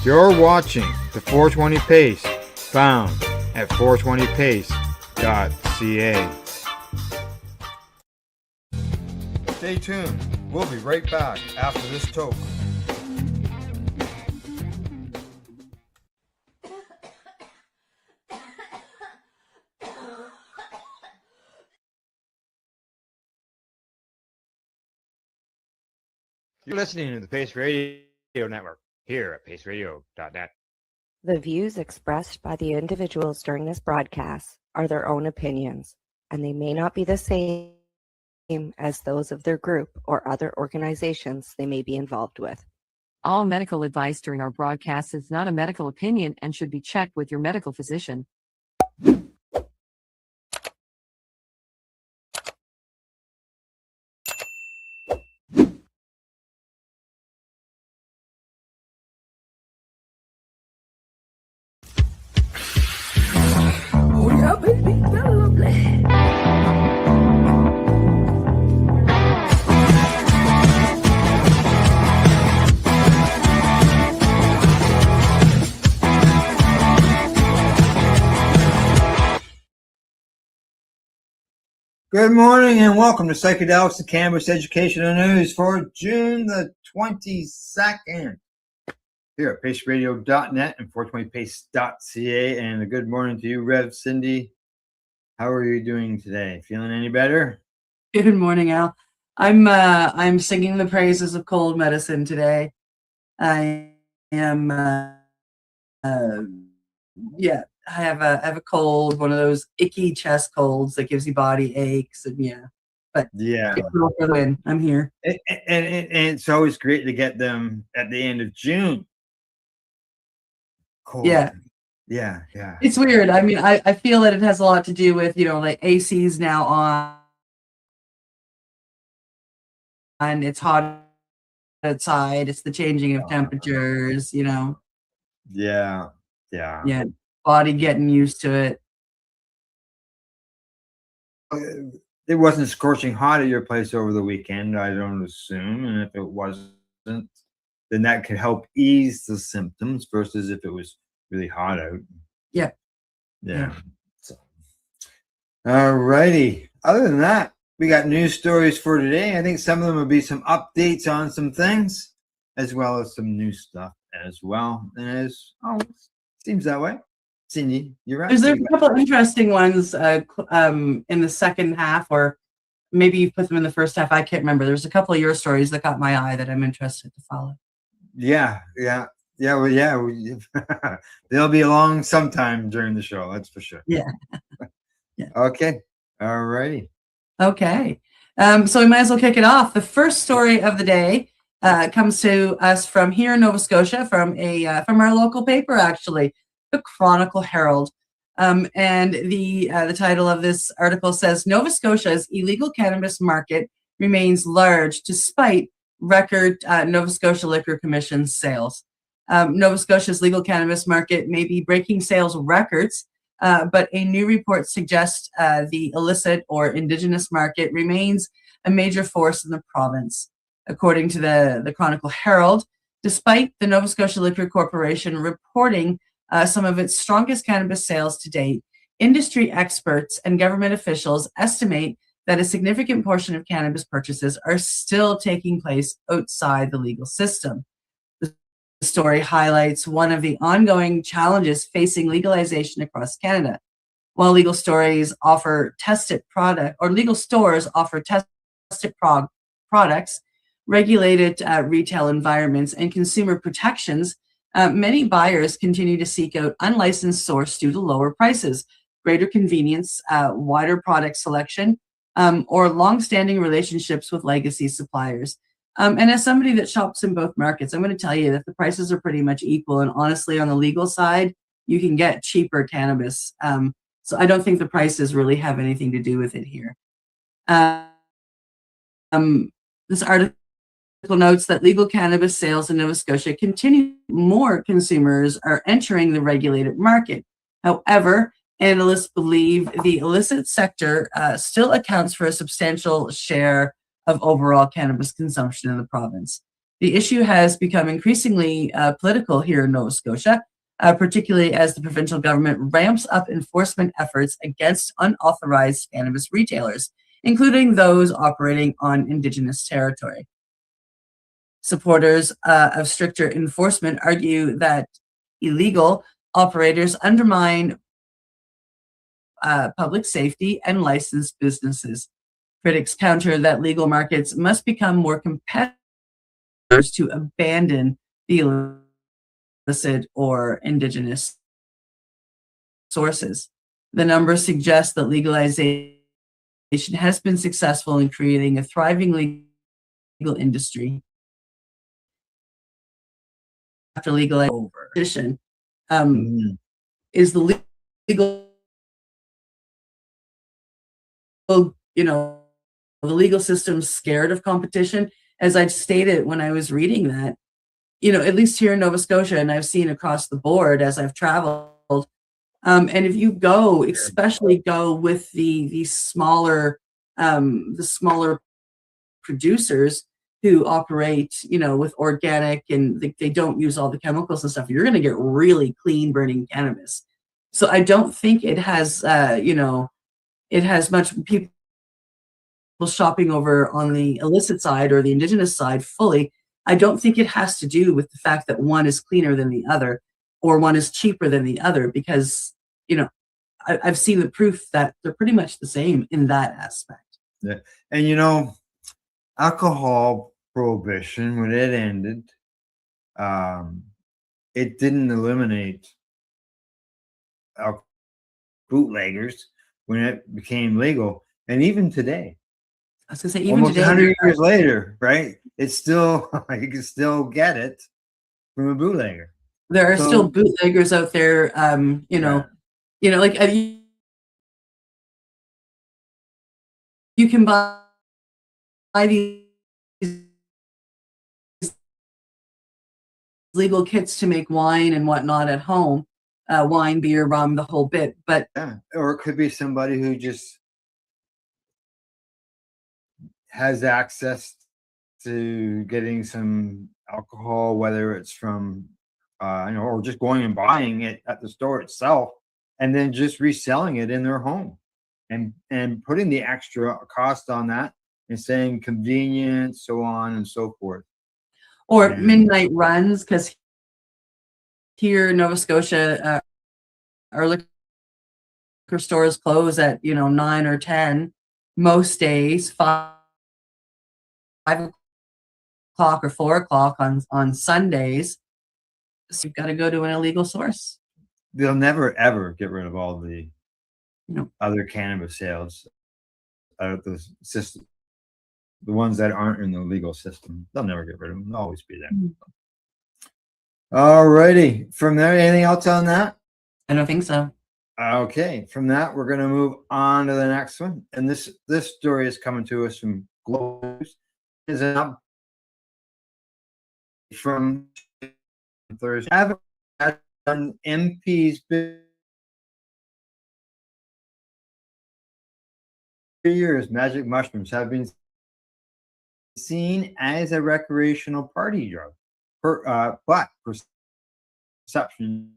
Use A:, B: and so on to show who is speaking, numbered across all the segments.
A: You're watching the 420 Pace, found at 420pace.ca. Stay tuned. We'll be right back after this toke. You're listening to the Pace Radio Network here at paceradio.net.
B: The views expressed by the individuals during this broadcast are their own opinions, and they may not be the same as those of their group or other organizations they may be involved with.
C: All medical advice during our broadcast is not a medical opinion and should be checked with your medical physician.
D: Oh yeah, baby, got a lovely.
A: Good morning and welcome to Psychedelics and Cannabis Educational News for June the 22nd. Here at paceradio.net and 420pace.ca. And a good morning to you, Rev Cindy. How are you doing today? Feeling any better?
E: Good morning, Al. I'm singing the praises of cold medicine today. I am I have a cold, one of those icky chest colds that gives you body aches, and but
A: Yeah.
E: for the win. I'm here.
A: And it's always great to get them at the end of June. Cold. Yeah.
E: It's weird. I mean, I feel that it has a lot to do with, like AC's now on, and it's hot outside. It's the changing of temperatures,
A: Yeah.
E: body getting used to it.
A: It wasn't scorching hot at your place over the weekend, I don't assume. And if it wasn't, then that could help ease the symptoms versus if it was really hot out.
E: Yeah.
A: So, all righty. Other than that, we got news stories for today. I think some of them will be some updates on some things, as well as some new stuff as well. And as always, seems that way. Cindy, you're right.
E: There's a couple of interesting ones in the second half, or maybe you put them in the first half. I can't remember. There's a couple of your stories that caught my eye that I'm interested to follow.
A: Yeah. Well, they'll be along sometime during the show. That's for sure.
E: Yeah.
A: Okay. All righty.
E: Okay. So we might as well kick it off. The first story of the day comes to us from here in Nova Scotia, from our local paper, actually, the Chronicle Herald. And the title of this article says, Nova Scotia's illegal cannabis market remains large despite record Nova Scotia Liquor Commission sales. Nova Scotia's legal cannabis market may be breaking sales records, but a new report suggests the illicit or indigenous market remains a major force in the province. According to the Chronicle Herald, despite the Nova Scotia Liquor Corporation reporting some of its strongest cannabis sales to date, industry experts and government officials estimate that a significant portion of cannabis purchases are still taking place outside the legal system. The story highlights one of the ongoing challenges facing legalization across Canada. While legal stores offer tested products, regulated retail environments, and consumer protections, many buyers continue to seek out unlicensed source due to lower prices, greater convenience, wider product selection, or long-standing relationships with legacy suppliers. And as somebody that shops in both markets, I'm going to tell you that the prices are pretty much equal. And honestly, on the legal side, you can get cheaper cannabis. So I don't think the prices really have anything to do with it here. This article notes that legal cannabis sales in Nova Scotia continue. More consumers are entering the regulated market. However, analysts believe the illicit sector still accounts for a substantial share of overall cannabis consumption in the province. The issue has become increasingly political here in Nova Scotia, particularly as the provincial government ramps up enforcement efforts against unauthorized cannabis retailers, including those operating on Indigenous territory. Supporters of stricter enforcement argue that illegal operators undermine public safety and licensed businesses. Critics counter that legal markets must become more competitive to abandon the illicit or Indigenous sources. The numbers suggest that legalization has been successful in creating a thriving legal industry. After legalization, is the legal, the legal system scared of competition? As I stated when I was reading that, at least here in Nova Scotia, and I've seen across the board as I've traveled, and if you go, especially go with the smaller producers who operate, with organic and they don't use all the chemicals and stuff, you're going to get really clean burning cannabis. So I don't think it has, it has much people shopping over on the illicit side or the Indigenous side fully. I don't think it has to do with the fact that one is cleaner than the other or one is cheaper than the other, because, I've seen the proof that they're pretty much the same in that aspect.
A: Yeah. And, alcohol prohibition, when it ended, it didn't eliminate bootleggers when it became legal. And even today,
E: I was going to say, even
A: almost
E: today,
A: 100 years later, right? It's still, you can still get it from a bootlegger.
E: there are still bootleggers out there, like you can buy these legal kits to make wine and whatnot at home, wine, beer, rum, the whole bit. But
A: yeah, or it could be somebody who just has access to getting some alcohol, whether it's from, or just going and buying it at the store itself, and then just reselling it in their home, and putting the extra cost on that, and saying convenience, so on and so forth.
E: Or midnight runs, because here in Nova Scotia, our liquor stores close at 9 or 10 most days, 5 o'clock or 4 o'clock on Sundays. So you've got to go to an illegal source.
A: They'll never ever get rid of all the other cannabis sales out of the system. The ones that aren't in the legal system, they'll never get rid of them. They'll always be there. All righty. From there, anything else on that?
E: I don't think so.
A: Okay. From that, we're going to move on to the next one. And this story is coming to us from Global News. Is an up from Thursday. Have done MP's years, magic mushrooms have been seen as a recreational party drug, but perception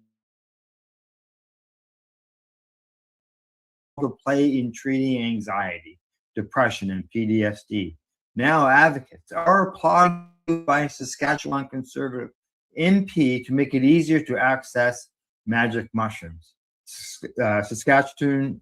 A: to play in treating anxiety, depression, and PTSD. Now advocates are applauding by Saskatchewan Conservative MP to make it easier to access magic mushrooms. Saskatoon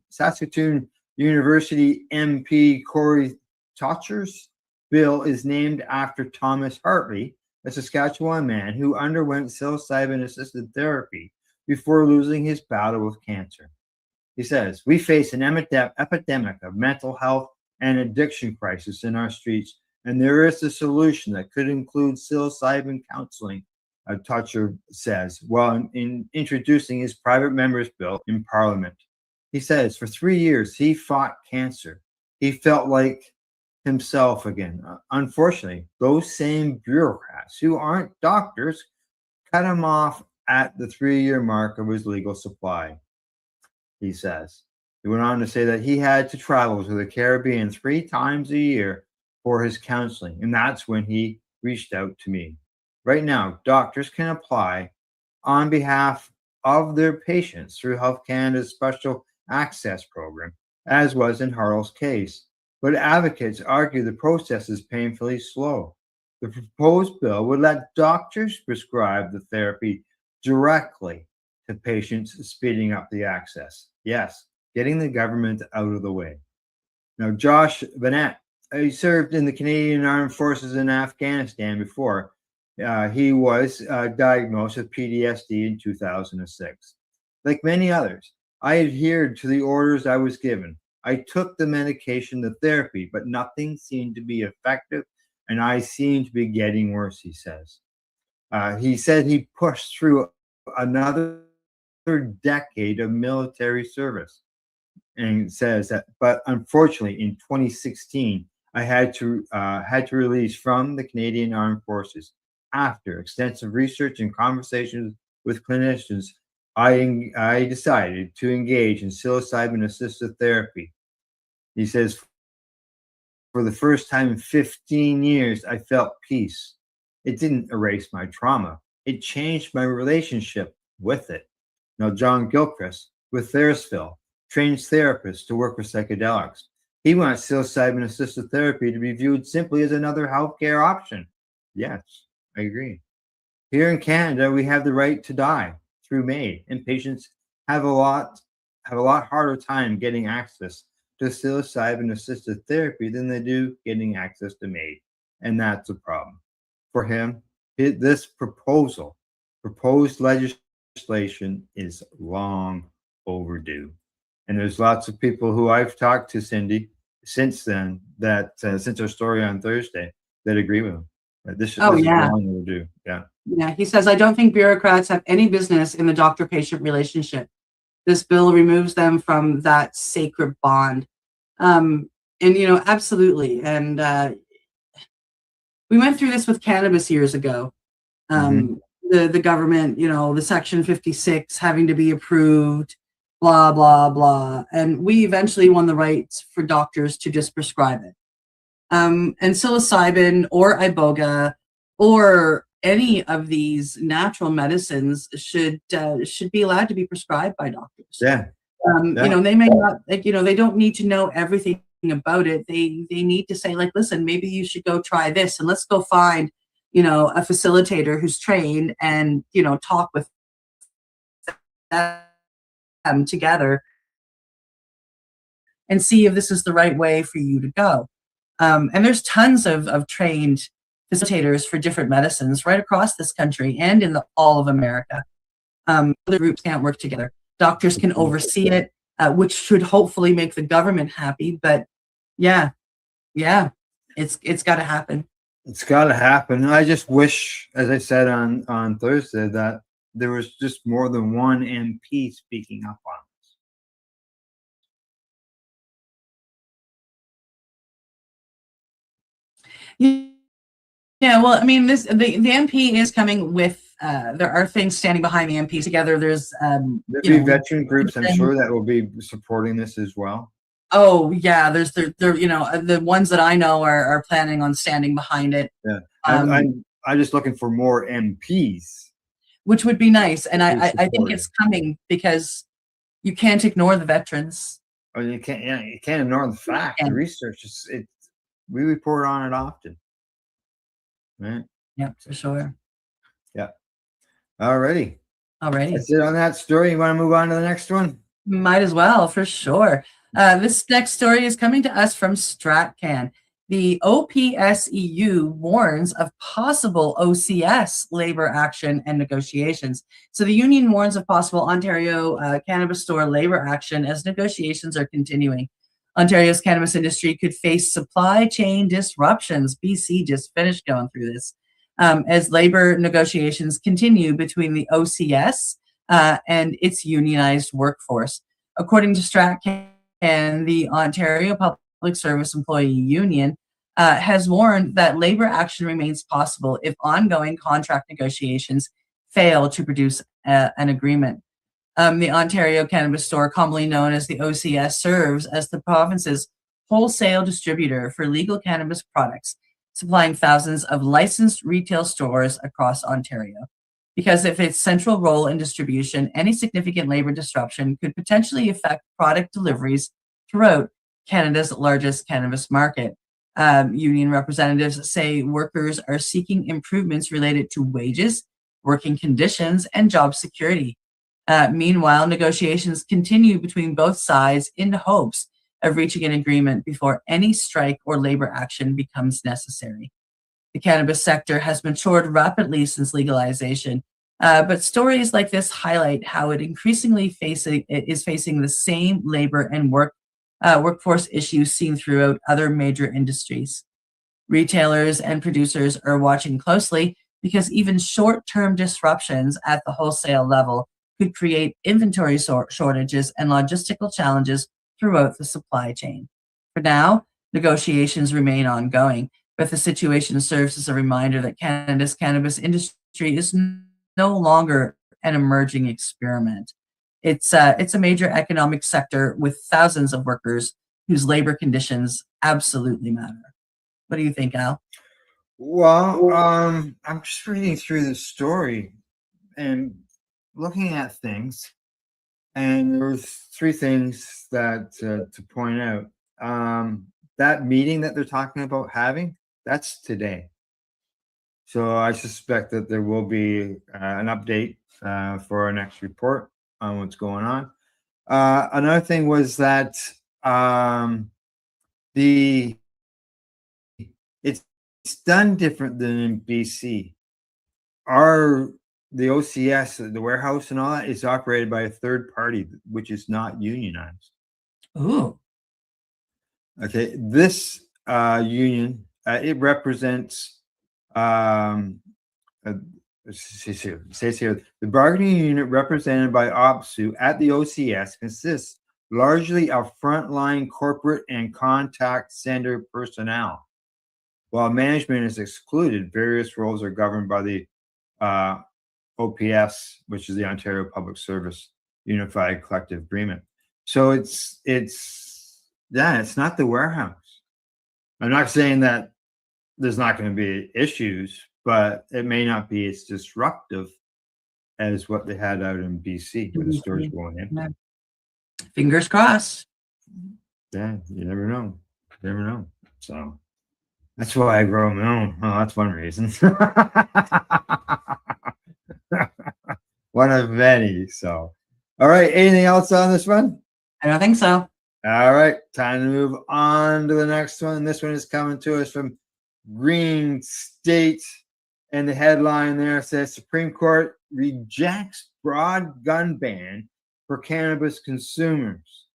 A: University MP Corey Tocher's bill is named after Thomas Hartley, a Saskatchewan man who underwent psilocybin-assisted therapy before losing his battle with cancer. He says, "We face an epidemic of mental health and addiction crisis in our streets, and there is a solution that could include psilocybin counseling," Tocher says, while in introducing his private member's bill in Parliament. He says, for 3 years, he fought cancer. He felt like himself again. Unfortunately, those same bureaucrats who aren't doctors cut him off at the 3-year mark of his legal supply, he says. He went on to say that he had to travel to the Caribbean 3 times a year for his counseling, and that's when he reached out to me. Right now, doctors can apply on behalf of their patients through Health Canada's Special Access Program, as was in Harl's case. But advocates argue the process is painfully slow. The proposed bill would let doctors prescribe the therapy directly to patients, speeding up the access. Yes, getting the government out of the way. Now, Josh Vanette, he served in the Canadian Armed Forces in Afghanistan before. He was diagnosed with PTSD in 2006. Like many others, I adhered to the orders I was given. I took the medication, the therapy, but nothing seemed to be effective, and I seemed to be getting worse, he says. He said he pushed through another decade of military service, and says that, but unfortunately, in 2016, I had to release from the Canadian Armed Forces. After extensive research and conversations with clinicians, I decided to engage in psilocybin-assisted therapy. He says, for the first time in 15 years, I felt peace. It didn't erase my trauma. It changed my relationship with it. Now, John Gilchrist with Therasville trains therapists to work with psychedelics. He wants psilocybin-assisted therapy to be viewed simply as another healthcare option. Yes, I agree. Here in Canada, we have the right to die through MAID, and patients have a lot harder time getting access to psilocybin-assisted therapy than they do getting access to MAID, and that's a problem. For him, this proposed legislation is long overdue. And there's lots of people who I've talked to, Cindy, since then, that since our story on Thursday, that agree with him. This is long overdue. Yeah.
E: Yeah, he says, I don't think bureaucrats have any business in the doctor-patient relationship. This bill removes them from that sacred bond. And, absolutely. And we went through this with cannabis years ago. The government, the Section 56 having to be approved, blah, blah, blah. And we eventually won the rights for doctors to just prescribe it. And psilocybin or iboga or any of these natural medicines should be allowed to be prescribed by doctors.
A: Yeah.
E: They may not, they don't need to know everything about it. They need to say, listen, maybe you should go try this, and let's go find, a facilitator who's trained and, talk with them together and see if this is the right way for you to go. And there's tons of trained facilitators for different medicines right across this country and in all of America. Other groups can't work together. Doctors can oversee it, which should hopefully make the government happy. But yeah, it's got to happen.
A: It's got to happen. I just wish, as I said on Thursday, that there was just more than one MP speaking up on
E: this. Yeah, well, I mean, the MP is coming with. There are things standing behind the MP together. There's
A: there'll be veteran groups, I'm sure, that will be supporting this as well.
E: Oh yeah, there's the ones that I know are planning on standing behind it.
A: Yeah, I'm just looking for more MPs,
E: which would be nice, and I think it's coming because you can't ignore the veterans.
A: Oh, you can't ignore the fact. The research we report on it often. Right.
E: Yeah, for sure.
A: Yeah. Alrighty.
E: That's
A: it on that story. You want to move on to the next one?
E: Might as well, for sure. This next story is coming to us from StratCan. The OPSEU warns of possible OCS labor action and negotiations. So the union warns of possible Ontario cannabis store labor action as negotiations are continuing. Ontario's cannabis industry could face supply chain disruptions. BC just finished going through this as labor negotiations continue between the OCS and its unionized workforce. According to StratCan, the Ontario Public Service Employee Union has warned that labor action remains possible if ongoing contract negotiations fail to produce an agreement. The Ontario Cannabis Store, commonly known as the OCS, serves as the province's wholesale distributor for legal cannabis products supplying thousands of licensed retail stores across Ontario. Because of its central role in distribution, any significant labor disruption could potentially affect product deliveries throughout Canada's largest cannabis market. Union representatives say workers are seeking improvements related to wages, working conditions, and job security. Meanwhile, negotiations continue between both sides in hopes of reaching an agreement before any strike or labor action becomes necessary. The cannabis sector has matured rapidly since legalization, but stories like this highlight how it increasingly is facing the same labor and workforce issues seen throughout other major industries. Retailers and producers are watching closely because even short-term disruptions at the wholesale level could create inventory shortages and logistical challenges throughout the supply chain. For now, negotiations remain ongoing, but the situation serves as a reminder that Canada's cannabis industry is no longer an emerging experiment. It's a major economic sector with thousands of workers whose labor conditions absolutely matter. What do you think, Al?
A: Well, I'm just reading through the story and looking at things, and there was three things that to point out. That meeting that they're talking about having, that's today. So I suspect that there will be an update for our next report on what's going on. Another thing was that it's done different than in BC. The OCS, the warehouse and all that, is operated by a third party, which is not unionized.
E: Ooh.
A: Okay, this union, it represents, says here, the bargaining unit represented by OPSU at the OCS consists largely of frontline corporate and contact center personnel. While management is excluded, various roles are governed by the OPS, which is the Ontario Public Service Unified Collective Agreement. So it's not the warehouse. I'm not saying that there's not going to be issues, but it may not be as disruptive as what they had out in BC when the stores going in.
E: Fingers crossed.
A: Yeah, you never know. You never know. So that's why I grow my own. Oh, that's one reason. One of many. So, all right. Anything else on this one?
E: I don't think so.
A: All right. Time to move on to the next one. This one is coming to us from Green State. And the headline there says Supreme Court rejects broad gun ban for cannabis consumers.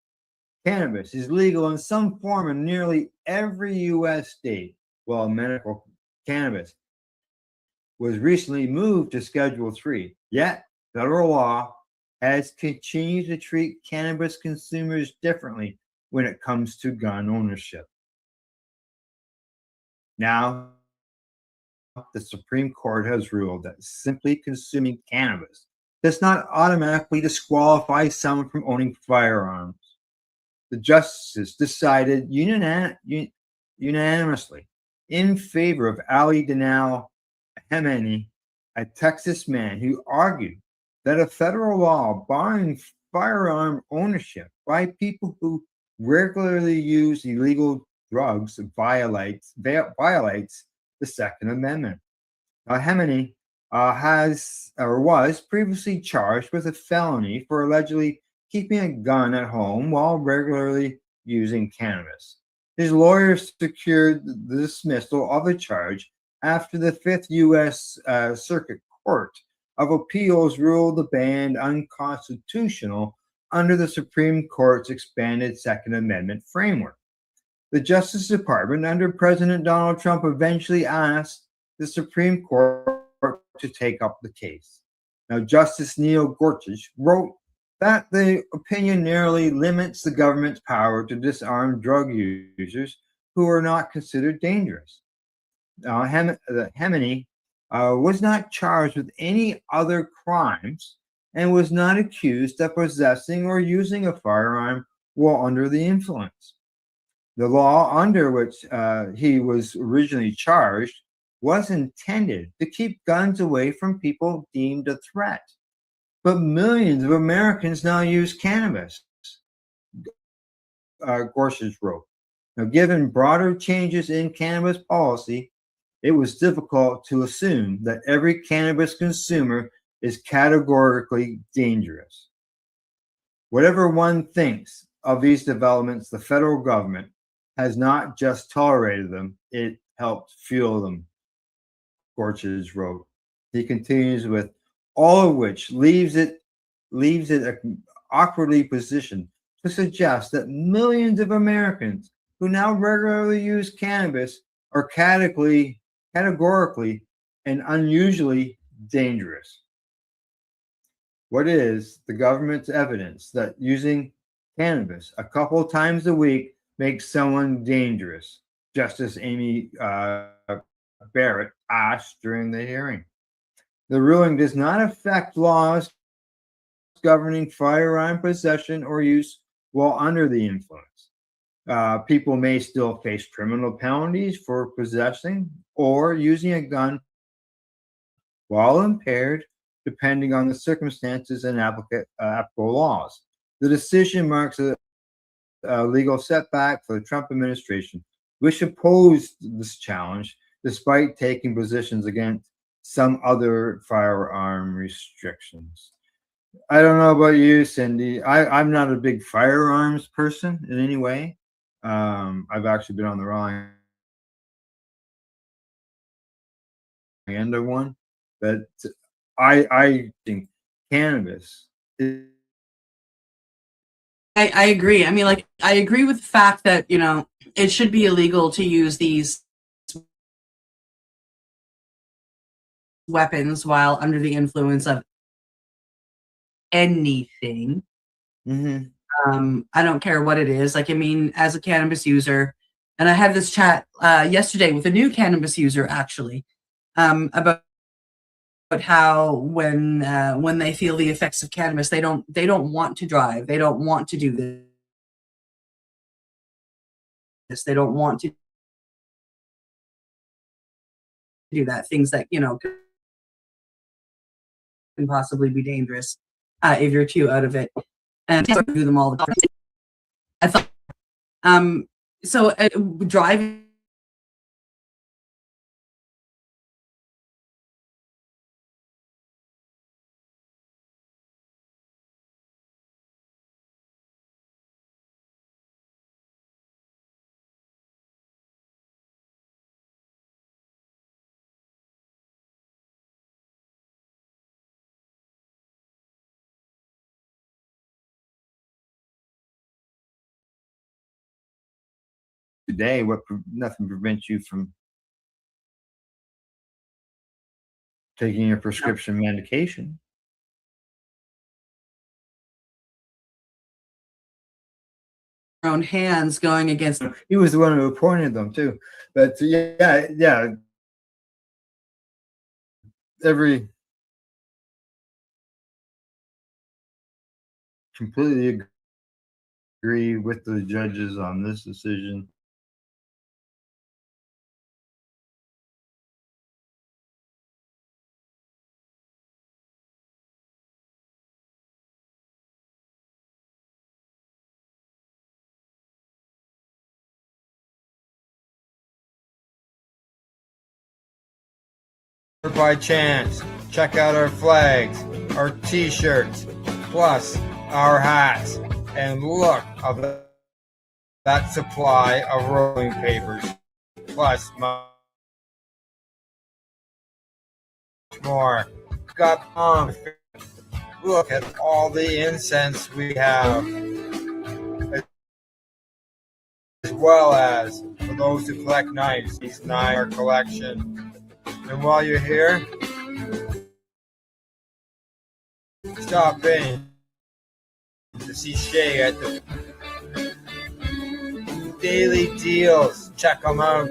A: Cannabis is legal in some form in nearly every U.S. state, while medical cannabis was recently moved to Schedule 3. Yet, federal law has continued to treat cannabis consumers differently when it comes to gun ownership. Now, the Supreme Court has ruled that simply consuming cannabis does not automatically disqualify someone from owning firearms. The justices decided unanimously in favor of Ali Denal Hemeni, a Texas man who argued that a federal law barring firearm ownership by people who regularly use illegal drugs violates the Second Amendment. Hemeni was previously charged with a felony for allegedly keeping a gun at home while regularly using cannabis. His lawyers secured the dismissal of the charge after the Fifth U.S. Circuit Court of Appeals ruled the ban unconstitutional under the Supreme Court's expanded Second Amendment framework. The Justice Department under President Donald Trump eventually asked the Supreme Court to take up the case. Now, Justice Neil Gorsuch wrote that the opinion narrowly limits the government's power to disarm drug users who are not considered dangerous. Hemeni was not charged with any other crimes and was not accused of possessing or using a firearm while under the influence. The law under which he was originally charged was intended to keep guns away from people deemed a threat. But millions of Americans now use cannabis, Gorsuch wrote. Now, given broader changes in cannabis policy, it was difficult to assume that every cannabis consumer is categorically dangerous. Whatever one thinks of these developments, the federal government has not just tolerated them, it helped fuel them, Gorsuch wrote. He continues with, all of which leaves it awkwardly positioned to suggest that millions of Americans who now regularly use cannabis are categorically and unusually dangerous. What is the government's evidence that using cannabis a couple times a week makes someone dangerous? Justice Amy Barrett asked during the hearing. The ruling does not affect laws governing firearm possession or use while under the influence. People may still face criminal penalties for possessing or using a gun while impaired, depending on the circumstances and applicable laws. The decision marks a legal setback for the Trump administration, which opposed this challenge despite taking positions against some other firearm restrictions. I don't know about you, Cindy. I'm not a big firearms person in any way. I've actually been on the wrong end of one, but I think cannabis is.
E: I agree. I mean, like, I agree with the fact that, it should be illegal to use these weapons while under the influence of anything.
A: Mm-hmm.
E: I don't care what it is. Like, I mean, as a cannabis user, and I had this chat yesterday with a new cannabis user, actually, about how when they feel the effects of cannabis, they don't want to drive, they don't want to do this, they don't want to do that, things that can possibly be dangerous if you're too out of it, and do them all the time. I thought, so driving.
A: Today, nothing prevents you from taking your prescription medication.
E: Own hands going against.
A: He was the one who appointed them too, but yeah. Completely agree with the judges on this decision. By chance, check out our flags, our t-shirts, plus our hats, and look at that supply of rolling papers, plus much more. Got look at all the incense we have, as well as for those who collect knives, these knives are collection. And while you're here, stop in to see Shay at the daily deals. Check them out.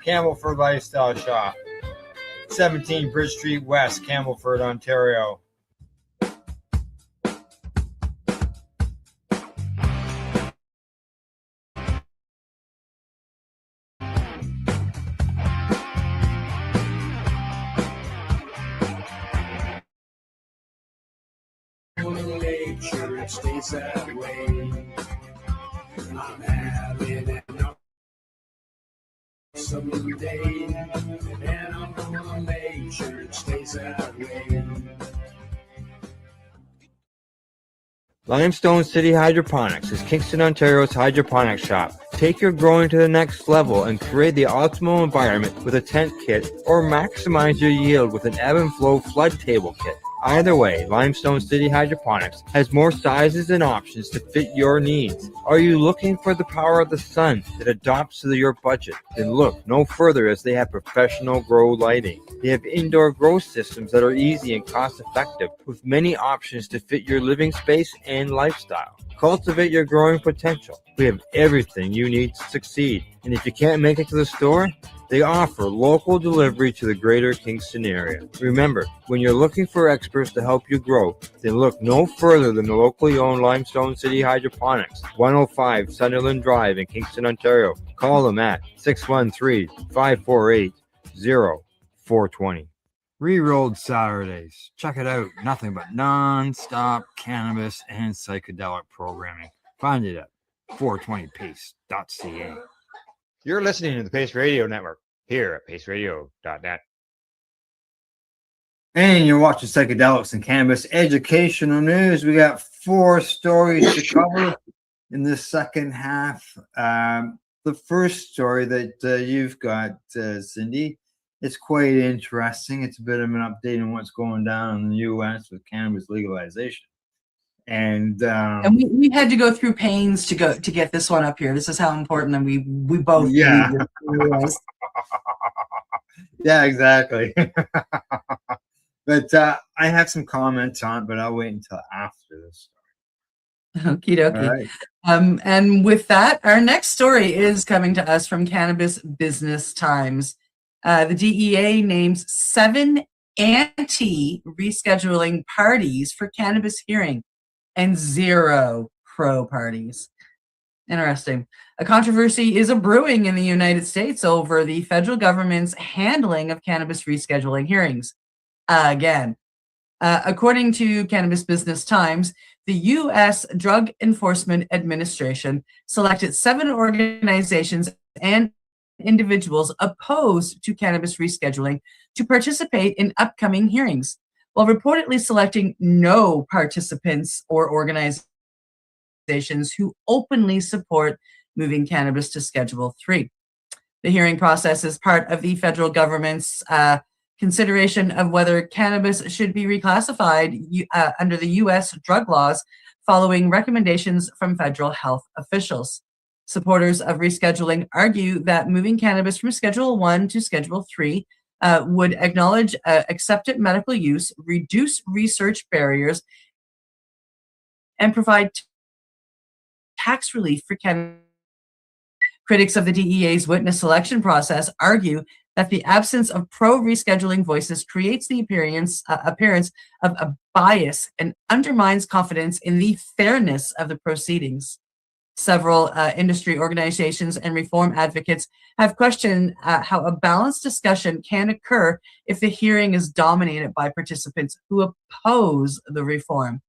A: Camelford Lifestyle Shop, 17 Bridge Street West, Camelford, Ontario.
F: it stays that way. I'm having an awesome day, and I'm gonna make sure it stays that way.
A: Limestone City Hydroponics is Kingston, Ontario's hydroponics shop. Take your growing to the next level and create the optimal environment with a tent kit, or maximize your yield with an ebb and flow flood table kit. Either way, Limestone City Hydroponics has more sizes and options to fit your needs. Are you looking for the power of the sun that adapts to your budget? Then look no further, as they have professional grow lighting. They have indoor grow systems that are easy and cost effective, with many options to fit your living space and lifestyle. Cultivate your growing potential. We have everything you need to succeed. And if you can't make it to the store, they offer local delivery to the greater Kingston area. Remember, when you're looking for experts to help you grow, then look no further than the locally owned Limestone City Hydroponics, 105 Sunderland Drive in Kingston, Ontario. Call them at 613-548-0420. Rerolled Saturdays. Check it out. Nothing but non-stop cannabis and psychedelic programming. Find it at 420pace.ca. You're listening to the Pace Radio Network here at paceradio.net. And you're watching Psychedelics and Cannabis Educational News. We got 4 stories to cover in this second half. The first story that you've got, Cindy, it's quite interesting. It's a bit of an update on what's going down in the U.S. with cannabis legalization. And
E: we had to go through pains to get this one up here. This is how important, and we both
A: yeah
E: believe this.
A: Yeah, exactly. But I have some comments on it, but I'll wait until after this.
E: Okie dokie.
A: Right.
E: And with that, our next story is coming to us from Cannabis Business Times. The DEA names 7 anti-rescheduling parties for cannabis hearing and 0 pro parties. Interesting. A controversy is brewing in the United States over the federal government's handling of cannabis rescheduling hearings. Again, according to Cannabis Business Times, the U.S. Drug Enforcement Administration selected 7 organizations and individuals opposed to cannabis rescheduling to participate in upcoming hearings, while reportedly selecting no participants or organizations who openly support moving cannabis to Schedule 3. The hearing process is part of the federal government's consideration of whether cannabis should be reclassified under the U.S. drug laws following recommendations from federal health officials. Supporters of rescheduling argue that moving cannabis from Schedule 1 to Schedule 3 would acknowledge accepted medical use, reduce research barriers, and provide tax relief for cannabis. Critics of the DEA's witness selection process argue that the absence of pro-rescheduling voices creates the appearance of a bias and undermines confidence in the fairness of the proceedings. Several industry organizations and reform advocates have questioned how a balanced discussion can occur if the hearing is dominated by participants who oppose the reform.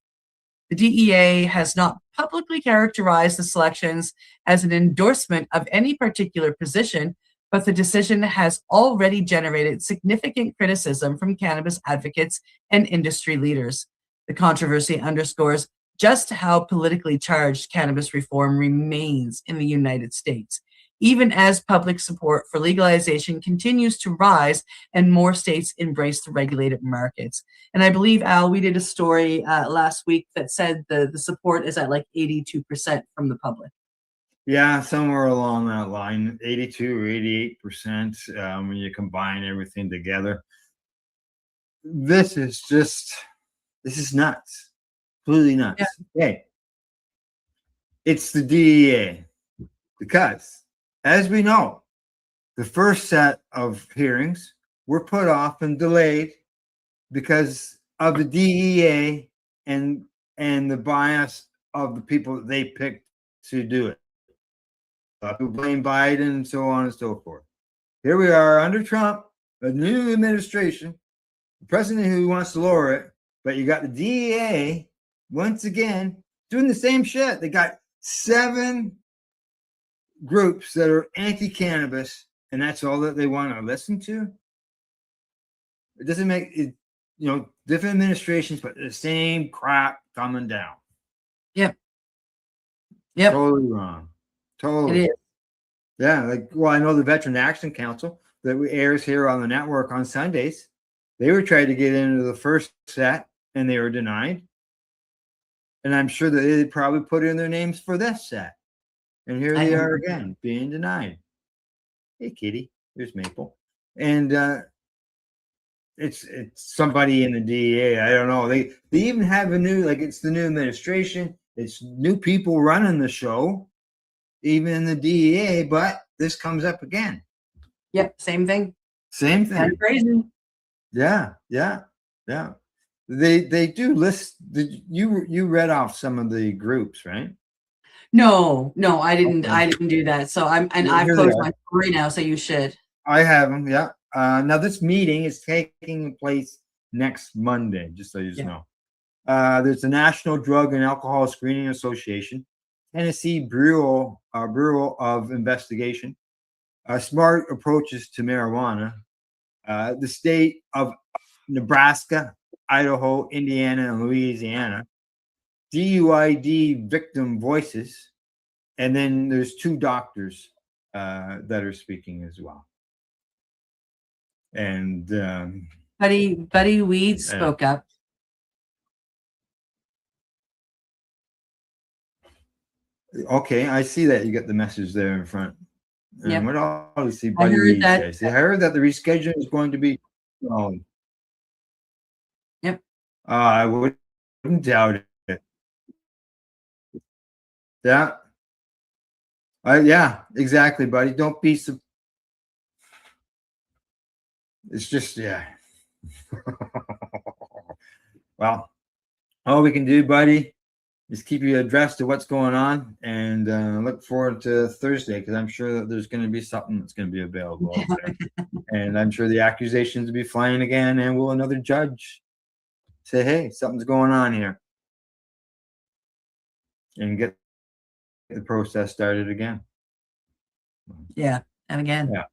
E: The DEA has not publicly characterized the selections as an endorsement of any particular position, but the decision has already generated significant criticism from cannabis advocates and industry leaders. The controversy underscores just how politically charged cannabis reform remains in the United States, even as public support for legalization continues to rise and more states embrace the regulated markets. And I believe, Al, we did a story last week that said the support is at like 82% from the public.
A: Yeah, somewhere along that line, 82 or 88% when you combine everything together. This is nuts. Completely nuts. Yeah. Okay. It's the DEA. Because, as we know, the first set of hearings were put off and delayed because of the DEA and the bias of the people that they picked to do it. People blame Biden and so on and so forth. Here we are under Trump, a new administration, the president who wants to lower it, but you got the DEA once again doing the same shit. They got 7 groups that are anti-cannabis, and that's all that they want to listen to. It doesn't make it, different administrations, but the same crap coming down.
E: Yep.
A: Totally wrong. Totally.
E: It is.
A: Yeah, I know the Veteran Action Council that airs here on the network on Sundays. They were trying to get into the first set, and they were denied. And I'm sure that they probably put in their names for this set. And here they are again, being denied. Hey, kitty. There's Maple. And it's somebody in the DEA. I don't know. They even have it's the new administration. It's new people running the show, even in the DEA, but this comes up again.
E: Yep, same thing.
A: Same thing.
E: Kind of crazy.
A: Yeah. They do list. You read off some of the groups, right?
E: No, I didn't.
A: Okay.
E: I didn't do that. So I've
A: Here
E: closed
A: they
E: my story now. So you should.
A: I have them. Yeah. Now this meeting is taking place next Monday, just so you know. There's the National Drug and Alcohol Screening Association, Tennessee Bureau of Investigation, Smart Approaches to Marijuana, the state of Nebraska, Idaho, Indiana, and Louisiana, DUID Victim Voices, and then there's 2 doctors that are speaking as well. And
E: Buddy Weed spoke up.
A: Okay, I see that you got the message there in front. And
E: Yep.
A: what else do you see?
E: I
A: Buddy
E: heard
A: Reed
E: that-
A: say? I heard that the rescheduling is going to be.
E: Yep.
A: I wouldn't doubt it. Yeah. Yeah, exactly, buddy. Don't be so. It's just, yeah. Well, all we can do, buddy, is keep you addressed to what's going on, and look forward to Thursday, because I'm sure that there's going to be something that's going to be available out there. And I'm sure the accusations will be flying again, and will another judge say, hey, something's going on here, and get the process started again.
E: Yeah, and again.
A: Yeah.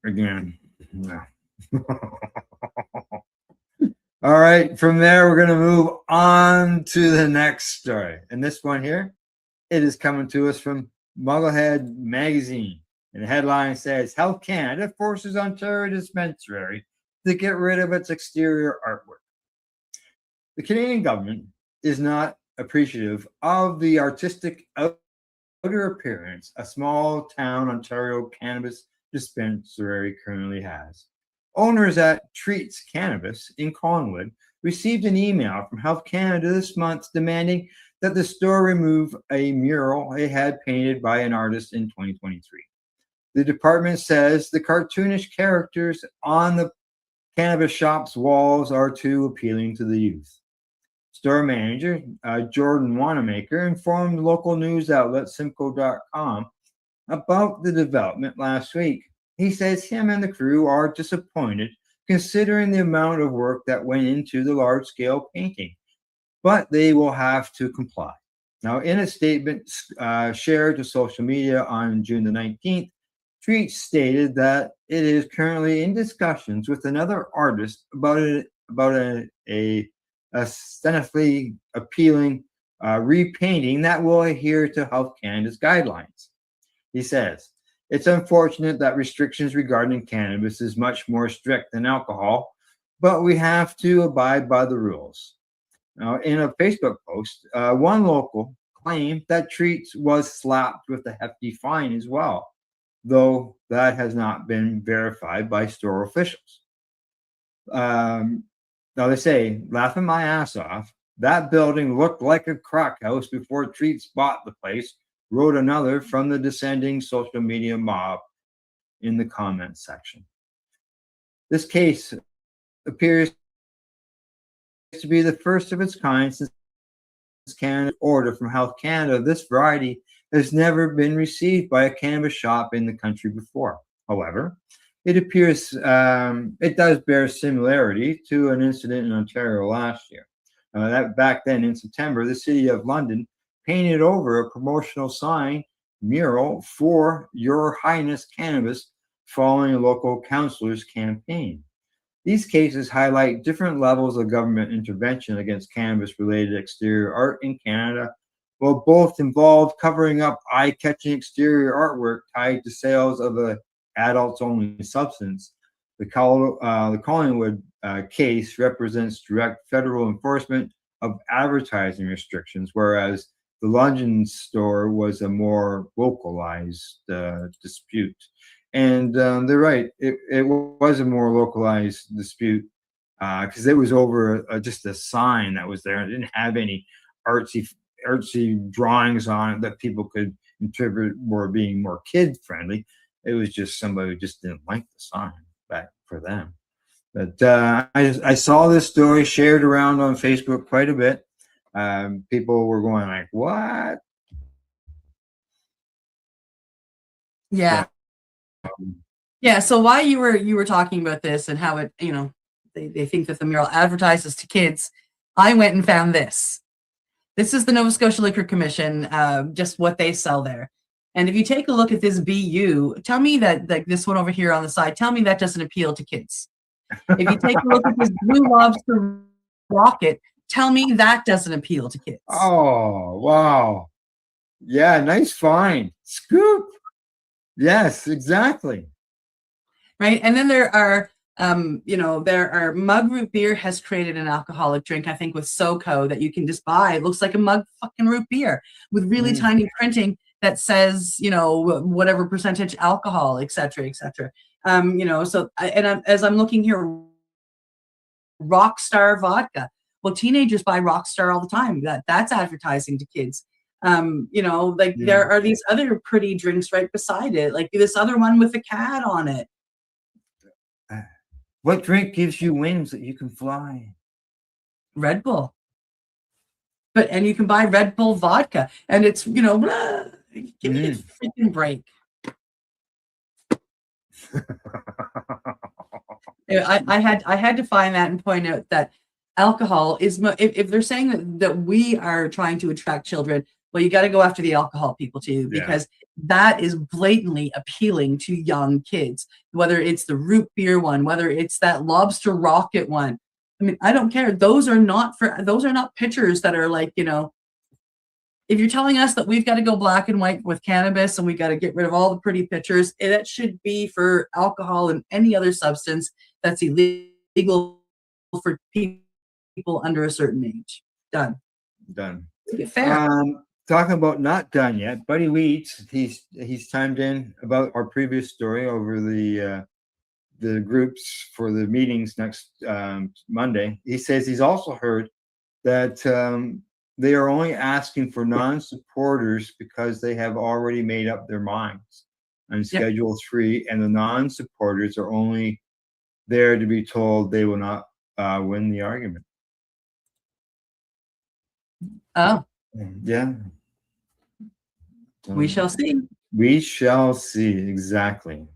A: Again. Yeah. All right, from there, we're going to move on to the next story. And this one here, it is coming to us from Mugglehead Magazine. And the headline says, Health Canada forces Ontario Dispensary to get rid of its exterior artwork. The Canadian government is not appreciative of the artistic outer appearance a small town Ontario cannabis dispensary currently has. Owners at Treats Cannabis in Collingwood received an email from Health Canada this month demanding that the store remove a mural it had painted by an artist in 2023. The department says the cartoonish characters on the cannabis shop's walls are too appealing to the youth. Store manager Jordan Wanamaker informed local news outlet Simcoe.com about the development last week. He says him and the crew are disappointed considering the amount of work that went into the large-scale painting, but they will have to comply. Now, in a statement shared to social media on June the 19th, Treats stated that it is currently in discussions with another artist about a aesthetically appealing repainting that will adhere to Health Canada's guidelines. He says, it's unfortunate that restrictions regarding cannabis is much more strict than alcohol, but we have to abide by the rules. Now, in a Facebook post, one local claimed that Treats was slapped with a hefty fine as well, though that has not been verified by store officials. Now they say, laughing my ass off, that building looked like a crack house before Treats bought the place, wrote another from the descending social media mob in the comments section. This case appears to be the first of its kind since Canada's order from Health Canada. This variety has never been received by a cannabis shop in the country before. However, it appears it does bear similarity to an incident in Ontario last year. That back then in September, the city of London painted over a promotional sign mural for Your Highness Cannabis following a local councilor's campaign. These cases highlight different levels of government intervention against cannabis-related exterior art in Canada, while both involve covering up eye-catching exterior artwork tied to sales of a adults-only substance. The Collingwood case represents direct federal enforcement of advertising restrictions, whereas the London store was a more localized dispute. And they're right, it was a more localized dispute because it was over just a sign that was there. It didn't have any artsy drawings on it that people could interpret were being more kid friendly. It was just somebody who just didn't like the sign back for them. But I saw this story shared around on Facebook quite a bit. People were going like, "What?"
E: Yeah. Yeah. So while you were talking about this and how it, they think that the mural advertises to kids, I went and found this. This is the Nova Scotia Liquor Commission, just what they sell there. And if you take a look at this BU, tell me that, like this one over here on the side, tell me that doesn't appeal to kids. If you take a look at this Blue Lobster rocket, tell me that doesn't appeal to kids.
A: Oh, wow. Yeah, nice find. Scoop. Yes, exactly.
E: Right. And then there are, Mug Root Beer has created an alcoholic drink, I think, with SoCo that you can just buy. It looks like a mug fucking root beer with really tiny printing that says, whatever percentage alcohol, et cetera, et cetera. As I'm looking here, Rockstar vodka. Well, teenagers buy Rockstar all the time. That's advertising to kids. There are these other pretty drinks right beside it, like this other one with a cat on it.
A: What drink gives you wings that you can fly?
E: Red Bull. And you can buy Red Bull vodka, and it's give me a freaking break. I had to find that and point out that alcohol is, if they're saying that we are trying to attract children, well, you got to go after the alcohol people too, because that is blatantly appealing to young kids, whether it's the root beer one, whether it's that lobster rocket one. I mean, I don't care. Those are not pictures that are like, if you're telling us that we've got to go black and white with cannabis and we got to get rid of all the pretty pictures, that should be for alcohol and any other substance that's illegal for people under a certain age. Done. Fair.
A: Talking about not done yet, Buddy Weeds, he's chimed in about our previous story over the groups for the meetings next Monday. He says he's also heard that they are only asking for non-supporters because they have already made up their minds on Schedule 3, and the non-supporters are only there to be told they will not win the argument.
E: Oh.
A: Yeah.
E: We shall see.
A: We shall see, exactly.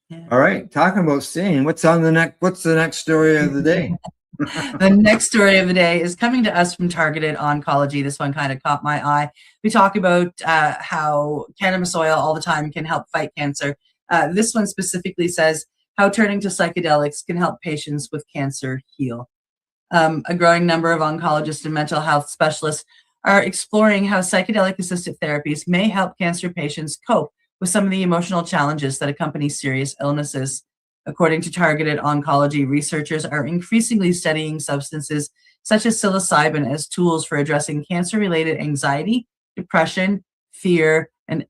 E: Yeah.
A: All right, talking about seeing, what's the next story of the day?
E: The next story of the day is coming to us from Targeted Oncology. This one kind of caught my eye. We talk about how cannabis oil all the time can help fight cancer. This one specifically says how turning to psychedelics can help patients with cancer heal. A growing number of oncologists and mental health specialists are exploring how psychedelic-assisted therapies may help cancer patients cope with some of the emotional challenges that accompany serious illnesses. According to Targeted Oncology, researchers are increasingly studying substances such as psilocybin as tools for addressing cancer-related anxiety, depression, fear, and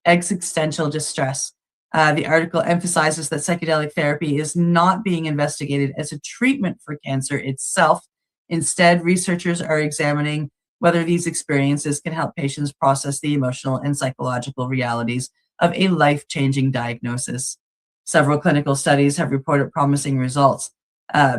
E: existential distress. The article emphasizes that psychedelic therapy is not being investigated as a treatment for cancer itself. Instead, researchers are examining whether these experiences can help patients process the emotional and psychological realities of a life-changing diagnosis. Several clinical studies have reported promising results.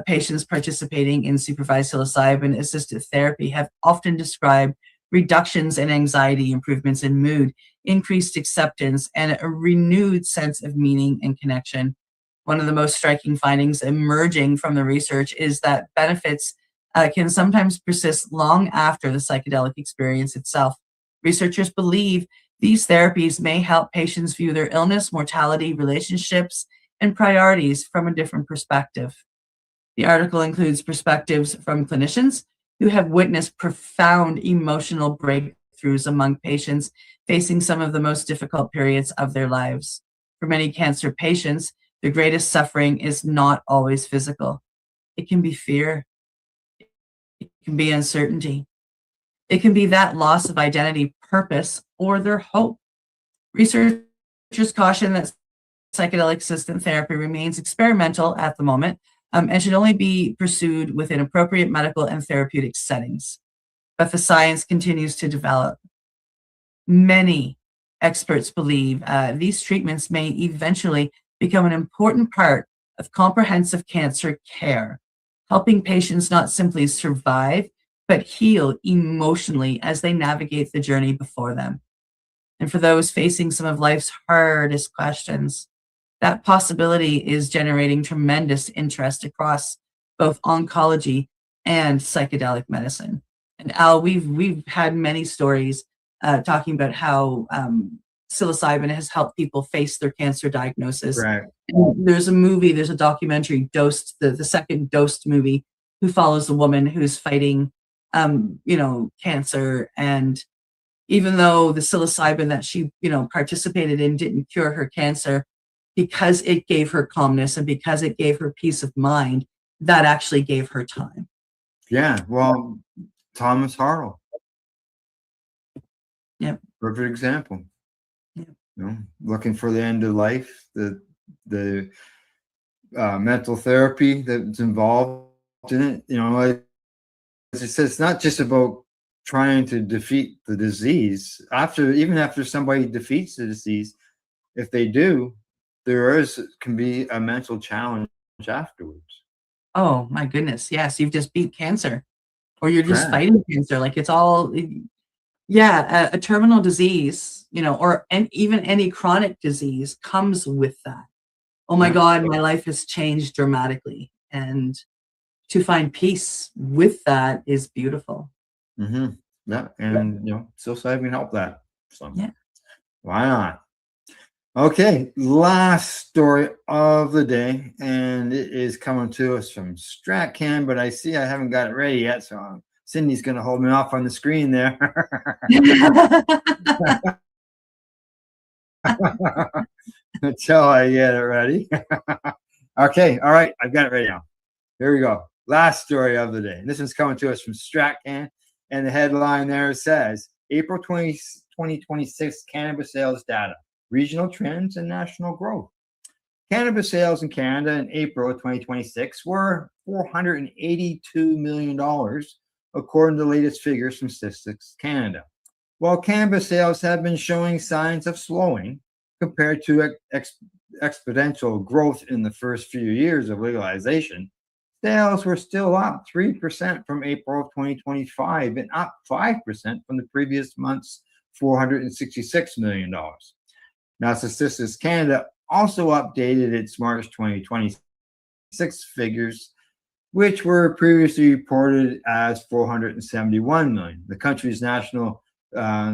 E: Patients participating in supervised psilocybin-assisted therapy have often described reductions in anxiety, improvements in mood, increased acceptance, and a renewed sense of meaning and connection. One of the most striking findings emerging from the research is that benefits can sometimes persist long after the psychedelic experience itself. Researchers believe these therapies may help patients view their illness, mortality, relationships, and priorities from a different perspective. The article includes perspectives from clinicians who have witnessed profound emotional breakthroughs among patients facing some of the most difficult periods of their lives. For many cancer patients, the greatest suffering is not always physical. It can be fear. It can be uncertainty. It can be that loss of identity, purpose, or their hope. Researchers caution that psychedelic-assisted therapy remains experimental at the moment, and should only be pursued within appropriate medical and therapeutic settings. But the science continues to develop. Many experts believe these treatments may eventually become an important part of comprehensive cancer care, helping patients not simply survive, but heal emotionally as they navigate the journey before them. And for those facing some of life's hardest questions, that possibility is generating tremendous interest across both oncology and psychedelic medicine. And Al, we've had many stories talking about how psilocybin has helped people face their cancer diagnosis.
A: Right.
E: And there's a documentary, Dosed, the second Dosed movie, who follows a woman who's fighting, cancer. And even though the psilocybin that she, participated in didn't cure her cancer, because it gave her calmness and because it gave her peace of mind, that actually gave her time.
A: Yeah. Well, Thomas Harrell.
E: Yep.
A: Perfect example.
E: Yep.
A: Looking for the end of life, the mental therapy that's involved in it. Like as I said, it's not just about trying to defeat the disease. Even after somebody defeats the disease, if they do, can be a mental challenge afterwards.
E: Oh my goodness. Yes. You've just beat cancer, or you're just
A: Right.
E: fighting cancer. Like it's all, a terminal disease, even any chronic disease comes with that. Oh my
A: Yeah.
E: God, my life has changed dramatically. And to find peace with that is beautiful.
A: Mm-hmm. Yeah. And, psilocybin can help that. So
E: Yeah.
A: why not? Okay. Last story of the day. And it is coming to us from StratCan, but I see I haven't got it ready yet. So Cindy's going to hold me off on the screen there. Until I get it ready. Okay. All right. I've got it ready now. Here we go. Last story of the day. And this one's coming to us from StratCan. And the headline there says April 2026 cannabis sales data, regional trends, and national growth. Cannabis sales in Canada in April 2026 were $482 million, according to the latest figures from Statistics Canada. While cannabis sales have been showing signs of slowing compared to exponential growth in the first few years of legalization, sales were still up 3% from April of 2025 and up 5% from the previous month's $466 million. Now, Statistics Canada also updated its March 2026 figures, which were previously reported as 471 million. The country's national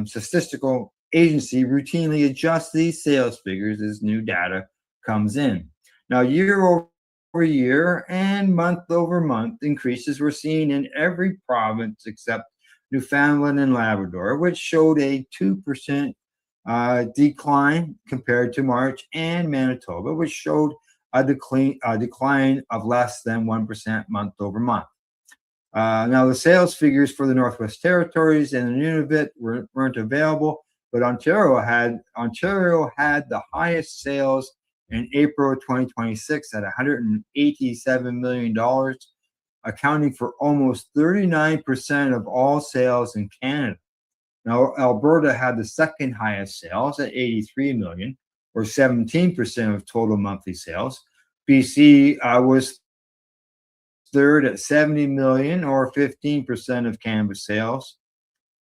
A: statistical agency routinely adjusts these sales figures as new data comes in. Now, year over year and month over month increases were seen in every province except Newfoundland and Labrador, which showed a 2% decline compared to March, and Manitoba, which showed a decline of less than 1% month over month. Now, the sales figures for the Northwest Territories and the Nunavut weren't available, but Ontario had the highest sales in April 2026 at $187 million, accounting for almost 39% of all sales in Canada. Now, Alberta had the second highest sales at 83 million, or 17% of total monthly sales. BC was third at 70 million, or 15% of cannabis sales.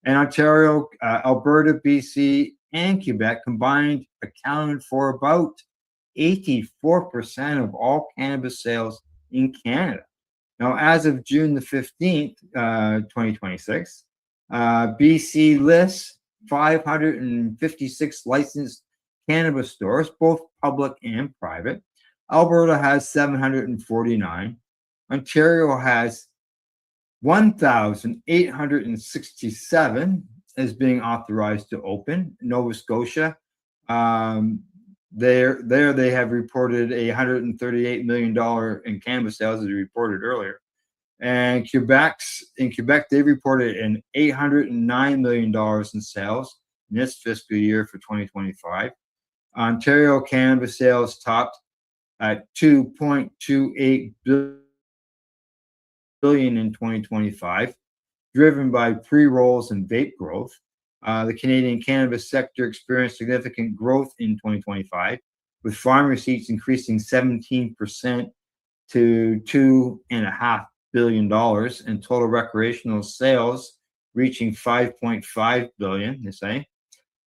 A: And Ontario, Alberta, BC, and Quebec combined accounted for about 84% of all cannabis sales in Canada. Now, as of June the 15th, 2026, BC lists 556 licensed cannabis stores, both public and private. Alberta has 749. Ontario has 1,867 is being authorized to open. Nova Scotia, there they have reported $138 million in cannabis sales, as we reported earlier. And in Quebec, they reported an $809 million in sales in this fiscal year for 2025. Ontario cannabis sales topped at $2.28 billion in 2025, driven by pre-rolls and vape growth. The Canadian cannabis sector experienced significant growth in 2025, with farm receipts increasing 17% to $2.5 billion, and total recreational sales reaching $5.5 billion, they say.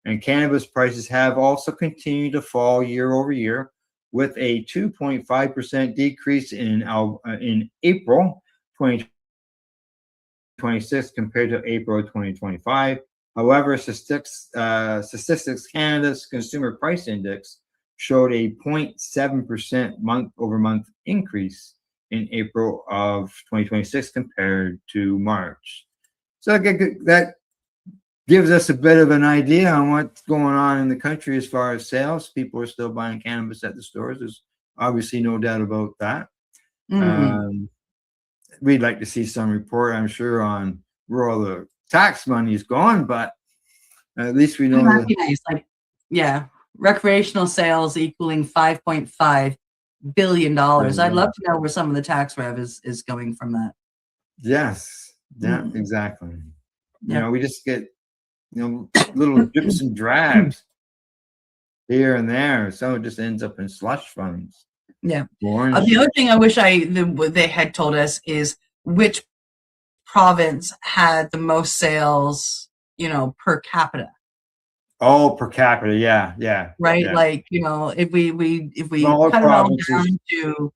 A: And cannabis prices have also continued to fall year over year, with a 2.5% decrease in April 2026 compared to April 2025. However, Statistics Canada's Consumer Price Index showed a 0.7% month-over-month increase in April of 2026 compared to March. So that gives us a bit of an idea on what's going on in the country as far as sales. People are still buying cannabis at the stores. There's obviously no doubt about that. We'd like to see some report, I'm sure, on where all the tax money is going, but at least we know
E: that'd be nice. Like, yeah, recreational sales equaling $5.5 billion. I'd love to know where some of the tax rev is going from that.
A: Yes. Yeah, exactly. You know, we just get little drips and drabs here and there. So it just ends up in slush funds.
E: Yeah. The other thing I wish they had told us is which province had the most sales, per capita.
A: Oh, per capita, yeah.
E: Right,
A: yeah.
E: like if we
A: Smaller
E: cut it all
A: provinces.
E: down to,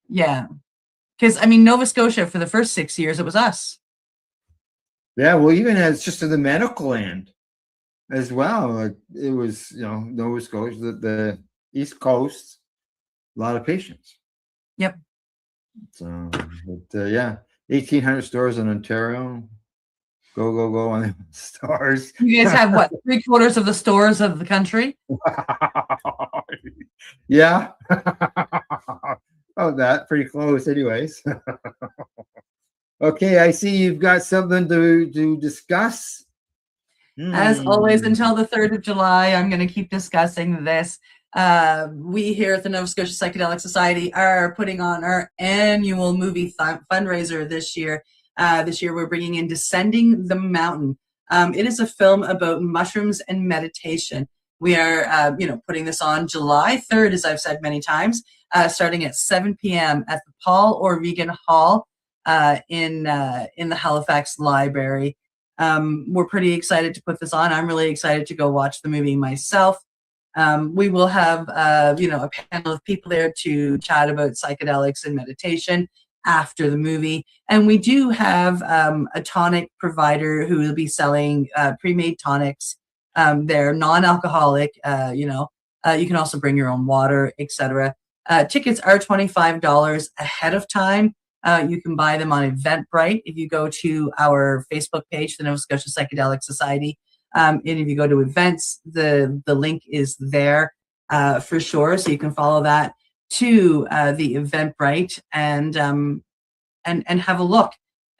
E: because I mean Nova Scotia for the first 6 years it was us.
A: Yeah, well, even as just to the medical end as well, like it was Nova Scotia, the East Coast. A lot of patients.
E: Yep.
A: So, but 1,800 stores in Ontario. Go on the stores.
E: You guys have what, 3/4 of the stores of the country?
A: Yeah. Oh, that pretty close, anyways. Okay, I see you've got something to discuss.
E: As always, until the 3rd of July, I'm going to keep discussing this. We here at the Nova Scotia Psychedelic Society are putting on our annual movie fundraiser this year. This year we're bringing in Descending the Mountain. It is a film about mushrooms and meditation. We are, putting this on July 3rd, as I've said many times, starting at 7 p.m. at the Paul O'Regan Hall in the Halifax Library. We're pretty excited to put this on. I'm really excited to go watch the movie myself. We will have, a panel of people there to chat about psychedelics and meditation after the movie. And we do have a tonic provider who will be selling pre-made tonics. They're non-alcoholic. You can also bring your own water, etc. Tickets are $25 ahead of time. You can buy them on Eventbrite. If you go to our Facebook page, the Nova Scotia Psychedelic Society, and if you go to events, the link is there for sure. So you can follow that to the Eventbrite and have a look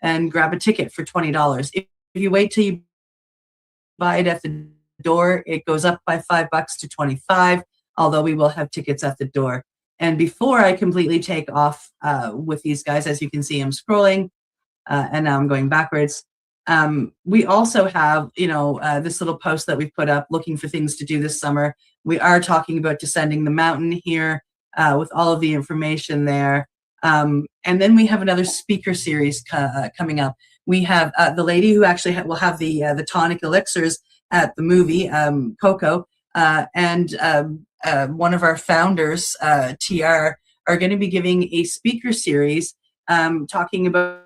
E: and grab a ticket for $20. If you wait till you buy it at the door, it goes up by $5 to $25, although we will have tickets at the door. And before I completely take off with these guys, as you can see, I'm scrolling and now I'm going backwards. We also have, this little post that we've put up looking for things to do this summer. We are talking about Descending the Mountain here with all of the information there. And then we have another speaker series coming up. We have the lady who actually will have the tonic elixirs at the movie, Coco, and one of our founders, TR, are going to be giving a speaker series talking about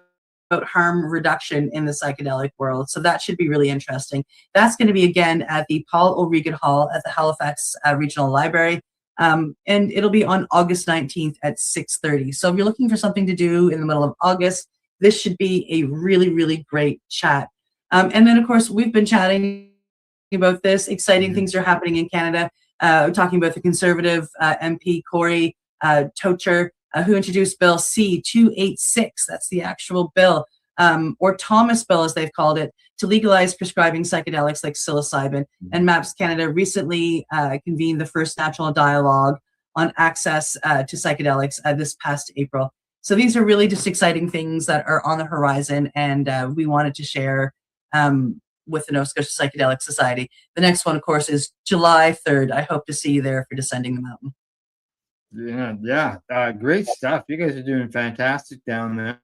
E: harm reduction in the psychedelic world. So that should be really interesting. That's going to be again at the Paul O'Regan Hall at the Halifax Regional Library. And it'll be on August 19th at 6:30. So if you're looking for something to do in the middle of August, this should be a really, really great chat. And then, of course, we've been chatting about this. Exciting things are happening in Canada. Talking about the Conservative MP, Corey Tocher, who introduced Bill C-286. That's the actual bill, or Thomas Bill, as they've called it, to legalize prescribing psychedelics like psilocybin. And MAPS Canada recently convened the first national dialogue on access to psychedelics this past April. So these are really just exciting things that are on the horizon, and we wanted to share with the Nova Scotia Psychedelic Society. The next one, of course, is July 3rd. I hope to see you there for Descending the Mountain.
A: Yeah. Great stuff. You guys are doing fantastic down there.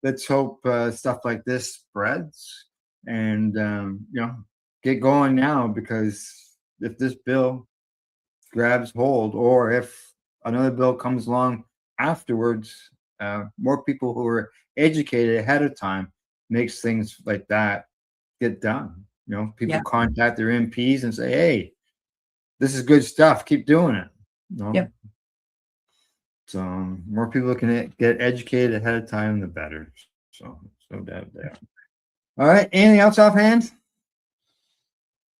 A: Let's hope stuff like this spreads and, get going now, because if this bill grabs hold, or if another bill comes along afterwards, more people who are educated ahead of time makes things like that get done. People contact their MPs and say, hey, this is good stuff. Keep doing it.
E: Yep.
A: So more people can get educated ahead of time, the better. So that there. All right. Anything else offhand?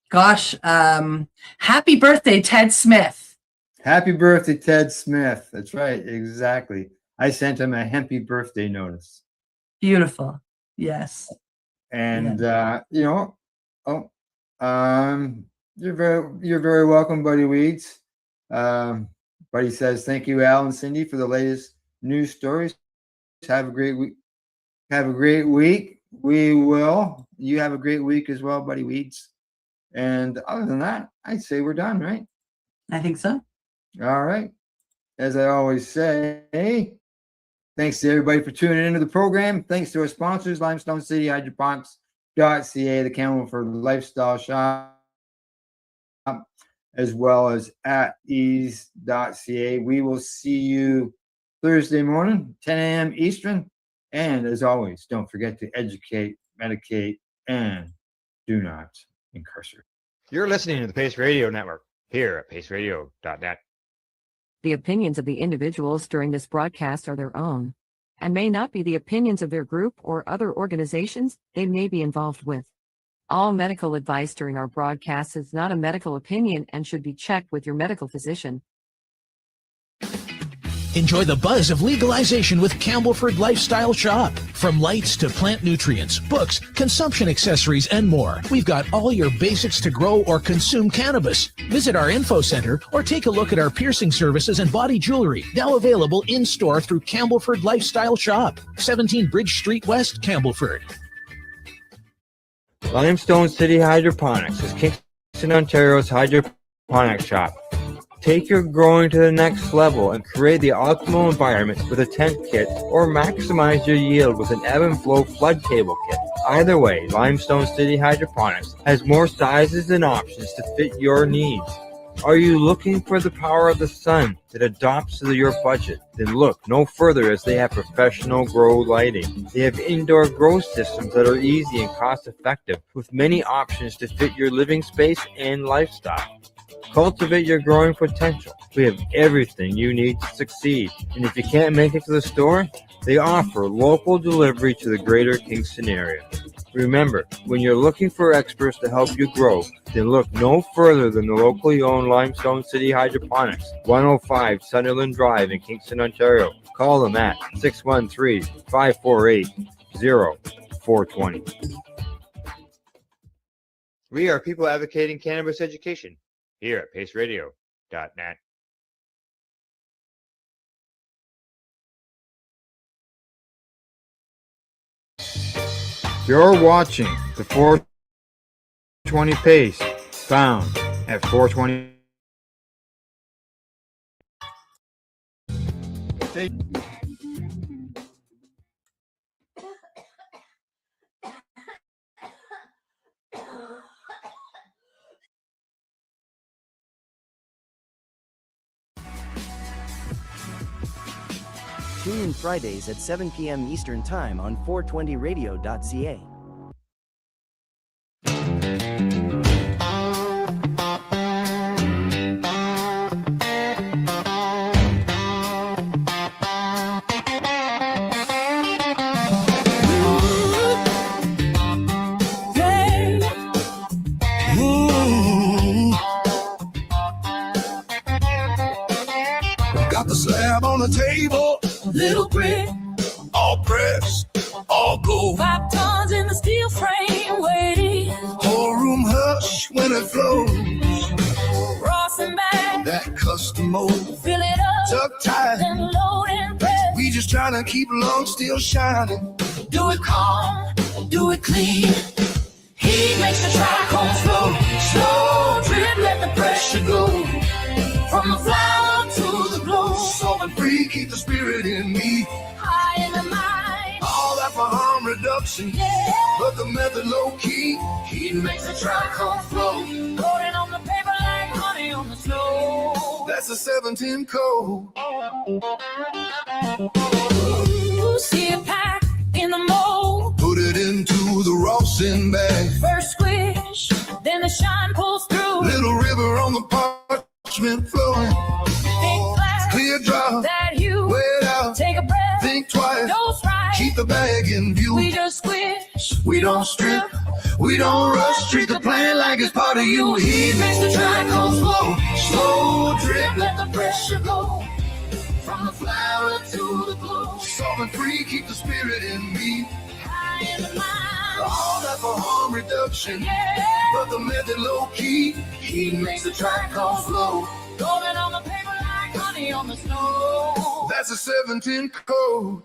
E: Gosh, happy birthday, Ted Smith.
A: Happy birthday, Ted Smith. That's right. Exactly. I sent him a happy birthday notice.
E: Beautiful. Yes.
A: And you're very welcome, Buddy Weeds. Buddy says, thank you, Al and Cindy, for the latest news stories. Have a great week. Have a great week. We will. You have a great week as well, Buddy Weeds. And other than that, I'd say we're done, right?
E: I think so.
A: All right. As I always say, thanks to everybody for tuning into the program. Thanks to our sponsors, Limestone City Hydroponics.ca, the Campbellford Lifestyle Shop, as well as at ease.ca. We will see you Thursday morning, 10 a.m. Eastern. And as always, don't forget to educate, medicate, and do not incarcerate.
G: You're listening to the Pace Radio Network here at paceradio.net.
C: The opinions of the individuals during this broadcast are their own and may not be the opinions of their group or other organizations they may be involved with. All medical advice during our broadcast is not a medical opinion and should be checked with your medical physician.
H: Enjoy the buzz of legalization with Campbellford Lifestyle Shop. From lights to plant nutrients, books, consumption accessories, and more, we've got all your basics to grow or consume cannabis. Visit our info center or take a look at our piercing services and body jewelry, now available in-store through Campbellford Lifestyle Shop, 17 Bridge Street West, Campbellford.
G: Limestone City Hydroponics is Kingston, Ontario's hydroponics shop. Take your growing to the next level and create the optimal environment with a tent kit, or maximize your yield with an ebb and flow flood table kit. Either way, Limestone City Hydroponics has more sizes and options to fit your needs. Are you looking for the power of the sun that adapts to your budget? Then look no further, as they have professional grow lighting. They have indoor grow systems that are easy and cost effective, with many options to fit your living space and lifestyle. Cultivate your growing potential. We have everything you need to succeed. And if you can't make it to the store, they offer local delivery to the greater Kingston area. Remember, when you're looking for experts to help you grow, then look no further than the locally owned Limestone City Hydroponics, 105 Sunderland Drive in Kingston, Ontario. Call them at 613-548-0420. We are people advocating cannabis education here at paceradio.net.
A: You're watching the 420 Pace, found at 420.
I: Tune in Fridays at 7 p.m. Eastern Time on 420radio.ca.
F: Got the slab on the table, little brick, all pressed, all gold.
D: 5 tons in the steel frame waiting.
F: Whole room hush when it flows.
D: Ross and back,
F: That custom mold,
D: fill it up,
F: tuck tight.
D: then load and press.
F: We just trying to keep long still shining.
D: Do it calm, do it clean. Heat makes the trichome flow. Slow drip, let the pressure go. From the flower to the glow.
F: Soft and free, keep the spirit in me.
D: High in the mind,
F: All that for harm reduction,
D: yeah.
F: but the method low key.
D: Heat makes the trichome flow. Loading on the paper like honey on the snow.
F: That's a 710 code.
D: Ooh, see it pack in the mold.
F: Put it into the Rawson bag.
D: First squish, then the shine pulls through.
F: Little river on the parchment flowing.
D: Think glass,
F: Clear drop,
D: that you
F: wait out,
D: take a breath.
F: think twice.
D: Dose right.
F: Keep the bag in view.
D: We just squish.
F: We don't strip, we don't rush. Treat the plant like it's part of you. Heat makes the trichome flow. Slow drip,
D: Let the pressure go. From the flower to the glow.
F: soft and free, keep the spirit in me.
D: High in the mind,
F: All that for harm reduction,
D: yeah.
F: but the method low key. Heat makes the trichome flow.
D: Rolling on the paper like honey on the snow.
F: That's a 710 code.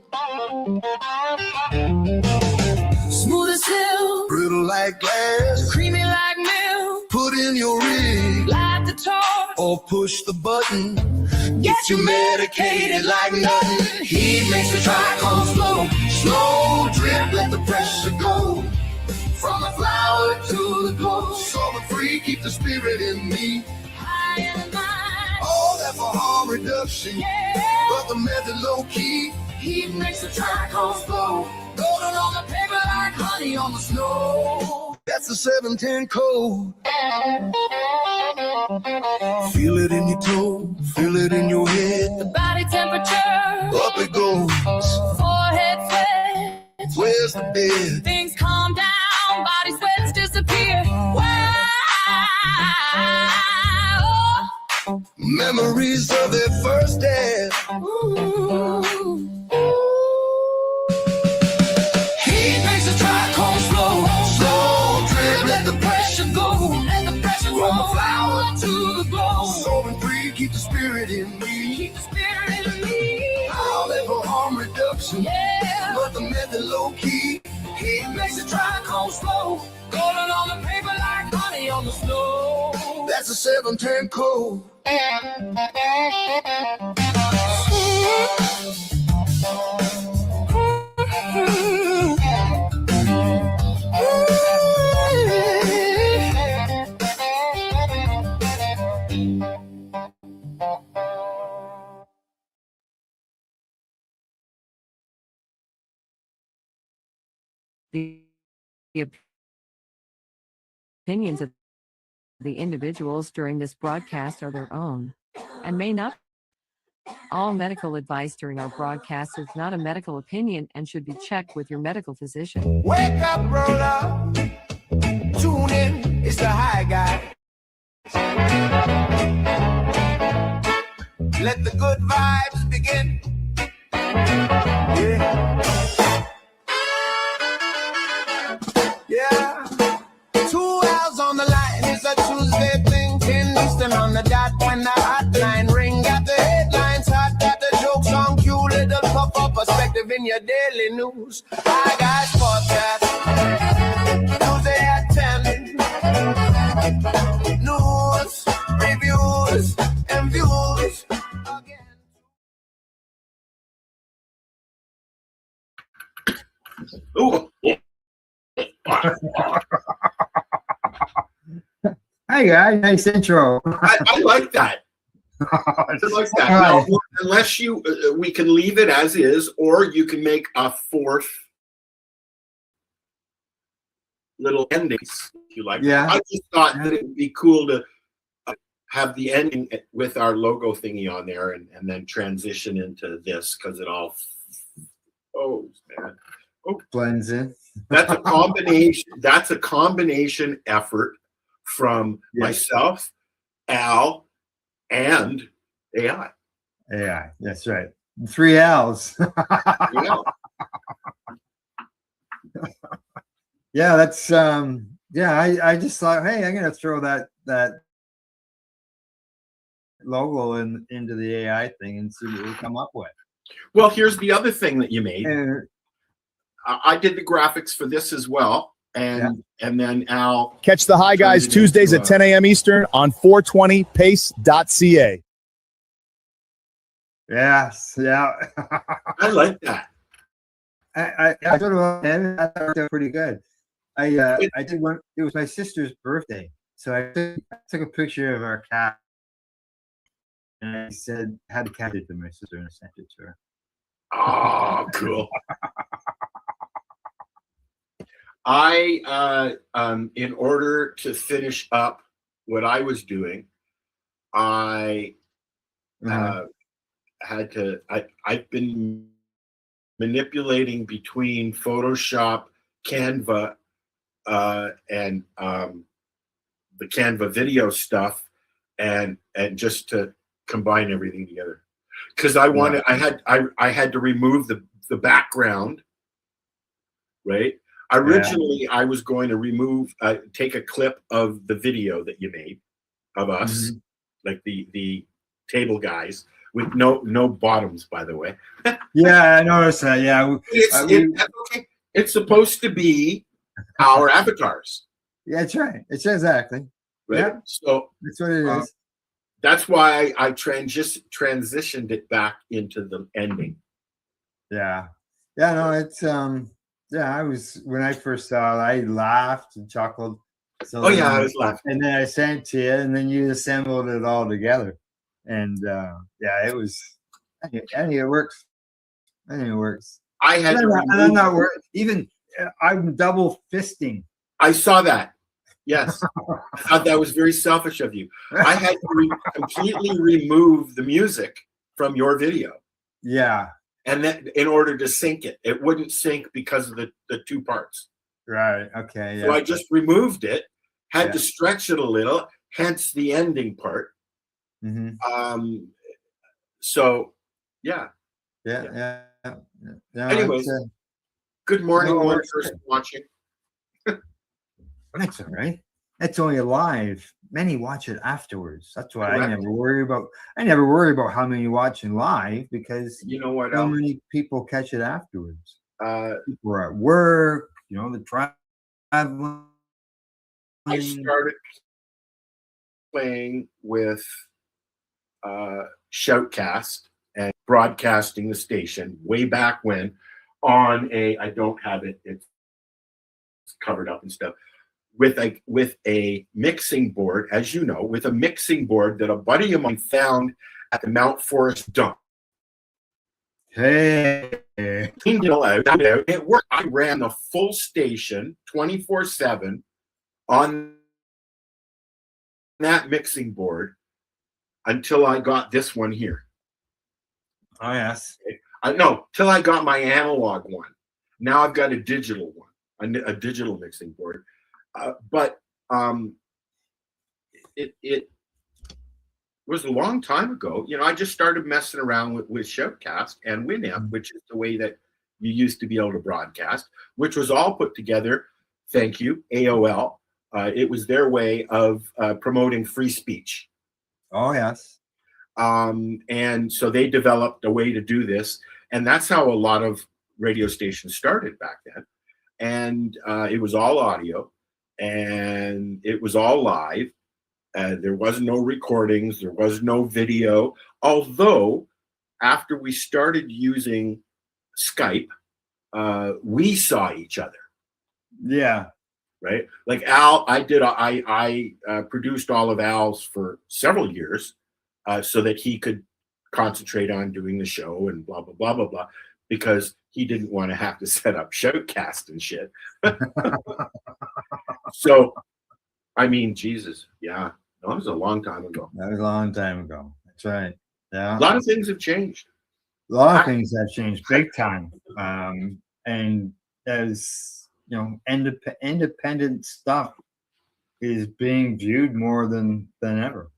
D: Smooth as silk,
F: Brittle like glass.
D: creamy like milk.
F: Put in your rig
D: Light the torch,
F: or push the button. Get you medicated like nothing. Heat makes the trichome flow. Slow drip, let the pressure go. From the flower to the glow. Soft and free, keep the spirit in me.
D: high in the mind,
F: All that for harm reduction,
D: yeah.
F: but the method low key.
D: Heat makes the trichome flow. Golden on the paper like honey on the snow.
F: That's the 710 code. Feel it in your toe, feel it in your head.
D: Body temperature,
F: Up it goes.
D: forehead sweat.
F: Where's the bed?
D: Things calm down, body sweats disappear. Wow.
F: Memories of their first dance.
D: Ooh.
F: Heat makes the trichome flow. Slow drip, let the pressure go.
D: Let the pressure
F: From the
D: roll
F: flower
D: to the glow.
F: Soul and free, keep the spirit in me.
D: Keep the spirit in me.
F: I'll ever harm reduction,
D: Yeah.
F: but the method low key.
D: Heat makes the trichome flow. Golden on the paper like honey on the snow.
F: That's a 710 code.
C: The opinions of the individuals during this broadcast are their own and may not. All medical advice during our broadcast is not a medical opinion and should be checked with your medical physician.
F: Wake up, roll up. Tune in, it's the high guy. Let the good vibes begin. Yeah. Yeah. 2 hours on the line is a Tuesday thing. 10 Eastern on the dot when the hotline ring. Got the headlines hot, got the jokes on cue. Little puff up perspective in your daily news. I got podcast. Tuesday at 10. News, reviews, and views. Again.
J: Ooh.
A: Hi guys, nice intro.
J: I like that. I like that.
A: Hi.
J: Now,
K: unless you, we can leave it as is, or you can make a fourth little endings if you like.
A: Yeah.
K: I just thought that it would be cool to have the ending with our logo thingy on there, and then transition into this, because it all man.
A: Blends in.
K: That's a combination. That's a combination effort from myself, Al, and AI.
A: Yeah, that's right. 3 L's.
K: Yeah.
A: Yeah, that's I just thought, hey, I'm gonna throw that logo into the AI thing and see what we come up with.
K: Well, here's the other thing that you made.
A: And,
K: I did the graphics for this as well, and then Al.
L: Catch the High Guys Tuesdays at 10 a.m. Eastern on 420pace.ca.
A: Yes, yeah.
K: I like that.
A: I thought about it. I thought it worked out pretty good. I did one. It was my sister's birthday, so I took a picture of our cat, and I said, "Had the cat it to my sister and I sent it to her."
K: Oh, cool. I in order to finish up what I was doing, I had to. I've been manipulating between Photoshop, Canva, and the Canva video stuff, and just to combine everything together, because I wanted. I had to remove the background, right? Originally, I was going to remove, take a clip of the video that you made of us, like the table guys, with no bottoms, by the way.
A: Yeah, I noticed that. Yeah,
K: it's supposed to be our avatars.
A: Yeah, that's right. It's exactly.
K: Right?
A: Yeah.
K: So
A: that's what it is.
K: That's why I transitioned it back into the ending.
A: Yeah. Yeah. No, it's I was, when I first saw it, I laughed and chuckled. So
K: I was laughing.
A: And then I sent it to you, and then you assembled it all together. And it was. I think it works. I think it works.
K: I had
A: I'm not worried. Even I'm double fisting.
K: I saw that. Yes, I thought that was very selfish of you. I had to completely remove the music from your video.
A: Yeah.
K: And then in order to sync it, it wouldn't sync because of the two parts.
A: Right. Okay. Yeah.
K: So I just removed it, had to stretch it a little, hence the ending part. So, yeah. Anyways, good morning, one person watching.
A: That's all right. It's only live. Many watch it afterwards. That's why I never worry about. I never worry about how many watching live, because
K: you know what?
A: How many people people afterwards? People are at work. The traveling.
K: I started playing with Shoutcast and broadcasting the station way back when on I don't have it. It's covered up and stuff. With a mixing board, as you know, with a mixing board that a buddy of mine found at the Mount Forest dump.
A: Hey,
K: it worked. I ran the full station 24/7 on that mixing board until I got this one here.
A: Oh yes.
K: Till I got my analog one. Now I've got a digital one, a digital mixing board. But it was a long time ago. I just started messing around with Shoutcast and Winamp, which is the way that you used to be able to broadcast, which was all put together. Thank you, AOL. It was their way of promoting free speech.
A: Oh yes.
K: And so they developed a way to do this, and that's how a lot of radio stations started back then. And it was all audio. And it was all live. There was no recordings. There was no video. Although, after we started using Skype, we saw each other.
A: Yeah.
K: Right. Like Al, I produced all of Al's for several years, so that he could concentrate on doing the show and blah blah blah blah blah, because he didn't want to have to set up Shoutcast and shit. So, I mean, Jesus, yeah, that was a long time ago.
A: That was a long time ago. That's right. Yeah,
K: A lot of things have changed.
A: a lot of things have changed big time. And as you know, independent stuff is being viewed more than ever.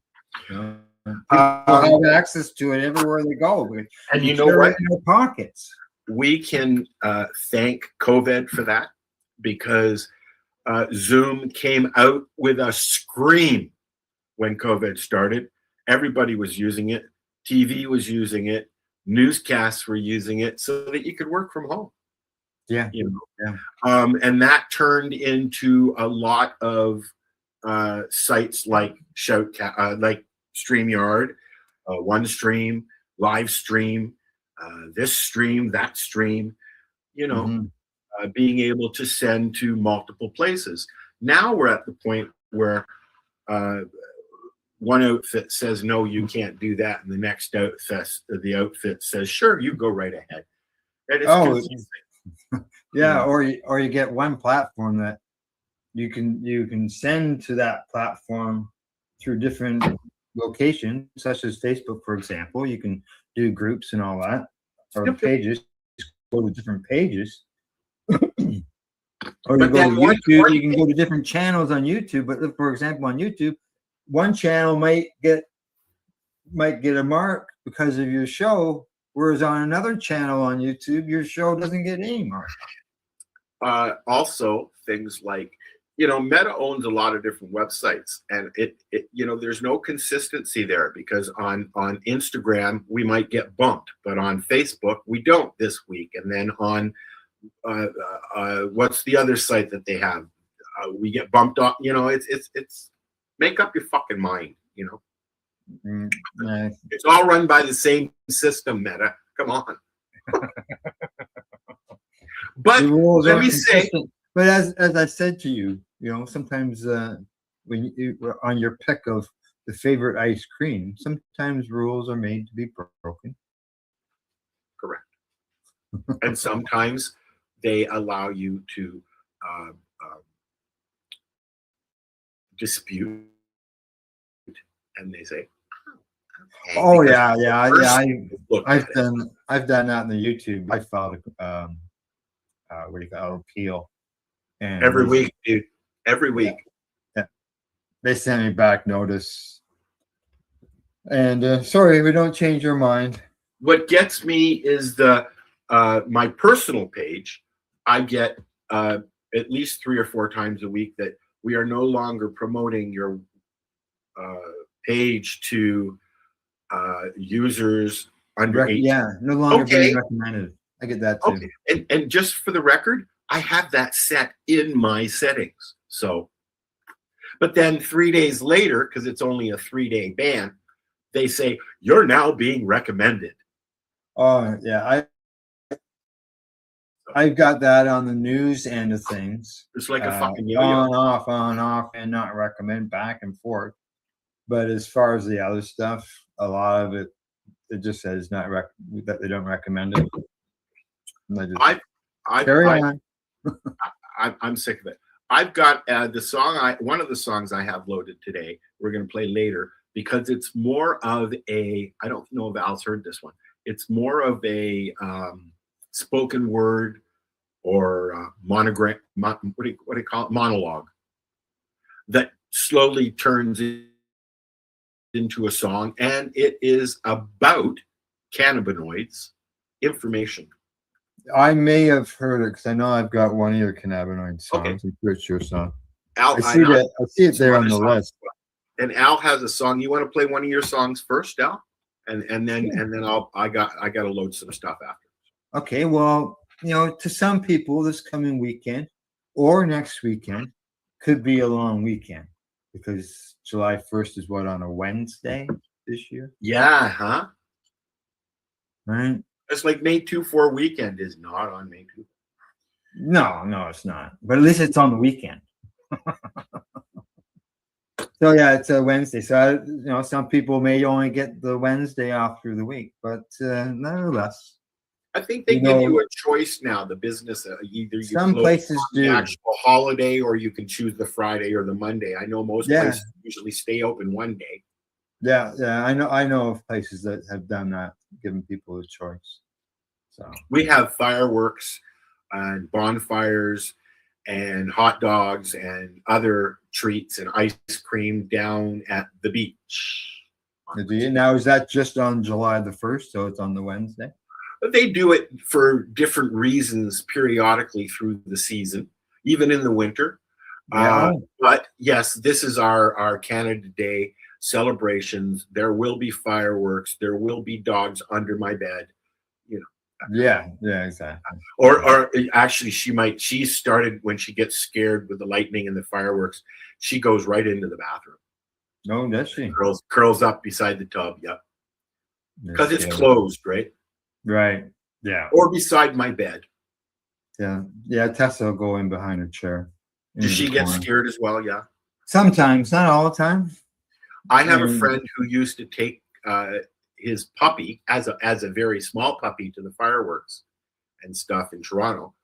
A: You know? People have access to it everywhere they go.
K: And you know
A: They're
K: what?
A: in their pockets.
K: We can thank COVID for that, because Zoom came out with a scream when COVID started. Everybody was using it. TV was using it. Newscasts were using it so that you could work from home.
A: Yeah.
K: You know?
A: Yeah.
K: And that turned into a lot of sites like like StreamYard, OneStream, Livestream, this stream, that stream, you know, being able to send to multiple places. Now we're at the point where one outfit says, no, you can't do that. And the next outfit says, sure, you go right ahead. And it's confusing.
A: Yeah, or you get one platform that you can send to that platform through different locations, such as Facebook, for example. You can do groups and all that, or pages. Go to different pages, or you go to YouTube. You can go to different channels on YouTube. But for example, on YouTube, one channel might get a mark because of your show, whereas on another channel on YouTube, your show doesn't get any mark.
K: Also, things like, you know, Meta owns a lot of different websites, and it you know, there's no consistency there, because on Instagram we might get bumped, but on Facebook we don't this week. And then on what's the other site that they have? We get bumped off. You know, it's make up your fucking mind. You know, it's all run by the same system. Meta, come on. But let me say.
A: But as I said to you, you know, sometimes when you on your pick of the favorite ice cream, sometimes rules are made to be broken.
K: Correct. And sometimes they allow you to dispute, and they say, okay,
A: "Oh yeah, yeah, yeah." I've done that in the YouTube. I filed a what do you call it, appeal. And
K: every week, dude. Every week.
A: Yeah. They sent me back notice. And sorry, we don't change your mind.
K: What gets me is the my personal page. I get at least 3 or 4 times a week that we are no longer promoting your page to users under 18.
A: Yeah, no longer being recommended. I get that too.
K: Okay. And just for the record, I have that set in my settings. So, but then 3 days later, because it's only a 3-day ban, they say you're now being recommended.
A: Oh yeah, I've got that on the news end of things.
K: It's like a fucking yo-yo.
A: On off, and not recommend, back and forth. But as far as the other stuff, a lot of it just says that they don't recommend it.
K: I'm sick of it. I've got the song. One of the songs I have loaded today. We're going to play later, because it's more of a. I don't know if Al's heard this one. It's more of a spoken word or monogram. What do you call it? Monologue that slowly turns into a song, and it is about cannabinoids information.
A: I may have heard it because I know I've got one of your cannabinoid songs.
K: Okay.
A: I'm sure it's your song.
K: Al,
A: I see it there on the list.
K: And Al has a song. You want to play one of your songs first, Al? And then I got to load some stuff after.
A: Okay, well, you know, to some people, this coming weekend or next weekend could be a long weekend, because July 1st is what, on a Wednesday this year?
K: Yeah, huh?
A: Right.
K: It's like May 2-4 weekend is not on May 2.
A: No, it's not. But at least it's on the weekend. So yeah, it's a Wednesday. So some people may only get the Wednesday off through the week, but nevertheless,
K: I think they give you a choice now. The business either you
A: some
K: close
A: places
K: on the
A: do.
K: actual holiday, or you can choose the Friday or the Monday. I know most places usually stay open one day.
A: Yeah, I know of places that have done that, giving people a choice. So
K: we have fireworks and bonfires and hot dogs and other treats and ice cream down at the beach.
A: Now, is that just on July the 1st? So it's on the Wednesday?
K: But they do it for different reasons periodically through the season, even in the winter. But yes, this is our Canada Day celebrations. There will be fireworks. There will be dogs under my bed.
A: Yeah, exactly.
K: Or actually, she started when she gets scared with the lightning and the fireworks. She goes right into the bathroom.
A: Oh, does she?
K: Curls up beside the tub. Yep. Because it's closed, right?
A: Right. Yeah.
K: Or beside my bed.
A: Yeah. Tessa will go in behind her chair.
K: Does she get scared as well? Yeah.
A: Sometimes, not all the time.
K: I have a friend who used to take his puppy as a very small puppy to the fireworks and stuff in Toronto,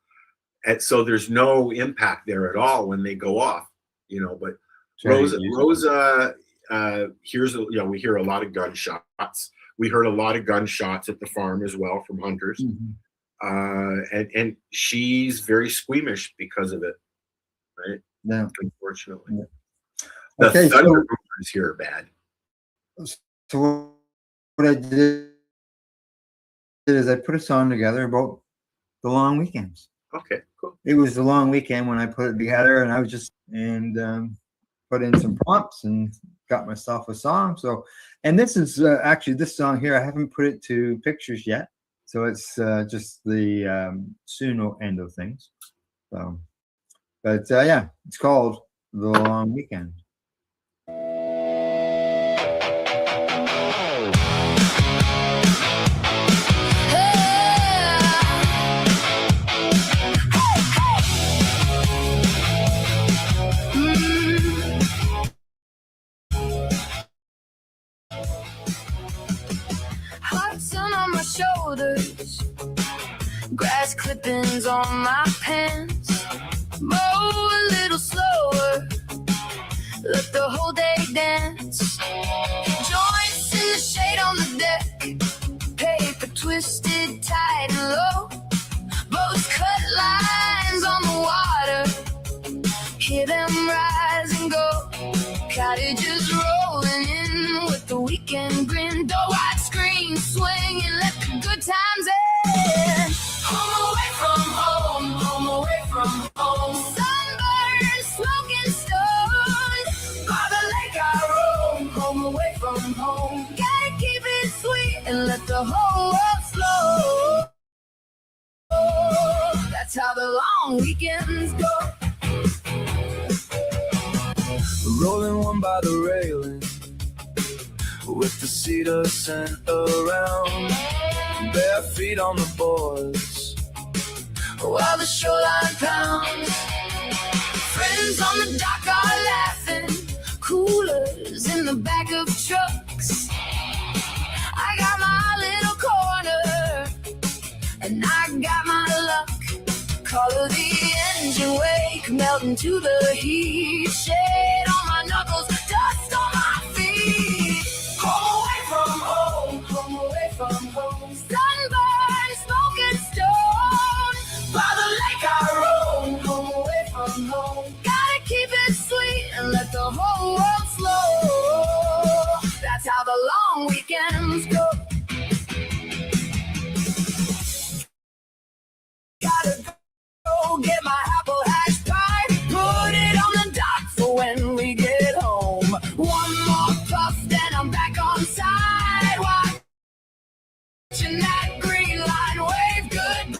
K: and so there's no impact there at all when they go off, But Rosa, we hear a lot of gunshots. We heard a lot of gunshots at the farm as well from hunters, and she's very squeamish because of it, right?
A: Yeah,
K: unfortunately.
A: Yeah.
K: The thunder rumors here are bad.
A: So what I did is I put a song together about the long weekends.
K: Okay, cool.
A: It was the long weekend when I put it together, and I was just put in some prompts and got myself a song. So, and this is actually this song here. I haven't put it to pictures yet, so it's just the soon end of things. So, but yeah, it's called The Long Weekend.
D: Hot sun on my shoulders, grass clippings on my pants. Mow a little slower, let the whole day dance. Joints in the shade on the deck, paper twisted tight and low. Boats cut lines on the water, hear them rise and go. Cottages rolling in with the weekend grin. Door wide screen swinging, let the good times end. Home away from home, home away from home. Sunburn, smoking stone. By the lake I roam, home away from home. Gotta keep it sweet and let the whole world slow. That's how the long weekends go.
F: Rolling one by the railing, with the cedar scent around. Bare feet on the boards,
D: while the shoreline pounds. Friends on the dock are laughing, coolers in the back of trucks. I got my little corner, and I got my luck. Color the engine wake, melt into the heat. Shade on my knuckles, dust on my feet. Home away from home, home away from home. Sunburn, smoking stone. By the lake I roam, home away from home. Gotta keep it sweet and let the whole world slow. That's how the long weekends go. Gotta go get my apple hash pie, put it on the dock for when we get home. One more puff, then I'm back on side, watching that green line wave goodbye.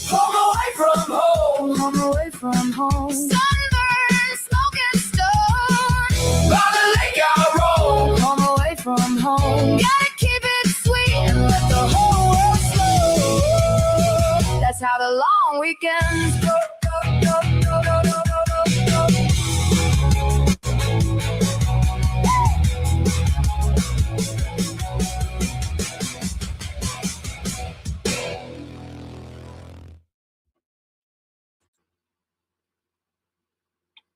D: Home away from home, home away from from home. Sunburn, smoke and stone. By the lake I roll. Home away from home. Gotta keep it sweet and let the whole world slow. That's how the long weekends go.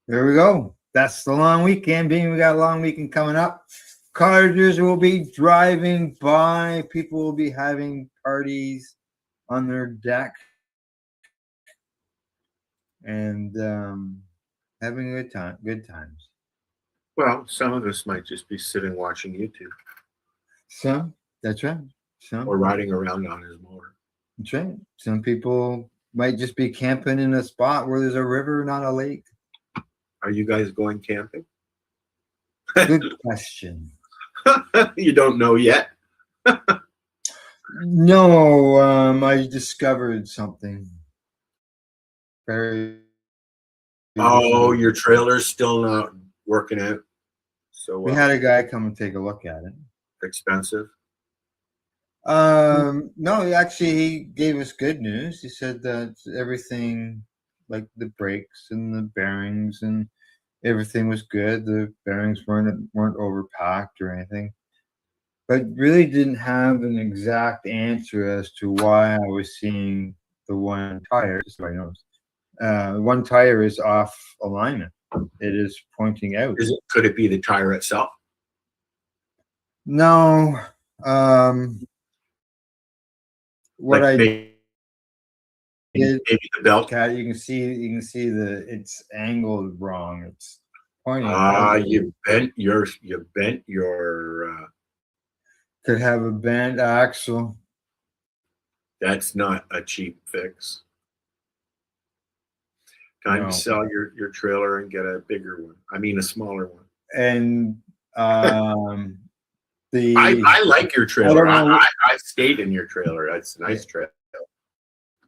A: There we go. That's the long weekend. Being we got a long weekend coming up. Cottagers will be driving by. People will be having parties on their deck and having a good time. Good times.
K: Well, some of us might just be sitting watching YouTube
A: Some, that's right. Some,
K: or riding around on his mower.
A: that's right. Some people might just be camping in a spot where there's a river, not a lake.
K: Are you guys going camping?
A: Good question.
K: You don't know yet.
A: No, I discovered something very.
K: Oh, your trailer's still not working out. So
A: We had a guy come and take a look at it.
K: expensive.
A: No, actually, he gave us good news. He said that everything, like the brakes and the bearings and everything, was good. The bearings weren't overpacked or anything, but really didn't have an exact answer as to why I was seeing the one tire. Just so I noticed, one tire is off alignment. It is pointing out.
K: Could it be the tire itself?
A: No. What
K: Like
A: I
K: maybe the belt.
A: you can see it's angled wrong. It's pointing.
K: You bent your
A: could have a bent axle.
K: That's not a cheap fix. Time to sell your trailer and get a bigger one. I mean, a smaller one.
A: And
K: I like your trailer. I stayed in your trailer. It's a nice trailer.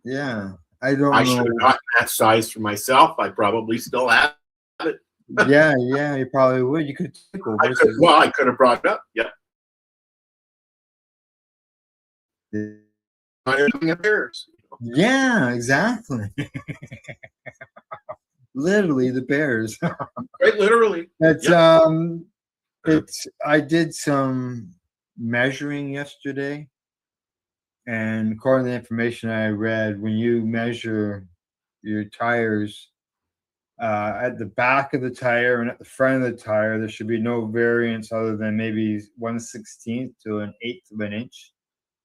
A: Yeah, I don't know.
K: I should have gotten that size for myself. I probably still have it.
A: yeah, you probably would. You could take over.
K: I could have brought it up. Yeah.
A: Yeah, exactly. Literally the bears.
K: Right, literally.
A: That's it's I did some measuring yesterday, and according to the information I read, when you measure your tires at the back of the tire and at the front of the tire, there should be no variance other than maybe 1/16 to an 1/8 of an inch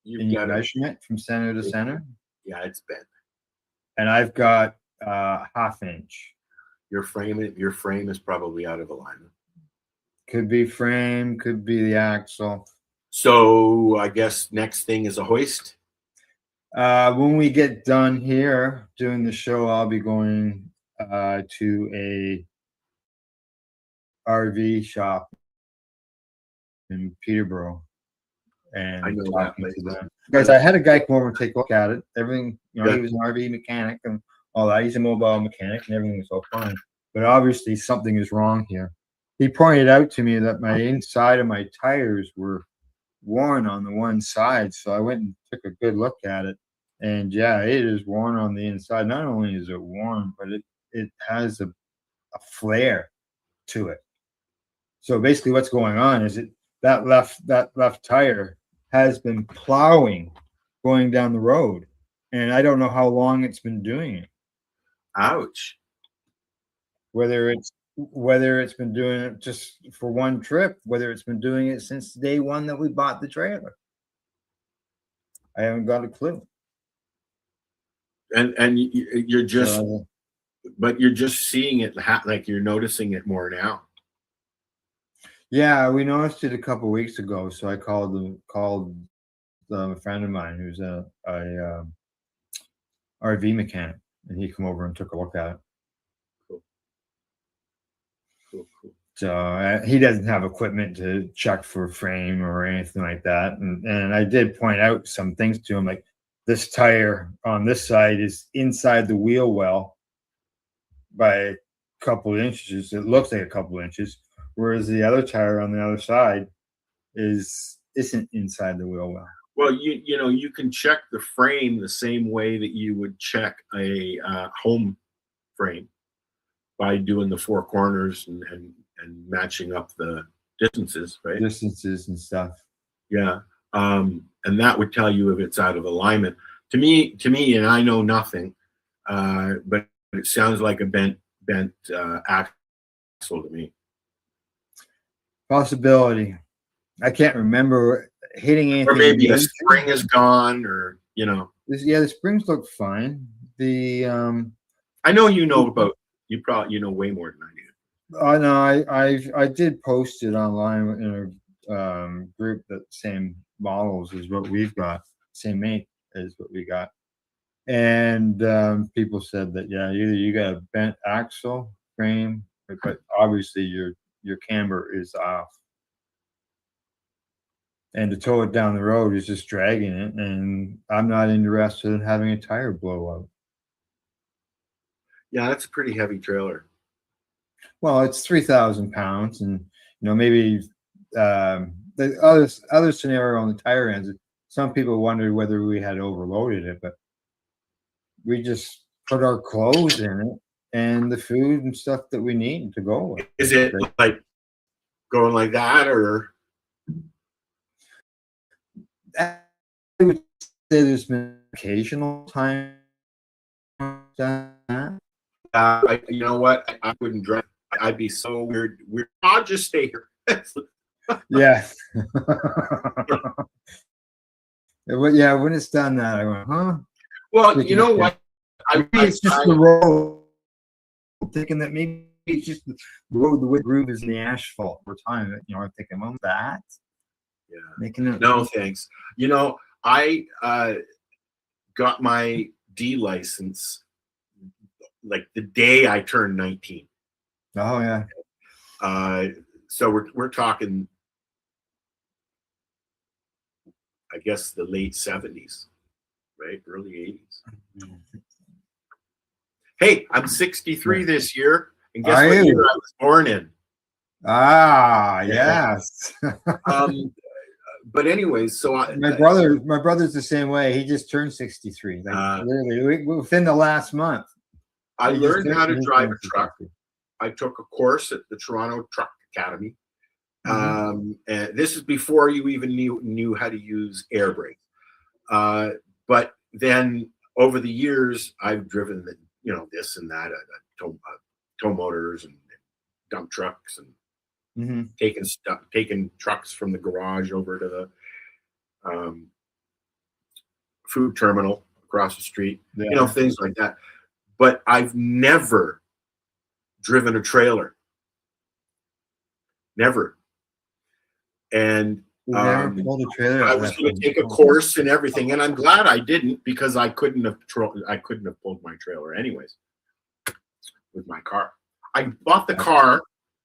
A: in your measurement from center to center.
K: Yeah, it's bent.
A: And I've got 1/2 inch.
K: Your frame is probably out of alignment.
A: Could be frame, could be the axle.
K: So I guess next thing is a hoist.
A: When we get done here doing the show, I'll be going to a RV shop in Peterborough and
K: I know
A: talking
K: that
A: to them. Because I had a guy come over and take a look at it. Everything, he was an RV mechanic and all that. He's a mobile mechanic and everything was all fine. But obviously something is wrong here. He pointed out to me that my inside of my tires were worn on the one side. So I went and took a good look at it. And yeah, it is worn on the inside. Not only is it worn, but it has a flare to it. So basically what's going on is that left tire has been plowing going down the road. And I don't know how long it's been doing it.
K: Ouch.
A: Whether it's been doing it just for one trip, whether it's been doing it since day one that we bought the trailer. I haven't got a clue.
K: And you're just, but you're just seeing it like you're noticing it more now.
A: Yeah, we noticed it a couple of weeks ago. So I called a friend of mine who's a RV mechanic, and he come over and took a look at it.
K: Cool.
A: So he doesn't have equipment to check for frame or anything like that. And I did point out some things to him, like this tire on this side is inside the wheel well. by a couple inches. It looks like a couple inches, whereas the other tire on the other side isn't inside the wheel well.
K: Well, you can check the frame the same way that you would check a home frame by doing the four corners and matching up the distances, right?
A: Distances and stuff.
K: Yeah. And that would tell you if it's out of alignment. To me, and I know nothing, but it sounds like a bent axle to me.
A: Possibility. I can't remember hitting anything.
K: Or maybe a spring is gone, or
A: the springs look fine.
K: I know you know way more than I do.
A: I know. I did post it online in a group that same models as what we've got, same make as what we got, and people said that either you got a bent axle frame, but obviously your camber is off. And to tow it down the road is just dragging it, and I'm not interested in having a tire blow out.
K: Yeah, that's a pretty heavy trailer.
A: Well, it's 3,000 pounds, and maybe the other scenario on the tire ends. Some people wondered whether we had overloaded it, but we just put our clothes in it and the food and stuff that we need to go with.
K: Is it like going like that, or?
A: I would say there's been occasional time.
K: You know what? I wouldn't drive. I'd be so weird. I'll just stay here.
A: Yeah. Yeah, when it's done that, I went, huh?
K: Well, you know what?
A: It's just the road. I'm thinking that maybe it's just the road, the way the groove is in the asphalt. We're time. I'm thinking, well, that.
K: Yeah.
A: Making it.
K: No, thanks. I got my D license like the day I turned 19.
A: Oh yeah.
K: So we're talking, I guess, the late 70s, right? Early 80s. Hey, I'm 63 this year, and guess what year I was born in?
A: Ah, yes.
K: But anyways, so
A: my brother's the same way. He just turned 63, like literally within the last month.
K: I learned how to drive a truck. I took a course at the Toronto Truck Academy. And this is before you even knew how to use air brakes. But then over the years, I've driven this and that, tow motors and dump trucks, and taking trucks from the garage over to the food terminal across the street, things like that. But I've never driven a trailer. And I was going to take a course and everything, and I'm glad I didn't, because I couldn't have pulled my trailer anyways with my car. I bought the car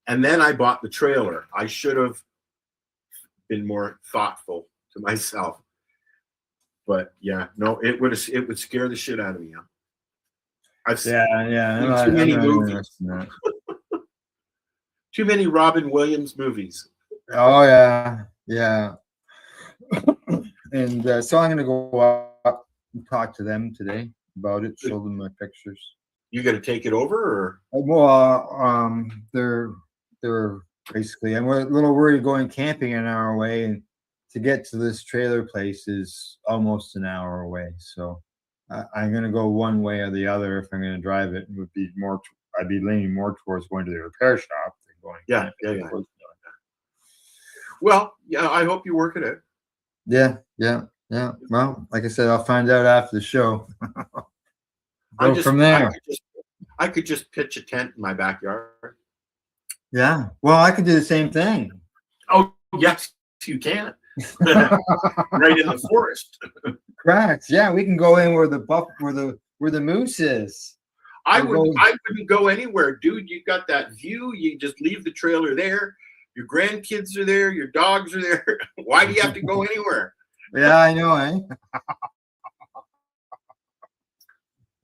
K: and then I bought the trailer. I should have been more thoughtful to myself. But yeah, no, it would scare the shit out of me. I've seen too many movies. Too many Robin Williams movies.
A: Oh yeah. And so I'm gonna go up and talk to them today about it. Show them my pictures.
K: You got to take it over, or?
A: Well, they're basically. I'm a little worried going camping an hour away, and to get to this trailer place is almost an hour away. So I'm gonna go one way or the other. If I'm gonna drive it, would be more. I'd be leaning more towards going to the repair shop than going.
K: Yeah. Well, yeah, I hope you work at it.
A: Yeah. Well, like I said, I'll find out after the show. From there.
K: I could just pitch a tent in my backyard.
A: Yeah. Well, I could do the same thing.
K: Oh, yes, you can. Right in the forest.
A: Correct. Yeah, we can go in where the moose is.
K: I wouldn't go anywhere, dude. You got that view. You just leave the trailer there. Your grandkids are there. Your dogs are there. Why do you have to go anywhere?
A: Yeah, I know, eh?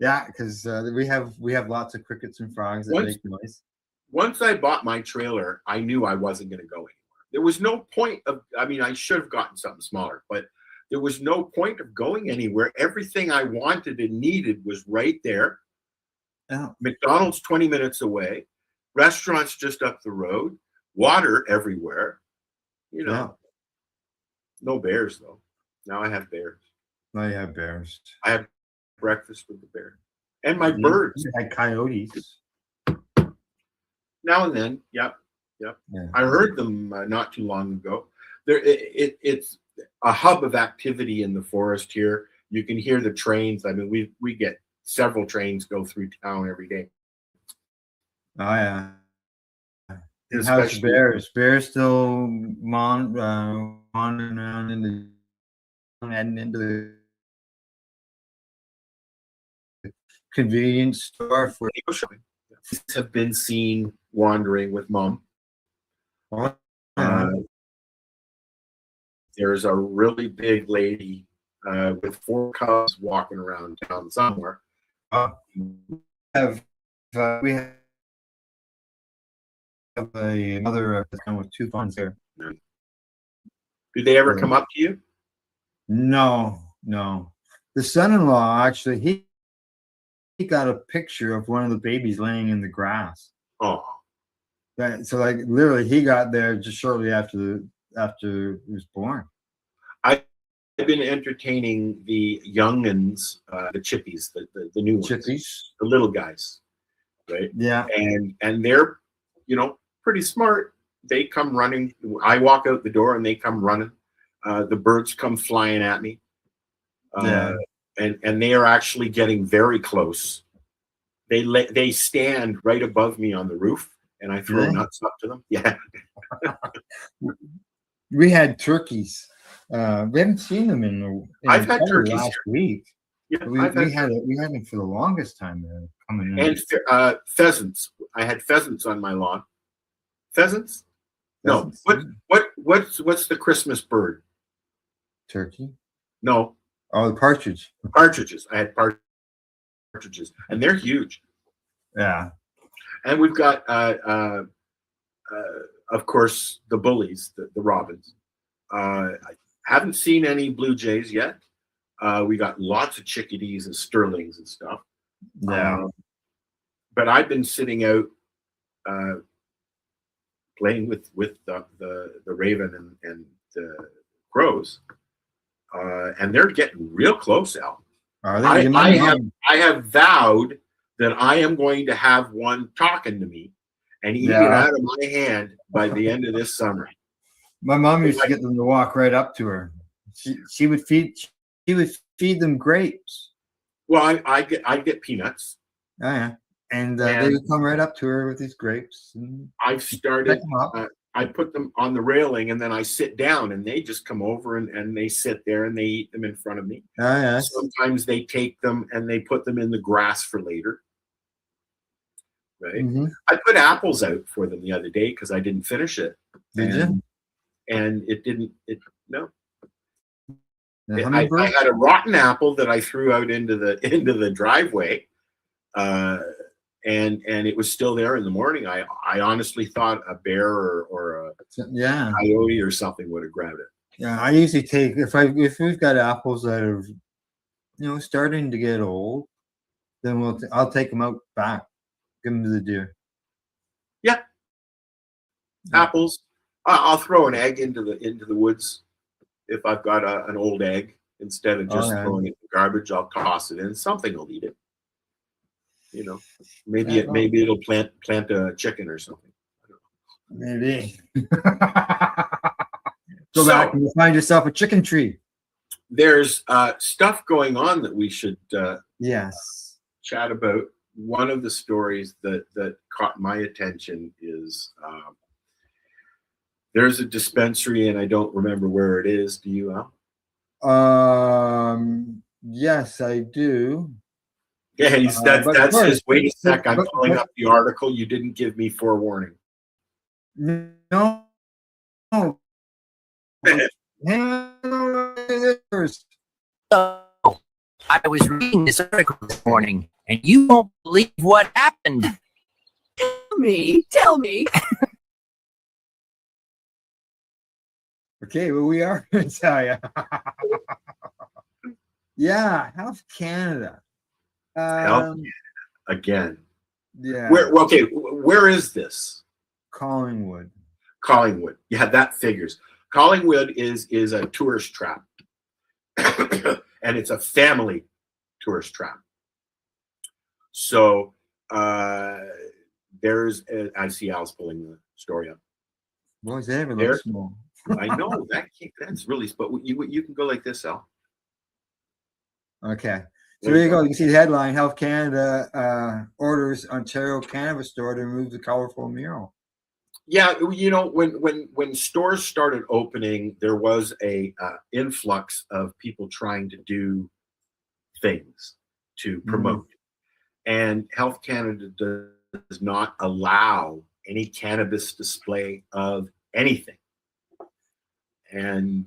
A: Yeah, because we have lots of crickets and frogs that
K: Once-
A: make noise.
K: Once I bought my trailer, I knew I wasn't going to go anywhere. There was no point of, I mean, I should have gotten something smaller, but there was no point of going anywhere. Everything I wanted and needed was right there.
A: Yeah.
K: McDonald's 20 minutes away, restaurants just up the road, water everywhere. You know,
A: Yeah.
K: no bears though. Now I have bears.
A: Now you have bears.
K: I have breakfast with the bear and my
A: You
K: birds.
A: had coyotes.
K: Now and then, yep.
A: Yeah.
K: I heard them not too long ago. It's a hub of activity in the forest here. You can hear the trains. I mean, we get several trains go through town every day.
A: Oh yeah. And how's the
K: Especially-
A: bears? Bears still wandering around heading into the convenience store for.
K: Have been seen wandering with Mom. There's a really big lady with 4 cubs walking around town somewhere.
A: We have a mother with 2 fawns here.
K: Did they ever come up to you?
A: No. The son-in-law actually he got a picture of one of the babies laying in the grass.
K: Oh,
A: So like literally he got there just shortly after he was born.
K: I've been entertaining the youngins, the chippies, the new ones,
A: Chippies.
K: the little guys, right?
A: Yeah.
K: And they're, pretty smart. They come running. I walk out the door and they come running. The birds come flying at me. And they are actually getting very close. They stand right above me on the roof, and I throw nuts up to them. Yeah.
A: We had turkeys. We haven't seen them in
K: I've had
A: probably
K: turkeys
A: last week.
K: Yeah,
A: We had them for the longest time coming in.
K: And pheasants. I had pheasants on my lawn. Pheasants? No. What's the Christmas bird?
A: Turkey?
K: No.
A: Oh, the partridge.
K: Partridges. I had partridges, and they're huge.
A: Yeah.
K: And we've got, of course, the bullies, the robins. I haven't seen any blue jays yet. We got lots of chickadees and sterlings and stuff.
A: Yeah.
K: But I've been sitting out playing with the raven and the crows, and they're getting real close, Al.
A: Are they?
K: I have vowed that I am going to have one talking to me and eat it out of my hand by the end of this summer.
A: My mom used to get them to walk right up to her. She would feed them grapes.
K: Well, I get peanuts.
A: Oh yeah. And they would come right up to her with these grapes. And
K: I've started. I put them on the railing, and then I sit down, and they just come over and they sit there and they eat them in front of me.
A: Oh yeah.
K: Sometimes they take them and they put them in the grass for later. Right.
A: Mm-hmm.
K: I put apples out for them the other day because I didn't finish it.
A: Did you?
K: And it didn't. No.
A: I
K: had a rotten apple that I threw out into the driveway. And it was still there in the morning. I honestly thought a bear or a coyote or something would have grabbed it.
A: Yeah, I usually take if we've got apples that are starting to get old, then I'll take them out back, give them to the deer.
K: Yeah, apples. I'll throw an egg into the woods if I've got an old egg. Instead of just throwing it in the garbage, I'll toss it in. Something will eat it. Maybe it'll plant a chicken or something. I don't know.
A: Maybe. Go back and you'll find yourself a chicken tree.
K: There's stuff going on that we should chat about. One of the stories that caught my attention is there's a dispensary, and I don't remember where it is. Do you, Al?
A: Yes, I do.
K: Yeah, that's his. Wait a sec, I'm pulling up the article. You didn't give me forewarning.
A: No. Hang on first.
M: I was reading this article this morning, and you won't believe what happened.
N: Tell me.
A: Okay, well, we are going to tell you. Yeah, Health Canada.
K: Again.
A: Yeah.
K: Where is this?
A: Collingwood.
K: Collingwood. Yeah, that figures. Collingwood is a tourist trap. And it's a family tourist trap. So there's I see Al's pulling the story up.
A: Boy, they ever look small.
K: I know that's really, but you can go like this, Al.
A: Okay. So there you go. You can see the headline: Health Canada orders Ontario cannabis store to remove the colorful mural.
K: Yeah, when stores started opening, there was a influx of people trying to do things to promote, and Health Canada does not allow any cannabis display of anything. And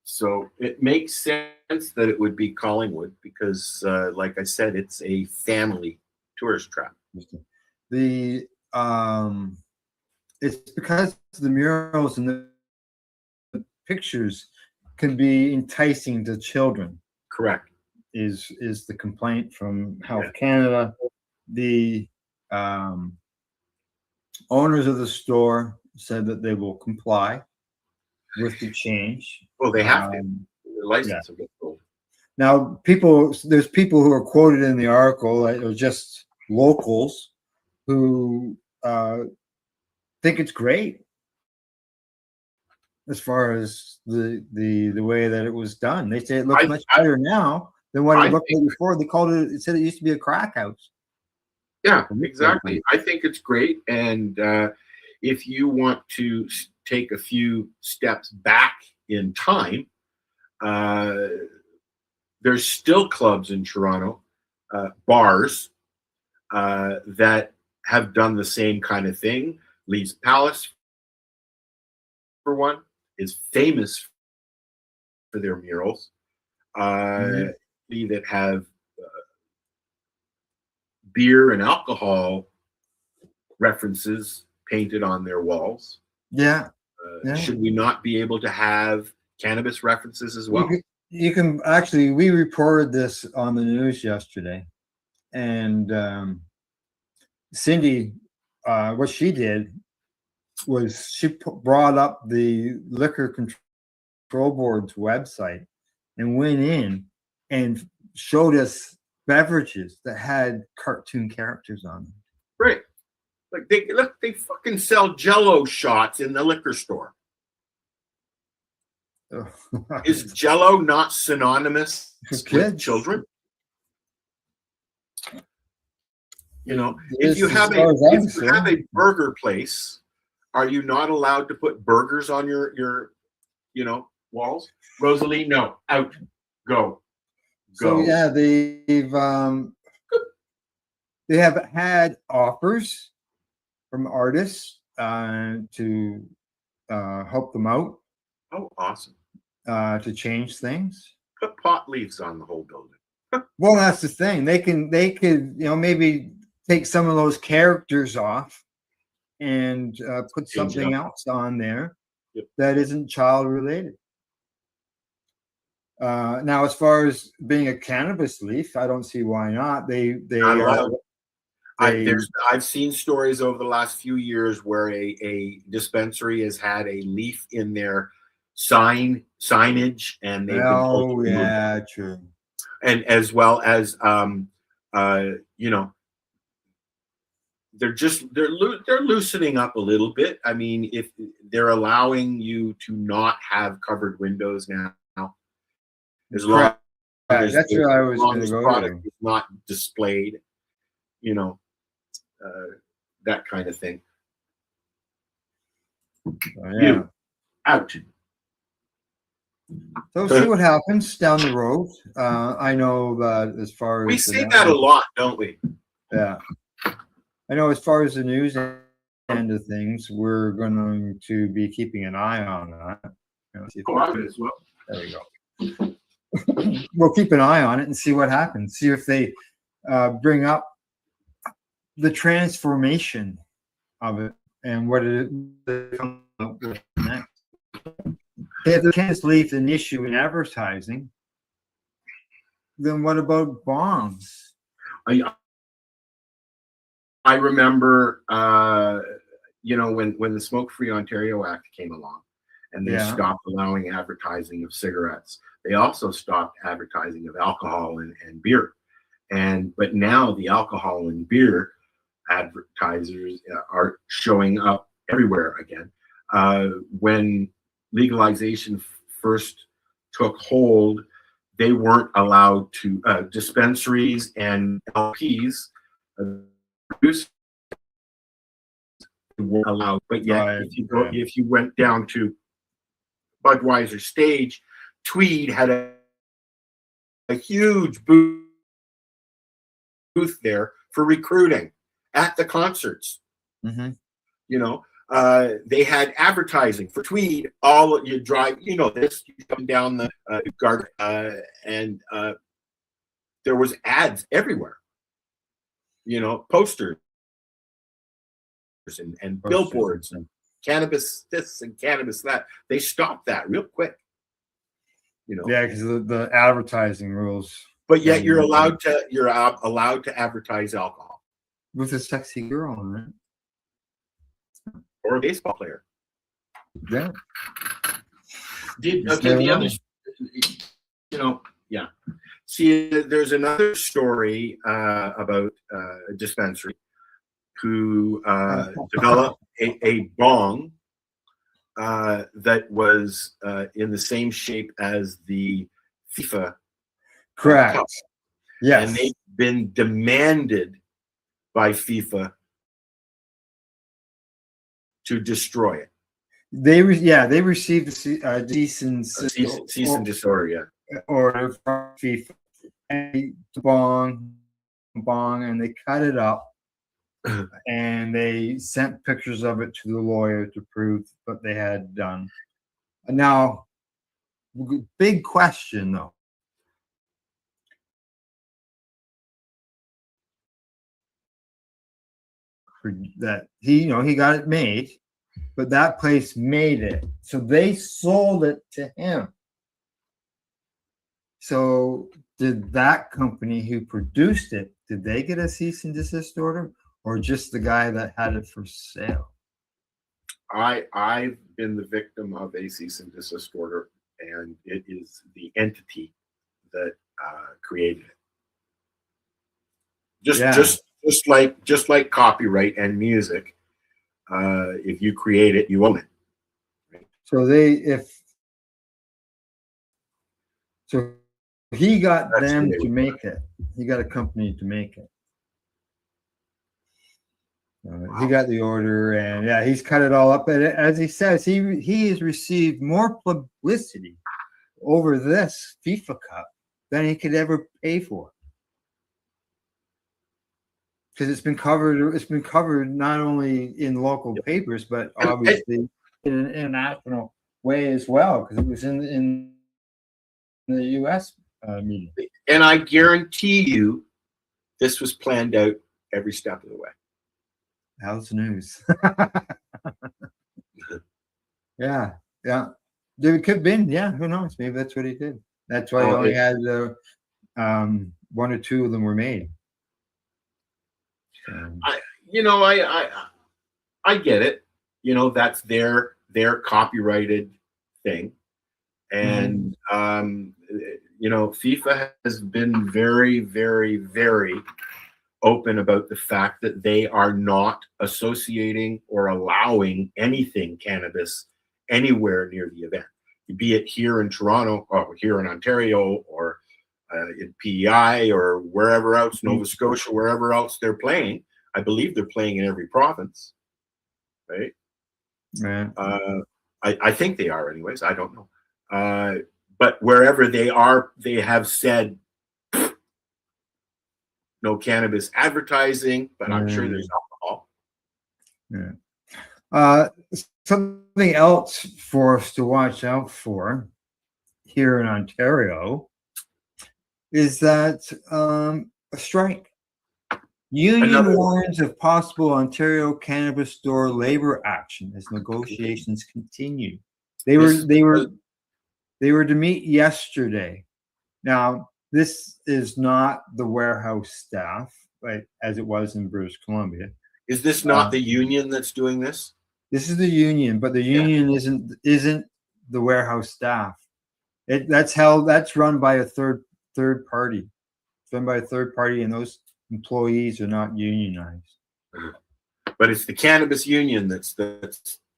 K: so it makes sense that it would be Collingwood because, like I said, it's a family tourist trap.
A: The it's because the murals and the pictures can be enticing to children.
K: Correct.
A: Is the complaint from Health Canada. The owners of the store said that they will comply with the change.
K: Well, they have to. Their license will get pulled.
A: Now, there's people who are quoted in the article, like, or just locals, who think it's great as far as the way that it was done. They say it looks much better now than what it looked like before. They called it. It said it used to be a crack house.
K: Yeah, exactly. I think it's great, and if you want to take a few steps back in time, there's still clubs in Toronto, bars that have done the same kind of thing. Lee's Palace, for one, is famous for their murals. That have beer and alcohol references painted on their walls.
A: Yeah.
K: Should we not be able to have cannabis references as well?
A: You can actually, we reported this on the news yesterday, and Cindy, what she did was she brought up the Liquor Control Board's website and went in and showed us beverages that had cartoon characters on them.
K: Right. Like they fucking sell Jell-O shots in the liquor store. Is Jell-O not synonymous with children? You know, if you have a burger place, are you not allowed to put burgers on your walls? Rosalie, no, out, go.
A: So yeah, they have had offers from artists to help them out.
K: Oh, awesome.
A: To change things.
K: Put pot leaves on the whole building.
A: Well, that's the thing. They could maybe take some of those characters off and put something else on there that isn't child related. Now, as far as being a cannabis leaf, I don't see why not.
K: I've seen stories over the last few years where a dispensary has had a leaf in their signage, and they've been
A: true.
K: And as well as they're loosening up a little bit. I mean, if they're allowing you to not have covered windows now, as long as
A: that's where I was going to go.
K: Product is not displayed, that kind of thing.
A: Yeah.
K: Out.
A: So see what happens down the road. I know that as far as
K: we say that a lot, don't we?
A: Yeah. I know as far as the news end of things, we're going to be keeping an eye on that.
K: I would as well.
A: There we go. we'll keep an eye on it and see what happens. See if they bring up the transformation of it and what it comes up with next. If they can't leave an issue in advertising, then what about bongs?
K: I remember, when the Smoke Free Ontario Act came along, and they stopped allowing advertising of cigarettes. They also stopped advertising of alcohol and beer. But now the alcohol and beer advertisers are showing up everywhere again. When legalization first took hold, they weren't allowed to, dispensaries and LPs produce weren't allowed. But yet, if you went down to Budweiser stage, Tweed had a huge booth there for recruiting at the concerts.
A: Mm-hmm.
K: They had advertising for Tweed. All you drive, this, you come down the garden, and there was ads everywhere. Posters and billboards and cannabis this and cannabis that. They stopped that real quick.
A: Yeah, because the advertising rules.
K: But yet you're allowed to advertise alcohol
A: with a sexy girl on it,
K: or a baseball player.
A: Yeah.
K: Yeah. See, there's another story about a dispensary who developed a bong that was in the same shape as the FIFA.
A: Correct.
K: Cup.
A: Yes.
K: And they've been demanded by FIFA to destroy it.
A: They received a cease and
K: desist order,
A: order from FIFA, and bong, and they cut it up, and they sent pictures of it to the lawyer to prove what they had done. Now, big question though. That he got it made, but that place made it, so they sold it to him. So did that company who produced it, did they get a cease and desist order, or just the guy that had it for sale?
K: I've been the victim of a cease and desist order, and it is the entity that created it. Just like copyright and music, if you create it, you own it. Right?
A: So he got them to make it. He got a company to make it. He got the order, and he's cut it all up. And as he says, he has received more publicity over this FIFA Cup than he could ever pay for. Because it's been covered not only in local papers, but obviously in an international way as well, because it was in the U.S. meeting.
K: And I guarantee you, this was planned out every step of the way.
A: How's the news? Yeah. There could have been, who knows? Maybe that's what he did. That's why he only had one or two of them were made.
K: I get it. That's their copyrighted thing, and FIFA has been very, very, very open about the fact that they are not associating or allowing anything cannabis anywhere near the event, be it here in Toronto or here in Ontario or in PEI or wherever else, Nova Scotia, wherever else they're playing. I believe they're playing in every province, right?
A: Yeah.
K: I think they are anyways. I don't know. But wherever they are, they have said no cannabis advertising, but I'm sure there's alcohol.
A: Yeah. Something else for us to watch out for here in Ontario is that a strike. Union
K: Another-
A: warns of possible Ontario cannabis store labor action as negotiations continue. They were to meet yesterday. Now, this is not the warehouse staff, right, as it was in British Columbia.
K: Is this not the union that's doing this?
A: This is the union, but the union isn't the warehouse staff. That's run by a third party. It's run by a third party, and those employees are not unionized.
K: But it's the cannabis union that's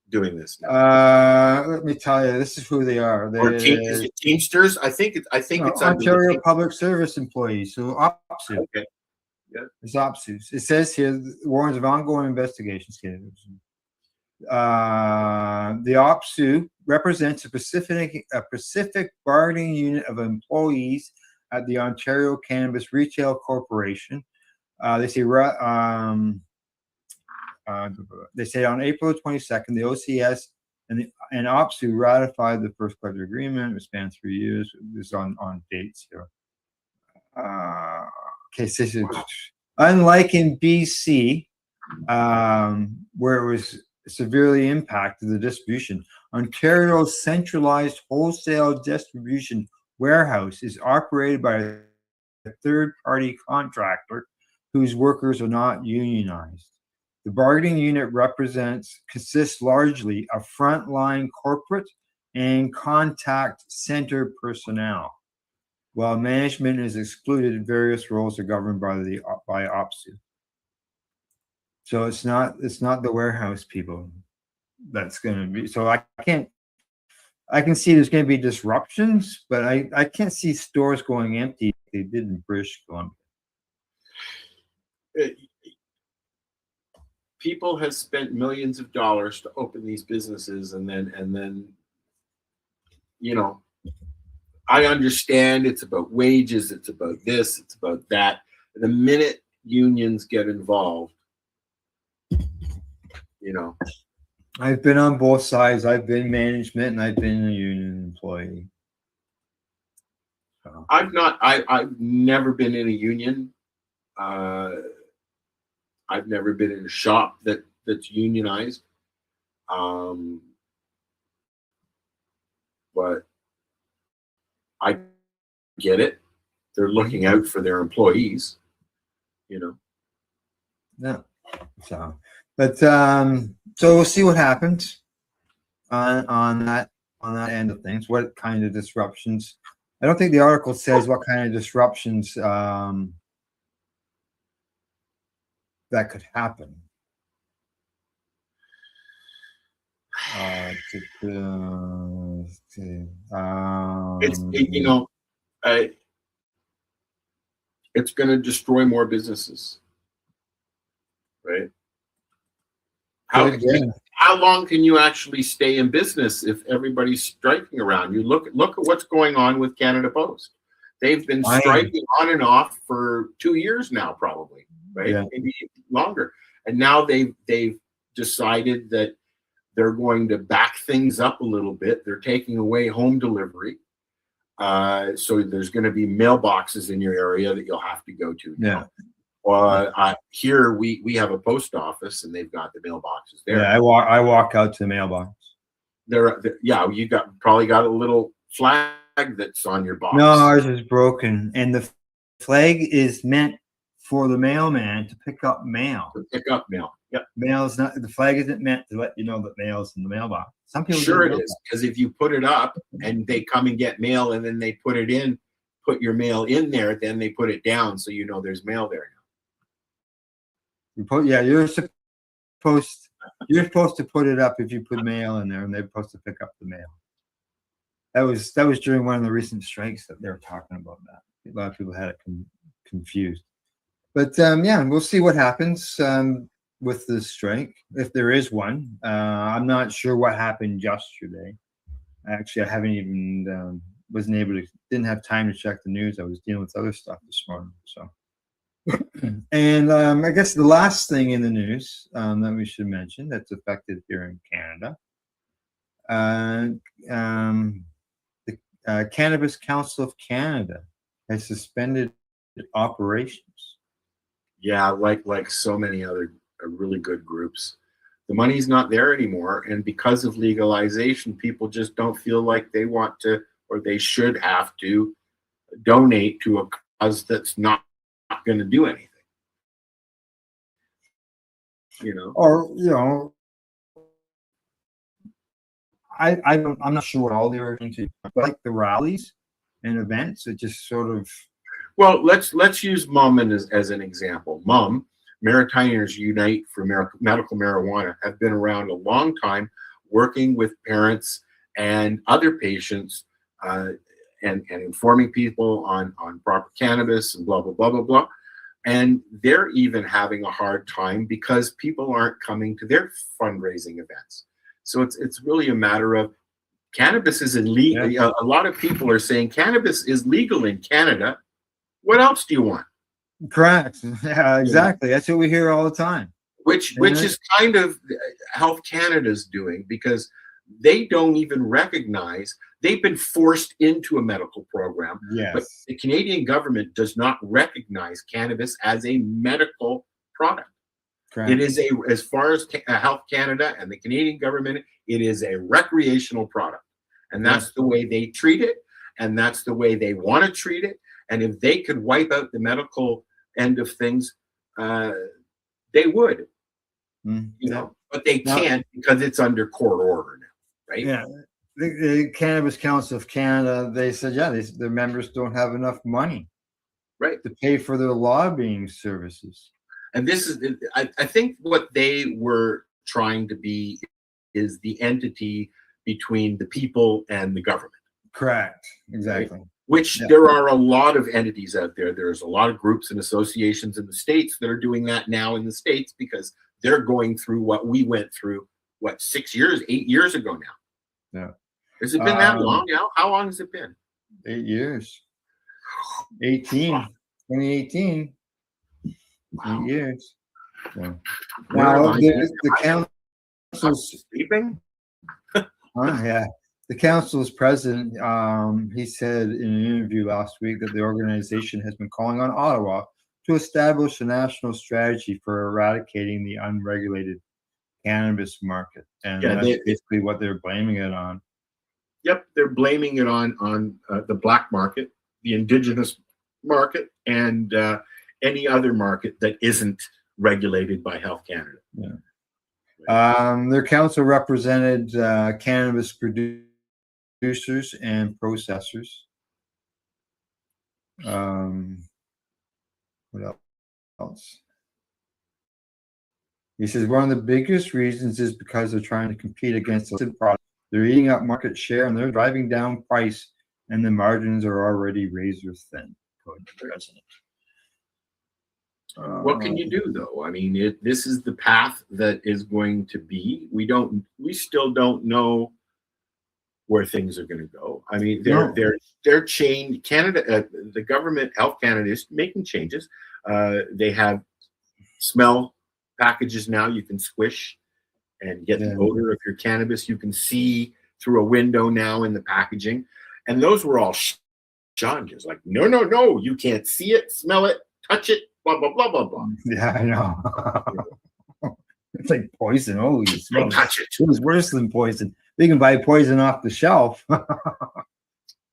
K: doing this now.
A: Let me tell you, this is who they are.
K: Is it Teamsters? I think it's
A: Ontario Public Service employees. So OPSU.
K: Okay. Yeah.
A: It's OPSU. It says here warns of ongoing investigations. The OPSU represents a Pacific bargaining unit of employees at the Ontario Cannabis Retail Corporation. They say on April 22nd, the OCS and OPSU ratified the first collective agreement. It spanned 3 years. This is on dates here. Okay, so unlike in BC, where it was severely impacted the distribution, Ontario's centralized wholesale distribution warehouse is operated by a third-party contractor whose workers are not unionized. The bargaining unit consists largely of frontline corporate and contact center personnel, while management is excluded. Various roles are governed by OPSU. So it's not the warehouse people that's going to be. So I can see there's going to be disruptions, but I can't see stores going empty like they did in British Columbia.
K: People have spent millions of dollars to open these businesses, and then I understand it's about wages, it's about this, it's about that. The minute unions get involved,
A: I've been on both sides. I've been management and I've been a union employee. So.
K: I've never been in a union. I've never been in a shop that's unionized. But I get it. They're looking out for their employees,
A: Yeah. So, but so we'll see what happens on that end of things. What kind of disruptions? I don't think the article says what kind of disruptions that could happen.
K: It's going to destroy more businesses, right? How long can you actually stay in business if everybody's striking around you? Look at what's going on with Canada Post. They've been striking on and off for 2 years now, probably, right?
A: Yeah.
K: Maybe longer. And now they've decided that they're going to back things up a little bit. They're taking away home delivery. So there's going to be mailboxes in your area that you'll have to go to now. Here we have a post office and they've got the mailboxes there.
A: Yeah, I walk out to the mailbox.
K: You probably got a little flag that's on your box.
A: No, ours is broken, and the flag is meant for the mailman to pick up mail.
K: Yep.
A: Mail is not. The flag isn't meant to let you know that mail's in the mailbox. Some people
K: sure it is, because if you put it up and they come and get mail and then they put your mail in there, then they put it down so you know there's mail there now.
A: You're supposed to put it up if you put mail in there, and they're supposed to pick up the mail. That was during one of the recent strikes that they were talking about that. A lot of people had it confused. But we'll see what happens with the strike, if there is one. I'm not sure what happened yesterday. Actually, I haven't even didn't have time to check the news. I was dealing with other stuff this morning. So, and I guess the last thing in the news that we should mention that's affected here in Canada, the Cannabis Council of Canada has suspended operations.
K: Yeah, like so many other really good groups. The money's not there anymore, and because of legalization, people just don't feel like they want to or they should have to donate to a cause that's not going to do anything.
A: Or I'm not sure what all they were into, but like the rallies and events, it just sort of.
K: Well, let's use MUM as an example. MUM, Maritimers Unite for Medical Marijuana, have been around a long time, working with parents and other patients and informing people on proper cannabis and blah blah blah blah blah. And they're even having a hard time because people aren't coming to their fundraising events. So it's really a matter of cannabis is illegal. Yeah. A lot of people are saying cannabis is legal in Canada. What else do you want?
A: Correct. Yeah, exactly. That's what we hear all the time.
K: Which is kind of Health Canada's doing, because they don't even recognize they've been forced into a medical program.
A: Yes.
K: But the Canadian government does not recognize cannabis as a medical product. Correct. It is as far as Health Canada and the Canadian government, it is a recreational product. And that's the way they treat it. And that's the way they want to treat it. And if they could wipe out the medical end of things, they would, but they can't because it's under court order now, right?
A: Yeah. The Cannabis Council of Canada, they said, their members don't have enough money,
K: right,
A: to pay for their lobbying services.
K: And this is, I think, what they were trying to be is the entity between the people and the government.
A: Correct. Exactly.
K: Right? Which there are a lot of entities out there. There's a lot of groups and associations in the States that are doing that now in the States because they're going through what we went through, 8 years ago now.
A: Yeah.
K: Has it been that long now? How long has it been?
A: 8 years. 2018. Wow. 8 years. Yeah. Now, the council's
K: sleeping?
A: Yeah. The council's president, he said in an interview last week that the organization has been calling on Ottawa to establish a national strategy for eradicating the unregulated cannabis market. And that's basically what they're blaming it on.
K: Yep, they're blaming it on the black market, the indigenous market, and any other market that isn't regulated by Health Canada.
A: Yeah. Their council represented cannabis producers and processors. What else? He says one of the biggest reasons is because they're trying to compete against illicit products. They're eating up market share and they're driving down price, and the margins are already razor thin. According to the president.
K: What can you do, though? I mean, this is the path that is going to be. We still don't know where things are going to go. I mean, they're changed. Canada, the government, Health Canada, is making changes. They have smell packages now. You can squish and get the odor of your cannabis. You can see through a window now in the packaging, and those were all shunned. It's like, no, you can't see it, smell it, touch it. Blah, blah, blah, blah, blah.
A: Yeah, I know. It's like poison. Oh, you smell
K: touch it.
A: It was worse than poison. You can buy poison off the shelf.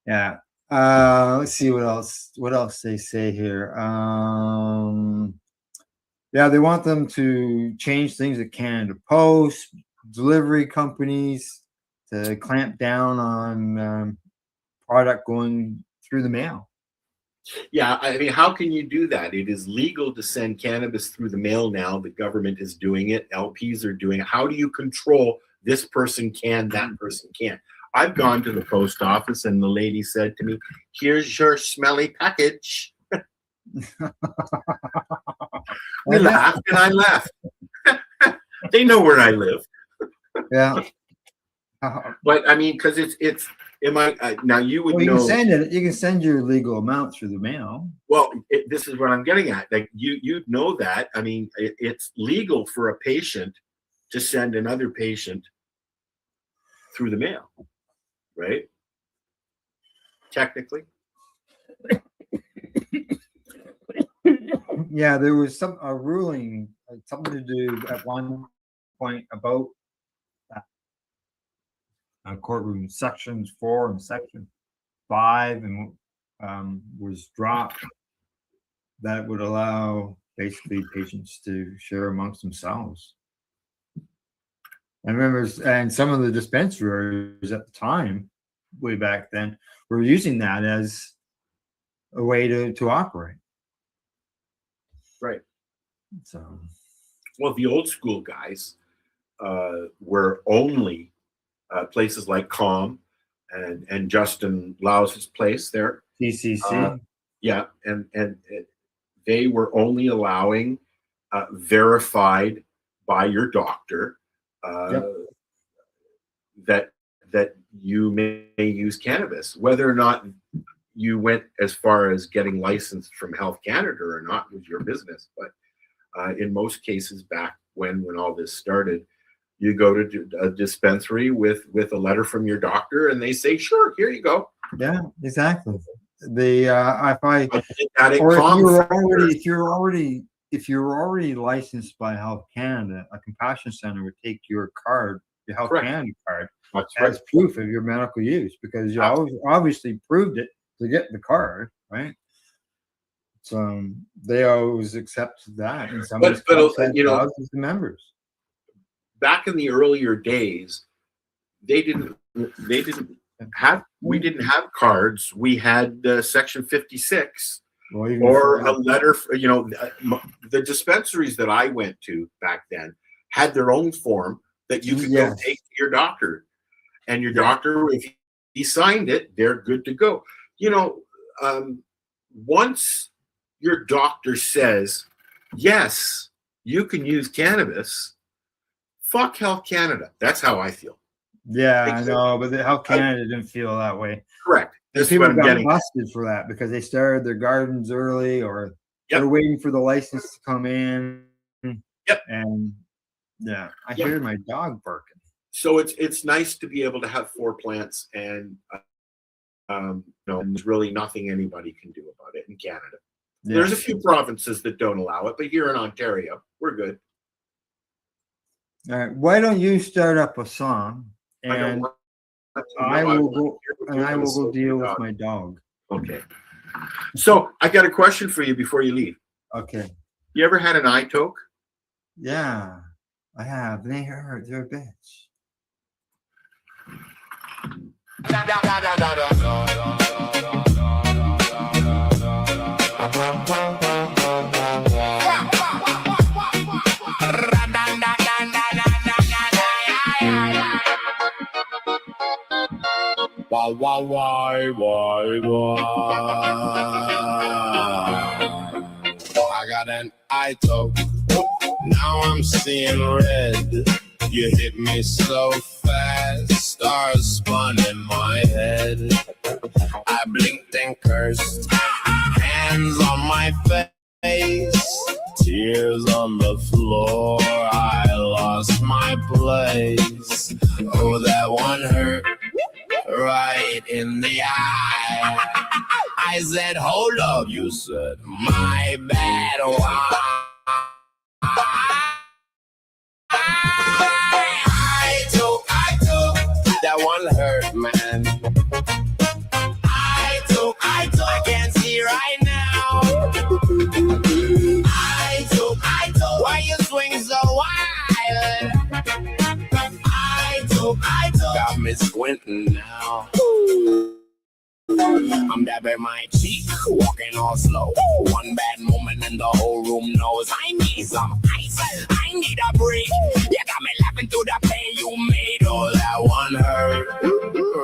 A: Yeah. Let's see what else they say here. Yeah, they want them to change things at Canada Post, delivery companies, to clamp down on product going through the mail.
K: Yeah, I mean, how can you do that? It is legal to send cannabis through the mail now. The government is doing it. LPs are doing it. How do you control this person can, that person can't? I've gone to the post office and the lady said to me, "Here's your smelly package." We laughed and I laughed. They know where I live.
A: Yeah.
K: But I mean, because it's now you would know.
A: You can send your legal amount through the mail.
K: Well, this is what I'm getting at. Like you'd know that. I mean, it's legal for a patient to send another patient through the mail, right? Technically.
A: Yeah, there was a ruling, something to do at one point about courtroom sections 4 and section 5, and was dropped. That would allow basically patients to share amongst themselves. I remember, and some of the dispensaries at the time, way back then, were using that as a way to operate.
K: Right.
A: So,
K: well, the old school guys were only places like Calm and Justin Lau's place there.
A: TCC.
K: Yeah, and they were only allowing verified by your doctor that you may use cannabis. Whether or not you went as far as getting licensed from Health Canada or not was your business. But in most cases, back when all this started, you go to a dispensary with a letter from your doctor, and they say, "Sure, here you go."
A: Yeah, exactly. The if you're already licensed by Health Canada, a compassion center would take your card, your Health Canada card, as proof of your medical use, because you obviously proved it to get the card, right? So they always accept that, and some
K: but you know,
A: the members.
K: Back in the earlier days, we didn't have cards. We had Section 56 or a letter. You know, the dispensaries that I went to back then had their own form that you could go take to your doctor, and your doctor, if he signed it, they're good to go. You know, once your doctor says, yes, you can use cannabis, fuck Health Canada. That's how I feel.
A: Yeah, I know, but the Health Canada didn't feel that way.
K: Correct.
A: That's people got busted for that because they started their gardens early, or they're waiting for the license to come in.
K: Yep.
A: And yeah, I hear my dog barking.
K: So it's nice to be able to have 4 plants, and there's really nothing anybody can do about it in Canada. Yeah. There's a few provinces that don't allow it, but here in Ontario, we're good.
A: All right, why don't you start up a song, and I will go deal with my dog.
K: Okay. So I got a question for you before you leave.
A: Okay.
K: You ever had an eye toke?
A: Yeah, I have. They hurt. They're a bitch.
F: Why? I got an eye toke. Now I'm seeing red. You hit me so fast, stars spun in my head. I blinked and cursed, hands on my face, tears on the floor. I lost my place. Oh, that one hurt right in the eye. I said, hold up. You said, my bad. Why? I took. That one hurt, man. I took. I can't see right now. I took. Why you swing so wild? I took. Got me squinting now. I'm dabbing my cheek, walking all slow. One bad moment and the whole room knows I need some ice. I need a break. You got me laughing through the pain you made. Oh, that one hurt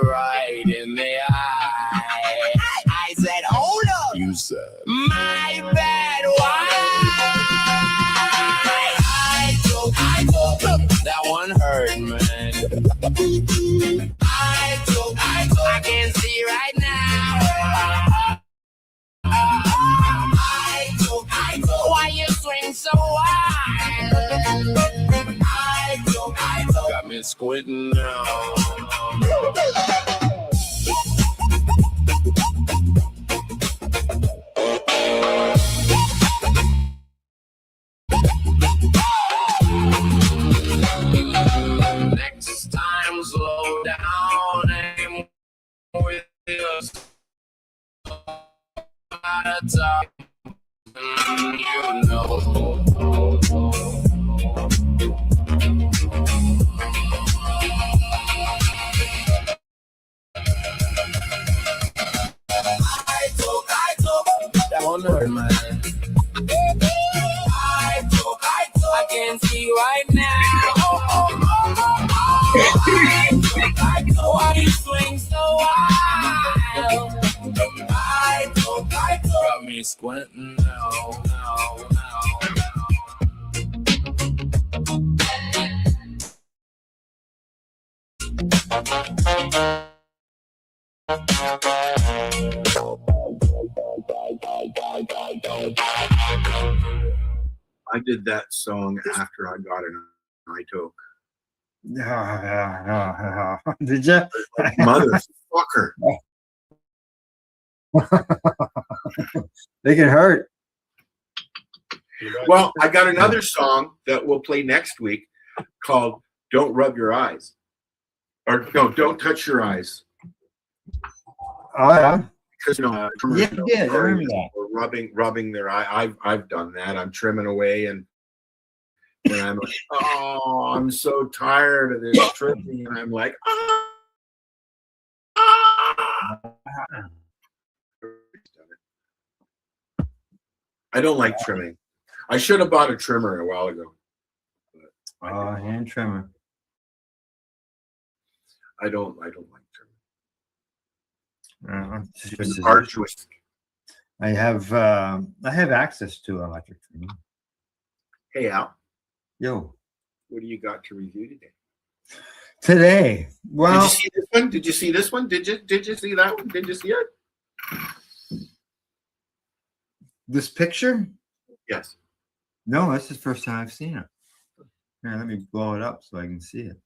F: right in the eye. I said, hold up. You said, my bad. Why? I took. That one hurt, man. I took. I can't see right now. I took. Why you swing so wide? I took. Got me squinting now.
D: top. You know. That one hurt, man. I can see right now. Why you swing so wild? Got me squinting now.
K: I did that song after I got an toke.
A: Did you?
K: Motherfucker.
A: They can hurt.
K: Well, I got another song that we'll play next week called "Don't Rub Your Eyes," or no, "Don't Touch Your Eyes."
A: Oh yeah.
K: Because
A: Yeah, you did. I remember that.
K: Or rubbing their eye. I've done that. I'm trimming away, and I'm like, oh, I'm so tired of this trimming, and I'm like, I don't like trimming. I should have bought a trimmer a while ago.
A: Hand trimmer.
K: I don't like trimming.
A: It's
K: arduous.
A: I have access to electric trimmer.
K: Hey Al.
A: Yo.
K: What do you got to review today?
A: Today. Well,
K: did you see this one? Did you see this one? Did you see that one? Did you see it?
A: This picture?
K: Yes.
A: No, this is the first time I've seen it. Here, let me blow it up so I can see it.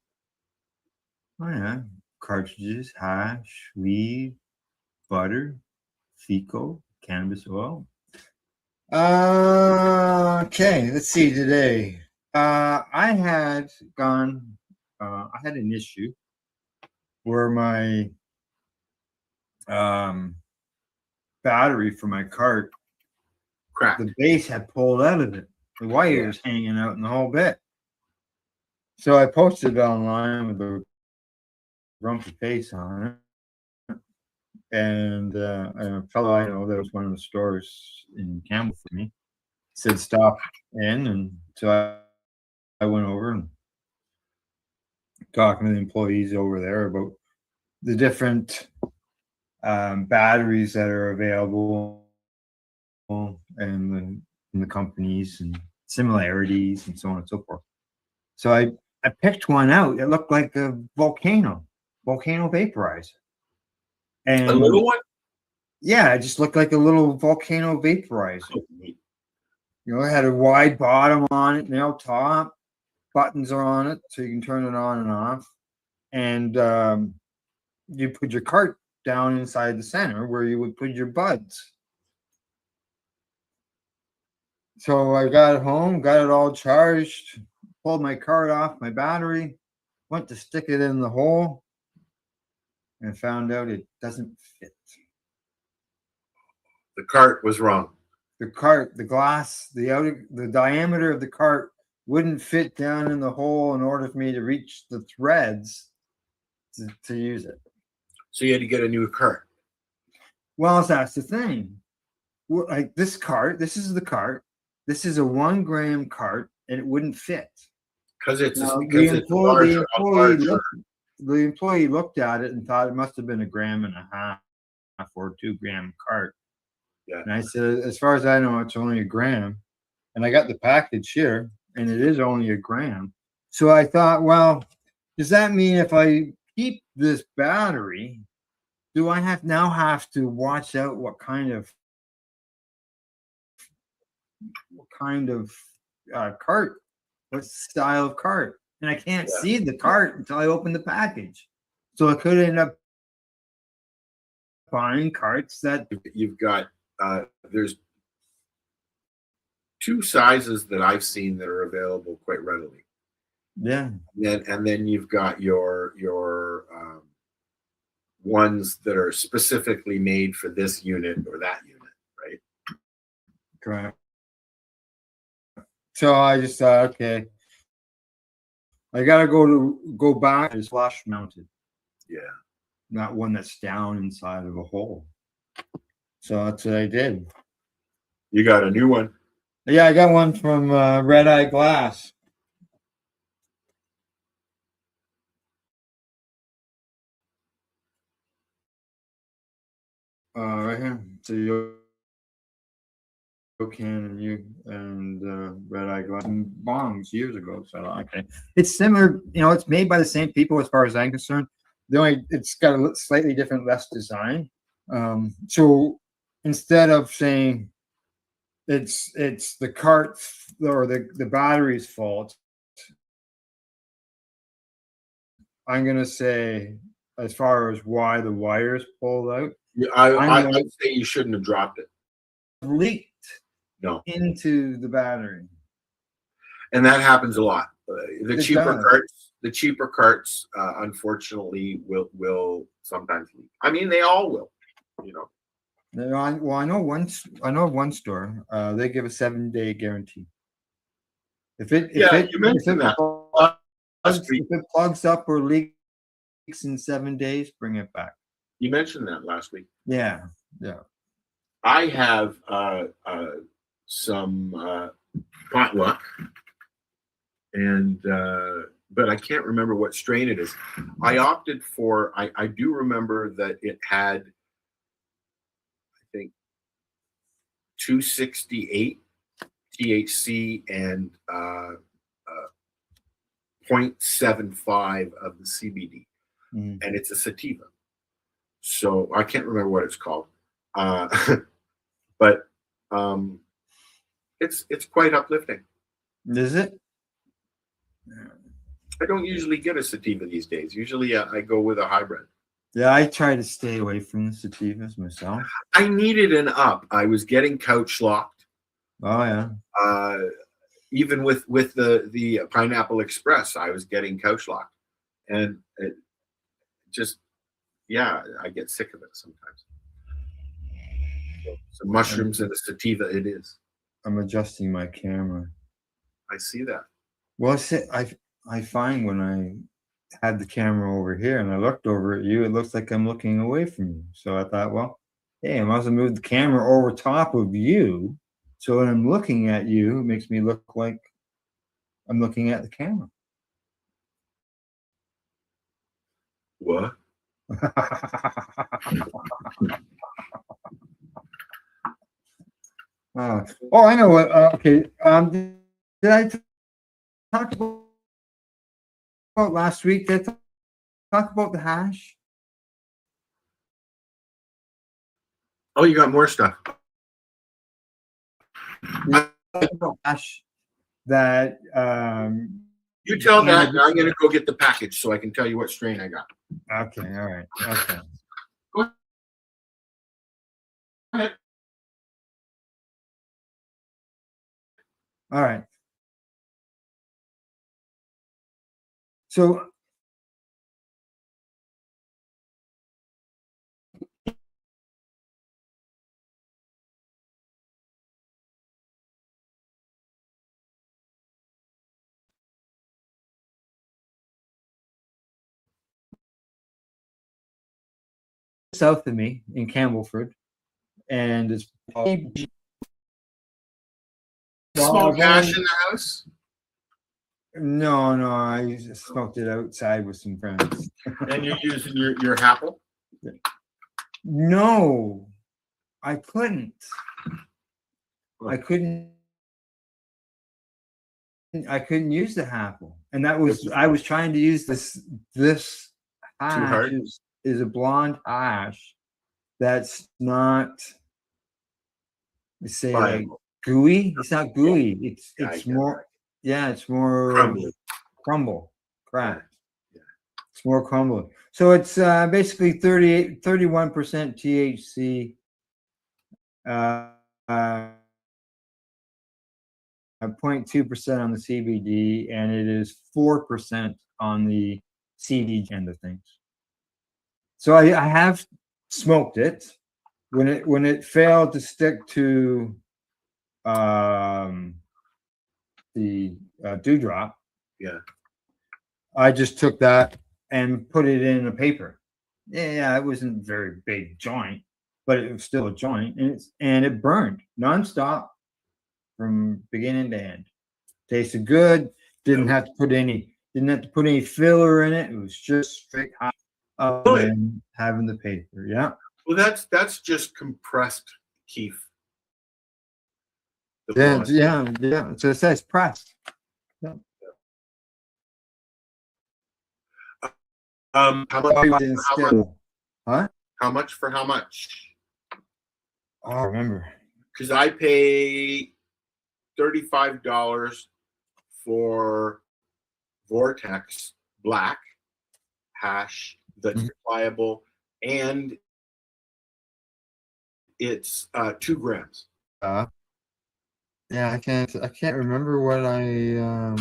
A: Oh yeah. Cartridges, hash, weed, butter, fecal, cannabis oil. Okay, let's see today. I had an issue where my battery for my cart
K: cracked.
A: The base had pulled out of it. The wires hanging out in the whole bit. So I posted it online with the grumpy face on it. And a fellow I know that was one of the stores in Campbell for me said stop in, and so I went over and talking to the employees over there about the different batteries that are available and the companies and similarities and so on and so forth. So I picked one out. It looked like a volcano vaporizer. And
K: a little one?
A: Yeah, it just looked like a little volcano vaporizer. You know, it had a wide bottom on it, nail top, buttons are on it, so you can turn it on and off. And you put your cart down inside the center where you would put your buds. So I got it home, got it all charged, pulled my cart off my battery, went to stick it in the hole, and found out it doesn't fit.
K: The cart was wrong.
A: The cart, the glass, the diameter of the cart wouldn't fit down in the hole in order for me to reach the threads to use it.
K: So you had to get a new cart.
A: Well, that's the thing. Like this cart, this is the cart. This is a 1 gram cart, and it wouldn't fit. The employee looked at it and thought it must have been 1.5 grams or 2 gram cart.
K: Yeah.
A: And I said, as far as I know, it's only 1 gram. And I got the package here, and it is only 1 gram. So I thought, well, does that mean if I keep this battery, do I have to watch out what kind of cart, what style of cart? And I can't see the cart until I open the package. So I could end up buying carts that
K: you've got. There's 2 sizes that I've seen that are available quite readily.
A: Yeah.
K: And then you've got your ones that are specifically made for this unit or that unit, right?
A: Correct. So I just thought, okay, I gotta go back. It's flush mounted,
K: Yeah.
A: not one that's down inside of a hole. So that's what I did.
K: You got a new one.
A: Yeah, I got one from Red Eye Glass. Right here. So you can and Red Eye Glass and bongs years ago. So okay, it's similar. You know, it's made by the same people as far as I'm concerned. The only it's got a slightly different, less design. So instead of saying it's the cart or the battery's fault, I'm gonna say as far as why the wires pulled out.
K: I'd say you shouldn't have dropped it.
A: Leaked
K: No.
A: into the battery.
K: And that happens a lot. The
A: It
K: cheaper carts, unfortunately, will sometimes leak. I mean, they all will. You know.
A: Well, I know one store. They give a 7-day guarantee. If it plugs up or leaks in 7 days, bring it back.
K: You mentioned that last week.
A: Yeah.
K: I have some potluck, and but I can't remember what strain it is. I opted for. I do remember that it had, I think, 268 THC and 0.75 of the CBD, and it's a sativa. So I can't remember what it's called, but it's quite uplifting.
A: Is it?
K: I don't usually get a sativa these days. Usually I go with a hybrid.
A: Yeah, I try to stay away from the sativas myself.
K: I needed an up. I was getting couch locked.
A: Oh yeah.
K: Even with the Pineapple Express, I was getting couch locked, and it just, yeah, I get sick of it sometimes. So mushrooms and a sativa, it is.
A: I'm adjusting my camera.
K: I see that.
A: Well, I find when I had the camera over here and I looked over at you, it looks like I'm looking away from you. So I thought, well, hey, I might as well move the camera over top of you. So when I'm looking at you, it makes me look like I'm looking at the camera.
K: What?
A: Oh, I know what. Okay. Did I talk about last week? Did I talk about the hash?
K: Oh, you got more stuff.
A: Hash that
K: you tell that, and I'm going to go get the package so I can tell you what strain I got.
A: Okay. All right. Okay.
K: Go ahead.
A: All right. So south of me in Campbellford, and it's
K: Smoke hash in the house?
A: No, I smoked it outside with some friends.
K: And you're using your Apple?
A: No, I couldn't. I couldn't use the Apple, and that was I was trying to use this hash is a blonde hash that's not say like gooey. It's not gooey. It's more it's more crumble. Correct. It's more crumble. So it's basically 31% THC. 0.2% on the CBD, and it is 4% on the CD end of things. So I have smoked it when it failed to stick to the dewdrop.
K: Yeah.
A: I just took that and put it in a paper. Yeah, it wasn't a very big joint, but it was still a joint, and it burned nonstop from beginning to end. Tasted good. Didn't have to put any filler in it. It was just straight hot. And having the paper. Yeah.
K: Well, that's just compressed keef.
A: Yeah. So it says pressed. Yeah.
K: How much for how much?
A: I remember.
K: Because I pay $35 for Vortex Black hash that's reliable, and it's 2 grams.
A: Yeah, I can't remember what I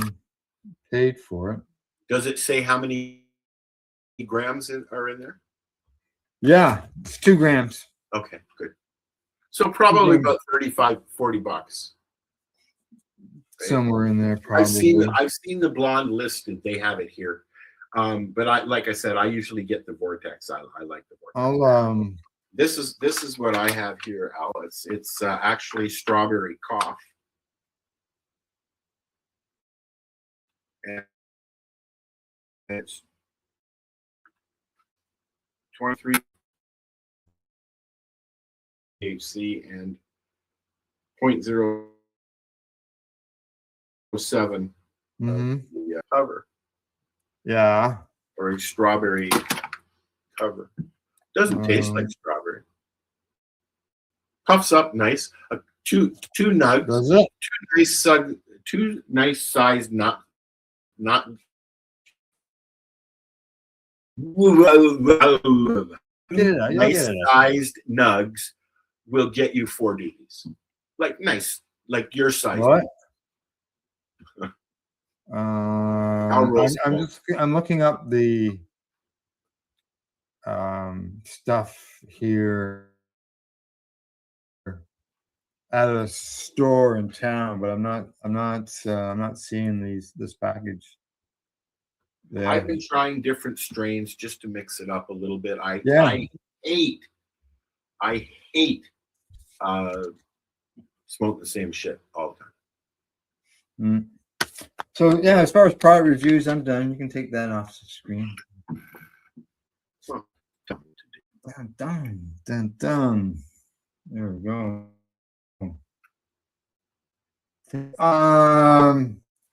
A: paid for it.
K: Does it say how many grams are in there?
A: Yeah, it's 2 grams.
K: Okay, good. So probably about $35-40. Right?
A: Somewhere in there, probably.
K: I've seen the blonde listed. They have it here. But like I said, I usually get the Vortex. I like the Vortex. This is what I have here, Al. It's actually strawberry cough. And it's 23 THC and 0.07 the cover.
A: Yeah.
K: Or a strawberry cover. Doesn't taste like strawberry. Puffs up nice. Two nugs.
A: Does it?
K: Two nice sized nice sized nugs will get you 4 Ds. Like nice, like your size.
A: What? I'm looking up the stuff here at a store in town, but I'm not seeing this package. Yeah.
K: I've been trying different strains just to mix it up a little bit. I hate smoke the same shit all the time.
A: So yeah, as far as product reviews, I'm done. You can take that off the screen. Done. There we go.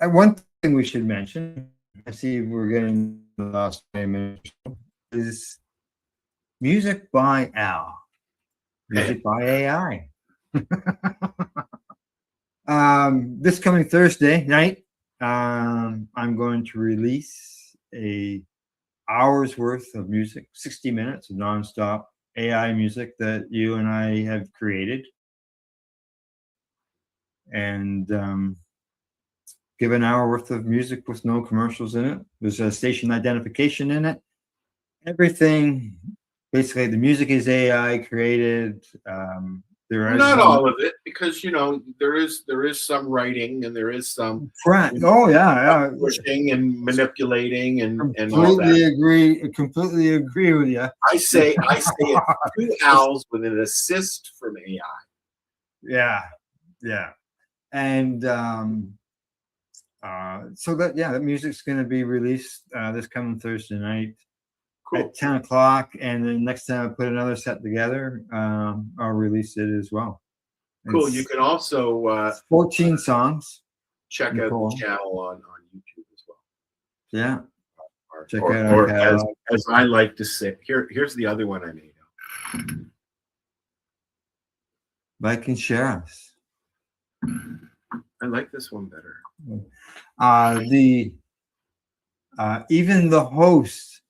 A: One thing we should mention, I see we're getting the last name, is music by Al. Music by AI. This coming Thursday night, I'm going to release a hour's worth of music, 60 minutes of nonstop AI music that you and I have created, and give an hour worth of music with no commercials in it. There's a station identification in it. Everything, basically, the music is AI created.
K: Not all of it, because there is some writing and there is some pushing and manipulating and all that.
A: Completely agree with you.
K: I say it's 2 owls with an assist from AI.
A: Yeah, and so that music's going to be released this coming Thursday night. Cool. At 10 o'clock, and then next time I put another set together, I'll release it as well.
K: Cool. You can also
A: 14 songs.
K: Check out the channel on YouTube as well.
A: Yeah.
K: Check out or as I like to say, here's the other one I made.
A: Like and share us.
K: I like this one better.
A: Even the host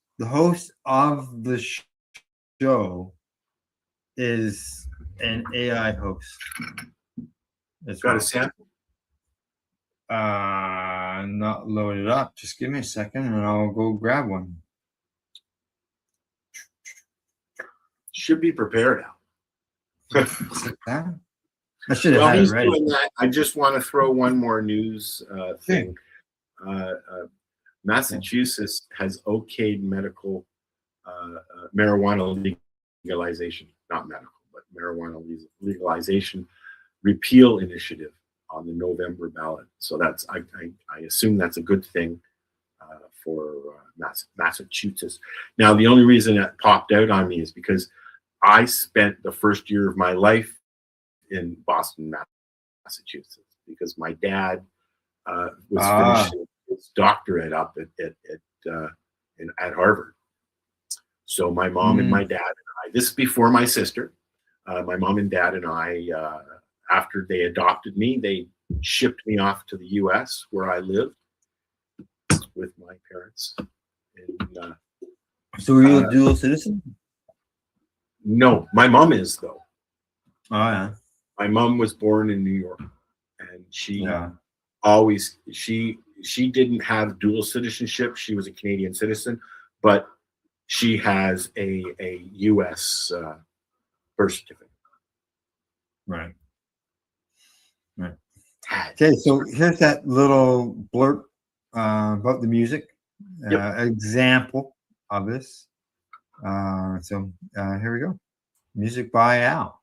A: of the show is an AI host.
K: It's got a sample?
A: Not loaded up. Just give me a second and I'll go grab one.
K: Should be prepared now.
A: I should have
K: Well,
A: had
K: he's
A: it ready.
K: doing that. I just want to throw one more news thing. Massachusetts has okayed medical marijuana legalization, not medical, but marijuana legalization repeal initiative on the November ballot. So that's I assume that's a good thing for Massachusetts. Now, the only reason that popped out on me is because I spent the first year of my life in Boston, Massachusetts, because my dad was finishing his doctorate up at Harvard. So my mom and my dad and I, this is before my sister, my mom and dad and I, after they adopted me, they shipped me off to the U.S. where I lived with my parents. And,
A: so were you a dual citizen?
K: No, my mom is though.
A: Oh yeah.
K: My mom was born in New York, and she she didn't have dual citizenship. She was a Canadian citizen, but she has a U.S. Birth certificate.
A: Right. Right. Okay, so here's that little blurb about the music example of this. So here we go. Music by Al.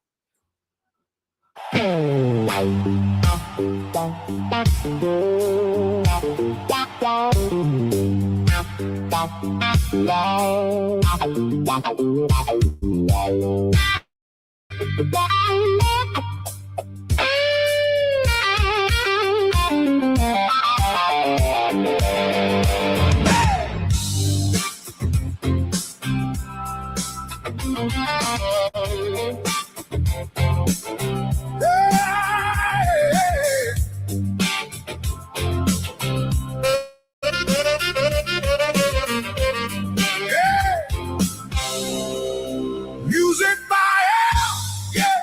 F: Music by Al, yeah.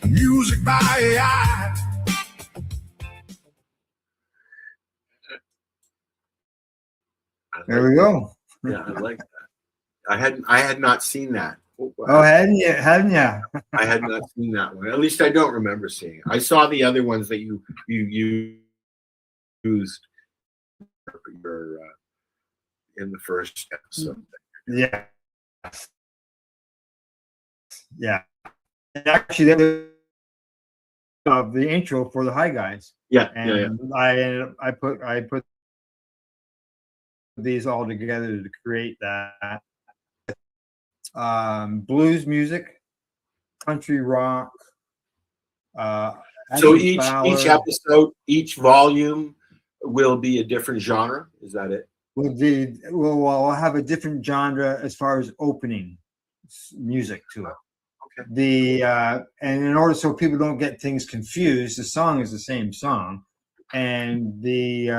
F: Music by Al.
A: There we go.
K: Yeah, I like that. I had not seen that.
A: Oh, hadn't you? Hadn't you?
K: I had not seen that one. At least I don't remember seeing it. I saw the other ones that you used your, in the first episode.
A: Yeah. Yeah. And actually, that was the intro for the Hi Guys.
K: Yeah,
A: and I put these all together to create that. Blues music, country rock.
K: So each episode, each volume will be a different genre. Is that it?
A: We'll have a different genre as far as opening music to it. Okay. And in order so people don't get things confused, the song is the same song, and the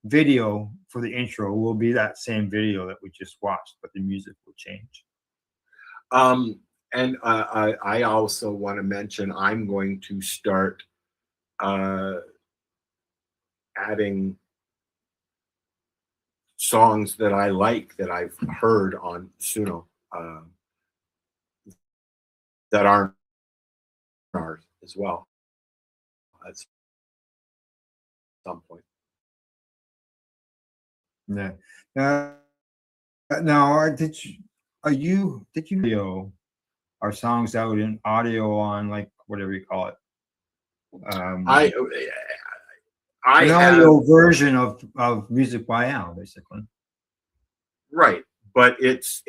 A: video for the intro will be that same video that we just watched, but the music will change.
K: And I also want to mention I'm going to start adding songs that I like that I've heard on Suno that aren't ours as well at some point.
A: Yeah. Now, did you video our songs out in audio on, like, whatever you call it?
K: I
A: an audio version of Music by Al, basically.
K: Right, but it's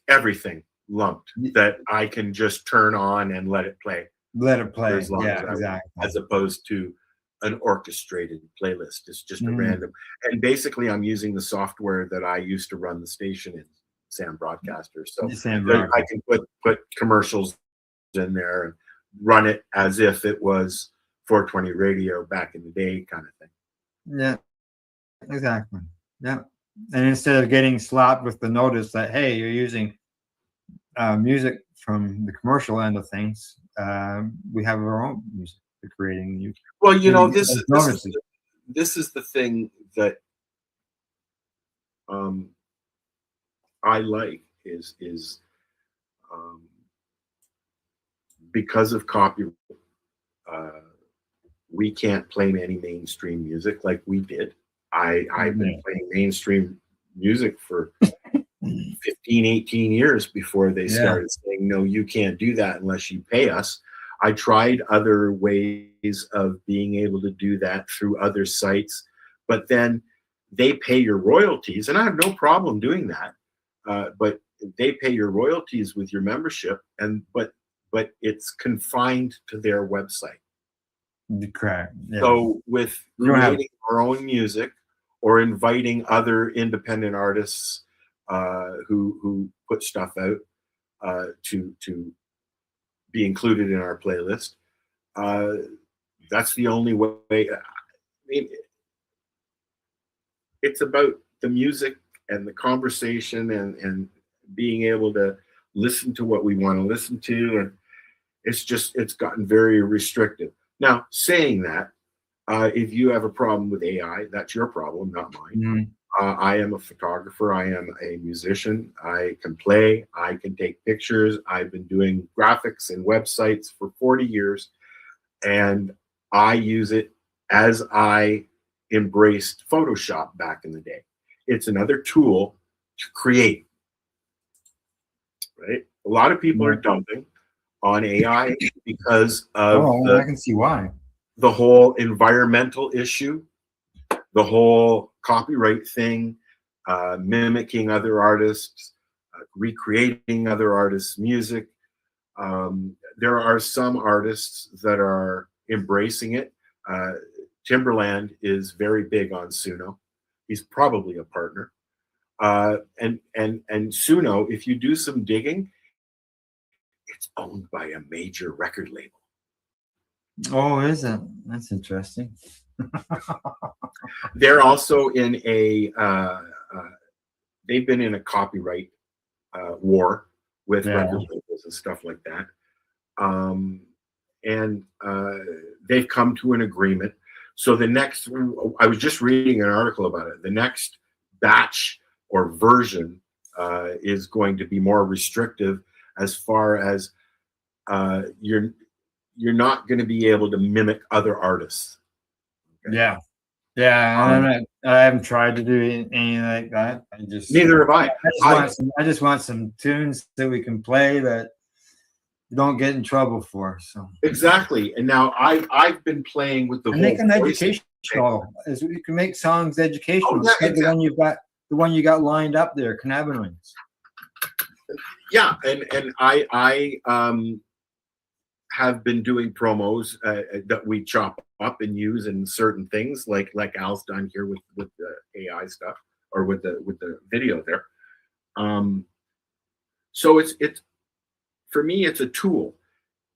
K: everything lumped that I can just turn on and let it play.
A: Let it play.
K: As long as
A: exactly.
K: As opposed to an orchestrated playlist. It's just a random. And basically, I'm using the software that I used to run the station in, Sam Broadcaster. So I can put commercials in there and run it as if it was 420 radio back in the day, kind of thing.
A: Yeah, exactly. Yeah. And instead of getting slapped with the notice that, hey, you're using music from the commercial end of things, we have our own music for creating new.
K: Well, you know, this is the thing that I like is because of copyright, we can't play any mainstream music like we did. I've been playing mainstream music for 15, 18 years before they started saying, no, you can't do that unless you pay us. I tried other ways of being able to do that through other sites, but then they pay your royalties, and I have no problem doing that. But they pay your royalties with your membership, but it's confined to their website.
A: Correct. Yeah.
K: So with creating our own music or inviting other independent artists who put stuff out to be included in our playlist, that's the only way. I mean, it's about the music and the conversation and being able to listen to what we want to listen to, and it's gotten very restrictive. Now, saying that, if you have a problem with AI, that's your problem, not mine. I am a photographer. I am a musician. I can play. I can take pictures. I've been doing graphics and websites for 40 years, and I use it as I embraced Photoshop back in the day. It's another tool to create, right? A lot of people are dumping on AI because of
A: I can see why.
K: The whole environmental issue, the whole copyright thing, mimicking other artists, recreating other artists' music. There are some artists that are embracing it. Timberland is very big on Suno. He's probably a partner. And Suno, if you do some digging, it's owned by a major record label.
A: Oh, is it? That's interesting.
K: They're also in they've been in a copyright war with record labels and stuff like that. And they've come to an agreement. So I was just reading an article about it. The next batch or version is going to be more restrictive as far as you're not going to be able to mimic other artists.
A: Okay? Yeah. I haven't tried to do anything like that.
K: Neither have I.
A: I just want some tunes that we can play that you don't get in trouble for. So
K: exactly. And now I've been playing with the whole
A: make them educational. As we can make songs educational.
K: Exactly.
A: The one you got lined up there, cannabinoids.
K: Yeah, and I have been doing promos that we chop up and use in certain things, like Al's done here with the AI stuff or with the video there. So it's for me, it's a tool.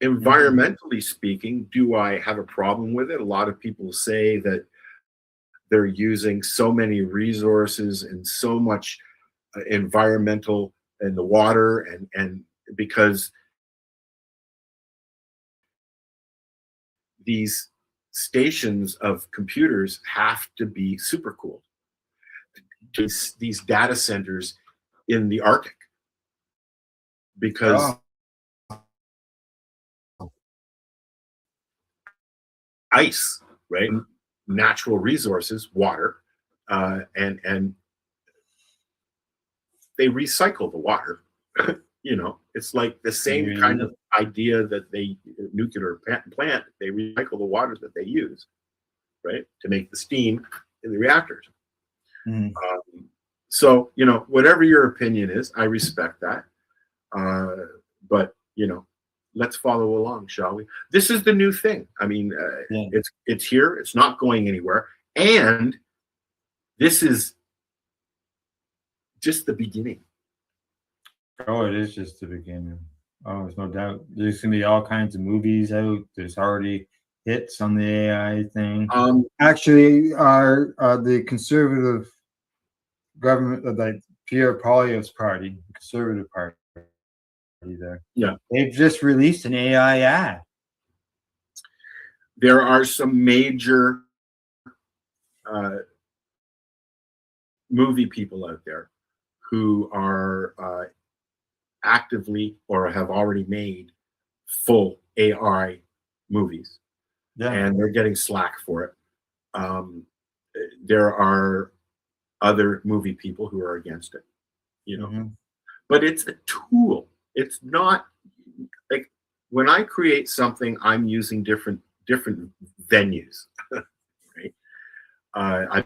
K: Environmentally speaking, do I have a problem with it? A lot of people say that they're using so many resources and so much environmental in the water, and because these stations of computers have to be supercooled. These data centers in the Arctic, because ice, right? Natural resources, water, and they recycle the water. It's like the same kind of idea that nuclear plant, they recycle the water that they use, right, to make the steam in the reactors. So whatever your opinion is, I respect that, but let's follow along, shall we? This is the new thing. I mean, it's here, it's not going anywhere, and this is just the beginning.
A: Oh, it is just the beginning. Oh, there's no doubt. There's gonna be all kinds of movies out. There's already hits on the AI thing. Actually, the conservative government, like Pierre Poilievre's party, the Conservative Party, there.
K: Yeah,
A: they've just released an AI ad.
K: There are some major movie people out there who are actively or have already made full AI movies,
A: Yeah.
K: and they're getting slack for it. There are other movie people who are against it, you know.
A: Mhm.
K: But it's a tool. It's not like when I create something, I'm using different venues, right? I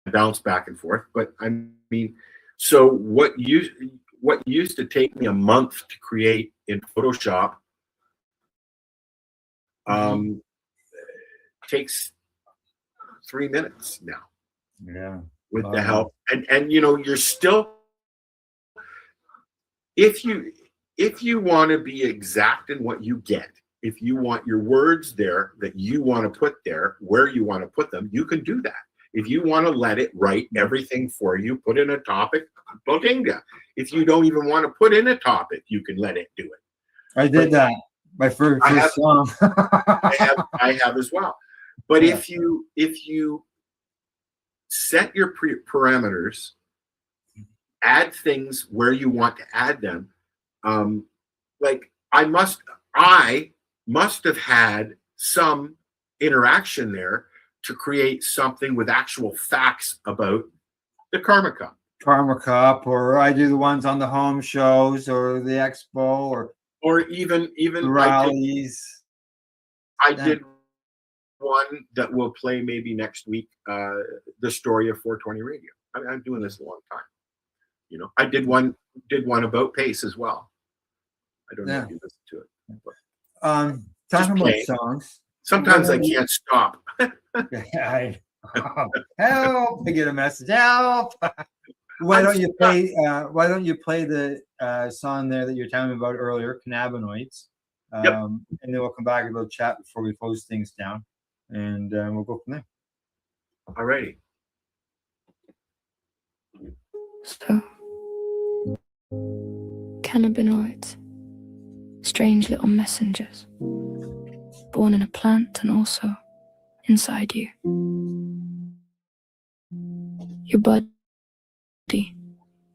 K: bounce back and forth, but I mean, so what used to take me a month to create in Photoshop takes 3 minutes now.
A: Yeah.
K: With the help, and you know, you're still, if you want to be exact in what you get, if you want your words there that you want to put there where you want to put them, you can do that. If you want to let it write everything for you, put in a topic, botinga. If you don't even want to put in a topic, you can let it do it.
A: I did that. My first song.
K: I have as well. But
A: Yeah.
K: if you set your parameters, add things where you want to add them. Like I must have had some interaction there to create something with actual facts about the Karma Cup.
A: Karma Cup, or I do the ones on the home shows or the expo
K: or even
A: the rallies.
K: I did one that will play maybe next week, the story of 420 radio. I'm doing this a long time. You know, I did one about Pace as well. I don't know if you listened to it. But
A: Talking about songs.
K: Sometimes I can't stop.
A: Help! I get a message. Help! Why don't you play the song there that you're telling me about earlier, cannabinoids? And then we'll come back and we'll chat before we close things down, and we'll go from there.
K: Alrighty.
N: So, cannabinoids, strange little messengers, born in a plant and also inside you. Your body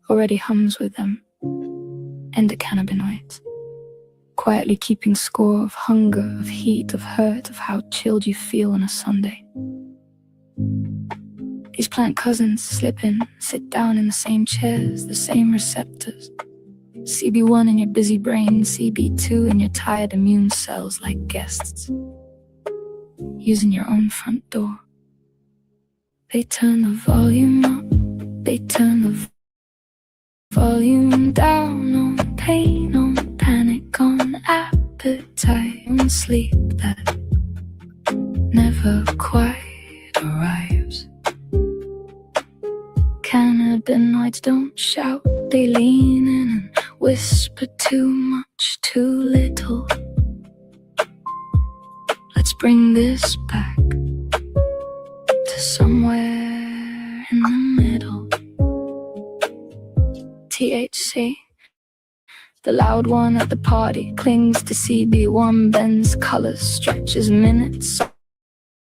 N: already hums with them, endocannabinoids, quietly keeping score of hunger, of heat, of hurt, of how chilled you feel on a Sunday. These plant cousins slip in, sit down in the same chairs, the same receptors. CB1 in your busy brain, CB2 in your tired immune cells like guests. Using your own front door. They turn the volume up, they turn the volume down on pain, on panic, on appetite, on sleep that never quite arrives. Cannabinoids don't shout, they lean in and whisper too much, too little. Let's bring this back to somewhere in the middle. THC, the loud one at the party, clings to CB1, bends colors, stretches minutes,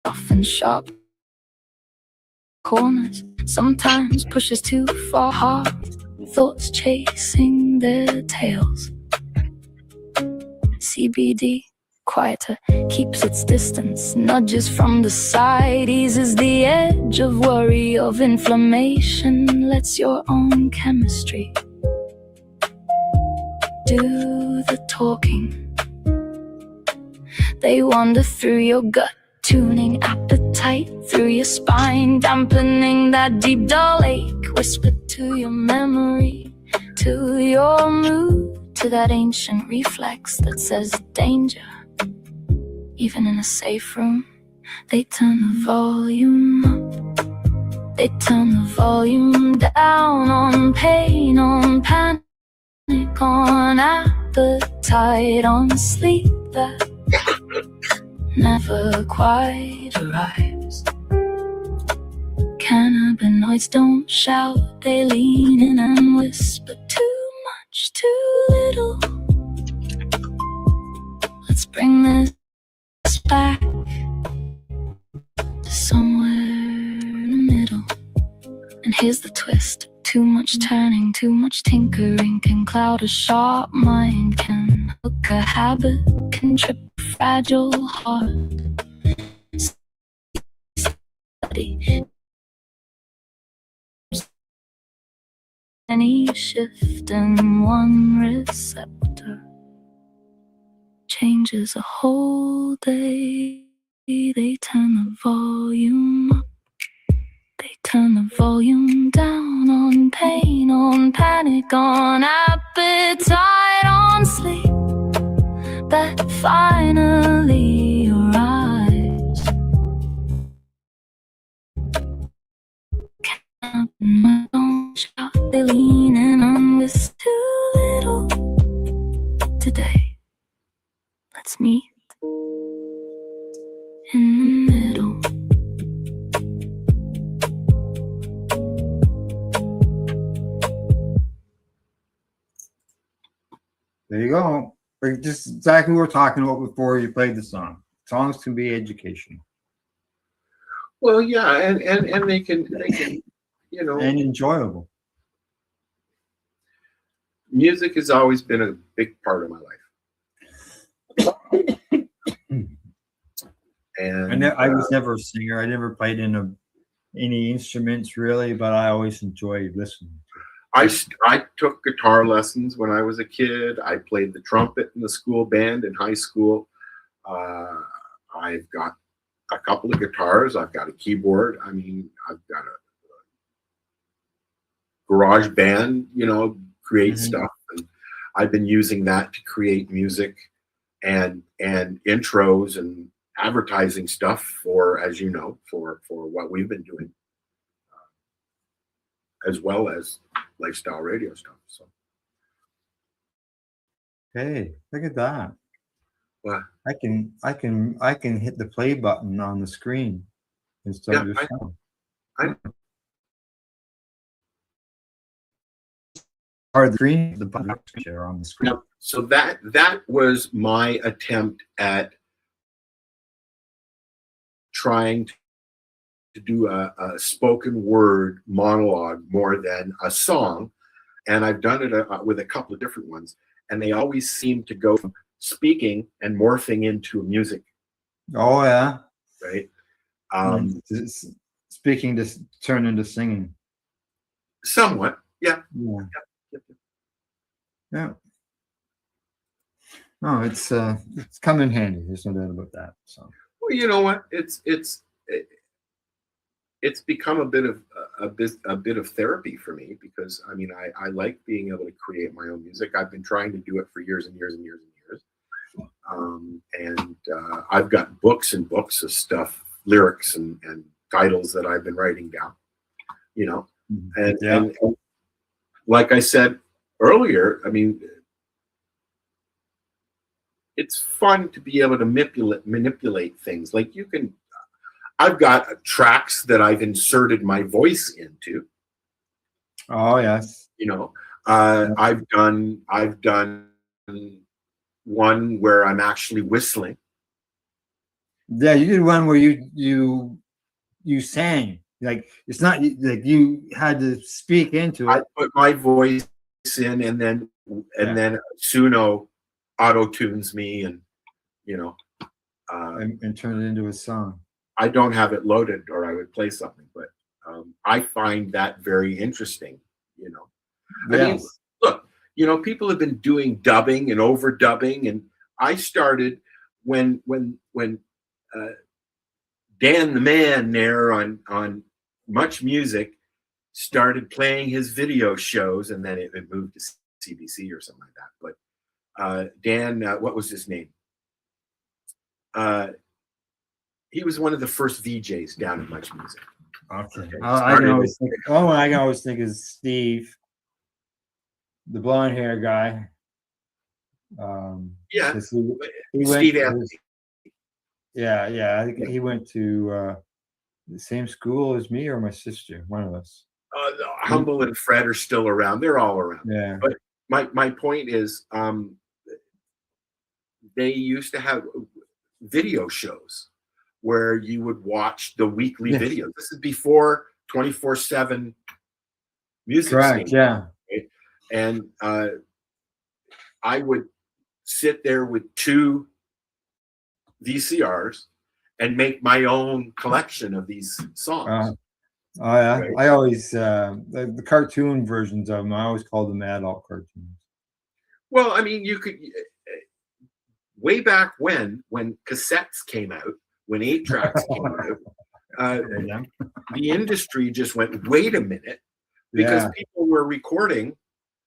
N: often sharp corners, sometimes pushes too far hard, thoughts chasing their tails. CBD, quieter, keeps its distance, nudges from the side, eases the edge of worry, of inflammation, lets your own chemistry do the talking. They wander through your gut, tuning appetite through your spine, dampening that deep dull ache, whisper to your memory, to your mood, to that ancient reflex that says danger. Even in a safe room, they turn the volume up, they turn the volume down, on pain, on panic, on appetite, on sleep that never quite arrives. Cannabinoids don't shout, they lean in and whisper too much, too little. Let's bring this back to somewhere in the middle. And here's the twist. Too much turning, too much tinkering can cloud a sharp mind, can a habit can trip a fragile heart. Study any shift in one receptor changes a whole day. They turn the volume up, they turn the volume down on pain, on panic, on appetite, on sleep that finally arrives. Can't my own shot, they lean in on this too little today. Let's meet in the middle.
A: There you go. Like, just exactly what we were talking about before you played the song. Songs can be educational.
K: Well, yeah, and they can, you know,
A: and enjoyable.
K: Music has always been a big part of my life. And
A: I was never a singer. I never played in any instruments really, but I always enjoyed listening.
K: I took guitar lessons when I was a kid. I played the trumpet in the school band in high school. I've got a couple of guitars. I've got a keyboard. I mean, I've got a garage band, you know, create stuff. And I've been using that to create music and intros and advertising stuff for, as you know, for what we've been doing, as well as lifestyle radio stuff. So,
A: hey, look at that!
K: What?
A: I can hit the play button on the screen and start your song. Or the screen, the button share on the screen.
K: Now, so that was my attempt at trying to do a spoken word monologue more than a song, and I've done it with a couple of different ones, and they always seem to go from speaking and morphing into music.
A: Oh yeah,
K: right.
A: Speaking to turn into singing.
K: Somewhat, yeah.
A: Yeah. No, it's come in handy. There's no doubt about that. So.
K: Well, you know what? It's become a bit of therapy for me, because I mean I like being able to create my own music. I've been trying to do it for years and years and years and years. I've got books and books of stuff, lyrics and titles that I've been writing down. You know, and like I said earlier, I mean, it's fun to be able to manipulate things. Like I've got tracks that I've inserted my voice into.
A: Oh yes.
K: You know, I've done one where I'm actually whistling.
A: Yeah, you did one where you sang. Like it's not like you had to speak into it.
K: I put my voice in, and then Suno auto tunes me, and you know,
A: and turn it into a song.
K: I don't have it loaded, or I would play something, but I find that very interesting. You know, I mean, look, you know, people have been doing dubbing and overdubbing, and I started when Dan the Man there on Much Music started playing his video shows, and then it moved to CBC or something like that. But Dan, what was his name? He was one of the first VJs down at Much Music.
A: Okay. I can always think is Steve, the blonde hair guy.
K: Yeah,
A: he
K: Steve Anthony.
A: Yeah. I think he went to the same school as me or my sister, one of us.
K: Humble and Fred are still around. They're all around.
A: Yeah.
K: But my point is, they used to have video shows where you would watch the weekly videos. This is before 24/7 music.
A: Correct. Yeah.
K: Right? And I would sit there with 2 VCRs and make my own collection of these songs.
A: Oh yeah,
K: Right.
A: I always the cartoon versions of them. I always called them adult cartoons.
K: Well, I mean, you could way back when cassettes came out, when 8-tracks came out, the industry just went, wait a minute, because people were recording.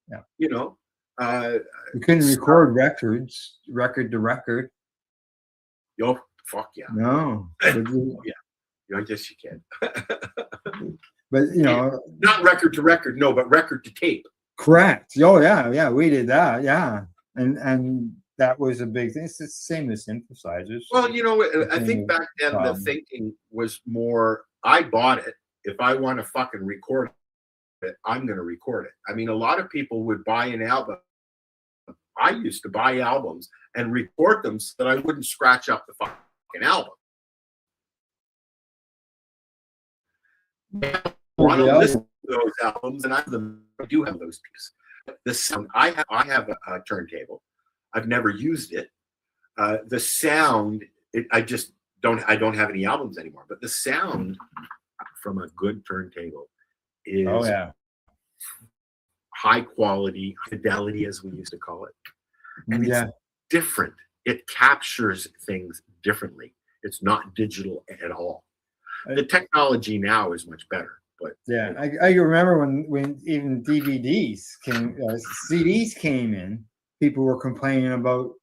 A: Yeah.
K: You know,
A: you couldn't record records, record to record.
K: Yo, fuck yeah.
A: No.
K: Yeah, I guess you can.
A: But you know,
K: not record to record, no, but record to tape.
A: Correct. Oh yeah, we did that. Yeah, and that was a big thing. It's the same as synthesizers.
K: Well, you know, I think back then the thinking was more, I bought it. If I want to fucking record it, I'm going to record it. I mean, a lot of people would buy an album. I used to buy albums and record them so that I wouldn't scratch up the fucking album. I want to listen to those albums, and I do have those pieces. The sound, I have a turntable. I've never used it. The sound, I don't have any albums anymore. But the sound from a good turntable is high quality, fidelity, as we used to call it, and it's different. It captures things differently. It's not digital at all. The technology now is much better. But
A: yeah, I remember when even DVDs came, CDs came in, people were complaining about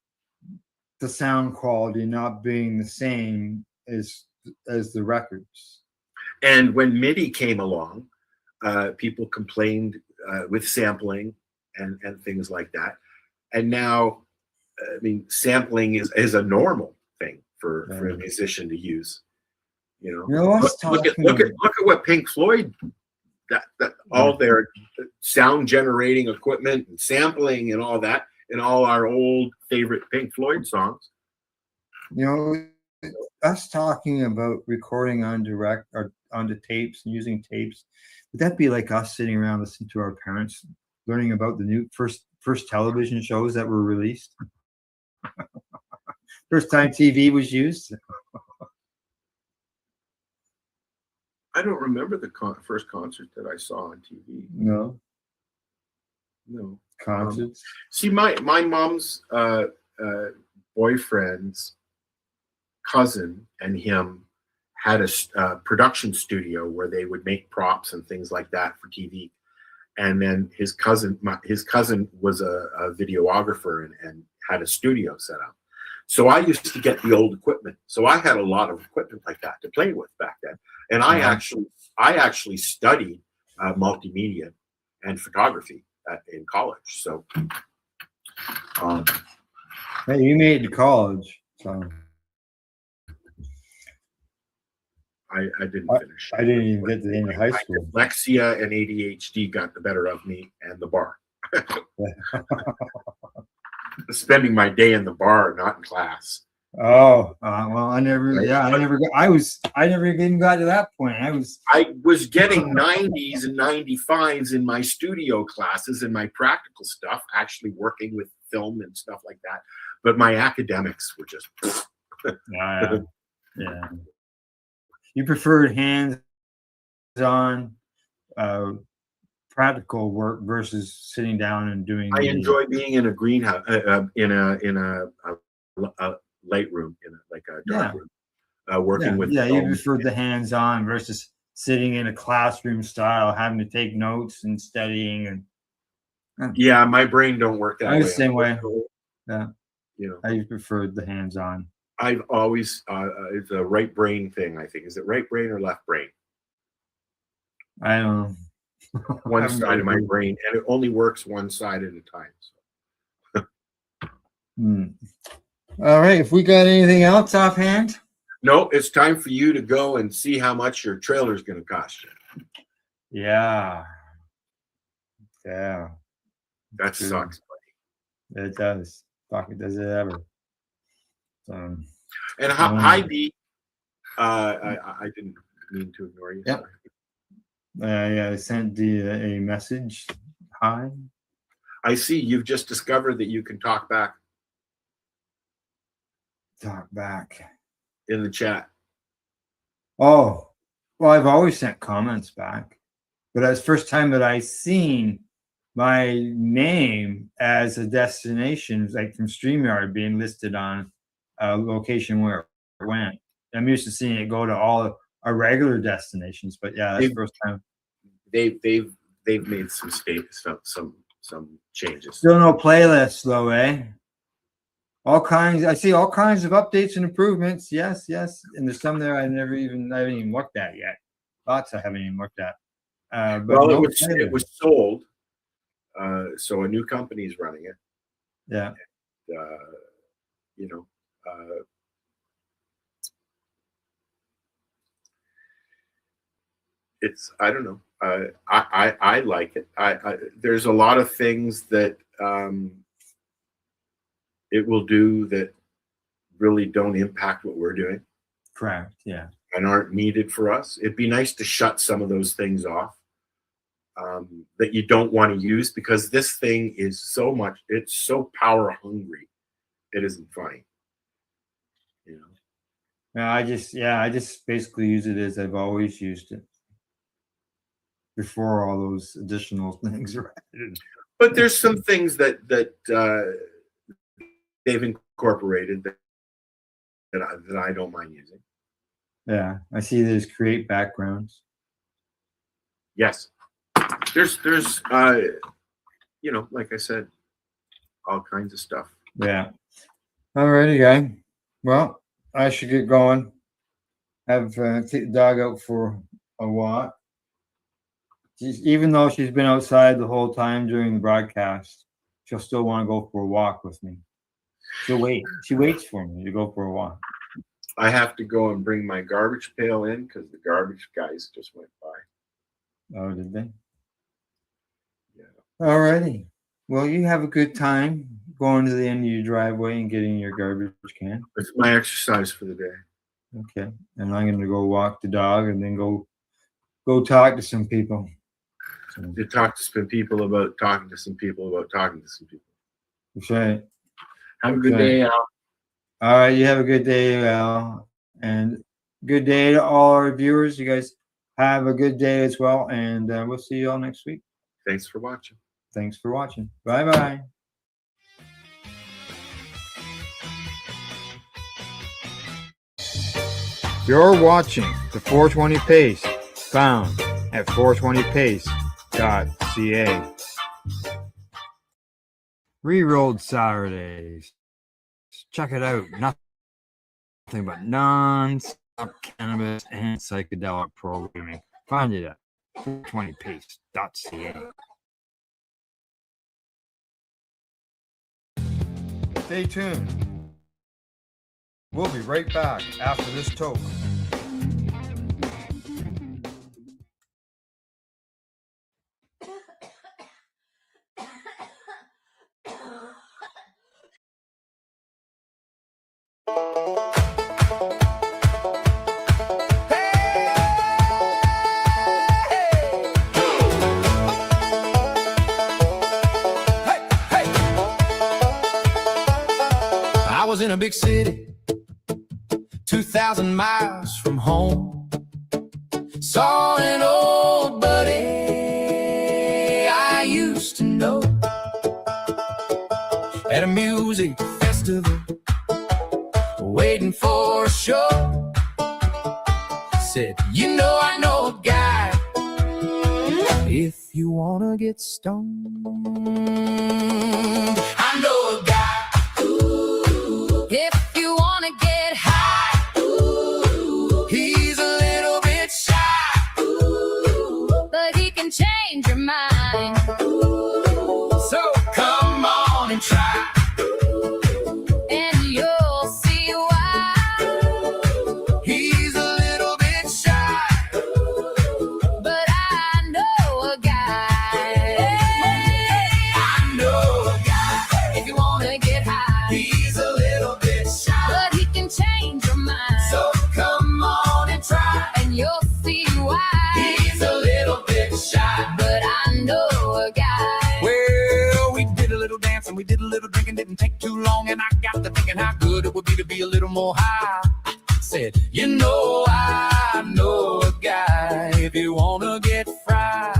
A: the sound quality not being the same as the records.
K: And when MIDI came along, people complained with sampling and things like that. And now, I mean, sampling is a normal thing for a musician to use. You know, look at what Pink Floyd, that all their sound generating equipment and sampling and all that in all our old favorite Pink Floyd songs.
A: You know, us talking about recording on direct or onto tapes and using tapes, would that be like us sitting around listening to our parents learning about the new first television shows that were released? First time TV was used.
K: I don't remember the first concert that I saw on TV.
A: No concerts.
K: See, my mom's boyfriend's cousin and him had a production studio where they would make props and things like that for TV. And then his cousin was a videographer and had a studio set up. So I used to get the old equipment. So I had a lot of equipment like that to play with back then. And I actually studied multimedia and photography in college. So
A: hey, you made it to college. So
K: I didn't finish.
A: I didn't even get to the end of high school.
K: Dyslexia and ADHD got the better of me, and the bar. Spending my day in the bar, not in class.
A: Oh, well, I never even got to that point.
K: I was getting 90s and 95s in my studio classes and my practical stuff, actually working with film and stuff like that. But my academics were just.
A: Yeah. You preferred hands-on practical work versus sitting down and doing.
K: I enjoy being in a greenhouse, in a light room, in a dark room, working with.
A: Yeah, you preferred the hands-on versus sitting in a classroom style, having to take notes and studying and.
K: Yeah, my brain don't work that way.
A: The same way. Yeah.
K: You know,
A: I preferred the hands-on.
K: I've always it's a right brain thing. I think, is it right brain or left brain?
A: I don't know.
K: One side of my brain, and it only works one side at a time. So.
A: All right. If we got anything else offhand?
K: No, it's time for you to go and see how much your trailer is going to cost you.
A: Yeah.
K: That sucks,
A: buddy. It does. Fuck it, does it ever?
K: And hi, B. I didn't mean to ignore you.
A: Yeah. I sent a message. Hi.
K: I see you've just discovered that you can talk back.
A: talk back?
K: in the chat.
A: Oh, well, I've always sent comments back, but that's the first time that I seen my name as a destination, like from StreamYard, being listed on a location where it went. I'm used to seeing it go to all our regular destinations, but yeah, that's the first time.
K: They've made some some changes.
A: Still no playlists though, eh? All kinds. I see all kinds of updates and improvements. Yes, yes, and there's some there I haven't even looked at yet. Lots I haven't even looked at. But
K: Well,
A: no
K: it was sold, so a new company's running it.
A: Yeah.
K: You know, it's, I don't know. I like it. There's a lot of things that it will do that really don't impact what we're doing.
A: Correct. Yeah.
K: And aren't needed for us. It'd be nice to shut some of those things off that you don't want to use, because this thing is so much, it's so power hungry. It isn't funny. You know?
A: No, I just basically use it as I've always used it before all those additional things are added.
K: But there's some things that they've incorporated that I don't mind using.
A: Yeah, I see there's create backgrounds.
K: Yes. There's you know, like I said, all kinds of stuff.
A: Yeah. Alrighty, guy. Well, I should get going. Have take the dog out for a walk. Even though she's been outside the whole time during the broadcast, she'll still want to go for a walk with me. She'll wait. She waits for me to go for a walk.
K: I have to go and bring my garbage pail in because the garbage guys just went by.
A: Oh, did they?
K: Yeah.
A: Alrighty. Well, you have a good time going to the end of your driveway and getting your garbage can.
K: It's my exercise for the day.
A: Okay. And I'm going to go walk the dog and then go talk to some people.
K: To talk to some people about talking to some people about talking to some people.
A: That's right.
K: Have a good day, Al.
A: All right. You have a good day, Al. And good day to all our viewers. You guys have a good day as well. And we'll see you all next week.
K: Thanks for watching.
A: Thanks for watching. Bye-bye. You're watching the 420 Pace, found at 420pace.ca. Rerolled Saturdays. Check it out. Nothing but non-stop cannabis and psychedelic programming. Find it at 420pace.ca. Stay tuned. We'll be right back after this toke.
F: I was in a big city, 2,000 miles from home. Saw an old buddy I used to know at a music festival, waiting for a show. Said, you know, I know a guy, if you wanna get stoned. I know a guy.
D: If you wanna get high,
F: He's a little bit shy,
D: but he can change your mind.
F: so come on and try.
D: And you'll see why.
F: He's a little bit shy,
D: But I know a guy.
F: I know a guy.
D: If you wanna get high,
F: He's a little bit shy. a little more high. Said, you know I know a guy if you wanna get fried.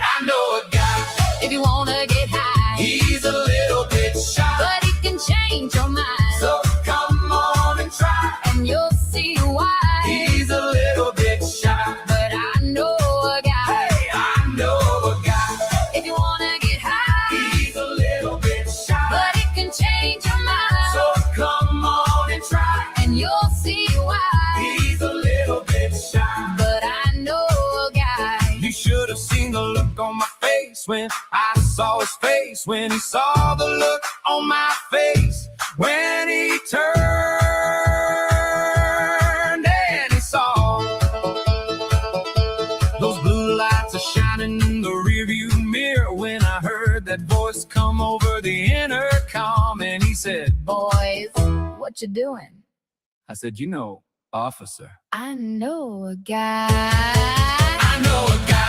F: I know a guy
D: If you wanna get high,
F: he's a little bit shy,
D: but he can change your mind.
F: so come on and try.
D: And you'll see why.
F: He's a little bit shy,
D: But I know a guy.
F: hey, I know a guy.
D: If you wanna get high,
F: He's a little bit shy,
D: but he can change your mind.
F: so come on and try.
D: And you'll see why.
F: He's a little bit shy.
D: But I know a guy.
F: You should have seen the look on my face when I saw his face, when he saw the look on my face, when he turned and he saw those blue lights are shining in the rearview mirror. When I heard that voice come over the intercom, and he said,
D: Boys, what you doing?
F: I said, you know, officer,
D: I know a guy.
F: I know a guy.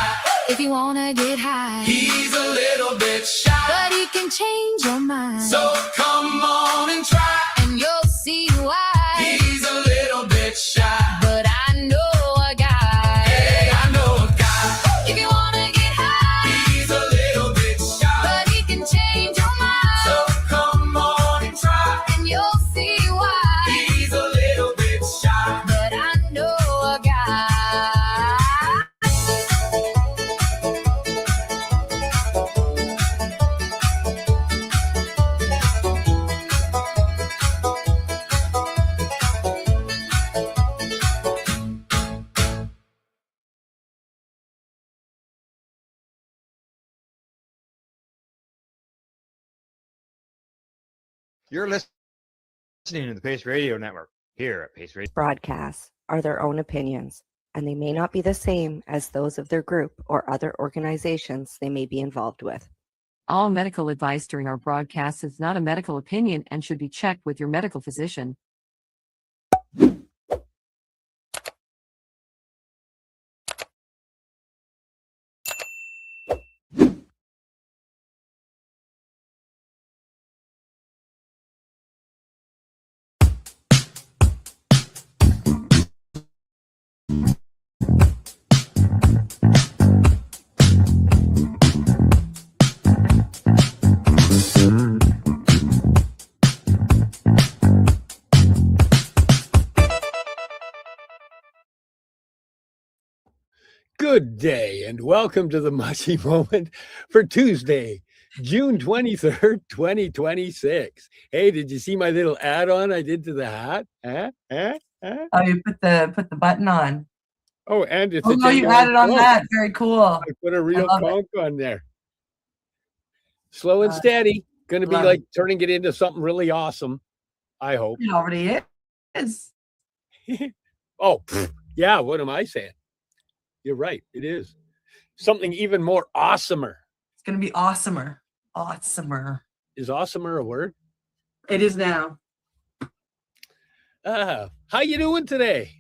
D: If you wanna get high,
F: He's a little bit shy,
D: but he can change your mind.
F: so come on and try.
D: And you'll see why.
F: He's a little bit shy,
D: But I know a guy.
F: hey, I know a guy.
D: If you wanna get high,
F: He's a little bit shy,
D: but he can change your mind.
F: so come on and try.
D: And you'll see why.
F: He's a little bit shy.
D: But I know a guy.
G: You're listening to the Pace Radio Network here at Pace Radio.
B: Broadcasts are their own opinions, and they may not be the same as those of their group or other organizations they may be involved with.
C: All medical advice during our broadcast is not a medical opinion and should be checked with your medical physician.
O: Good day and welcome to the Mushy Moment for Tuesday, June 23rd, 2026. Hey, did you see my little add-on I did to the hat?
E: Oh, you put the button on.
O: Oh, and it's
E: Oh
O: a
E: no, you
O: genuine
E: added on
O: conch.
E: that. Very cool.
O: I put a real
E: love it.
O: conch on there. Slow and steady. Going to be
E: love
O: like turning it into something really awesome. I hope.
E: It already is.
O: Oh, yeah. What am I saying? You're right. It is something even more awesomer.
E: It's gonna be awesomer. Awesomer.
O: Is awesomer a word?
E: It is now.
O: How you doing today?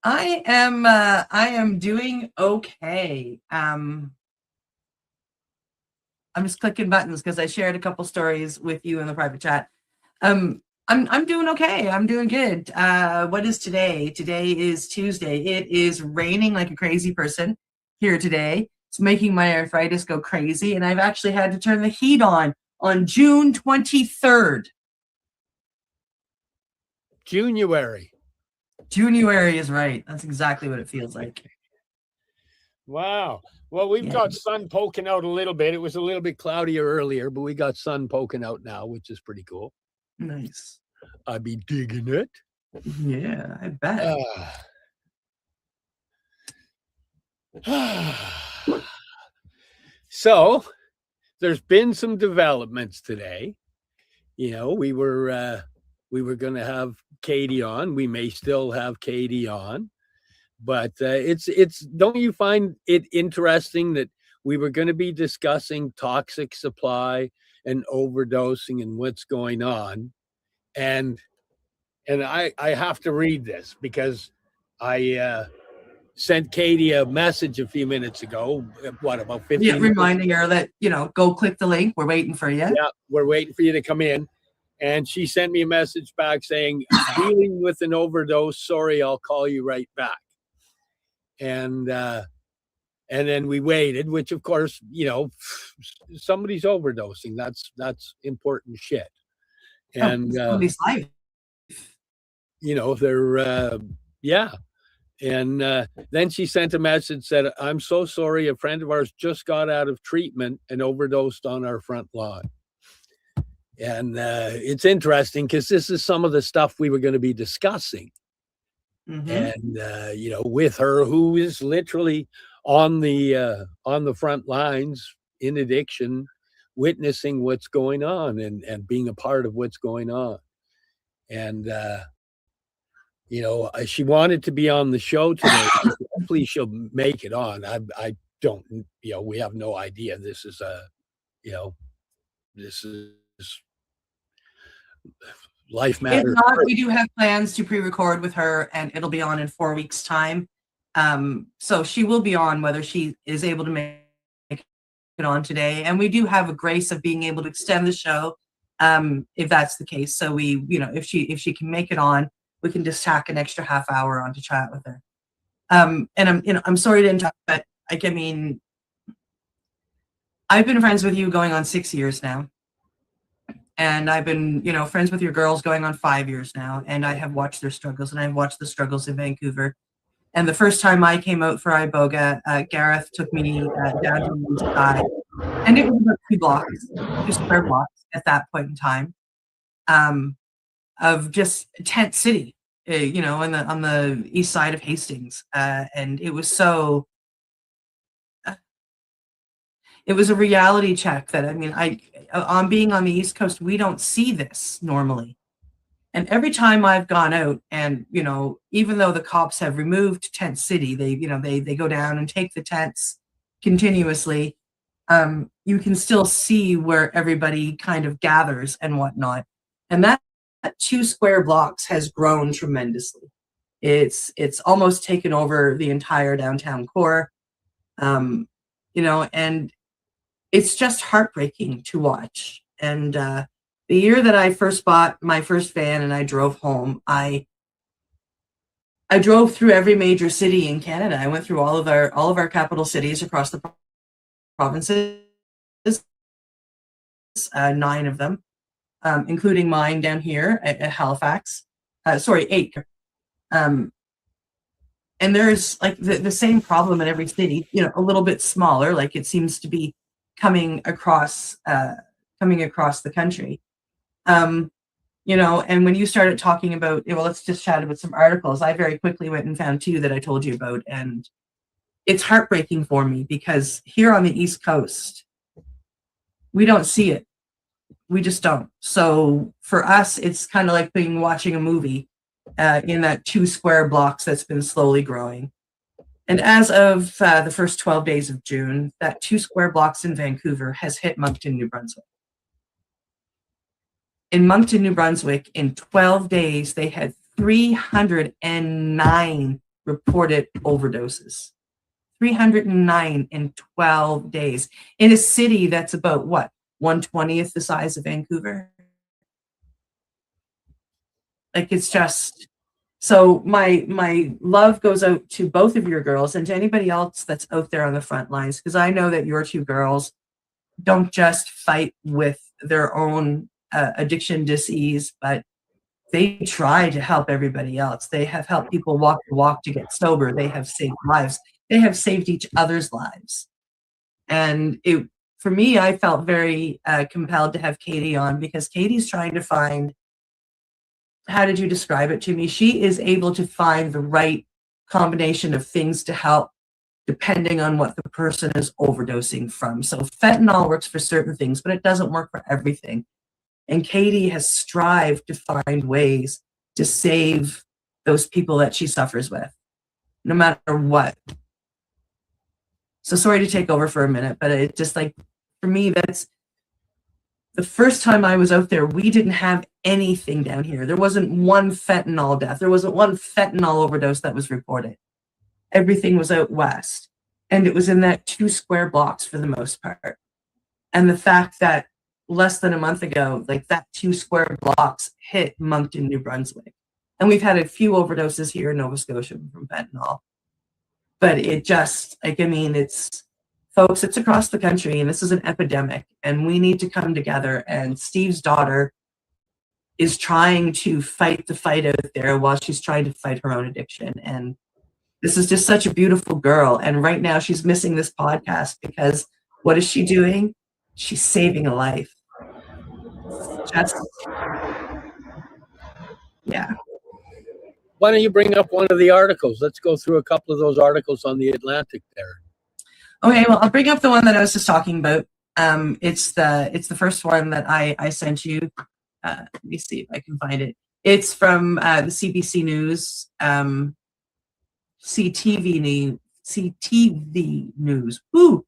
E: I am doing okay. I'm just clicking buttons because I shared a couple stories with you in the private chat. I'm doing okay. I'm doing good. What is today? Today is Tuesday. It is raining like a crazy person here today. It's making my arthritis go crazy, and I've actually had to turn the heat on June 23rd.
O: January.
E: January is right. That's exactly what it feels like.
O: Wow. Well, we've got sun poking out a little bit. It was a little bit cloudier earlier, but we got sun poking out now, which is pretty cool.
E: Nice.
O: I'd be digging it.
E: Yeah, I bet.
O: So there's been some developments today. You know, we were going to have Katie on. We may still have Katie on, but it's don't you find it interesting that we were going to be discussing toxic supply and overdosing and what's going on, and I have to read this because I sent Katie a message a few minutes ago. What, about 15
E: reminding her that, go click the link. We're waiting for you.
O: Yeah, we're waiting for you to come in. And she sent me a message back saying, dealing with an overdose. Sorry, I'll call you right back. And then we waited, which of course, somebody's overdosing. That's important shit. And
E: somebody's life.
O: they're yeah. And then she sent a message said, I'm so sorry. A friend of ours just got out of treatment and overdosed on our front lawn. And it's interesting because this is some of the stuff we were going to be discussing.
E: Mm-hmm.
O: And, with her, who is literally on the front lines in addiction, witnessing what's going on and being a part of what's going on. And, she wanted to be on the show today. Hopefully she'll make it on. I don't, we have no idea. This is this is life matters.
E: If not, we do have plans to pre-record with her, and it'll be on in 4 weeks' time. So she will be on whether she is able to make it on today. And we do have a grace of being able to extend the show if that's the case. So we, if she can make it on, we can just tack an extra half hour on to chat with her. And I'm sorry to interrupt, but I've been friends with you going on 6 years now. And I've been, friends with your girls going on 5 years now. And I have watched their struggles, and I've watched the struggles in Vancouver. And the first time I came out for iboga, Gareth took me down to the east side. And it was about 2 square blocks at that point in time, of just tent city, on the east side of Hastings. And it was so... It was a reality check that, on being on the East Coast, we don't see this normally. And every time I've gone out and, even though the cops have removed Tent City, they go down and take the tents continuously. You can still see where everybody kind of gathers and whatnot. And that 2 square blocks has grown tremendously. It's almost taken over the entire downtown core, and it's just heartbreaking to watch. And the year that I first bought my first van and I drove home, I drove through every major city in Canada. I went through all of our capital cities across the provinces, 9 of them, including mine down here at Halifax. 8. And there's like the same problem in every city, a little bit smaller. Like it seems to be coming across the country. And when you started talking about, let's just chat about some articles, I very quickly went and found 2 that I told you about. And it's heartbreaking for me because here on the East Coast, we don't see it. We just don't. So for us, it's kind of like watching a movie in that 2 square blocks that's been slowly growing. And as of the first 12 days of June, that 2 square blocks in Vancouver has hit Moncton, New Brunswick. In Moncton, New Brunswick, in 12 days, they had 309 reported overdoses. 309 in 12 days. In a city that's about, 1/20th the size of Vancouver? Like, it's just... So my love goes out to both of your girls and to anybody else that's out there on the front lines, because I know that your 2 girls don't just fight with their own addiction disease, but they try to help everybody else. They have helped people walk the walk to get sober. They have saved lives. They have saved each other's lives. And for me, I felt very compelled to have Katie on because Katie's trying to find... How did you describe it to me? She is able to find the right combination of things to help depending on what the person is overdosing from. So fentanyl works for certain things, but it doesn't work for everything. And Katie has strived to find ways to save those people that she suffers with, no matter what. So sorry to take over for a minute, but it just for me, that's the first time I was out there, we didn't have anything down here. There wasn't one fentanyl death. There wasn't one fentanyl overdose that was reported. Everything was out west. And it was in that 2 square blocks for the most part. And the fact that less than a month ago, like that 2 square blocks hit Moncton, New Brunswick. And we've had a few overdoses here in Nova Scotia from fentanyl. But it just, like, I mean, it's, folks, it's across the country, and this is an epidemic, and we need to come together. And Steve's daughter is trying to fight the fight out there while she's trying to fight her own addiction. And this is just such a beautiful girl. And right now she's missing this podcast because what is she doing? She's saving a life. Just, yeah.
O: Why don't you bring up one of the articles? Let's go through a couple of those articles on the Atlantic there.
E: Okay, well, I'll bring up the one that I was just talking about. It's the first one that I sent you. Let me see if I can find it. It's from the CBC News, CTV News. Woo!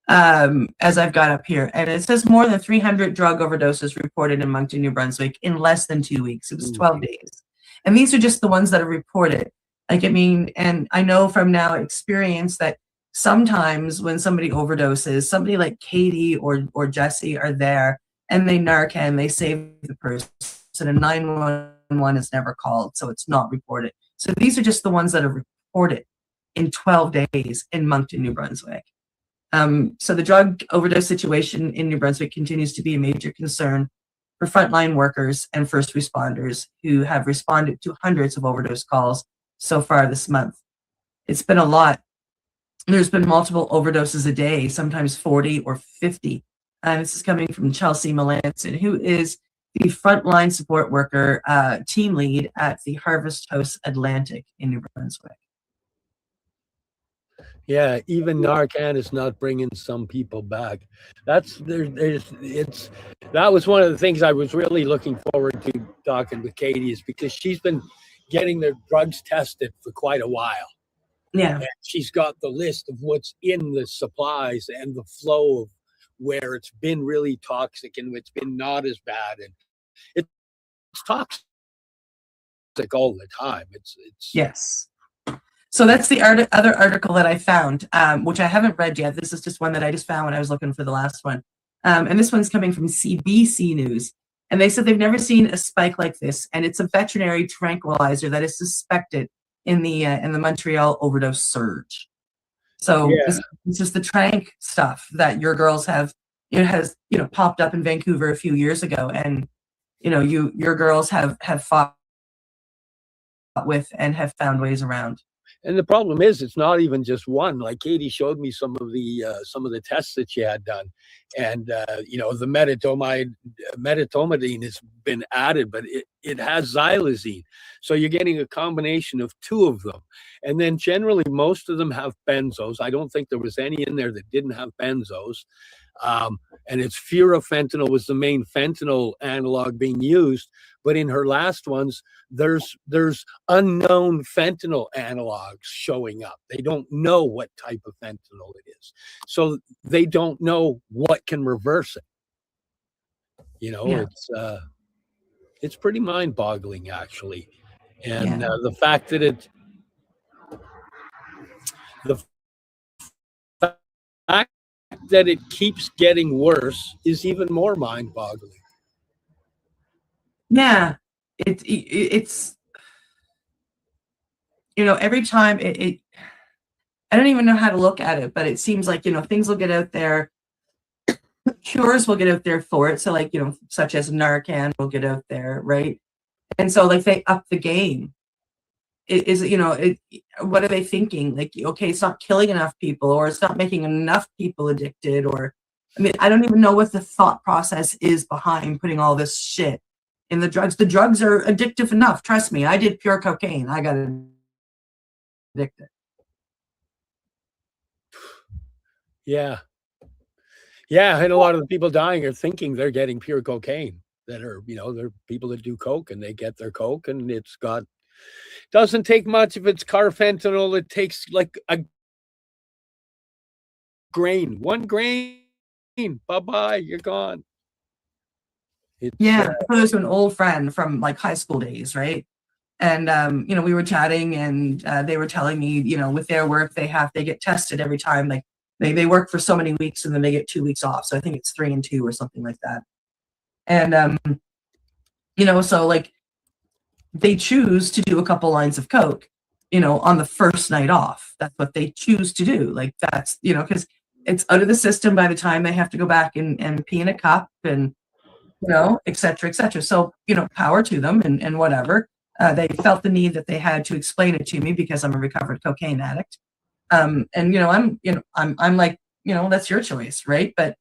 E: As I've got up here, and it says more than 300 drug overdoses reported in Moncton, New Brunswick in less than 2 weeks. It was 12 days. And these are just the ones that are reported. Like, I mean, and I know from now experience that sometimes when somebody overdoses, somebody like Katie or Jesse are there and they Narcan, they save the person, and 911 is never called, so it's not reported. So these are just the ones that are reported in 12 days in Moncton, New Brunswick. So the drug overdose situation in New Brunswick continues to be a major concern for frontline workers and first responders who have responded to hundreds of overdose calls so far this month. It's been a lot. There's been multiple overdoses a day, sometimes 40 or 50. This is coming from Chelsea Melanson, who is the frontline support worker team lead at the Harvest House Atlantic in New Brunswick.
O: Yeah, even Narcan is not bringing some people back. That was one of the things I was really looking forward to talking with Katie, is because she's been getting their drugs tested for quite a while.
E: Yeah.
O: And she's got the list of what's in the supplies and the flow of where it's been really toxic and it's been not as bad. And it's toxic all the time. It's
E: yes. So that's the other article that I found, which I haven't read yet. This is just one that I just found when I was looking for the last one. And this one's coming from CBC News. And they said they've never seen a spike like this. And it's a veterinary tranquilizer that is suspected in the Montreal overdose surge. So
O: Yeah.
E: this is the trank stuff that your girls have, has popped up in Vancouver a few years ago. And, your girls have fought with and have found ways around.
O: And the problem is, it's not even just one. Like Katie showed me some of the tests that she had done, and the medetomidine has been added, but it has xylazine, so you're getting a combination of two of them. And then generally, most of them have benzos. I don't think there was any in there that didn't have benzos. And it's furofentanyl was the main fentanyl analog being used. But in her last ones, there's unknown fentanyl analogs showing up. They don't know what type of fentanyl it is. So they don't know what can reverse it.
E: Yeah.
O: It's pretty mind-boggling, actually. And the fact that it keeps getting worse is even more mind-boggling.
E: Yeah, it's every time it I don't even know how to look at it, but it seems like things will get out there, cures will get out there for it. So like such as Narcan will get out there, right? And so like they up the game. What are they thinking? Like, okay, it's not killing enough people, or it's not making enough people addicted, or I don't even know what the thought process is behind putting all this shit in the drugs. The drugs are addictive enough. Trust me, I did pure cocaine. I got addicted.
O: Yeah. Yeah, and a lot of the people dying are thinking they're getting pure cocaine. That are, they're people that do coke and they get their coke, and doesn't take much if it's carfentanil. It takes like a grain, 1 grain. Bye-bye, you're gone.
E: I was an old friend from like high school days, right? And we were chatting, and they were telling me, with their work, they get tested every time. Like they work for so many weeks, and then they get 2 weeks off. So I think it's 3 and 2 or something like that. And, so like they choose to do a couple lines of coke, on the first night off. That's what they choose to do. Like that's, because it's out of the system by the time they have to go back and pee in a cup and, et cetera, et cetera. So, power to them and whatever. They felt the need that they had to explain it to me because I'm a recovered cocaine addict. I'm like, that's your choice, right? But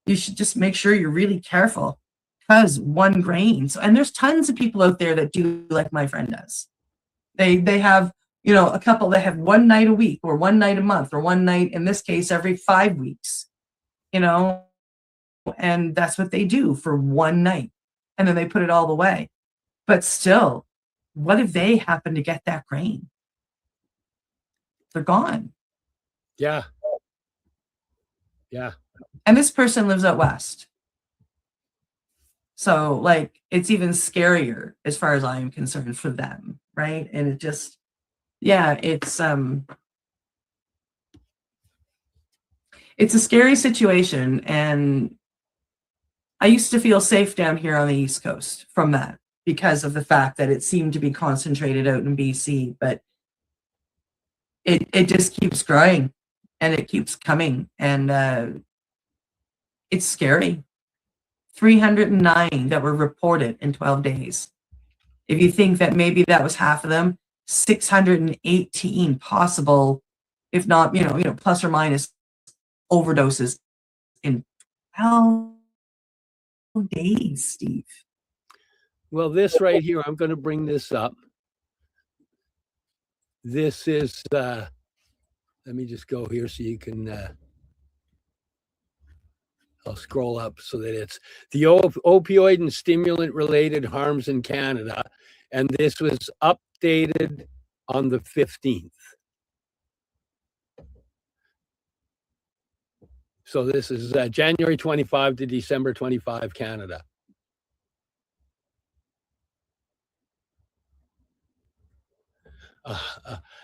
E: you should just make sure you're really careful, because 1 grain. So, and there's tons of people out there that do like my friend does. They have, a couple that have 1 night a week or 1 night a month or 1 night, in this case, every 5 weeks, and that's what they do for 1 night. And then they put it all away. But still, what if they happen to get that grain? They're gone.
O: Yeah. Yeah.
E: And this person lives out west. So like, it's even scarier as far as I am concerned for them. Right. And it just, it's a scary situation. And I used to feel safe down here on the East Coast from that, because of the fact that it seemed to be concentrated out in BC, but it just keeps growing and it keeps coming, and it's scary. 309 that were reported in 12 days. If you think that maybe that was half of them, 618 possible, if not, plus or minus, overdoses in 12 days, Steve.
O: Well, this right here, I'm going to bring this up. This is, let me just go here so you can, I'll scroll up so that it's the opioid and stimulant related harms in Canada. And this was updated on the 15th. So this is January 25 to December 25, Canada.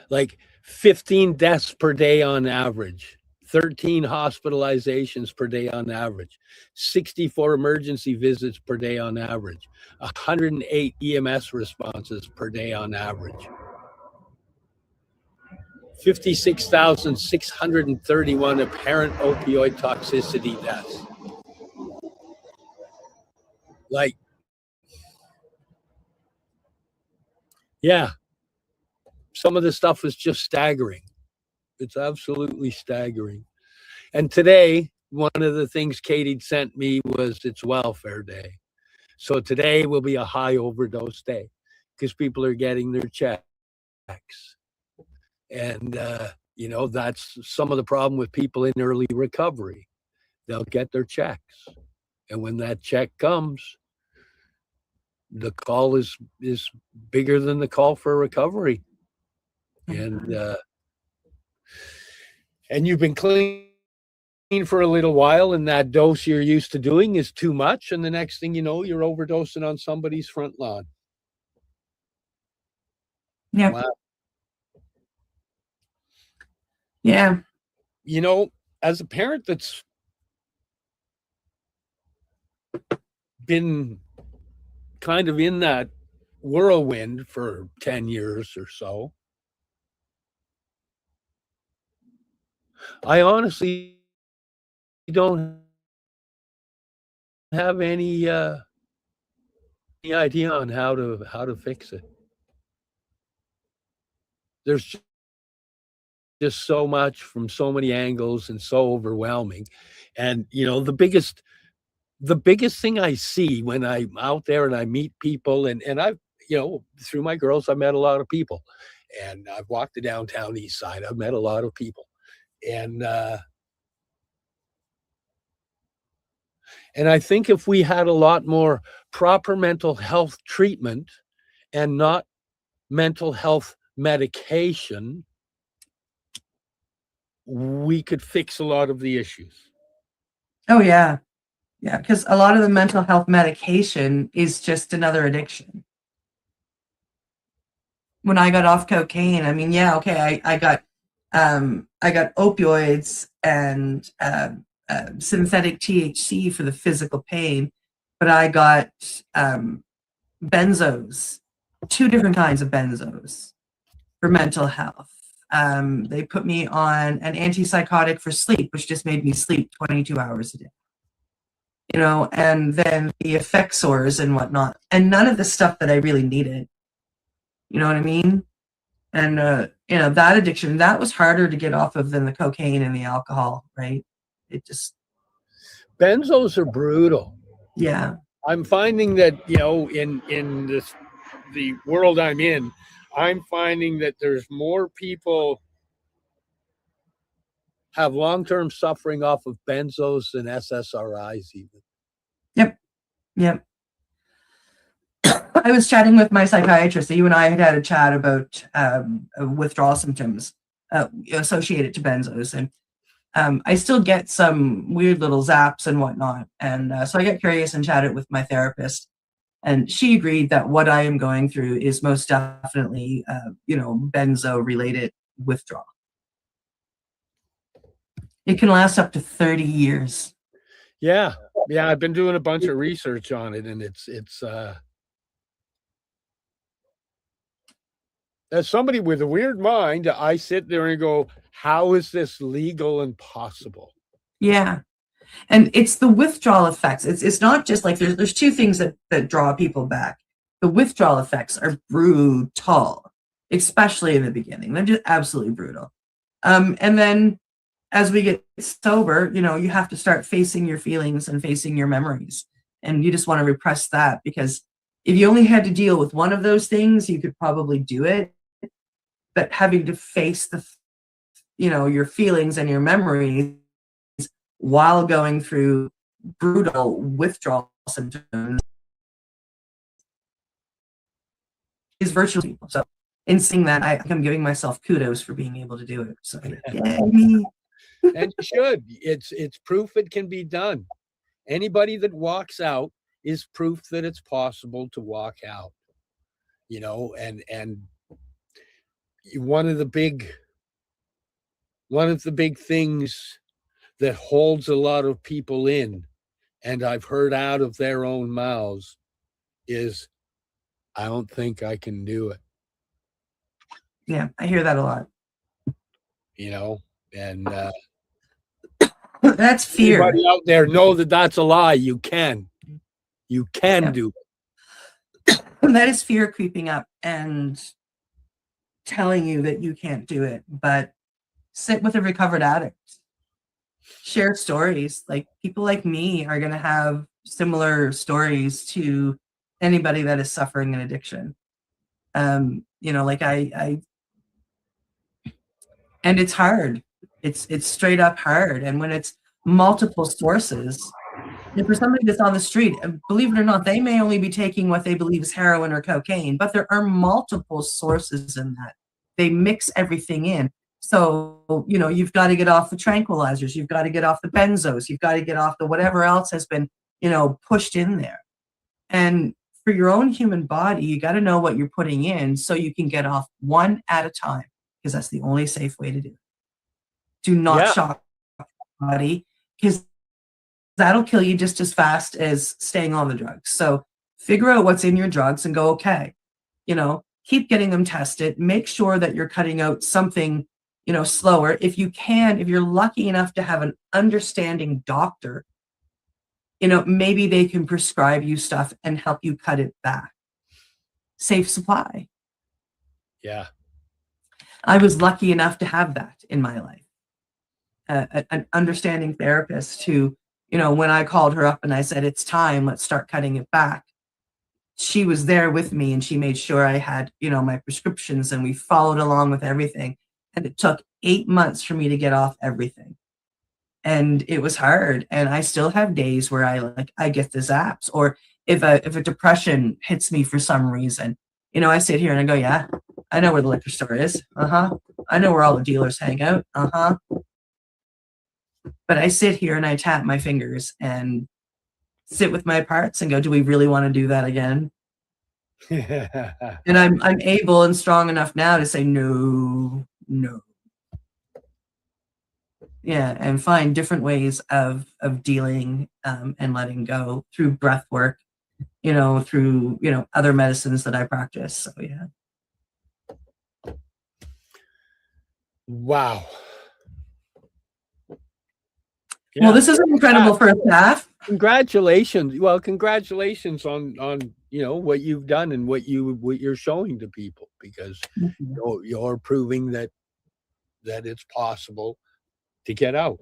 O: Like 15 deaths per day on average, 13 hospitalizations per day on average, 64 emergency visits per day on average, 108 EMS responses per day on average, 56,631 apparent opioid toxicity deaths. Like, yeah. Some of the stuff is just staggering. It's absolutely staggering. And today, one of the things Katie sent me was it's welfare day. So today will be a high overdose day because people are getting their checks. And, that's some of the problem with people in early recovery. They'll get their checks. And when that check comes, the call is bigger than the call for recovery. And you've been clean for a little while, and that dose you're used to doing is too much, and the next thing you know, you're overdosing on somebody's front lawn.
E: Yeah.
O: Wow.
E: Yeah.
O: As a parent that's been kind of in that whirlwind for 10 years or so, I honestly don't have any idea on how to fix it. There's just so much from so many angles and so overwhelming. And the biggest thing I see when I'm out there and I meet people, and I've through my girls I've met a lot of people, and I've walked the downtown east side, I've met a lot of people. And I think if we had a lot more proper mental health treatment and not mental health medication, we could fix a lot of the issues.
E: Oh, yeah. Yeah, because a lot of the mental health medication is just another addiction. When I got off cocaine, I mean, yeah, okay, I got opioids and synthetic THC for the physical pain, but I got benzos, 2 different kinds of benzos for mental health. They put me on an antipsychotic for sleep, which just made me sleep 22 hours a day. You know, and then the effexors and whatnot, and none of the stuff that I really needed. You know what I mean? And you know, that addiction, that was harder to get off of than the cocaine and the alcohol, right? It just,
O: Benzos are brutal.
E: yeah.
O: I'm finding that, you know, in the world I'm in, I'm finding that there's more people have long-term suffering off of benzos than SSRIs even.
E: Yep. Yep. I was chatting with my psychiatrist. You and I had a chat about withdrawal symptoms associated to benzos, and I still get some weird little zaps and whatnot. And so I got curious and chatted with my therapist, and she agreed that what I am going through is most definitely, you know, benzo-related withdrawal. It can last up to 30 years.
O: Yeah. Yeah. I've been doing a bunch of research on it, and it's as somebody with a weird mind, I sit there and go, how is this legal and possible?
E: Yeah. And it's the withdrawal effects. It's not just like there's 2 things that draw people back. The withdrawal effects are brutal, especially in the beginning. They're just absolutely brutal. And then as we get sober, you know, you have to start facing your feelings and facing your memories. And you just want to repress that, because if you only had to deal with one of those things, you could probably do it. But having to face you know, your feelings and your memories while going through brutal withdrawal symptoms is virtually. So in seeing that, I'm giving myself kudos for being able to do it. So yay.
O: And you should. It's proof it can be done. Anybody that walks out is proof that it's possible to walk out. You know, and one of the big things that holds a lot of people in, and I've heard out of their own mouths, is I don't think I can do it.
E: Yeah, I hear that a lot.
O: You know, and
E: that's fear.
O: Everybody out there know that that's a lie. You can do it.
E: That is fear creeping up and telling you that you can't do it. But sit with a recovered addict. Share stories. Like, people like me are going to have similar stories to anybody that is suffering an addiction. You know, like I and it's hard. It's straight up hard. And when it's multiple sources, and for somebody that's on the street, believe it or not, they may only be taking what they believe is heroin or cocaine, but there are multiple sources in that. They mix everything in. So, you know, you've got to get off the tranquilizers, you've got to get off the benzos, you've got to get off the whatever else has been, you know, pushed in there. And for your own human body, you got to know what you're putting in so you can get off one at a time, because that's the only safe way to do it. Do not shock your body, because that'll kill you just as fast as staying on the drugs. So figure out what's in your drugs and go, okay, you know, keep getting them tested. Make sure that you're cutting out something, you know, slower. If you can, if you're lucky enough to have an understanding doctor, you know, maybe they can prescribe you stuff and help you cut it back. Safe supply.
O: Yeah.
E: I was lucky enough to have that in my life. An understanding therapist who, you know, when I called her up and I said, it's time, let's start cutting it back, she was there with me and she made sure I had, you know, my prescriptions, and we followed along with everything. And it took 8 months for me to get off everything. And it was hard. And I still have days where I get the zaps, or if a depression hits me for some reason, you know, I sit here and I go, yeah, I know where the liquor store is. I know where all the dealers hang out. But I sit here and I tap my fingers and sit with my parts and go, do we really want to do that again? And I'm able and strong enough now to say, no. and find different ways of dealing and letting go through breath work, through other medicines that I practice. So yeah.
O: Wow.
E: Yeah. Well, this is incredible for a staff.
O: Congratulations. Well, congratulations on what you've done and what you're showing to people, because you're proving that it's possible to get out.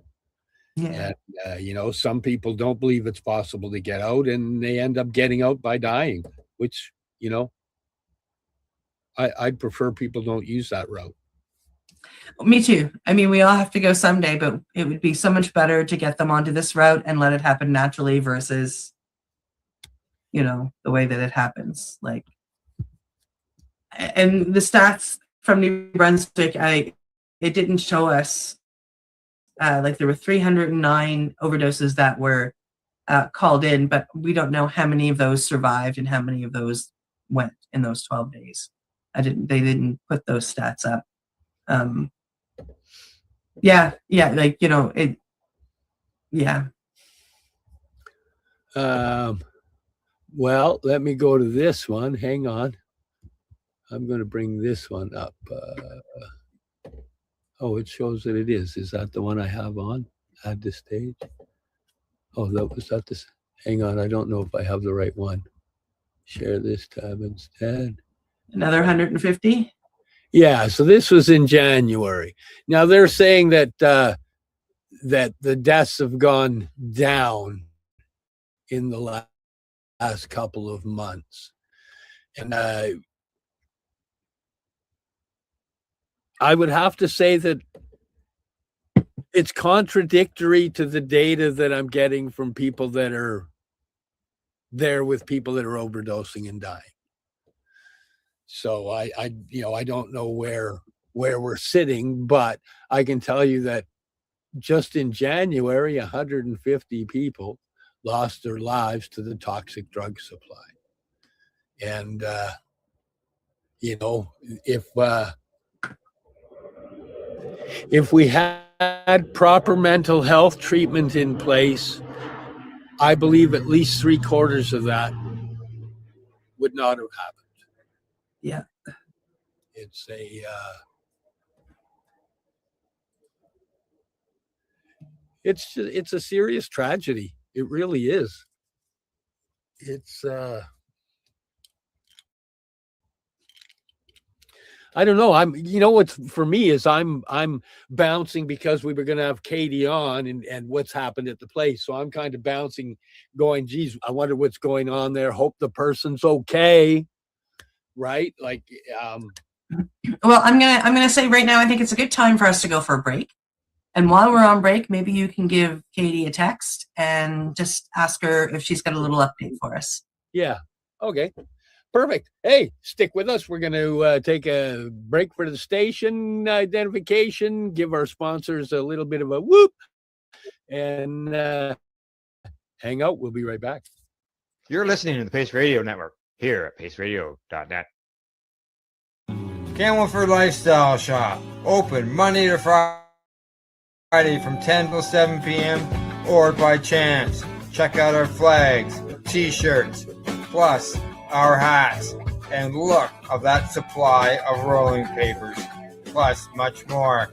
E: Yeah.
O: And some people don't believe it's possible to get out, and they end up getting out by dying, which I'd prefer people don't use that route.
E: Me too. I mean, we all have to go someday, but it would be so much better to get them onto this route and let it happen naturally versus, the way that it happens. And the stats from New Brunswick, it didn't show us, there were 309 overdoses that were called in, but we don't know how many of those survived and how many of those went in those 12 days. They didn't put those stats up. Yeah.
O: Well, let me go to this one. Hang on. I'm going to bring this one up. It shows that it is. Is that the one I have on? Add to stage. Oh, was that this? Hang on. I don't know if I have the right one. Share this tab instead.
E: Another 150?
O: Yeah, so this was in January. Now they're saying that that the deaths have gone down in the last couple of months, and I would have to say that it's contradictory to the data that I'm getting from people that are there with people that are overdosing and dying. So I don't know where we're sitting, but I can tell you that just in January, 150 people lost their lives to the toxic drug supply. And if we had proper mental health treatment in place, I believe at least 3/4 of that would not have happened.
E: Yeah.
O: It's a serious tragedy. It really is. I don't know. What's for me is I'm bouncing because we were going to have Katie on and what's happened at the place. So I'm kind of bouncing, going, geez, I wonder what's going on there. Hope the person's okay. Right?
E: Well, I'm gonna say right now, I think it's a good time for us to go for a break. And while we're on break, maybe you can give Katie a text and just ask her if she's got a little update for us.
O: Yeah. Okay. Perfect. Hey, stick with us. We're going to take a break for the station identification, give our sponsors a little bit of a whoop, and hang out. We'll be right back.
G: You're listening to the Pace Radio Network here at paceradio.net.
A: Camelford Lifestyle Shop, open Monday to Friday from 10 till 7 p.m. or by chance. Check out our flags, t-shirts, plus our hats, and look of that supply of rolling papers, plus much more.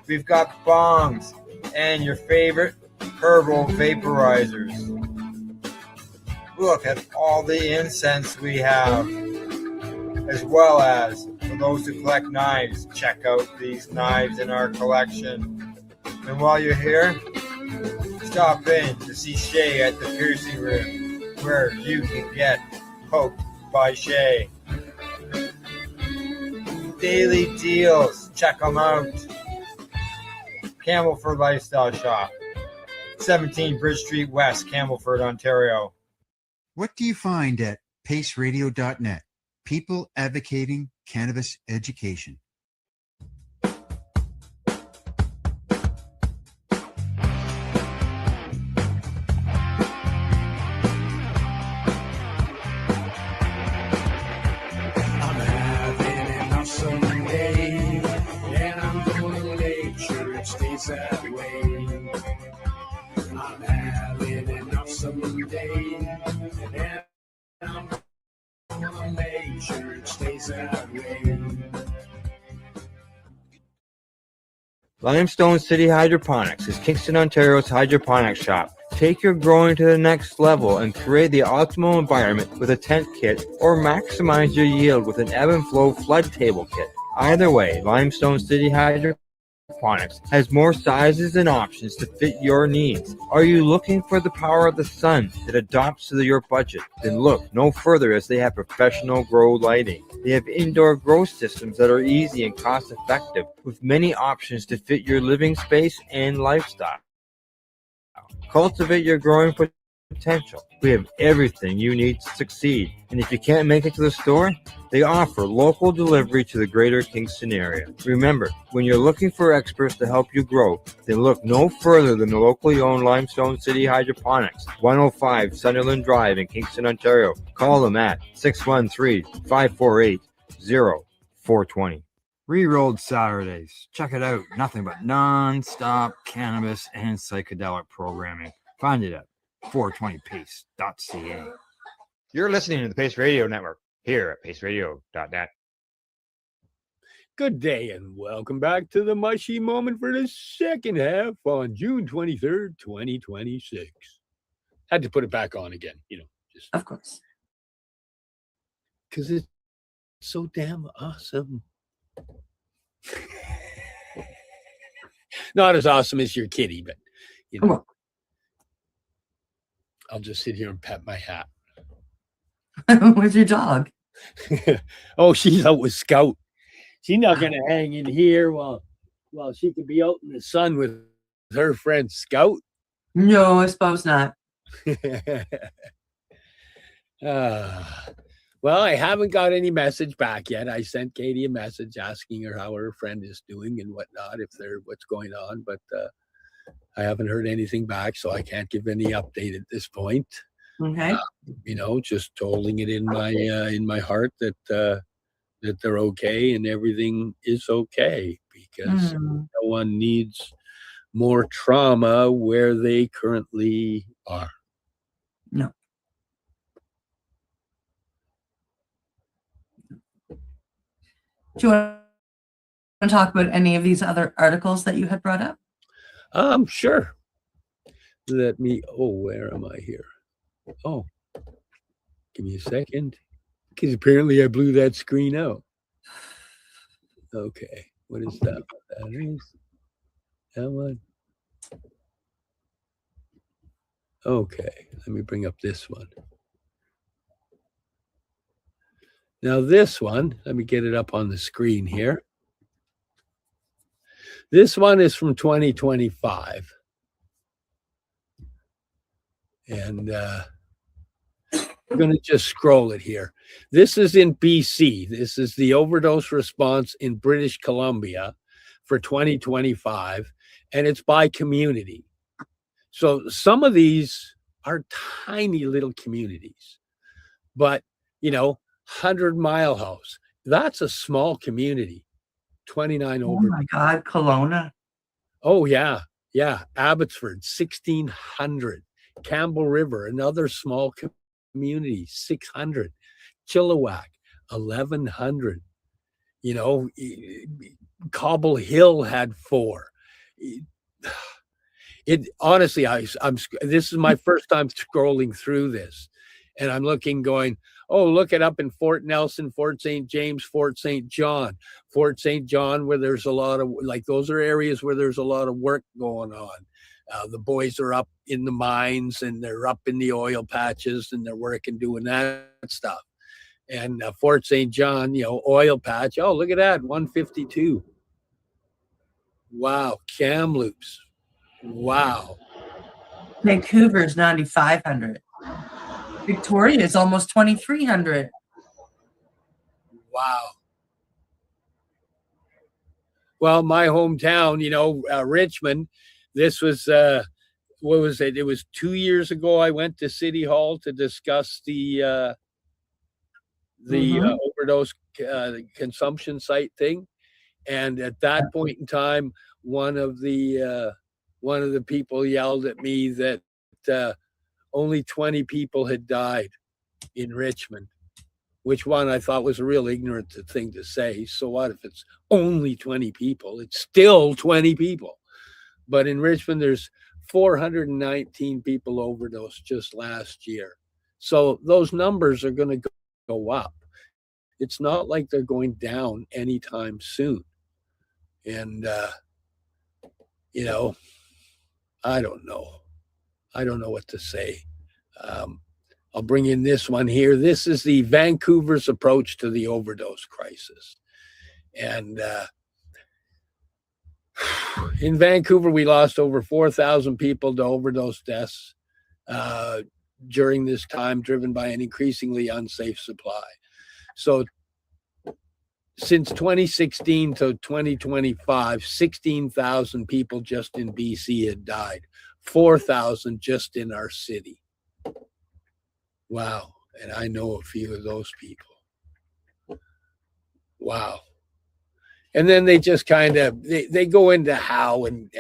A: We've got bongs and your favorite herbal vaporizers. Look at all the incense we have, as well as for those who collect knives, check out these knives in our collection. And while you're here, stop in to see Shay at the Piercing Room, where you can get poked by Shay. Daily deals, check them out. Camelford Lifestyle Shop, 17 Bridge Street West, Camelford, Ontario.
P: What do you find at paceradio.net? People advocating cannabis education.
F: That way.
G: Limestone City Hydroponics is Kingston, Ontario's hydroponics shop. Take your growing to the next level and create the optimal environment with a tent kit, or maximize your yield with an ebb and flow flood table kit. Either way, Limestone City Hydroponics has more sizes and options to fit your needs. Are you looking for the power of the sun that adapts to your budget? Then look no further, as they have professional grow lighting. They have indoor grow systems that are easy and cost effective, with many options to fit your living space and lifestyle. Cultivate your growing potential. We have everything you need to succeed. And if you can't make it to the store, they offer local delivery to the greater Kingston area. Remember, when you're looking for experts to help you grow, then look no further than the locally owned Limestone City Hydroponics, 105 Sunderland Drive in Kingston, Ontario. Call them at 613-548-0420.
A: Rerolled Saturdays. Check it out. Nothing but non-stop cannabis and psychedelic programming. Find it at 420pace.ca.
G: You're listening to the Pace Radio Network here at paceradio.net.
O: Good day and welcome back to the Mushy Moment for the second half on June 23rd, 2026. Had to put it back on again, just
E: of course.
O: Because it's so damn awesome. Not as awesome as your kitty, but I'll just sit here and pet my hat.
E: Where's your dog?
O: Oh, she's out with Scout. She's not going to hang in here while she could be out in the sun with her friend Scout.
E: No, I suppose not.
O: Well, I haven't got any message back yet. I sent Katie a message asking her how her friend is doing and whatnot, what's going on, but I haven't heard anything back, so I can't give any update at this point.
E: Okay.
O: Just holding it in my heart that they're okay and everything is okay, because no one needs more trauma where they currently are.
E: No. Do you want to talk about any of these other articles that you had brought up?
O: Sure. Where am I here? Oh, give me a second. Because apparently I blew that screen out. Okay, what is that? That one. Okay, let me bring up this one. Now this one, let me get it up on the screen here. This one is from 2025. And I'm going to just scroll it here. This is in BC. This is the overdose response in British Columbia for 2025, and it's by community. So some of these are tiny little communities, but 100 Mile House, that's a small community. 29 over.
E: Oh my God, Kelowna.
O: Oh yeah. Abbotsford, 1,600. Campbell River, another small community, 600. Chilliwack, 1,100. Cobble Hill had 4. It honestly, I'm. This is my first time scrolling through this, and I'm looking, going, oh, look it up in Fort Nelson, Fort St. James, Fort St. John, where there's a lot of, those are areas where there's a lot of work going on. The boys are up in the mines and they're up in the oil patches and they're working, doing that stuff. And Fort St. John, oil patch. Oh, look at that, 152. Wow, Kamloops. Wow.
E: Vancouver's 9,500. Victoria is almost 2,300.
O: Wow. Well, my hometown, Richmond, this was, what was it? It was 2 years ago. I went to City Hall to discuss the overdose consumption site thing. And at that point in time, one of the people yelled at me that only 20 people had died in Richmond which one I thought was a real ignorant thing to say. So what if it's only 20 people? It's still 20 people. But in Richmond, there's 419 people overdosed just last year. So those numbers are going to go up. It's not like they're going down anytime soon. And, you know, I don't know. I don't know what to say. I'll bring in this one here. This is the Vancouver's approach to the overdose crisis. And in Vancouver, we lost over 4,000 people to overdose deaths during this time, driven by an increasingly unsafe supply. So since 2016 to 2025, 16,000 people just in BC had died, 4,000 just in our city. Wow. And I know a few of those people. Wow. And then they just kind of, they go into how and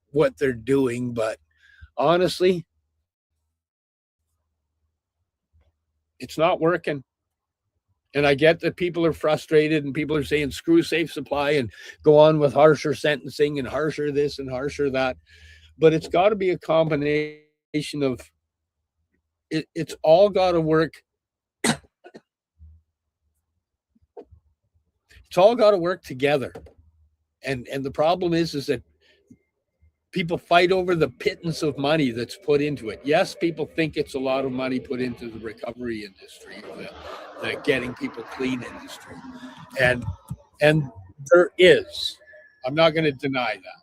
O: what they're doing. But honestly, it's not working. And I get that people are frustrated and people are saying, screw safe supply and go on with harsher sentencing and harsher this and harsher that. But it's got to be a combination of, it's all got to work. It's all got to work together. And the problem is that people fight over the pittance of money that's put into it. Yes, people think it's a lot of money put into the recovery industry, the getting people clean industry. And there is. I'm not going to deny that.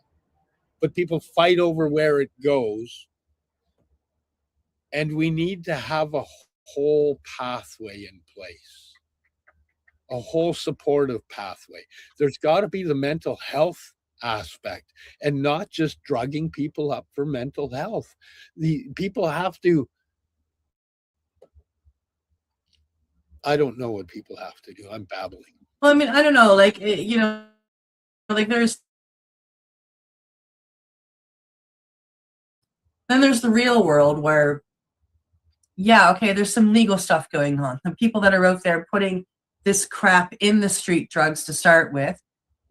O: But people fight over where it goes. And we need to have a whole pathway in place, a whole supportive pathway. There's got to be the mental health aspect and not just drugging people up for mental health. The people have to, I don't know what people have to do. I'm babbling.
E: Well, I mean, I don't know, like, you know, like there's the real world where, yeah, okay, there's some legal stuff going on. The people that are out there putting this crap in the street drugs to start with,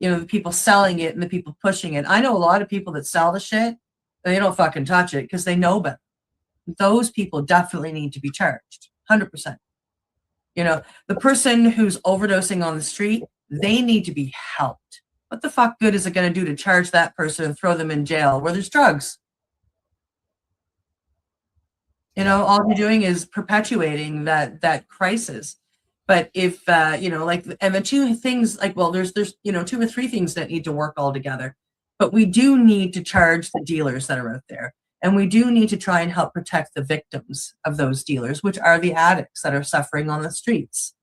E: you know, the people selling it and the people pushing it. I know a lot of people that sell the shit, they don't fucking touch it because they know better. Those people definitely need to be charged, 100%. You know, the person who's overdosing on the street, they need to be helped. What the fuck good is it going to do to charge that person and throw them in jail where there's drugs? You know, all you're doing is perpetuating that crisis. But if, you know, like, and the two things, like, well, there's, you know, 2 or 3 things that need to work all together. But we do need to charge the dealers that are out there. And we do need to try and help protect the victims of those dealers, which are the addicts that are suffering on the streets.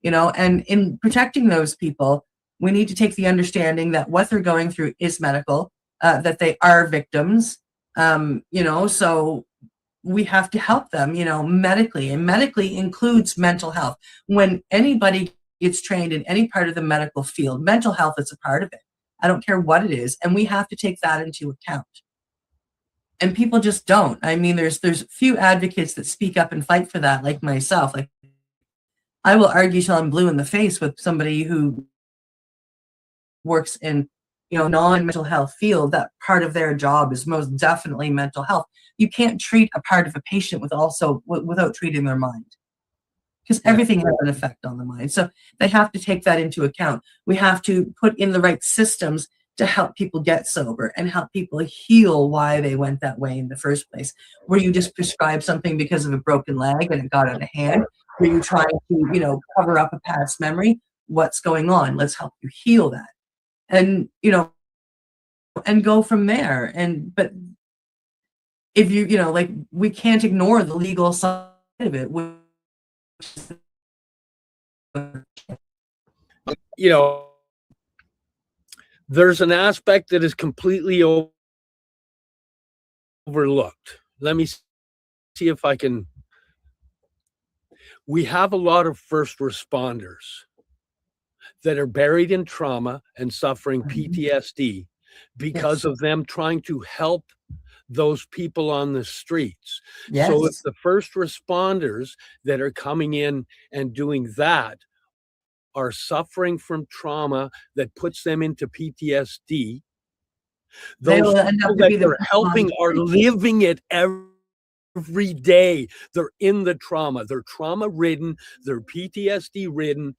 E: You know, and in protecting those people, we need to take the understanding that what they're going through is medical, that they are victims, you know, so we have to help them, you know, medically, and medically includes mental health. When anybody gets trained in any part of the medical field, mental health is a part of it. I don't care what it is. And we have to take that into account. And people just don't. I mean, there's few advocates that speak up and fight for that, like myself. Like, I will argue till I'm blue in the face with somebody who works in, you know, non-mental health field. That part of their job is most definitely mental health. You can't treat a part of a patient without treating their mind, because everything has an effect on the mind. So they have to take that into account. We have to put in the right systems to help people get sober and help people heal why they went that way in the first place. Were you just prescribed something because of a broken leg and it got out of hand? Were you trying to, you know, cover up a past memory? What's going on? Let's help you heal that. And, you know, and go from there. And, but if you know, like, we can't ignore the legal side of it.
O: You know, there's an aspect that is completely overlooked. Let me see if I can. We have a lot of first responders that are buried in trauma and suffering PTSD because of them trying to help those people on the streets.
E: Yes.
O: So if the first responders that are coming in and doing that are suffering from trauma that puts them into PTSD,
E: They
O: those
E: will end up
O: people
E: to
O: that
E: be the
O: they're
E: people on
O: helping
E: the
O: are
E: street.
O: living it every day. They're in the trauma. They're trauma ridden. They're PTSD ridden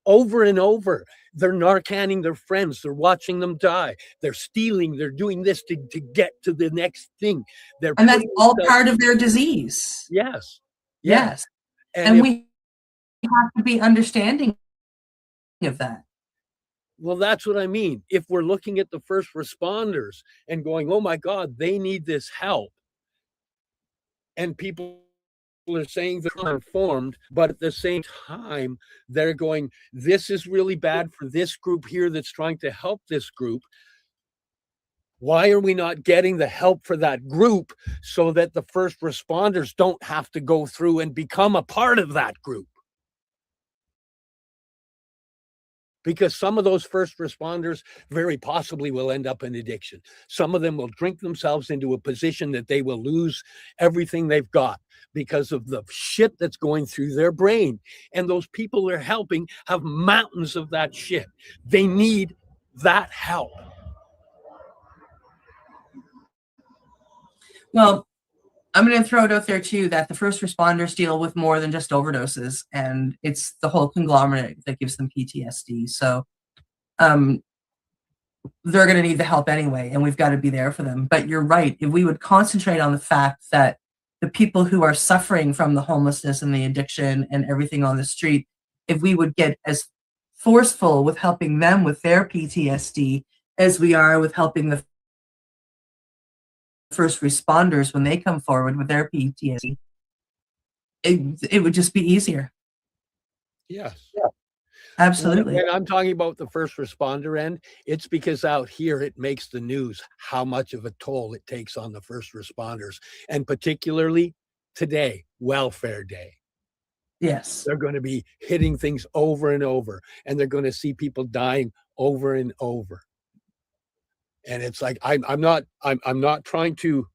O: over and over. They're Narcanning their friends. They're watching them die. They're stealing. They're doing this to get to the next thing. They're
E: And that's
O: putting
E: all
O: themselves-
E: part of their disease.
O: Yes.
E: Yes. And we have to be understanding of that.
O: Well, that's what I mean. If we're looking at the first responders and going, oh my God, they need this help. And people are saying they're informed, but at the same time, they're going, this is really bad for this group here that's trying to help this group. Why are we not getting the help for that group so that the first responders don't have to go through and become a part of that group? Because some of those first responders very possibly will end up in addiction. Some of them will drink themselves into a position that they will lose everything they've got because of the shit that's going through their brain. And those people they're helping have mountains of that shit. They need that help.
E: Well, I'm going to throw it out there too that the first responders deal with more than just overdoses, and it's the whole conglomerate that gives them PTSD. So they're going to need the help anyway, and we've got to be there for them. But you're right. If we would concentrate on the fact that the people who are suffering from the homelessness and the addiction and everything on the street, if we would get as forceful with helping them with their PTSD as we are with helping the first responders when they come forward with their PTSD, it would just be easier.
O: Yes.
E: Yeah. Absolutely.
O: When I'm talking about the first responder end, it's because out here it makes the news how much of a toll it takes on the first responders, and particularly today, Welfare Day.
E: Yes.
O: They're going to be hitting things over and over, and they're going to see people dying over and over. And it's like I'm not trying to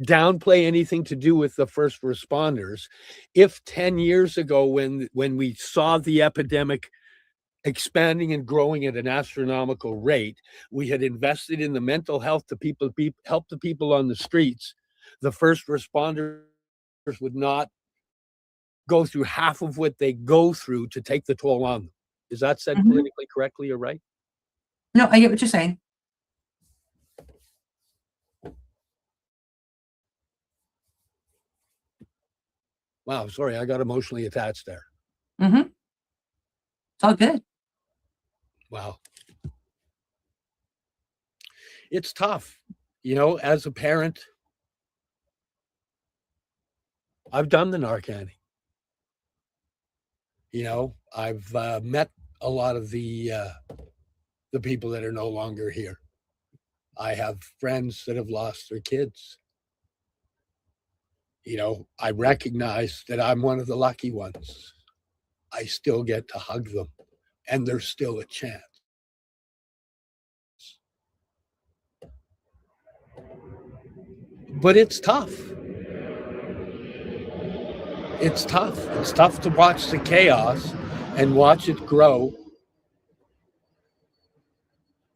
O: downplay anything to do with the first responders. If 10 years ago, when we saw the epidemic expanding and growing at an astronomical rate, we had invested in the mental health to help the people on the streets, the first responders would not go through half of what they go through to take the toll on them. Is that said politically correctly or right?
E: No, I get what you're saying.
O: Wow, sorry, I got emotionally attached there.
E: It's all good.
O: Wow. It's tough. You know, as a parent, I've done the Narcanning. You know, I've met a lot of the people that are no longer here. I have friends that have lost their kids. You know, I recognize that I'm one of the lucky ones. I still get to hug them, and there's still a chance. But it's tough. It's tough. It's tough to watch the chaos and watch it grow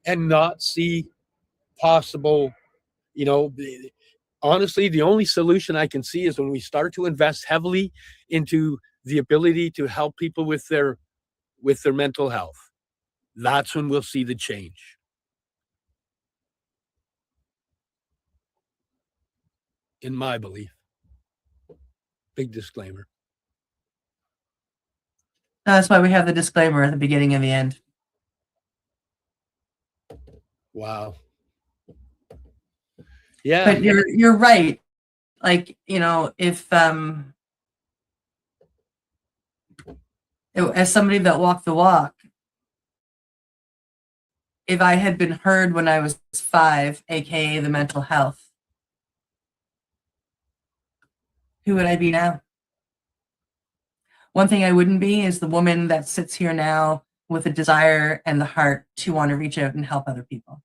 O: and not see possible, you know, honestly, the only solution I can see is when we start to invest heavily into the ability to help people with their mental health. That's when we'll see the change. In my belief. Big disclaimer.
E: That's why we have the disclaimer at the beginning and the end.
O: Wow. Yeah.
E: But you're right. Like, you know, if as somebody that walked the walk, if I had been heard when I was 5, aka the mental health, who would I be now? One thing I wouldn't be is the woman that sits here now with a desire and the heart to want to reach out and help other people.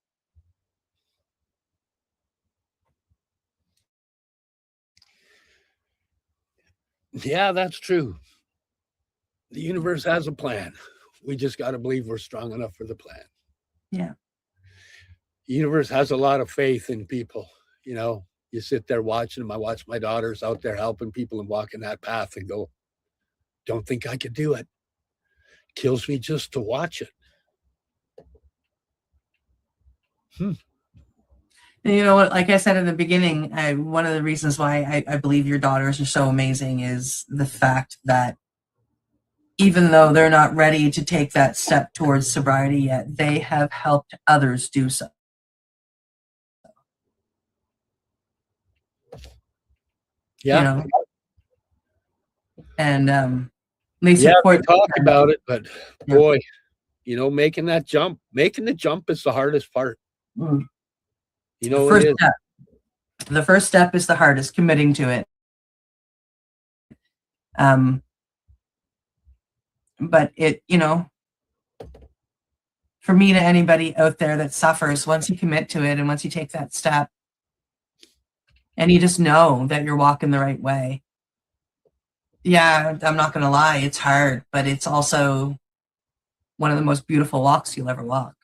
O: Yeah, that's true. The universe has a plan. We just got to believe we're strong enough for the plan.
E: Yeah.
O: The universe has a lot of faith in people. You sit there watching them. I watch my daughters out there helping people and walking that path and go, don't think I could do it. Kills me just to watch it.
E: And you know what? Like I said in the beginning, one of the reasons why I believe your daughters are so amazing is the fact that even though they're not ready to take that step towards sobriety yet, they have helped others do so.
O: Yeah.
E: And they
O: Yeah, we
E: support.
O: talk about it, but boy, making the jump is the hardest part.
E: Mm.
O: It is.
E: The first step is the hardest, committing to it. But for me, to anybody out there that suffers, once you commit to it and once you take that step and you just know that you're walking the right way. Yeah, I'm not going to lie, it's hard, but it's also one of the most beautiful walks you'll ever walk.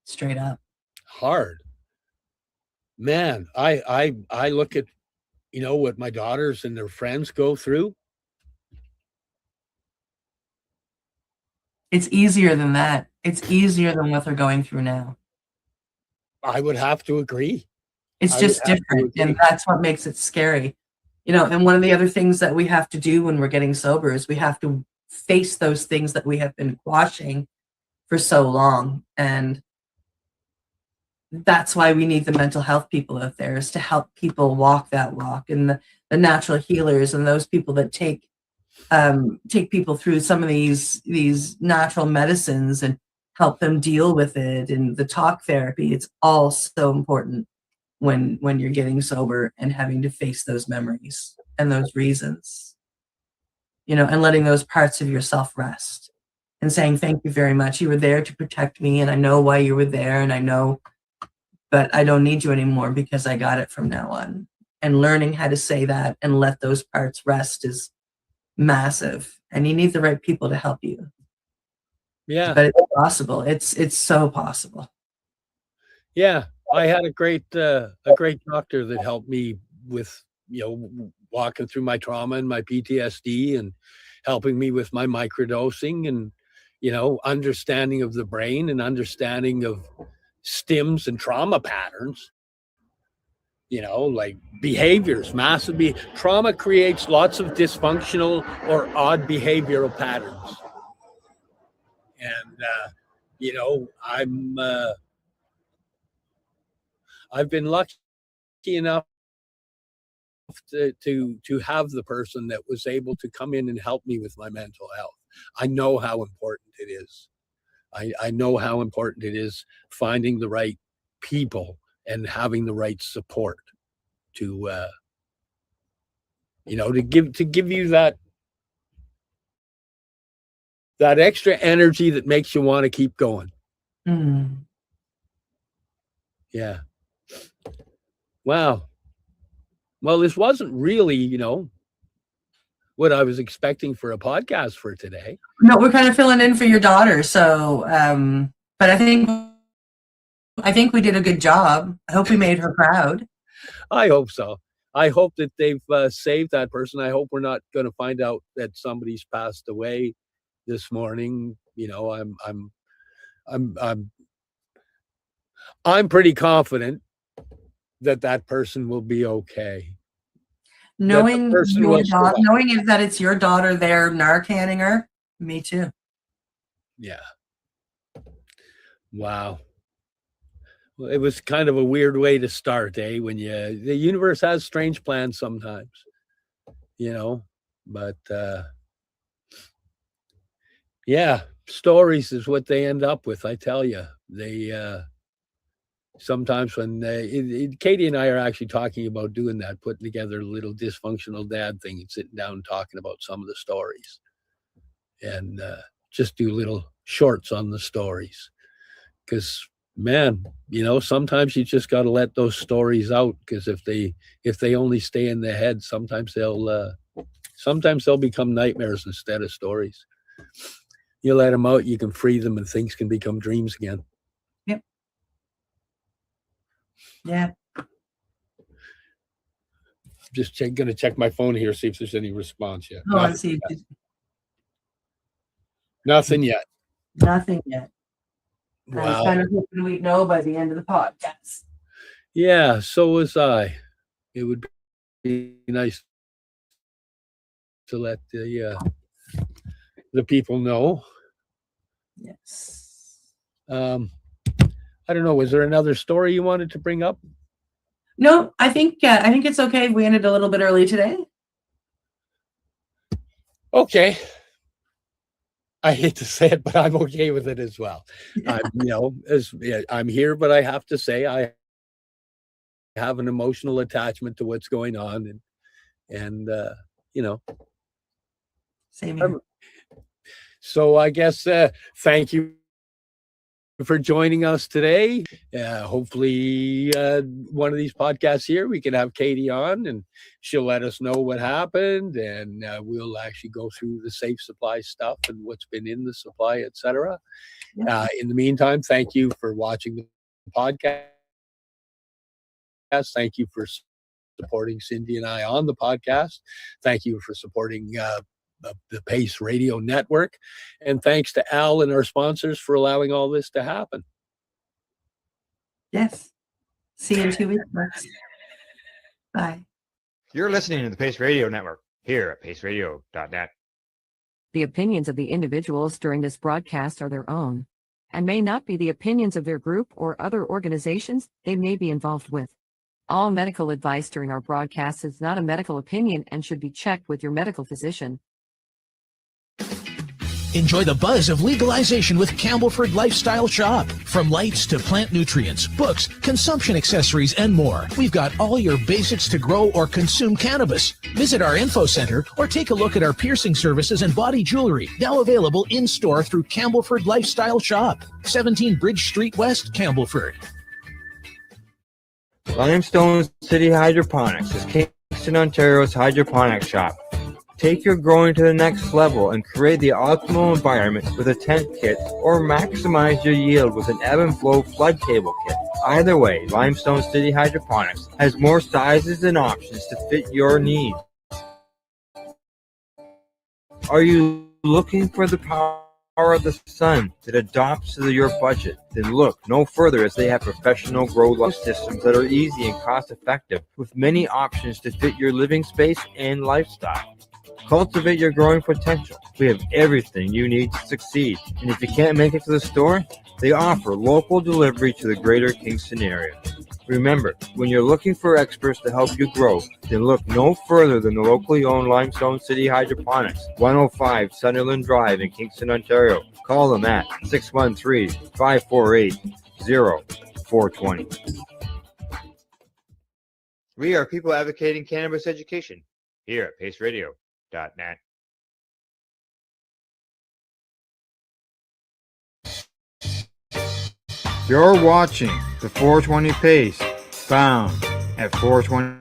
E: Straight up.
O: Hard. Man, I look at, what my daughters and their friends go through.
E: It's easier than that. It's easier than what they're going through now.
O: I would have to agree.
E: It's just different, and that's what makes it scary. And one of the other things that we have to do when we're getting sober is we have to face those things that we have been quashing for so long. And that's why we need the mental health people out there, is to help people walk that walk, and the natural healers and those people that take people through some of these natural medicines and help them deal with it. And the talk therapy, it's all so important when you're getting sober and having to face those memories and those reasons, and letting those parts of yourself rest and saying, thank you very much. You were there to protect me, and I know why you were there, and I know, but I don't need you anymore because I got it from now on. And learning how to say that and let those parts rest is massive, and you need the right people to help you.
O: Yeah,
E: but it's possible. It's so possible.
O: Yeah, I had a great doctor that helped me with walking through my trauma and my PTSD, and helping me with my microdosing, and understanding of the brain and understanding of stims and trauma patterns. Like behaviors, trauma creates lots of dysfunctional or odd behavioral patterns. And, I've been lucky enough to have the person that was able to come in and help me with my mental health. I know how important it is. I know how important it is finding the right people and having the right support to give you that extra energy that makes you want to keep going.
E: Mm.
O: Yeah. Wow. Well, this wasn't really, what I was expecting for a podcast for today.
E: No, we're kind of filling in for your daughter. So, but I think we did a good job. I hope we made her proud.
O: I hope so. I hope that they've saved that person. I hope we're not going to find out that somebody's passed away this morning. I'm pretty confident that person will be okay.
E: Knowing that it's your daughter there Narcaning her, me too.
O: Yeah. Wow. Well, it was kind of a weird way to start, eh? When the universe has strange plans sometimes, but yeah, stories is what they end up with. I tell you, they sometimes when Katie and I are actually talking about doing that, putting together a little dysfunctional dad thing and sitting down and talking about some of the stories, and just do little shorts on the stories. Because man, sometimes you just got to let those stories out, because if they only stay in the head, sometimes they'll Sometimes they'll become nightmares instead of stories. You let them out, you can free them, and things can become dreams again.
E: Yep. Yeah.
O: Just going to check my phone here, see if there's any response yet.
E: Oh, I see.
O: Nothing yet.
E: Nothing yet. I was
O: Wow.
E: kind of hoping we'd know by the end of the podcast.
O: Yeah, so was I. It would be nice to let the people know.
E: Yes.
O: I don't know. Was there another story you wanted to bring up?
E: No, I think it's okay. We ended a little bit early today.
O: Okay. I hate to say it, but I'm okay with it as well. I'm here, but I have to say I have an emotional attachment to what's going on, and
E: Same here.
O: So I guess thank you for joining us today. Hopefully one of these podcasts here, we can have Katie on and she'll let us know what happened, and we'll actually go through the safe supply stuff and what's been in the supply, etc. In the meantime, thank you for watching the podcast. Thank you for supporting Cindy and I on the podcast. Thank you for supporting the Pace Radio Network. And thanks to Al and our sponsors for allowing all this to happen.
E: Yes. See you in 2 weeks. Bye.
G: You're listening to the Pace Radio Network here at paceradio.net.
C: The opinions of the individuals during this broadcast are their own and may not be the opinions of their group or other organizations they may be involved with. All medical advice during our broadcast is not a medical opinion and should be checked with your medical physician.
H: Enjoy the buzz of legalization with Campbellford Lifestyle Shop. From lights to plant nutrients, books, consumption accessories, and more, we've got all your basics to grow or consume cannabis. Visit our info center or take a look at our piercing services and body jewelry, now available in-store through Campbellford Lifestyle Shop, 17 Bridge Street West, Campbellford.
G: Limestone City Hydroponics is Kingston, Ontario's hydroponic shop. Take your growing to the next level and create the optimal environment with a tent kit, or maximize your yield with an ebb and flow flood table kit. Either way, Limestone City Hydroponics has more sizes and options to fit your needs. Are you looking for the power of the sun that adapts to your budget? Then look no further, as they have professional grow light systems that are easy and cost effective, with many options to fit your living space and lifestyle. Cultivate your growing potential. We have everything you need to succeed. And if you can't make it to the store, they offer local delivery to the greater Kingston area. Remember, when you're looking for experts to help you grow, then look no further than the locally owned Limestone City Hydroponics, 105 Sunderland Drive in Kingston, Ontario. Call them at 613-548-0420. We are people advocating cannabis education here at paceradio.net.
A: You're watching the 420 Pace, found at 420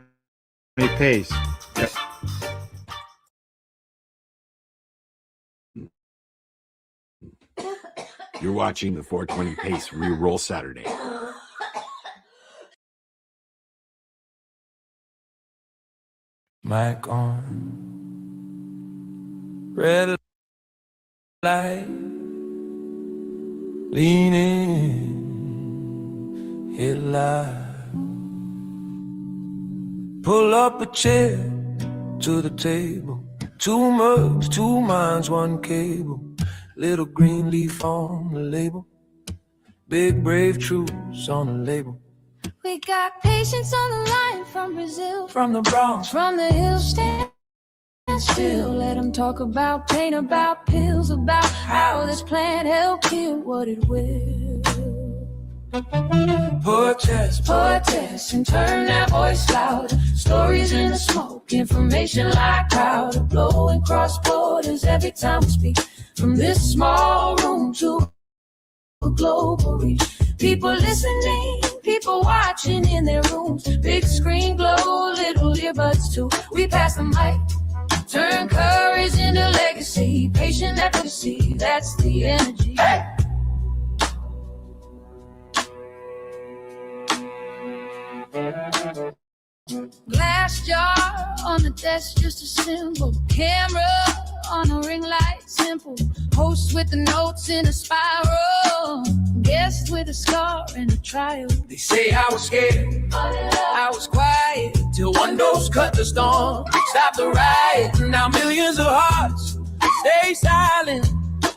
A: Pace.
Q: You're watching the 420 Pace Reroll Saturday.
R: Mic on. Red light. Lean in. Hit live. Pull up a chair to the table. 2 mugs, 2 minds, 1 cable. Little green leaf on the label. Big brave truths on the label.
D: We got patients on the line from Brazil,
R: From the Bronx,
D: from the hills. Stand still, let them talk about pain, about pills, about how this plant help kill what it will.
R: protest,
D: and turn that voice loud. Stories in the smoke, information like powder, blowing cross borders every time we speak. From this small room to a global reach. People listening, people watching in their rooms. Big screen glow, little earbuds too. We pass the mic Turn courage into legacy, patient advocacy, that's the energy. Glass jar on the desk, just a symbol. Camera on a ring light, simple. Host with the notes in a spiral. Guest with a scar and a trial.
R: They say I was scared, I was quiet, till one dose cut the storm, stop the riot. Now millions of hearts stay silent,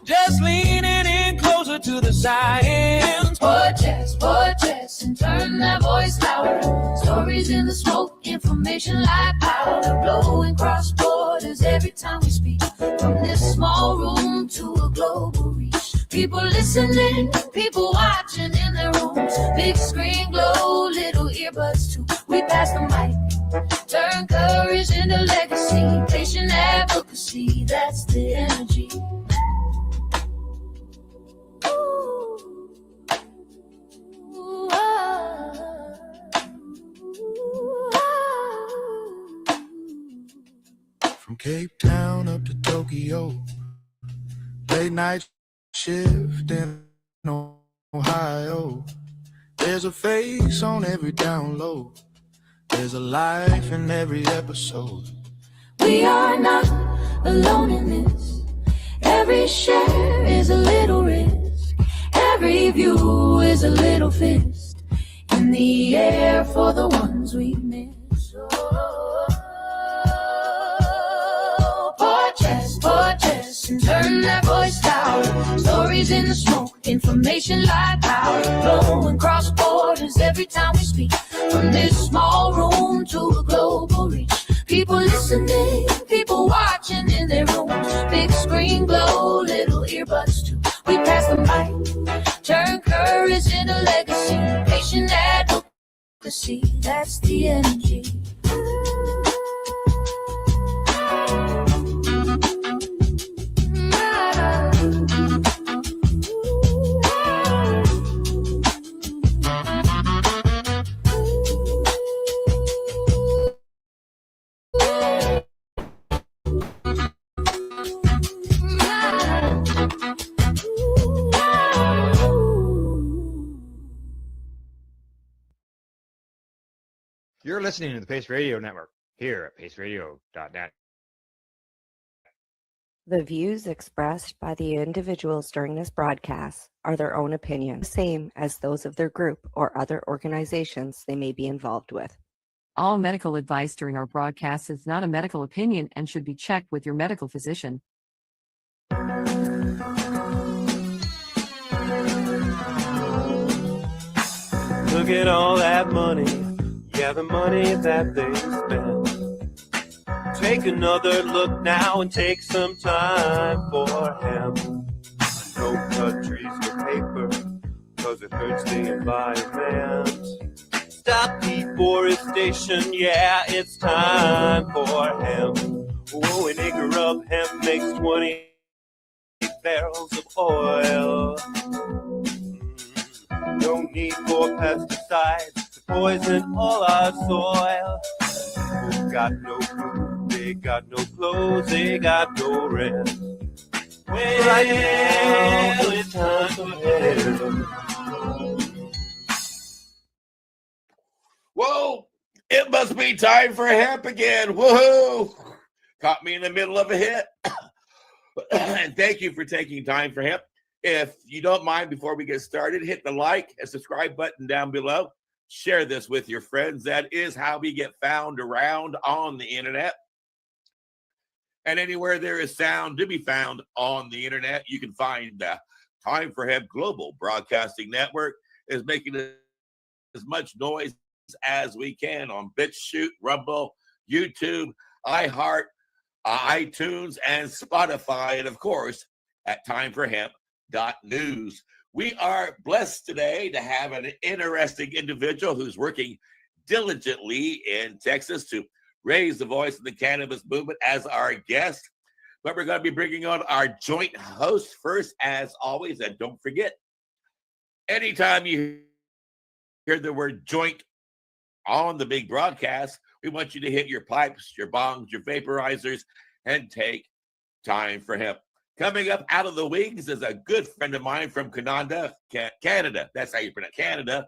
R: just leaning in closer to the science.
D: Podcast, and turn that voice louder. Stories in the smoke, information like powder. Blowing cross borders every time we speak. From this small room to a global reach. People listening, people watching in their rooms. Big screen glow, little earbuds too. We pass the mic, turn courage into legacy. Patient advocacy, that's the energy.
R: From Cape Town up to Tokyo, late night shift in Ohio. There's a face on every download. There's a life in every episode.
D: We are not alone in this. Every share is a little risk. Every view is a little fist in the air for the ones we miss. Podcast, and turn that voice louder. Stories in the smoke, information like powder. Blowing cross borders every time we speak. From this small room to a global reach. People listening, people watching in their rooms. Big screen glow, little earbuds too. We pass the mic, turn courage into legacy. Patient advocacy, that's the energy.
G: You're listening to the Pace Radio Network here at paceradio.net.
B: The views expressed by the individuals during this broadcast are their own opinions, same as those of their group or other organizations they may be involved with.
C: All medical advice during our broadcast is not a medical opinion and should be checked with your medical physician.
S: Look at all that money. Yeah, the money that they spend. Take another look now and take some time for him. No cut trees for paper, cause it hurts the environment. Stop deforestation, yeah, it's time for hemp. Oh, an acre of hemp makes 20 barrels of oil. No need for pesticides to poison all our soil. People got no food, they got no clothes, they got no rest. Well, right now it's time for hemp.
K: Whoa, it must be time for hemp again. Woohoo! Caught me in the middle of a hit. And thank you for taking time for hemp. If you don't mind, before we get started, hit the like and subscribe button down below. Share this with your friends. That is how we get found around on the internet. And anywhere there is sound to be found on the internet, you can find Time for Hemp Global Broadcasting Network is making as much noise as we can on BitChute, Rumble, YouTube, iHeart, iTunes, and Spotify, and of course at timeforhemp.news. We are blessed today to have an interesting individual who's working diligently in Texas to raise the voice of the cannabis movement as our guest. But we're going to be bringing on our joint host first, as always. And don't forget, anytime you hear the word joint on the big broadcast, we want you to hit your pipes, your bongs, your vaporizers,
T: and take time for him. Coming up out of the wings is a good friend of mine from Canada. That's how you pronounce Canada.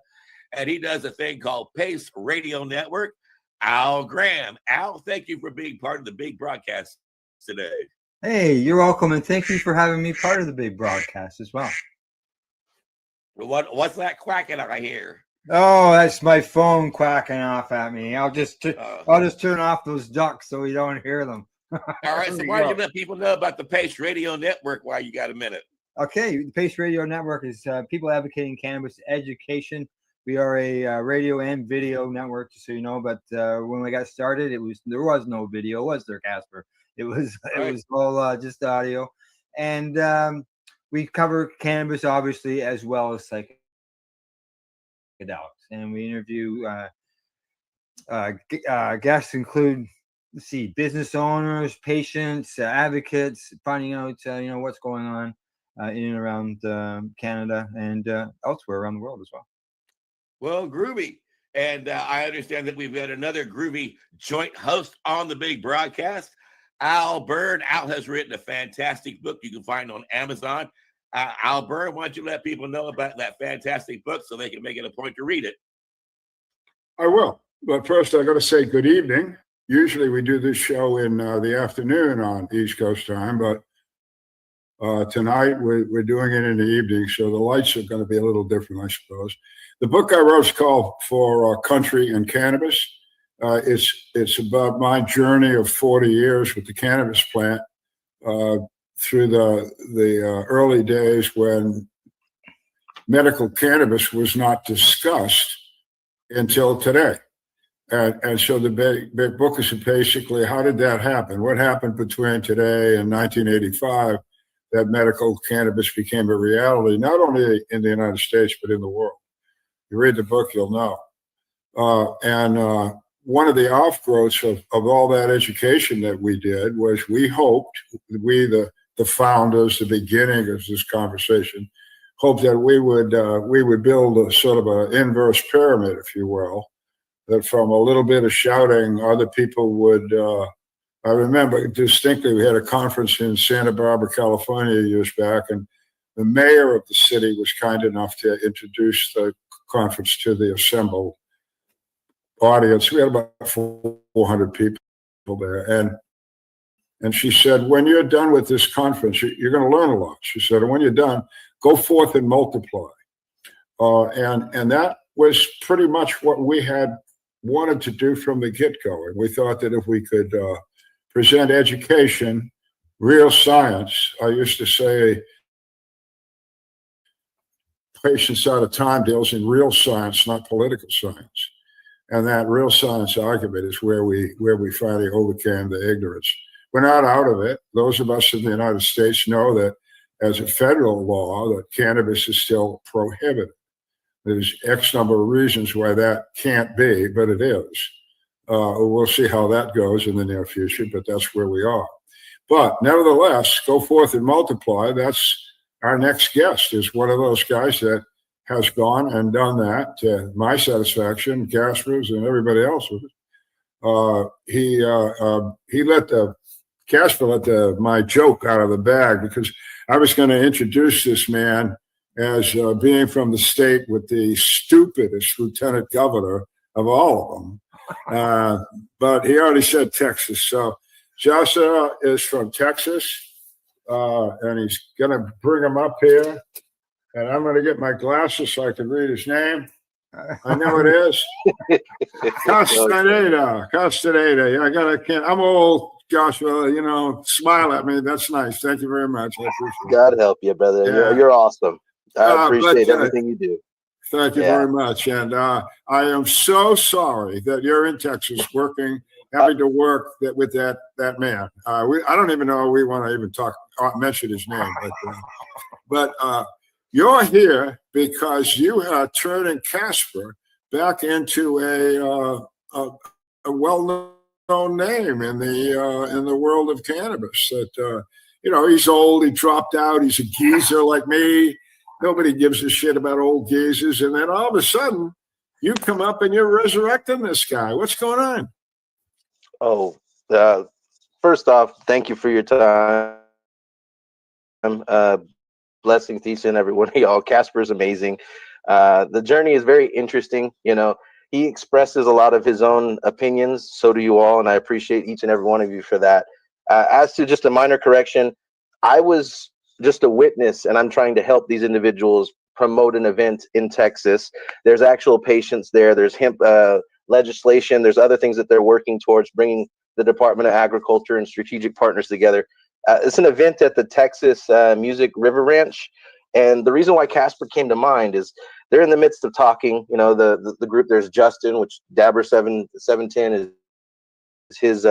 T: And he does a thing called Pace Radio Network. Al Graham. Al, thank you for being part of the big broadcast today.
A: Hey, you're welcome, and thank you for having me part of the big broadcast as well.
T: What's that quacking I hear?
A: Oh, that's my phone quacking off at me. I'll just turn off those ducks so we don't hear them.
T: All right, so why don't you let people know about the Pace Radio Network while you got a minute?
A: Okay, the Pace Radio Network is people advocating cannabis education. We are a radio and video network, just so you know. But when we got started, there was no video, was there, Casper? It was all just audio, and we cover cannabis, obviously, as well as psychedelics, and we interview guests include, let's see, business owners, patients, advocates, finding out what's going on in and around Canada and elsewhere around the world as well.
T: Well, groovy. And I understand that we've got another groovy joint host on the big broadcast, Al Byrne. Al has written a fantastic book you can find on Amazon. Al Byrne, why don't you let people know about that fantastic book so they can make it a point to read it?
U: I will. But first, I got to say good evening. Usually we do this show in the afternoon on East Coast time, but tonight we're doing it in the evening, so the lights are going to be a little different, I suppose. The book I wrote is called For Country and Cannabis. It's about my journey of 40 years with the cannabis plant through the early days when medical cannabis was not discussed until today. And so the big book is basically, how did that happen? What happened between today and 1985 that medical cannabis became a reality, not only in the United States, but in the world? You read the book, you'll know. And one of the offgrowths of all that education that we did was we hoped, the founders, the beginning of this conversation, hoped that we would build a sort of an inverse pyramid, if you will, that from a little bit of shouting, other people would. I remember distinctly we had a conference in Santa Barbara, California, years back, and the mayor of the city was kind enough to introduce the conference to the assembled audience. We had about 400 people there, and she said, "When you're done with this conference, you're going to learn a lot." She said, "And when you're done, go forth and multiply." And that was pretty much what we had wanted to do from the get-go. And we thought that if we could present education, real science. I used to say patience out of time deals in real science, not political science. And that real science argument is where we finally overcame the ignorance. We're not out of it. Those of us in the United States know that as a federal law, that cannabis is still prohibited. There's X number of reasons why that can't be, but it is. We'll see how that goes in the near future, but that's where we are. But nevertheless, go forth and multiply. That's our next guest, is one of those guys that has gone and done that to my satisfaction, Casper's and everybody else's. Casper let my joke out of the bag, because I was going to introduce this man as being from the state with the stupidest lieutenant governor of all of them. But he already said Texas. So Joshua is from Texas, and he's going to bring him up here. And I'm going to get my glasses so I can read his name. I know it is. Castaneda. I'm old, Joshua. Smile at me. That's nice. Thank you very much. I appreciate it.
V: God help you, brother.
U: Yeah.
V: You're awesome. I appreciate everything you do.
U: Thank you very much. And I am so sorry that you're in Texas having to work with that man. I don't even know if we want to even mention his name, but you're here because you are turning Casper back into a well-known name in the world of cannabis. That he's old, he dropped out, he's a geezer like me. Nobody gives a shit about old geezers, and then all of a sudden, you come up and you're resurrecting this guy. What's going on?
V: Oh, first off, thank you for your time. Blessings to each and every one of y'all. Casper's amazing. The journey is very interesting. You know, he expresses a lot of his own opinions. So do you all, and I appreciate each and every one of you for that. As to just a minor correction, I was just a witness, and I'm trying to help these individuals promote an event in Texas. There's actual patients there. There's hemp legislation. There's other things that they're working towards, bringing the Department of Agriculture and strategic partners together. It's an event at the Texas Music River Ranch. And the reason why Casper came to mind is they're in the midst of talking. You know, the group, there's Justin, which Dabber 710 is his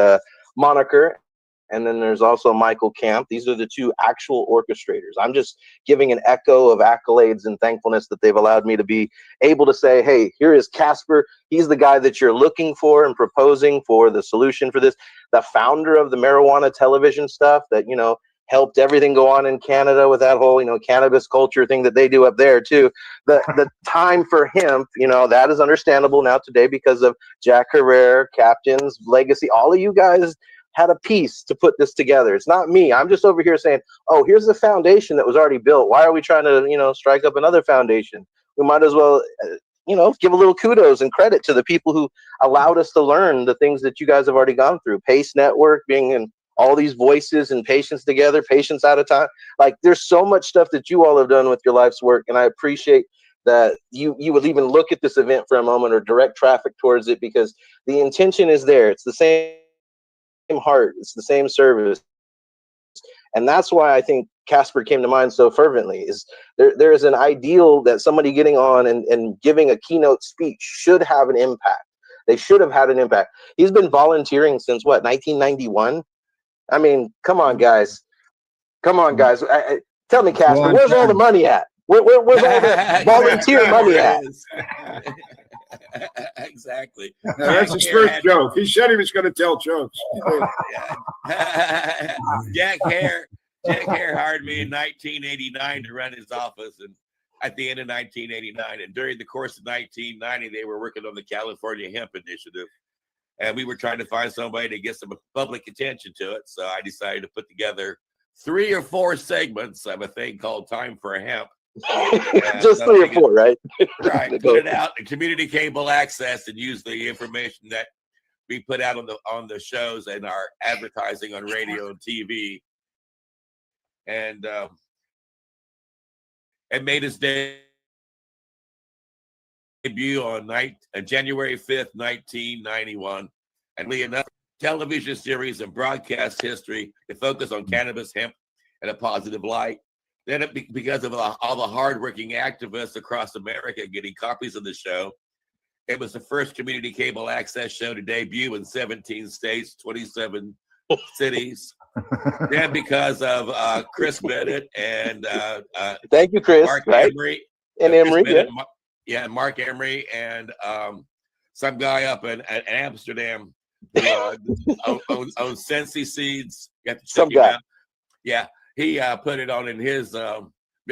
V: moniker. And then there's also Michael Camp. These are the two actual orchestrators. I'm just giving an echo of accolades and thankfulness that they've allowed me to be able to say, hey, here is Casper. He's the guy that you're looking for and proposing for the solution for this. The founder of the marijuana television stuff that, you know, helped everything go on in Canada with that whole, you know, cannabis culture thing that they do up there too. The time for hemp, you know, that is understandable now today because of Jack Herrera, Captain's Legacy. All of you guys had a piece to put this together. It's not me. I'm just over here saying, oh, here's the foundation that was already built. Why are we trying to, you know, strike up another foundation? We might as well, you know, give a little kudos and credit to the people who allowed us to learn the things that you guys have already gone through. Pace Network, being in all these voices and patients together, patients at a time. Like, there's so much stuff that you all have done with your life's work, and I appreciate that you would even look at this event for a moment or direct traffic towards it, because the intention is there. It's the same heart, it's the same service. And that's why I think Casper came to mind so fervently. Is there is an ideal that somebody getting on and giving a keynote speech should have an impact. They should have had an impact. He's been volunteering since what, 1991? I mean, come on, guys. Come on, guys. Tell me, Casper, where's all the money at? Where's all the volunteer money at?
T: Exactly.
U: That's his first joke. He said he was going to tell jokes.
T: Jack Hare hired me in 1989 to run his office, and at the end of 1989, and during the course of 1990, they were working on the California Hemp Initiative, and we were trying to find somebody to get some public attention to it. So I decided to put together 3 or 4 segments of a thing called Time for Hemp.
V: Just 3 or 4, right?
T: Right. Put it out in community cable access and use the information that we put out on the shows and our advertising on radio and TV. And it made its debut on January 5th, 1991. And another television series and broadcast history to focus on cannabis, hemp, in a positive light. Then because of all the hardworking activists across America getting copies of the show, it was the first community cable access show to debut in 17 states, 27 cities. Then because of Chris Bennett and
V: thank you, Chris.
T: Mark
V: right?
T: Emery.
V: And Emery,
T: Bennett, Mark Emery and some guy up in Amsterdam who owns Sensi Seeds. You have to check
V: Some
T: him
V: guy.
T: out. Yeah. He put it on in his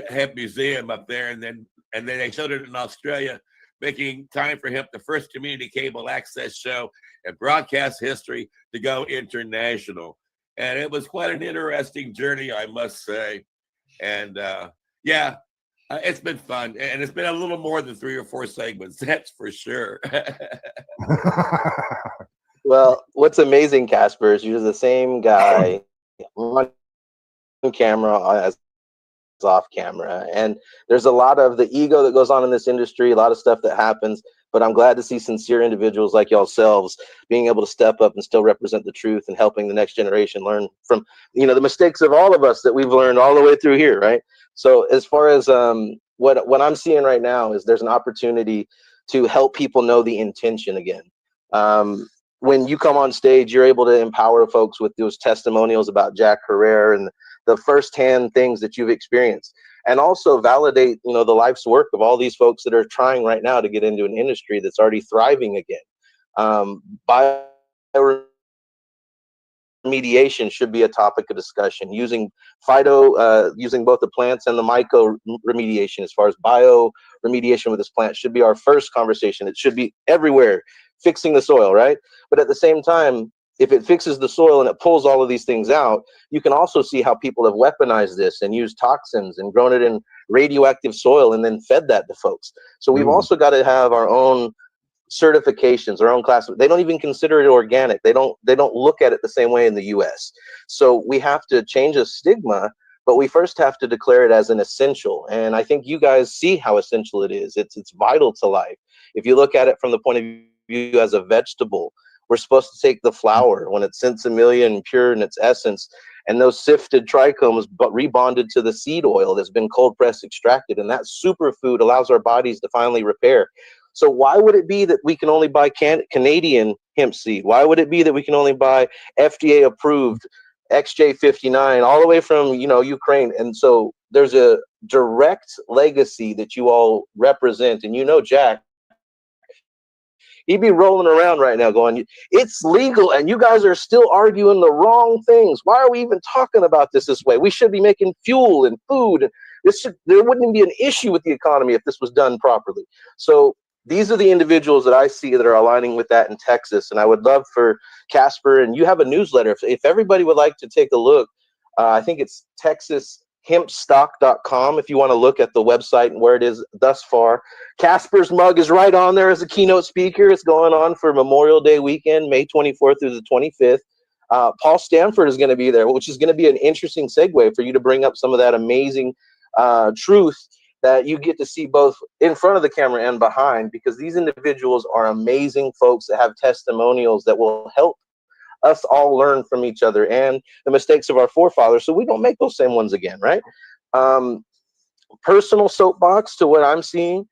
T: hemp museum up there, and then they showed it in Australia, making Time for Hemp the first community cable access show in broadcast history to go international. And it was quite an interesting journey, I must say. And it's been fun, and it's been a little more than 3 or 4 segments, that's for sure.
V: Well, what's amazing, Casper, is you're the same guy on camera as off camera, and there's a lot of the ego that goes on in this industry, a lot of stuff that happens, but I'm glad to see sincere individuals like yourselves being able to step up and still represent the truth and helping the next generation learn from, you know, the mistakes of all of us that we've learned all the way through here, right? So as far as what I'm seeing right now is there's an opportunity to help people know the intention again. When you come on stage, you're able to empower folks with those testimonials about Jack Herrera and the firsthand things that you've experienced, and also validate, you know, the life's work of all these folks that are trying right now to get into an industry that's already thriving again. Bioremediation should be a topic of discussion. Using using both the plants and the myco remediation, as far as bioremediation with this plant, should be our first conversation. It should be everywhere, fixing the soil, right? But at the same time, if it fixes the soil and it pulls all of these things out, you can also see how people have weaponized this and used toxins and grown it in radioactive soil and then fed that to folks. So we've also got to have our own certifications, our own class. They don't even consider it organic. They don't look at it the same way in the US. So we have to change a stigma, but we first have to declare it as an essential. And I think you guys see how essential it is. It's vital to life. If you look at it from the point of view as a vegetable, we're supposed to take the flower when it's sensimilla and pure in its essence, and those sifted trichomes but rebonded to the seed oil that's been cold pressed extracted, and that superfood allows our bodies to finally repair. So why would it be that we can only buy Canadian hemp seed? Why would it be that we can only buy FDA approved XJ59 all the way from, you know, Ukraine? And so there's a direct legacy that you all represent. And you know, Jack, he'd be rolling around right now going, it's legal and you guys are still arguing the wrong things. Why are we even talking about this way? We should be making fuel and food. There wouldn't even be an issue with the economy if this was done properly. So these are the individuals that I see that are aligning with that in Texas. And I would love for Casper, and you have a newsletter. If everybody would like to take a look, I think it's texashempstock.com if you want to look at the website and where it is thus far. Casper's mug is right on there as a keynote speaker. It's going on for Memorial Day weekend, May 24th through the 25th. Paul Stanford is going to be there, which is going to be an interesting segue for you to bring up some of that amazing truth that you get to see both in front of the camera and behind, because these individuals are amazing folks that have testimonials that will help us all learn from each other and the mistakes of our forefathers so we don't make those same ones again, right? Personal soapbox to what I'm seeing,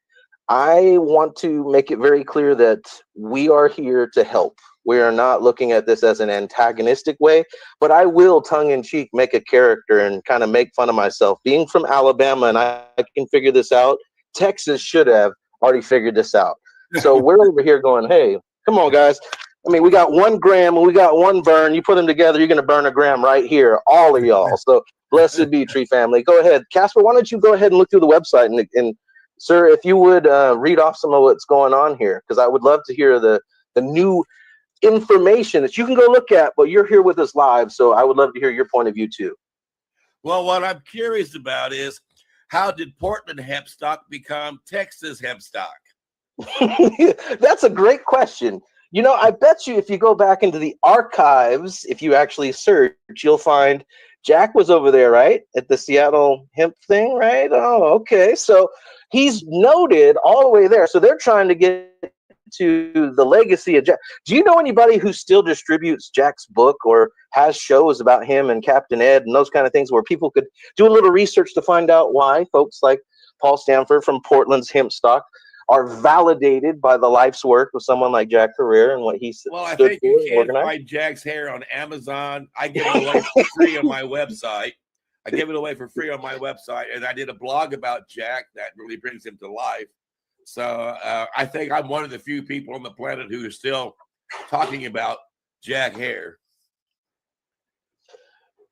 V: I want to make it very clear that we are here to help. We are not looking at this as an antagonistic way, but I will tongue-in-cheek make a character and kind of make fun of myself. Being from Alabama and I can figure this out, Texas should have already figured this out. So we're over here going, hey, come on, guys. I mean, we got 1 gram and we got 1 burn. You put them together, you're going to burn a gram right here, all of y'all. So blessed be, Tree Family. Go ahead. Casper, why don't you go ahead and look through the website and sir, if you would read off some of what's going on here, because I would love to hear the new information that you can go look at, but you're here with us live, so I would love to hear your point of view too.
T: Well, what I'm curious about is, how did Portland hemp stock become Texas hemp stock?
V: That's a great question. You know, I bet you if you go back into the archives, if you actually search, you'll find Jack was over there, right? At the Seattle hemp thing, right? Oh, okay. So he's noted all the way there. So they're trying to get to the legacy of Jack. Do you know anybody who still distributes Jack's book or has shows about him and Captain Ed and those kind of things where people could do a little research to find out why folks like Paul Stanford from Portland's hemp stock are validated by the life's work of someone like Jack Herrera and what he stood for?
T: Well, I think you can find Jack's hair on Amazon. I give it away for free on my website. And I did a blog about Jack that really brings him to life. So I think I'm one of the few people on the planet who are still talking about Jack hair.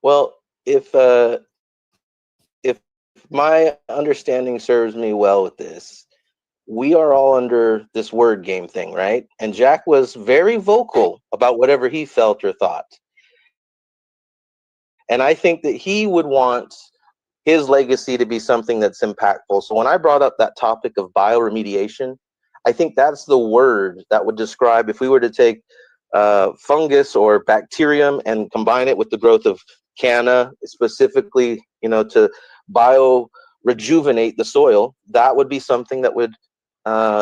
V: Well, if my understanding serves me well with this, we are all under this word game thing, right? And Jack was very vocal about whatever he felt or thought. And I think that he would want his legacy to be something that's impactful. So when I brought up that topic of bioremediation, I think that's the word that would describe, if we were to take fungus or bacterium and combine it with the growth of canna, specifically, you know, to rejuvenate the soil, that would be something that would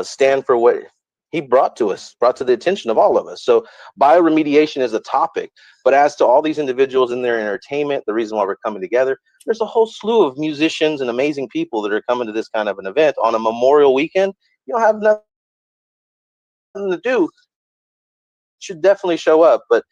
V: stand for what he brought to the attention of all of us. So bioremediation is a topic, but as to all these individuals in their entertainment, the reason why we're coming together, there's a whole slew of musicians and amazing people that are coming to this kind of an event on a Memorial weekend. You don't have nothing to do, should definitely show up. But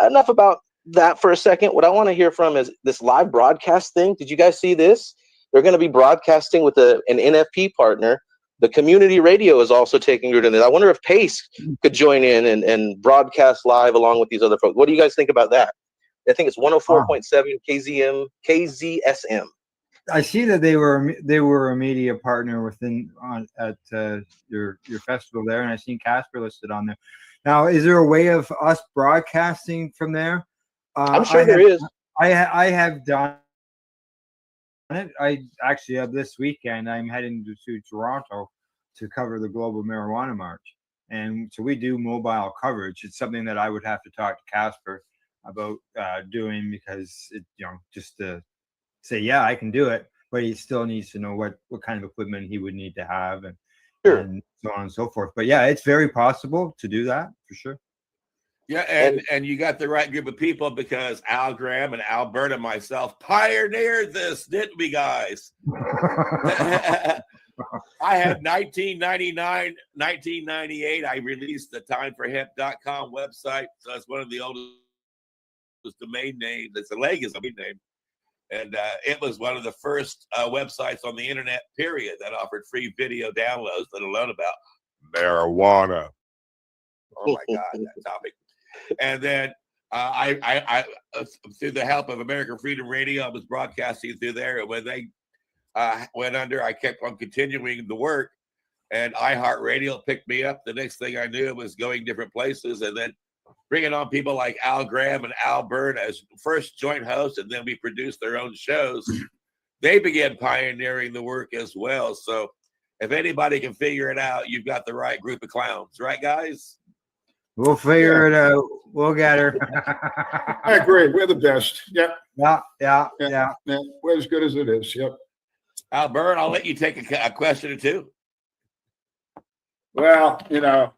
V: enough about that for a second. What I want to hear from is this live broadcast thing. Did you guys see this? They're going to be broadcasting with an NFP partner. The community radio is also taking root in it. I wonder if Pace could join in and broadcast live along with these other folks. What do you guys think about that? I think it's 104.7 KZSM.
A: I see that they were a media partner at your festival there, and I seen Casper listed on there. Now, is there a way of us broadcasting from there?
V: I'm sure there is.
A: I have done it. I actually this weekend I'm heading to Toronto to cover the Global Marijuana March, and so we do mobile coverage. It's something that I would have to talk to Casper about doing, because it, just to say, yeah, I can do it, but he still needs to know what kind of equipment he would need to have, and so on and so forth. But yeah, it's very possible to do that for sure.
T: Yeah, and you got the right group of people, because Al Graham and Albert and myself pioneered this, didn't we, guys? I had 1999, 1998. I released the timeforhemp.com website. So it's one of the oldest domain names. It's a legacy domain name. And it was one of the first websites on the internet, period, that offered free video downloads, let alone about marijuana. Oh my God, that topic. And then I through the help of American Freedom Radio, I was broadcasting through there. And when they went under, I kept on continuing the work, and iHeartRadio picked me up. The next thing I knew, it was going different places, and then bringing on people like Al Graham and Al Byrne as first joint hosts, and then we produced their own shows. They began pioneering the work as well. So if anybody can figure it out, you've got the right group of clowns, right, guys?
A: We'll figure it out. We'll get her.
U: I agree. We're the best. Yep.
A: Yeah.
U: We're as good as it is. Yep.
T: Al Byrne, I'll let you take a question or two.
U: Well,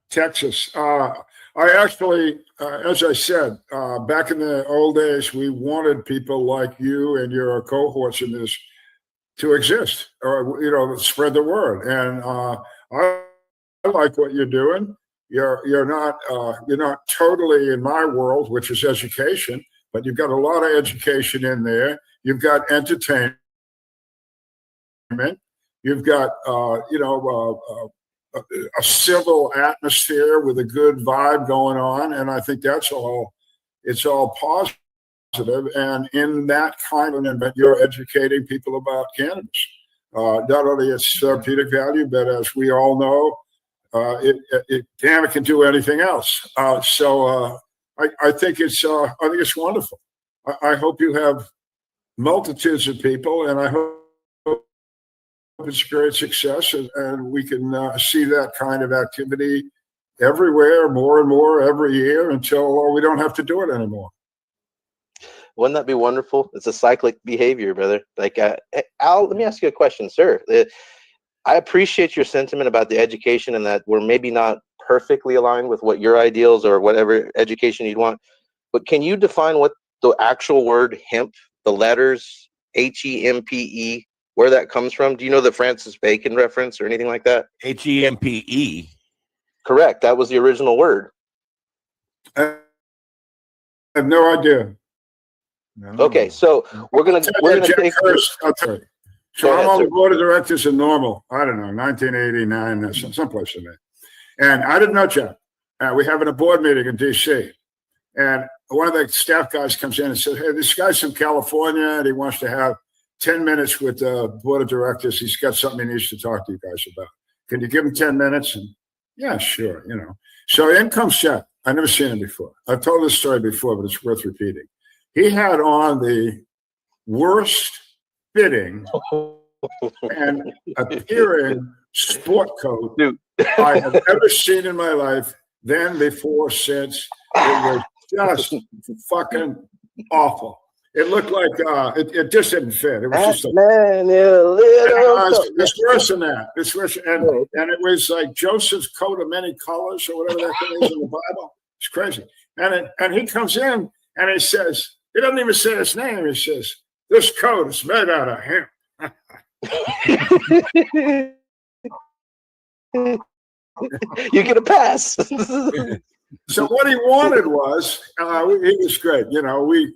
U: Texas. I actually, as I said, back in the old days, we wanted people like you and your cohorts in this to exist, or spread the word. And I like what you're doing. You're not totally in my world, which is education, but you've got a lot of education in there. You've got entertainment. You've got a civil atmosphere with a good vibe going on, and I think it's all positive. And in that kind of event, you're educating people about cannabis, not only its therapeutic value, but as we all know, it can do anything else. So I think it's wonderful. I hope you have multitudes of people, and I hope it's a great success, and we can see that kind of activity everywhere, more and more every year, until we don't have to do it anymore.
V: Wouldn't that be wonderful? It's a cyclic behavior, brother. Like, Al, let me ask you a question, sir. I appreciate your sentiment about the education, and that we're maybe not perfectly aligned with what your ideals or whatever education you'd want. But can you define what the actual word hemp, the letters HEMPE, where that comes from? Do you know the Francis Bacon reference or anything like that?
T: HEMPE.
V: Correct. That was the original word.
U: I have no idea.
A: No.
V: Okay, so we're gonna take
U: first. I'll tell you. So I'm on the board of directors of Normal. I don't know, 1989, someplace in there. And I didn't know Jeff. We're having a board meeting in D.C. And one of the staff guys comes in and says, "Hey, this guy's from California, and he wants to have 10 minutes with the board of directors. He's got something he needs to talk to you guys about. Can you give him 10 minutes?" And yeah, sure. So in comes Jeff. I've never seen him before. I've told this story before, but it's worth repeating. He had on the worst fitting and appearing sport coat I have ever seen in my life, then, before, since. It was just fucking awful. It looked like it just didn't fit. It was just it's worse than that. It's worse, and it was like Joseph's coat of many colors, or whatever that thing is in the Bible. It's crazy. And he comes in and he says, he doesn't even say his name. He says, "This coat is made out of hemp."
V: You get a pass.
U: So what he wanted was, he was great.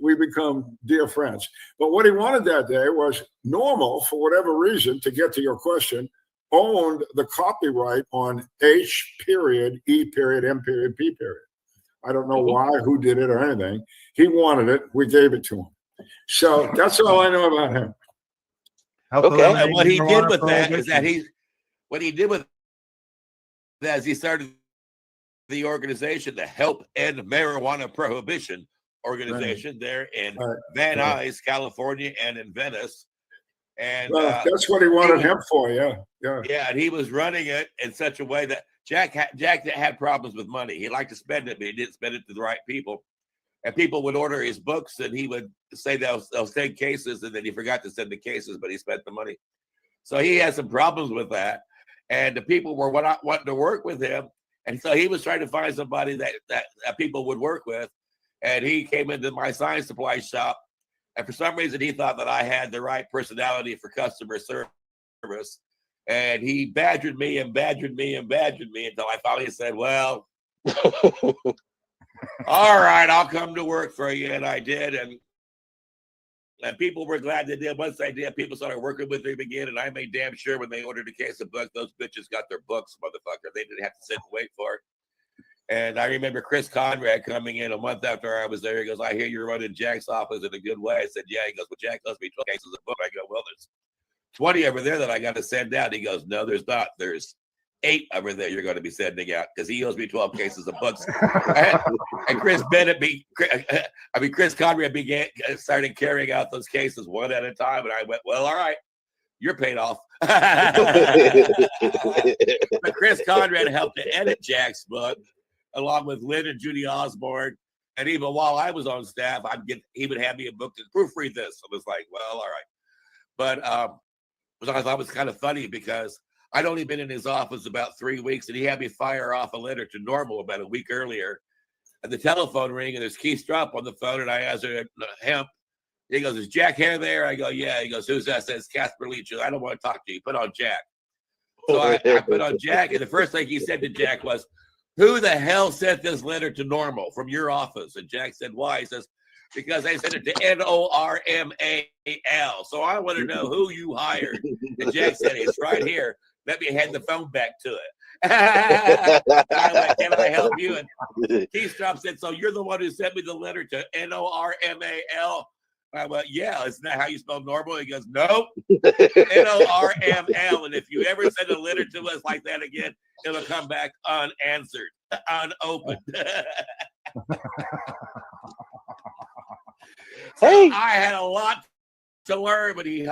U: We become dear friends. But what he wanted that day was Normal, for whatever reason, to get to your question, owned the copyright on H period, E period, M period, P period. I don't know why, who did it or anything. He wanted it. We gave it to him. So that's all I know about him.
T: Okay. And what he did with that is he started the organization, the Help End Marijuana Prohibition organization, there in Van Nuys, California, and in Venice. And
U: that's what he wanted hemp for. Yeah.
T: And he was running it in such a way that Jack had problems with money. He liked to spend it, but he didn't spend it to the right people. And people would order his books, and he would say they'll send cases, and then he forgot to send the cases, but he spent the money. So he had some problems with that, and the people were wanting to work with him. And so he was trying to find somebody that people would work with. And he came into my science supply shop. And for some reason, he thought that I had the right personality for customer service. And he badgered me and badgered me and badgered me until I finally said, well, all right, I'll come to work for you. And I did. And people were glad they did. Once I did, people started working with me again. And I made damn sure when they ordered a case of books, those bitches got their books, motherfucker. They didn't have to sit and wait for it. And I remember Chris Conrad coming in a month after I was there. He goes, I hear you're running Jack's office in a good way. I said, yeah. He goes, well, Jack owes me 12 cases of books. I go, well, there's 20 over there that I got to send out. He goes, no, there's not. There's 8 over there you're going to be sending out because he owes me 12 cases of books. And Chris Conrad started carrying out those cases one at a time. And I went, well, all right, you're paid off. But Chris Conrad helped to edit Jack's book along with Lynn and Judy Osborne. And even while I was on staff, he would have me a book to proofread this. I was like, well, all right. But which I thought was kind of funny because I'd only been in his office about 3 weeks, and he had me fire off a letter to Normal about a week earlier. And the telephone rang, and there's Keith Strupp on the phone, and I answered hemp. He goes, is Jack Hare there? I go, yeah. He goes, who's that? I says, Casper Leach. I don't want to talk to you. Put on Jack. So I put on Jack, and the first thing he said to Jack was, who the hell sent this letter to Normal from your office? And Jack said, why? He says, because they sent it to NORMAL. So I want to know who you hired. And Jack said, it's right here. Let me hand the phone back to it. I went, can I help you? And Keith Strupp said, so you're the one who sent me the letter to NORMAL? I went, yeah, isn't that how you spell normal? He goes, nope, NORML. And if you ever send a letter to us like that again, it'll come back unanswered, unopened. Hey, I had a lot to learn when he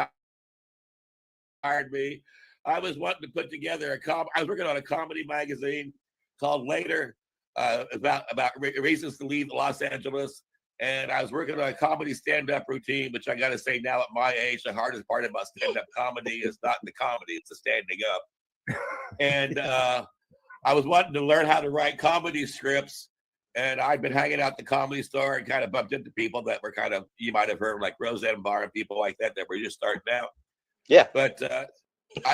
T: hired me. I was wanting to put together I was working on a comedy magazine called Later about reasons to leave Los Angeles. And I was working on a comedy stand-up routine, which I got to say now at my age, the hardest part about stand-up comedy is not the comedy, it's the standing up. And I was wanting to learn how to write comedy scripts. And I'd been hanging out at the Comedy Store and kind of bumped into people that were kind of, you might have heard, like Roseanne Barr and people like that were just starting out.
V: Yeah.
T: But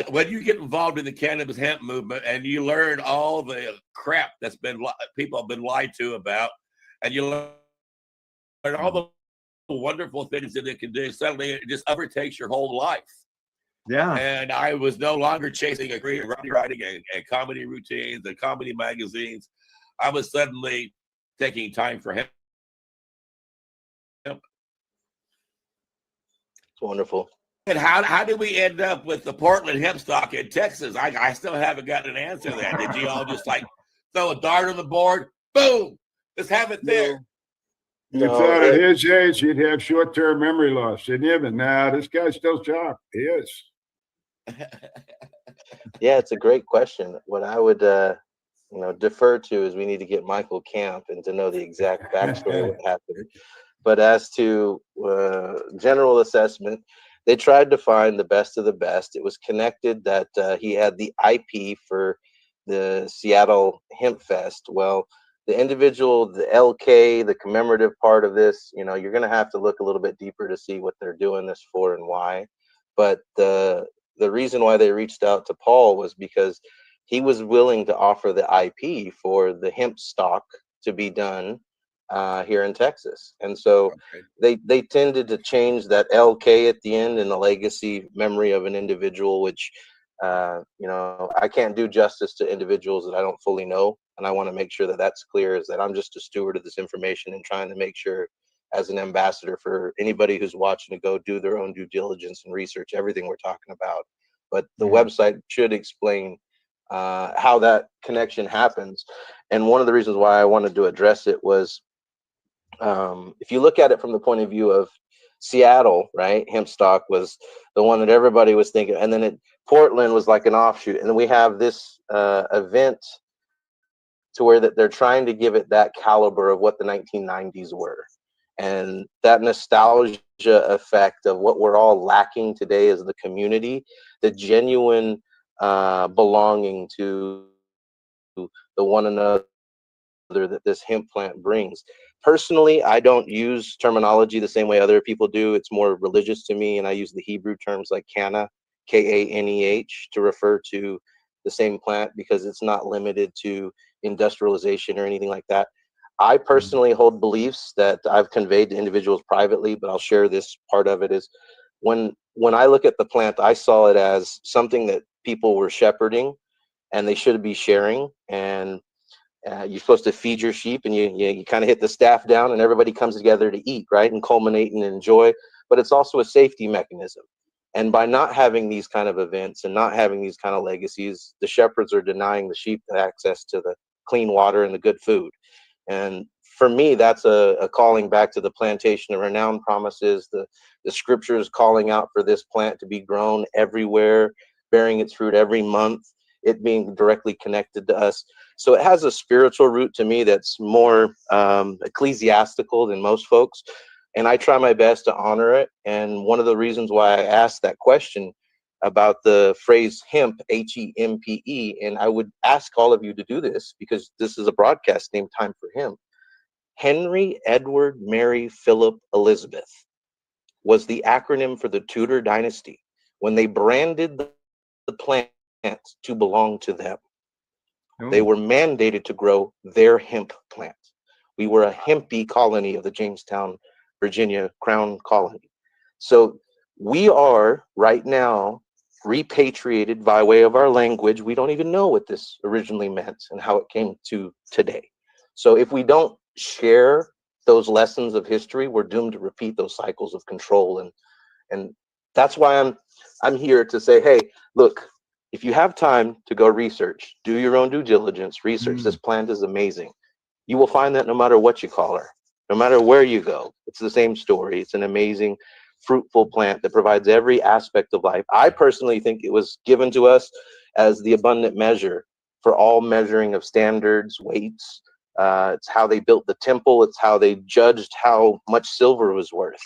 T: when you get involved in the cannabis hemp movement and you learn all the crap that's people have been lied to about, and you learn all the wonderful things that it can do, suddenly it just overtakes your whole life.
A: Yeah.
T: And I was no longer chasing a career writing and comedy routines and comedy magazines. I was suddenly taking time for him.
V: It's wonderful.
T: And how did we end up with the Portland hemp stock in Texas? I still haven't gotten an answer to that. Did you all just like throw a dart on the board? Boom! Let's have it there.
U: You thought at his age he'd have short-term memory loss, didn't you? But nah, this guy's still sharp. He is.
V: Yeah, it's a great question. What I would defer to is we need to get Michael Camp and to know the exact backstory of what happened. But as to general assessment, they tried to find the best of the best. It was connected that he had the IP for the Seattle Hemp Fest. Well, the individual, the LK, the commemorative part of this, you're going to have to look a little bit deeper to see what they're doing this for and why. But the reason why they reached out to Paul was because he was willing to offer the IP for the hemp stock to be done here in Texas. And so they tended to change that LK at the end in the legacy memory of an individual, which, I can't do justice to individuals that I don't fully know. And I want to make sure that that's clear, is that I'm just a steward of this information and trying to make sure as an ambassador for anybody who's watching to go do their own due diligence and research everything we're talking about. But the website should explain how that connection happens. And one of the reasons why I wanted to address it was, if you look at it from the point of view of Seattle, right? Hemp stock was the one that everybody was thinking, and then Portland was like an offshoot, and then we have this event to where that they're trying to give it that caliber of what the 1990s were, and that nostalgia effect of what we're all lacking today as the community, the genuine belonging to the one another that this hemp plant brings. Personally, I don't use terminology the same way other people do. It's more religious to me, and I use the Hebrew terms like canna, K-A-N-E-H, to refer to the same plant because it's not limited to industrialization or anything like that. I personally hold beliefs that I've conveyed to individuals privately, but I'll share this part of it is when I look at the plant, I saw it as something that people were shepherding and they should be sharing. And you're supposed to feed your sheep, and you kind of hit the staff down and everybody comes together to eat, right, and culminate and enjoy. But it's also a safety mechanism. And by not having these kind of events and not having these kind of legacies, the shepherds are denying the sheep access to the clean water and the good food. And for me, that's a calling back to the plantation of renown promises, the scriptures calling out for this plant to be grown everywhere, bearing its fruit every month, it being directly connected to us. So it has a spiritual root to me that's more ecclesiastical than most folks. And I try my best to honor it. And one of the reasons why I asked that question about the phrase hemp, H-E-M-P-E, and I would ask all of you to do this because this is a broadcast named Time for Him. Henry, Edward, Mary, Philip, Elizabeth was the acronym for the Tudor dynasty when they branded the plant to belong to them. They were mandated to grow their hemp plant. We were a hempy colony of the Jamestown, Virginia Crown Colony. So we are right now repatriated by way of our language. We don't even know what this originally meant and how it came to today. So if we don't share those lessons of history, we're doomed to repeat those cycles of control. And that's why I'm here to say, hey, look, if you have time to go research, do your own due diligence, research. This plant is amazing. You will find that no matter what you call her, no matter where you go, it's the same story. It's an amazing, fruitful plant that provides every aspect of life. I personally think it was given to us as the abundant measure for all measuring of standards, weights. It's how they built the temple. It's how they judged how much silver was worth.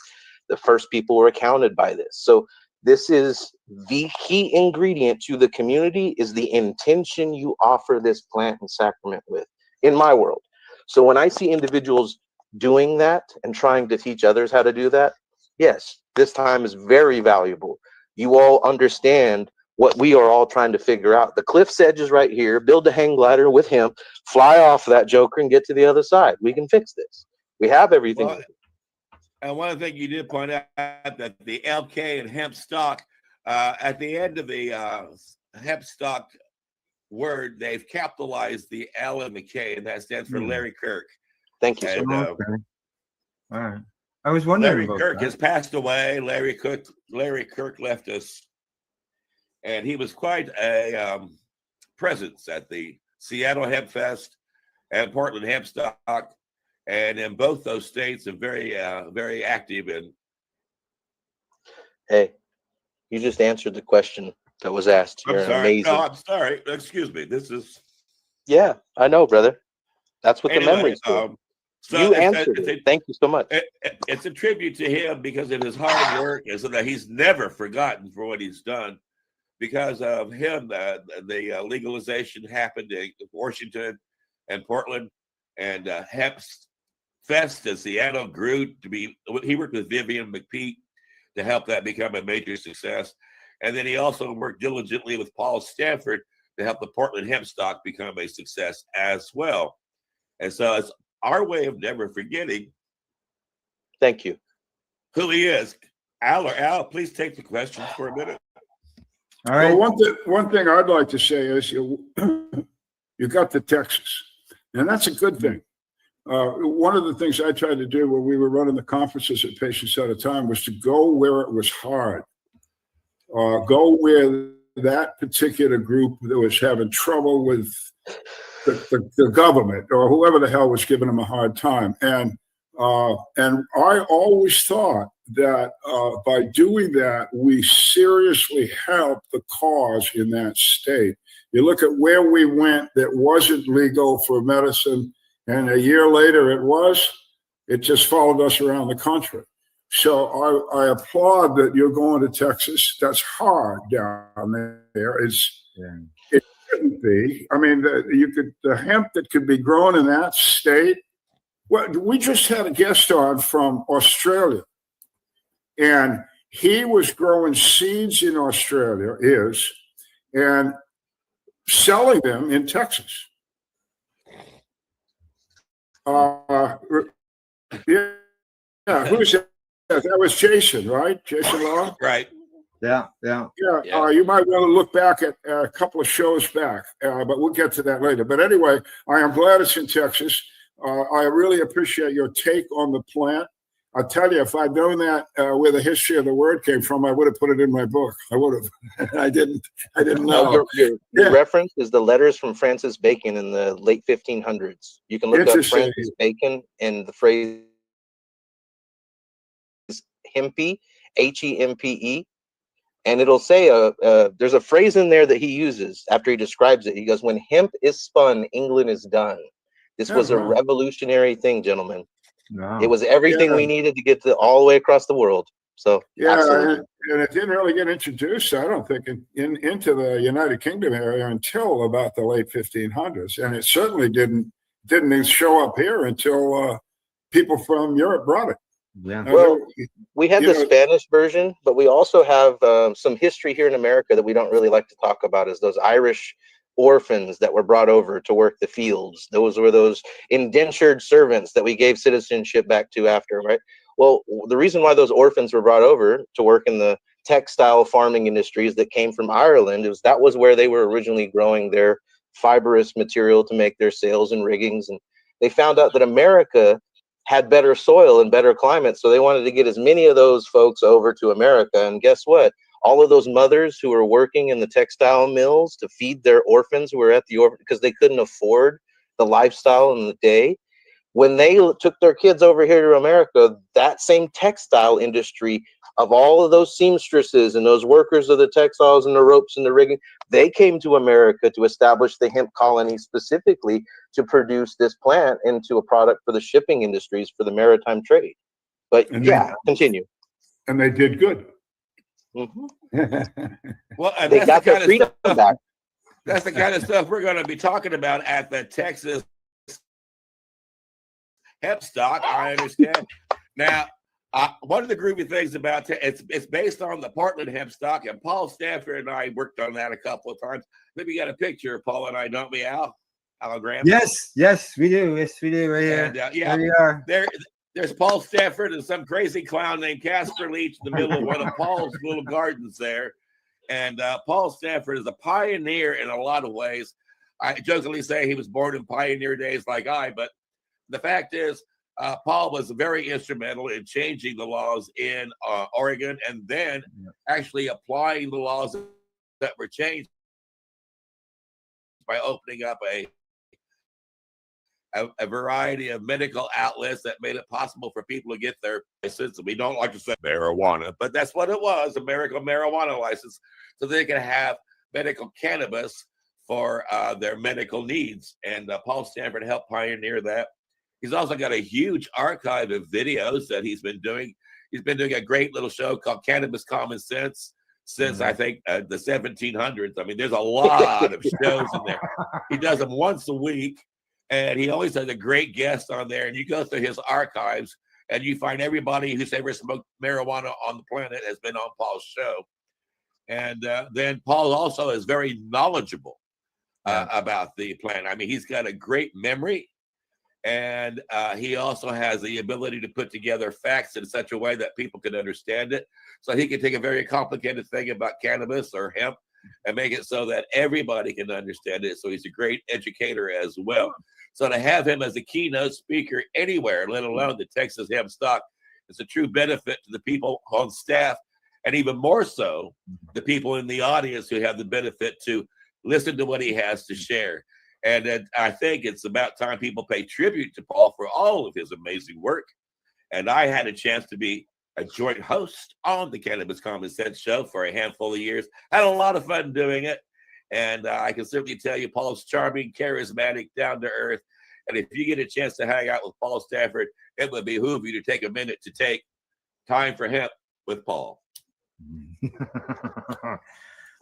V: The first people were accounted by this. So this is the key ingredient to the community, is the intention you offer this plant and sacrament with, in my world. So when I see individuals doing that and trying to teach others how to do that, yes, this time is very valuable. You all understand what we are all trying to figure out. The cliff's edge is right here. Build a hang glider with him, fly off that joker and get to the other side. We can fix this. We have everything.
T: Well, and one thing you did point out that the LK and hemp stock, at the end of the hemp stock word, they've capitalized the L and the K, and that stands for Larry Kirk.
V: Thank you, sir.
T: And,
A: Okay. All right. I was wondering
T: Larry
A: about
T: Kirk
A: that.
T: has passed away. Larry Kirk left us, and he was quite a presence at the Seattle Hemp Fest and Portland Hemp Stock, and in both those states, are very active. And
V: hey, you just answered the question that was asked. You're amazing.
T: No, I'm sorry. Excuse me. This is.
V: Yeah, I know, brother. That's what
T: Anyway,
V: the memories do.
T: So
V: you answered it. Thank you so much.
T: It's a tribute to him because of his hard work, and so that he's never forgotten for what he's done. Because of him, the legalization happened in Washington and Portland, and Hemp Fest in Seattle grew to be. He worked with Vivian McPeak to help that become a major success, and then he also worked diligently with Paul Stanford to help the Portland hemp stock become a success as well. And so it's our way of never forgetting.
V: Thank you.
T: Who he is. Al, please take the questions for a minute.
A: All right.
U: Well, one thing I'd like to say is you got to Texas, and that's a good thing. One of the things I tried to do when we were running the conferences at Patients at a Time was to go where it was hard. Go where that particular group that was having trouble with the government or whoever the hell was giving them a hard time. And I always thought that by doing that, we seriously helped the cause in that state. You look at where we went that wasn't legal for medicine, and a year later it was. It just followed us around the country. So I applaud that you're going to Texas. That's hard down there. It shouldn't be. I mean, the hemp that could be grown in that state. Well, we just had a guest on from Australia, and he was growing seeds in Australia, and selling them in Texas. Yeah, who's that? That was Jason, right? Jason Law?
T: Right.
A: Yeah.
U: You might want to look back at a couple of shows back, but we'll get to that later. But anyway, I am glad it's in Texas. I really appreciate your take on the plant. I'll tell you, if I'd known that where the history of the word came from, I would have put it in my book. I would have. I didn't know.
V: Your reference is the letters from Francis Bacon in the late 1500s. You can look up Francis Bacon and the phrase hempe, Hempe, and it'll say there's a phrase in there that he uses after he describes it. He goes, "When hemp is spun, England is done." This was a revolutionary thing, gentlemen.
A: Wow.
V: It was everything we needed to get all the way across the world. So
U: and it didn't really get introduced, I don't think, into the United Kingdom area until about the late 1500s, and it certainly didn't show up here until people from Europe brought it.
A: Yeah.
V: Well, we had the Spanish version, but we also have some history here in America that we don't really like to talk about, is those Irish orphans that were brought over to work the fields. Those were those indentured servants that we gave citizenship back to after, right? Well, the reason why those orphans were brought over to work in the textile farming industries that came from Ireland is that was where they were originally growing their fibrous material to make their sails and riggings. And they found out that America had better soil and better climate, so they wanted to get as many of those folks over to America. And guess what? All of those mothers who were working in the textile mills to feed their orphans who were at the orphan because they couldn't afford the lifestyle in the day, when they took their kids over here to America, that same textile industry of all of those seamstresses and those workers of the textiles and the ropes and the rigging, they came to America to establish the hemp colony specifically to produce this plant into a product for the shipping industries for the maritime trade. But continue.
U: And they did good.
V: Mm-hmm.
T: Well, and
V: they
T: that's
V: got
T: the
V: their
T: kind
V: freedom
T: of stuff,
V: back.
T: That's the kind of stuff we're going to be talking about at the Texas hemp stock. I understand. Now, one of the groovy things about it's based on the Portland hemp stock, and Paul Stanford and I worked on that a couple of times. Maybe you got a picture of Paul and I, don't we, Al? Al Graham?
A: Yes, we do. Yes, we do. Right here.
T: And,
A: there we are.
T: There's Paul Stanford and some crazy clown named Casper Leach in the middle of one of Paul's little gardens there. And Paul Stanford is a pioneer in a lot of ways. I jokingly say he was born in pioneer days like I, but the fact is, Paul was very instrumental in changing the laws in Oregon and then actually applying the laws that were changed by opening up a variety of medical outlets that made it possible for people to get their license. We don't like to say marijuana, but that's what it was, a medical marijuana license, so they can have medical cannabis for their medical needs. And Paul Stanford helped pioneer that. He's also got a huge archive of videos that he's been doing. He's been doing a great little show called Cannabis Common Sense since I think the 1700s. I mean, there's a lot of shows in there. He does them once a week. And he always has a great guest on there. And you go through his archives and you find everybody who's ever smoked marijuana on the planet has been on Paul's show. And then Paul also is very knowledgeable about the plant. I mean, he's got a great memory. And he also has the ability to put together facts in such a way that people can understand it. So he can take a very complicated thing about cannabis or hemp and make it so that everybody can understand it. So he's a great educator as well. So to have him as a keynote speaker anywhere, let alone the Texas hemp stock, is a true benefit to the people on staff and even more so, the people in the audience who have the benefit to listen to what he has to share. And I think it's about time people pay tribute to Paul for all of his amazing work. And I had a chance to be a joint host on the Cannabis Common Sense show for a handful of years. Had a lot of fun doing it. And I can certainly tell you, Paul's charming, charismatic, down to earth. And if you get a chance to hang out with Paul Stafford, it would behoove you to take a minute to take time for hemp with Paul.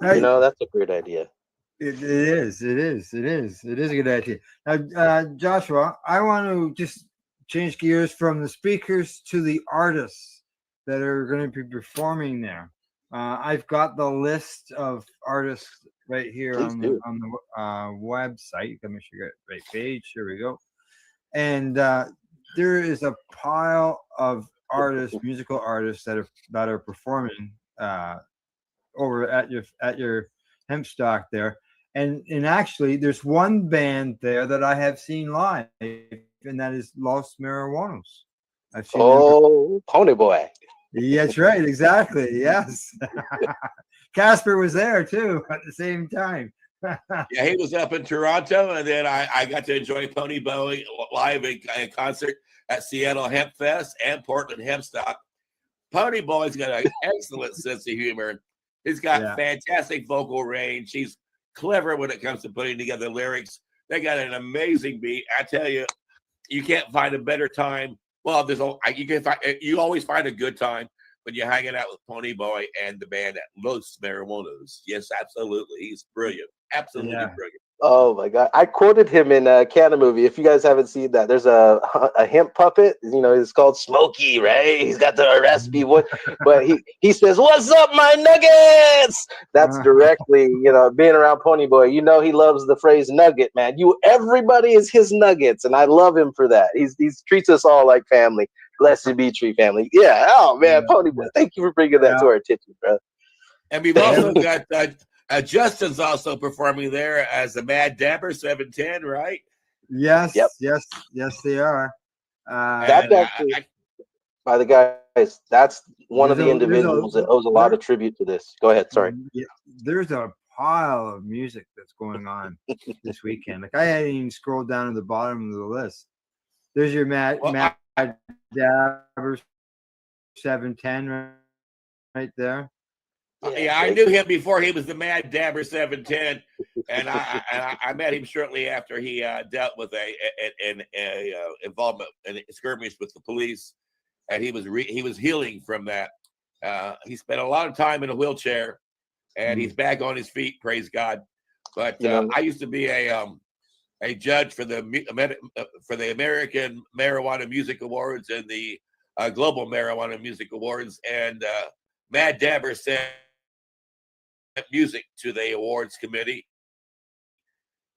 V: That's a great idea.
A: It is a good idea. Now, Joshua, I want to just change gears from the speakers to the artists that are going to be performing there. I've got the list of artists right here on the website. Let me sure you got the right page. Here we go. And there is a pile of artists, musical artists that are performing over at your hemp stock there. And actually, there's one band there that I have seen live, and that is Los Marijuanos. I've seen
V: them. Pony Boy.
A: Yeah, that's right. Exactly. Yes. Casper was there too at the same time.
T: Yeah, he was up in Toronto, and then I got to enjoy Pony Boy live in concert at Seattle Hemp Fest and Portland Hemp Stock. Pony Boy's got an excellent sense of humor. He's got fantastic vocal range. He's clever when it comes to putting together lyrics. They got an amazing beat. I tell you, you can't find a better time. Well, you always find a good time when you're hanging out with Pony Boy and the band at Los Marijuanos. Yes, absolutely. He's brilliant. Absolutely brilliant.
V: Oh my God. I quoted him in a Canada movie. If you guys haven't seen that, there's a hemp puppet, it's called Smokey, right? He's got the raspy voice, but he says, "What's up, my nuggets?" That's directly, being around Pony Boy, he loves the phrase nugget, man. Everybody is his nuggets. And I love him for that. He treats us all like family. Blessed be Tree family. Yeah. Oh man, Pony Boy. Thank you for bringing that to our attention, bro.
T: And we've also got, Justin's also performing there as the Mad Dabber 710, right?
A: Yes, yes, they are.
V: That's actually, by the guys, that's one of the individuals that owes a lot of tribute to this. Go ahead, sorry.
A: Yeah, there's a pile of music that's going on this weekend. Like I hadn't even scrolled down to the bottom of the list. There's your Mad Dabber 710 right there.
T: Yeah, I knew him before he was the Mad Dabber 710, and I met him shortly after he dealt with an involvement in a skirmish with the police, and he was healing from that. He spent a lot of time in a wheelchair, and he's back on his feet. Praise God! But I used to be a judge for the American Marijuana Music Awards and the Global Marijuana Music Awards, and Mad Dabber sent music to the awards committee,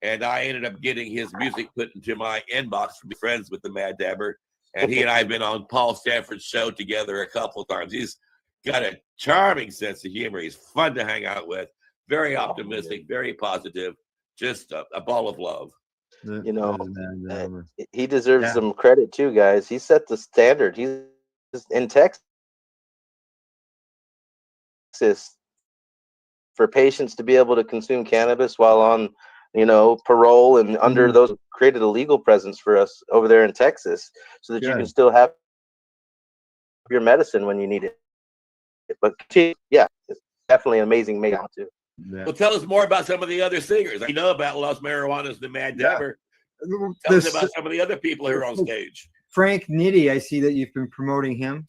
T: and I ended up getting his music put into my inbox to be friends with the Mad Dabber, and he and I have been on Paul Stanford's show together a couple of times. He's got a charming sense of humor. He's fun to hang out with, very optimistic, very positive, just a ball of love.
V: He deserves some credit too, guys. He set the standard. He's in Texas for patients to be able to consume cannabis while on, parole and under those, created a legal presence for us over there in Texas so that you can still have your medicine when you need it. But yeah, it's definitely an amazing make out too.
T: Yeah. Well, tell us more about some of the other singers. I know about Los Marijuanos, the Mad Dabber. Tell us about some of the other people who are on stage.
A: Frank Nitty, I see that you've been promoting him.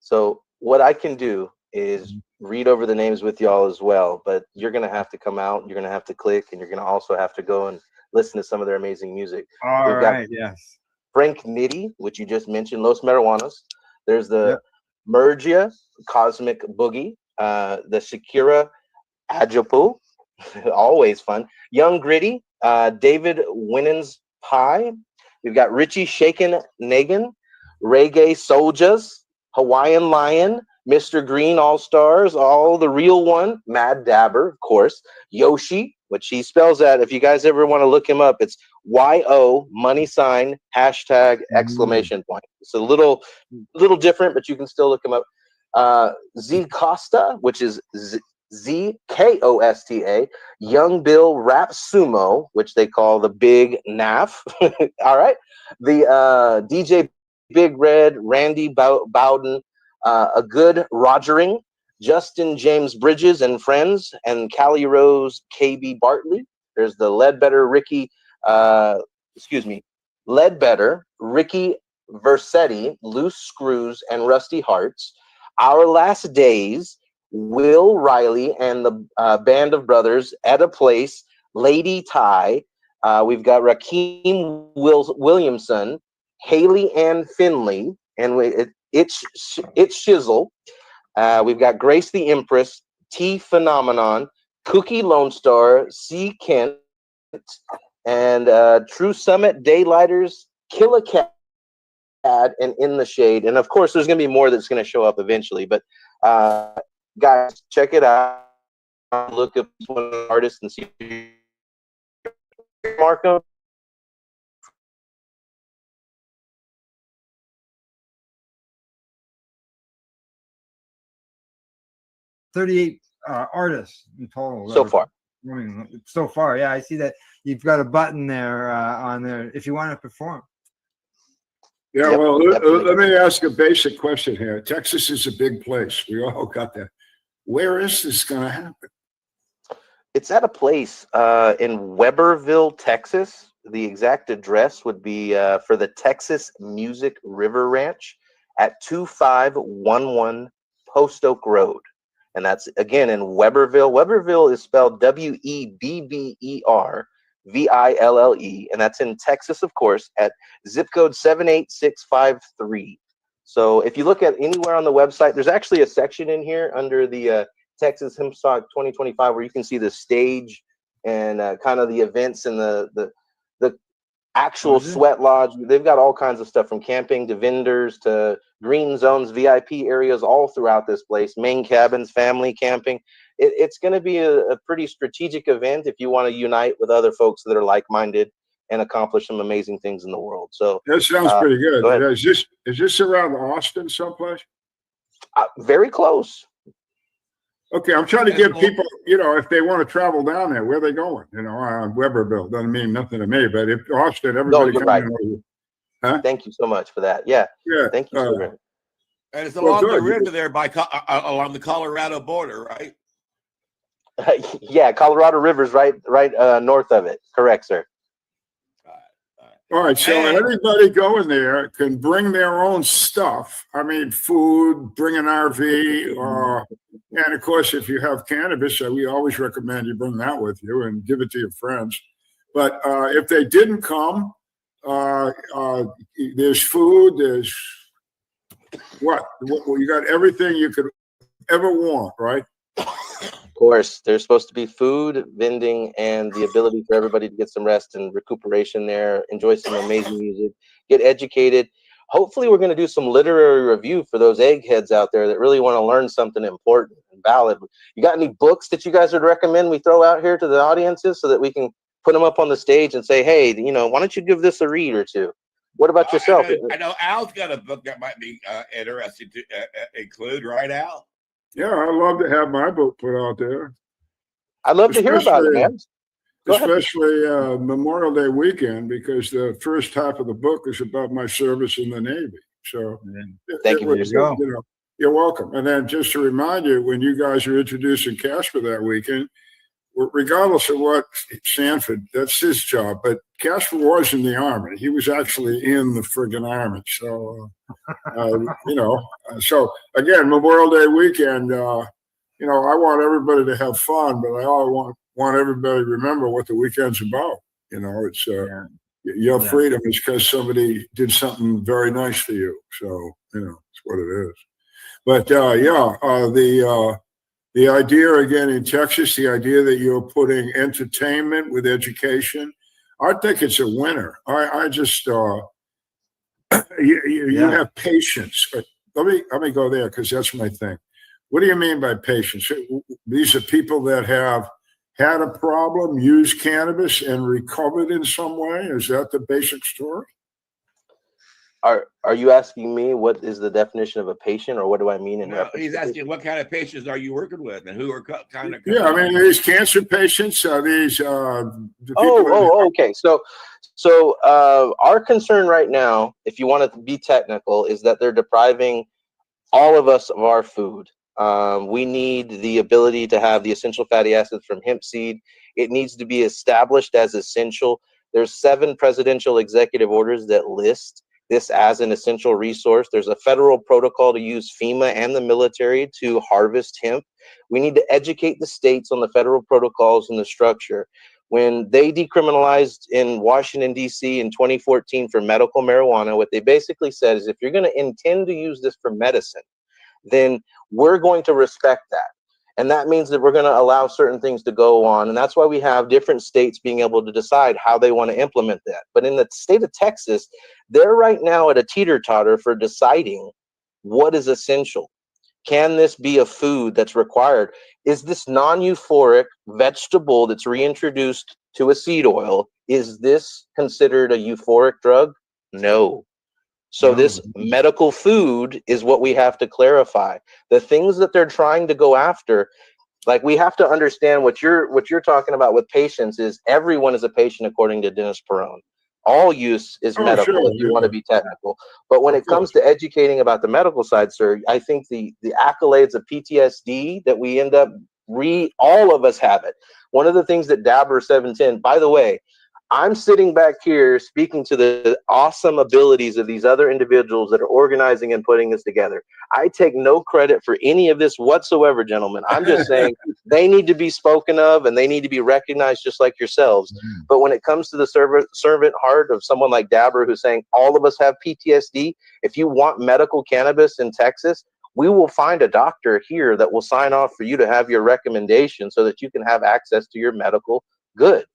V: So what I can do is read over the names with y'all as well, but you're going to have to come out, you're going to have to click, and you're going to also have to go and listen to some of their amazing music.
A: All right, yes.
V: Frank Nitty, which you just mentioned, Los Marijuanos. There's the Mergia, Cosmic Boogie, the Shakira Ajapu, always fun. Young Gritty, David Winans Pie. We've got Richie Shaken Nagan, Reggae Soldiers, Hawaiian Lion, Mr. Green All-Stars, all the real one, Mad Dabber, of course, Yoshi, which he spells that. If you guys ever want to look him up, it's YO #! Exclamation point. It's a little different, but you can still look him up. Z Costa, which is ZKOSTA, Young Bill Rap Sumo, which they call the Big Naf. All right. The DJ Big Red, Randy Bowden, A Good Rogering, Justin James Bridges and Friends, and Callie Rose KB Bartley. There's the Ledbetter Ricky, Ledbetter, Ricky Versetti, Loose Screws, and Rusty Hearts. Our Last Days, Will Riley and the Band of Brothers, At a Place, Lady Ty. We've got Rakeem Williamson, Haley Ann Finley, and it's Shizzle. We've got Grace the Empress, T Phenomenon, Cookie Lone Star, C Kent, and True Summit, Daylighters, Kill a Cat, and In the Shade. And of course, there's going to be more that's going to show up eventually. But guys, check it out. Look up one of the artists and see Markham.
A: 38 artists in total.
V: So far.
A: So far, yeah. I see that you've got a button there on there if you want to perform.
U: Yeah,
V: Yep,
U: well,
V: definitely.
U: let me ask a basic question here. Texas is a big place. We all got that. Where is this going to happen?
V: It's at a place in Weberville, Texas. The exact address would be for the Texas Music River Ranch at 2511 Post Oak Road. And that's, again, in Weberville. Weberville is spelled WEBBERVILLE. And that's in Texas, of course, at zip code 78653. So if you look at anywhere on the website, there's actually a section in here under the Texas Hempstock 2025 where you can see the stage and kind of the events and the actual sweat lodge. They've got all kinds of stuff from camping to vendors to green zones, VIP areas all throughout this place, main cabins, family camping. It's going to be a pretty strategic event if you want to unite with other folks that are like-minded and accomplish some amazing things in the world. So
U: That sounds pretty good.
V: Go ahead.
U: Is this around Austin someplace?
V: Very close.
U: Okay, I'm trying to give people, if they want to travel down there, where are they going? Weberville doesn't mean nothing to me, but if Austin, everybody
V: you're
U: comes
V: right.
U: in. Huh?
V: Thank you so much for that. Yeah.
U: Yeah.
V: Thank you so much.
T: And it's along the river there along the Colorado border, right?
V: Yeah, Colorado River's right north of it. Correct, sir.
U: All right, so anybody going there can bring their own stuff. I mean, food, bring an RV, and of course, if you have cannabis, we always recommend you bring that with you and give it to your friends. But if they didn't come, there's food, there's you got everything you could ever want, right?
V: Of course, there's supposed to be food, vending, and the ability for everybody to get some rest and recuperation there, enjoy some amazing music, get educated. Hopefully, we're going to do some literary review for those eggheads out there that really want to learn something important and valid. You got any books that you guys would recommend we throw out here to the audiences so that we can put them up on the stage and say, hey, why don't you give this a read or two? What about yourself?
T: I know Al's got a book that might be interesting to include, right, Al?
U: Yeah, I'd love to have my book put out there.
V: I'd love to hear about it, man.
U: Especially Memorial Day weekend, because the first half of the book is about my service in the Navy. So
V: thank you.
U: You're welcome. And then just to remind you, when you guys are introducing Casper that weekend, regardless of what Sanford, that's his job, but Casper was in the Army. He was actually in the friggin' Army. So, so again, Memorial Day weekend, I want everybody to have fun, but I also want everybody to remember what the weekend's about. It's your freedom is because somebody did something very nice for you. So, it's what it is. But the idea again in Texas, the idea that you're putting entertainment with education, I think it's a winner. I just you have patience. Let me go there because that's my thing. What do you mean by patience? These are people that have had a problem, used cannabis, and recovered in some way. Is that the basic story?
V: Are you asking me what is the definition of a patient, or what do I mean in
T: No,
V: reference
T: he's
V: to
T: asking what kind of patients are you working with, and who are kind of.
U: Yeah, I mean, these cancer patients, these the people.
V: Okay. So our concern right now, if you want to be technical, is that they're depriving all of us of our food. We need the ability to have the essential fatty acids from hemp seed. It needs to be established as essential. There's 7 presidential executive orders that list this as an essential resource. There's a federal protocol to use FEMA and the military to harvest hemp. We need to educate the states on the federal protocols and the structure. When they decriminalized in Washington, D.C. in 2014 for medical marijuana, what they basically said is if you're going to intend to use this for medicine, then we're going to respect that. And that means that we're going to allow certain things to go on. And that's why we have different states being able to decide how they want to implement that. But in the state of Texas, they're right now at a teeter-totter for deciding what is essential. Can this be a food that's required? Is this non-euphoric vegetable that's reintroduced to a seed oil, is this considered a euphoric drug? No. So this medical food is what we have to clarify. The things that they're trying to go after, like we have to understand what you're talking about with patients is everyone is a patient according to Dennis Perone. All use is medical if you want to be technical. But when it comes to educating about the medical side, sir, I think the accolades of PTSD that we end up all of us have it. One of the things that Dabber 710, by the way, I'm sitting back here speaking to the awesome abilities of these other individuals that are organizing and putting this together. I take no credit for any of this whatsoever, gentlemen. I'm just saying they need to be spoken of and they need to be recognized just like yourselves. But when it comes to the servant heart of someone like Dabber who's saying all of us have PTSD, if you want medical cannabis in Texas, we will find a doctor here that will sign off for you to have your recommendation so that you can have access to your medical good.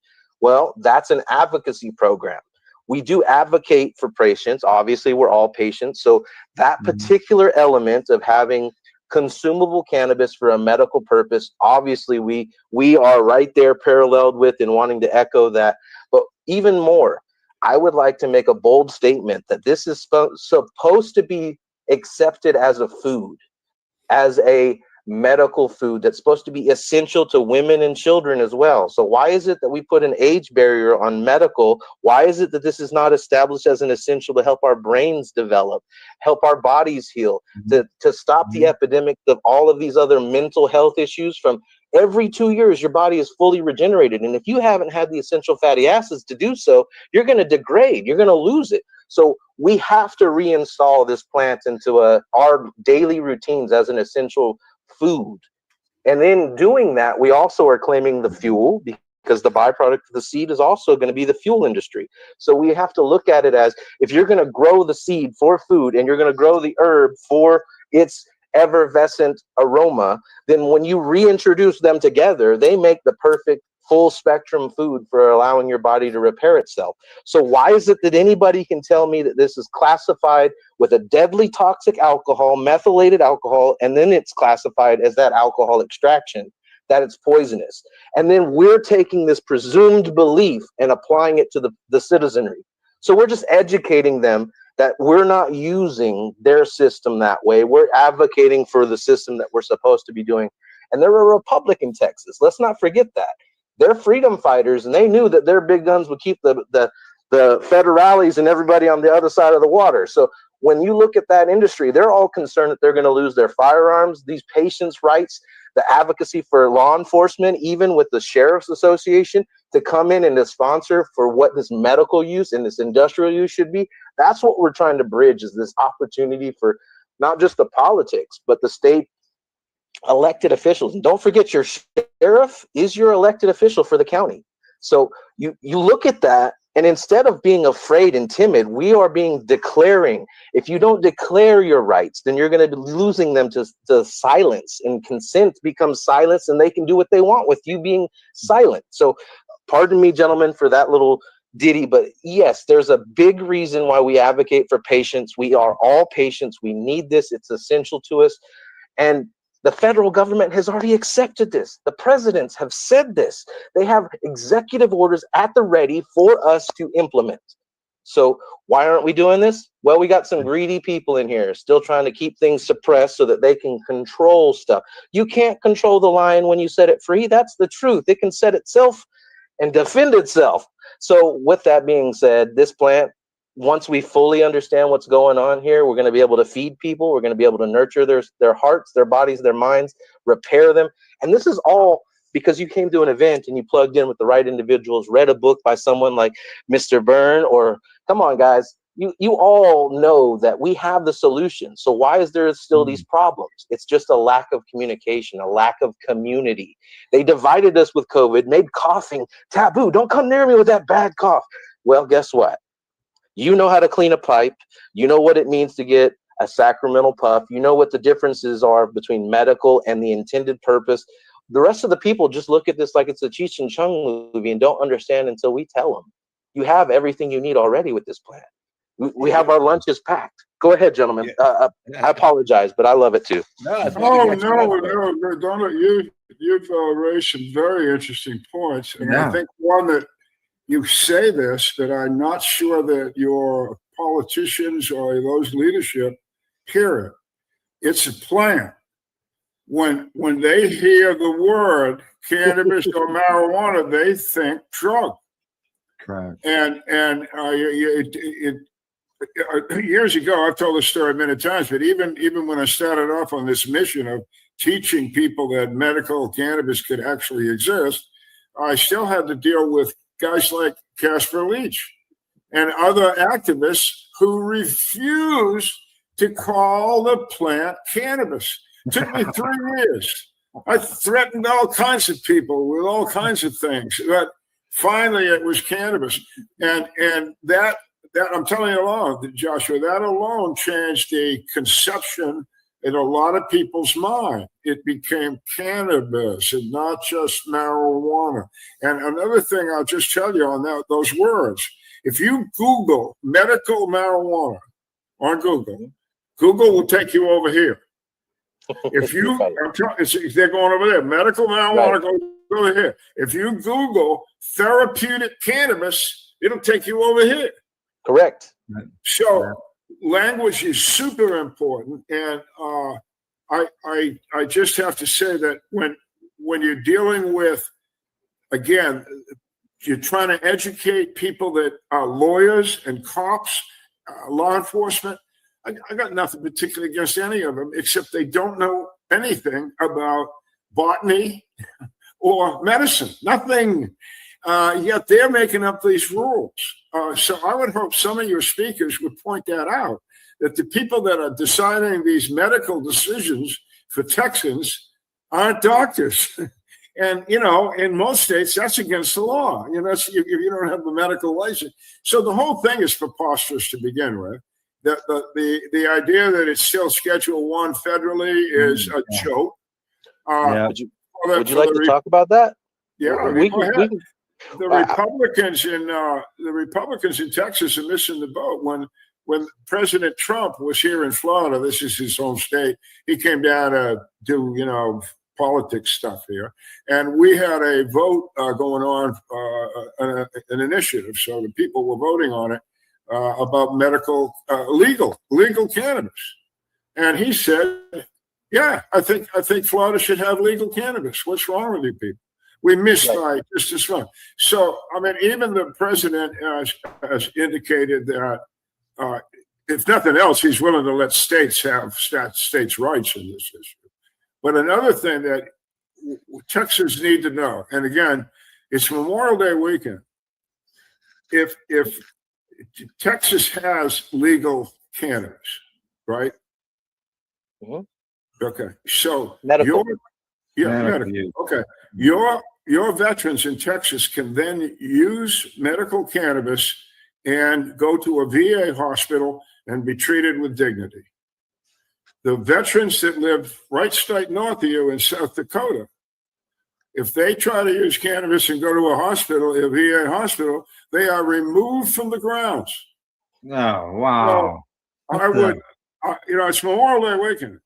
V: Well, that's an advocacy program. We do advocate for patients. Obviously, we're all patients. So that particular element of having consumable cannabis for a medical purpose, obviously we are right there paralleled with and wanting to echo that. But even more, I would like to make a bold statement that this is supposed to be accepted as a food, as a medical food that's supposed to be essential to women and children as well. So why is it that we put an age barrier on medical? Why is it that this is not established as an essential to help our brains develop, help our bodies heal, to stop the epidemic of all of these other mental health issues? From every 2 years, your body is fully regenerated. And if you haven't had the essential fatty acids to do so, you're going to degrade, you're going to lose it. So we have to reinstall this plant into our daily routines as an essential food. And in doing that, we also are claiming the fuel, because the byproduct of the seed is also going to be the fuel industry. So we have to look at it as, if you're going to grow the seed for food and you're going to grow the herb for its effervescent aroma, then when you reintroduce them together, they make the perfect full spectrum food for allowing your body to repair itself. So why is it that anybody can tell me that this is classified with a deadly toxic alcohol, methylated alcohol, and then it's classified as that alcohol extraction, that it's poisonous? And then we're taking this presumed belief and applying it to the citizenry. So we're just educating them that we're not using their system that way. We're advocating for the system that we're supposed to be doing. And they're a republic in Texas. Let's not forget that. They're freedom fighters, and they knew that their big guns would keep the federales and everybody on the other side of the water. So when you look at that industry, they're all concerned that they're going to lose their firearms, these patients' rights, the advocacy for law enforcement, even with the Sheriff's Association, to come in and to sponsor for what this medical use and this industrial use should be. That's what we're trying to bridge, is this opportunity for not just the politics, but the state elected officials. And don't forget, your sheriff is your elected official for the county. So you look at that, and instead of being afraid and timid, we are declaring. If you don't declare your rights, then you're going to be losing them to silence, and consent becomes silence, and they can do what they want with you being silent. So pardon me, gentlemen, for that little ditty, but yes, there's a big reason why we advocate for patients. We are all patients. We need this. It's essential to us. And the federal government has already accepted this. The presidents have said this. They have executive orders at the ready for us to implement. So why aren't we doing this? Well, we got some greedy people in here still trying to keep things suppressed so that they can control stuff. You can't control the lion when you set it free. That's the truth. It can set itself and defend itself. So with that being said, this plant, once we fully understand what's going on here, we're going to be able to feed people. We're going to be able to nurture their hearts, their bodies, their minds, repair them. And this is all because you came to an event and you plugged in with the right individuals, read a book by someone like Mr. Byrne, or come on, guys, you all know that we have the solution. So why is there still these problems? It's just a lack of communication, a lack of community. They divided us with COVID, made coughing taboo. Don't come near me with that bad cough. Well, guess what? You know how to clean a pipe. You know what it means to get a sacramental puff. You know what the differences are between medical and the intended purpose. The rest of the people just look at this like it's a Cheech and Chong movie and don't understand until we tell them. You have everything you need already with this plant. We have our lunches packed. Go ahead, gentlemen. I apologize, but I love it too.
U: No, Donald, you've raised some very interesting points. And I think one that you say this, that I'm not sure that your politicians or those leadership hear it. It's a plant. When they hear the word cannabis or marijuana, they think drug.
A: Correct.
U: And years ago, I've told this story many times, but even when I started off on this mission of teaching people that medical cannabis could actually exist, I still had to deal with guys like Casper Leach and other activists who refuse to call the plant cannabis. It took me 3 years. I threatened all kinds of people with all kinds of things, but finally it was cannabis. And that I'm telling you alone, Joshua, that alone changed the conception in a lot of people's mind. It became cannabis and not just marijuana. And another thing I'll just tell you on those words, if you Google medical marijuana on Google, Google will take you over here. If you, they're going over there. Medical marijuana goes over here. If you Google therapeutic cannabis, it'll take you over here.
V: Correct.
U: So language is super important, and I just have to say that when you're dealing with, again, you're trying to educate people that are lawyers and cops, law enforcement. I got nothing particularly against any of them, except they don't know anything about botany or medicine. Nothing. Yet they're making up these rules. So I would hope some of your speakers would point that out, that the people that are deciding these medical decisions for Texans aren't doctors. And, in most states, that's against the law. If you don't have the medical license. So the whole thing is preposterous to begin with. The idea that it's still Schedule I federally is a joke.
V: Would you like to talk about that?
U: Yeah,
V: go ahead.
U: The Republicans in Texas are missing the boat. When President Trump was here in Florida, this is his home state, he came down to do politics stuff here, and we had a vote going on, an initiative. So the people were voting on it about medical legal cannabis, and he said, "Yeah, I think Florida should have legal cannabis. What's wrong with you people?" We missed by just as much. So, even the president has indicated that, if nothing else, he's willing to let states have states' rights in this issue. But another thing that Texans need to know, and again, it's Memorial Day weekend. If Texas has legal cannabis, right?
V: Mm-hmm.
U: Okay, so
V: medical.
U: Medical. Okay, your veterans in Texas can then use medical cannabis and go to a VA hospital and be treated with dignity. The veterans that live right straight north of you in South Dakota, if they try to use cannabis and go to a hospital, a VA hospital, they are removed from the grounds.
A: Oh, wow.
U: So it's Memorial Day weekend.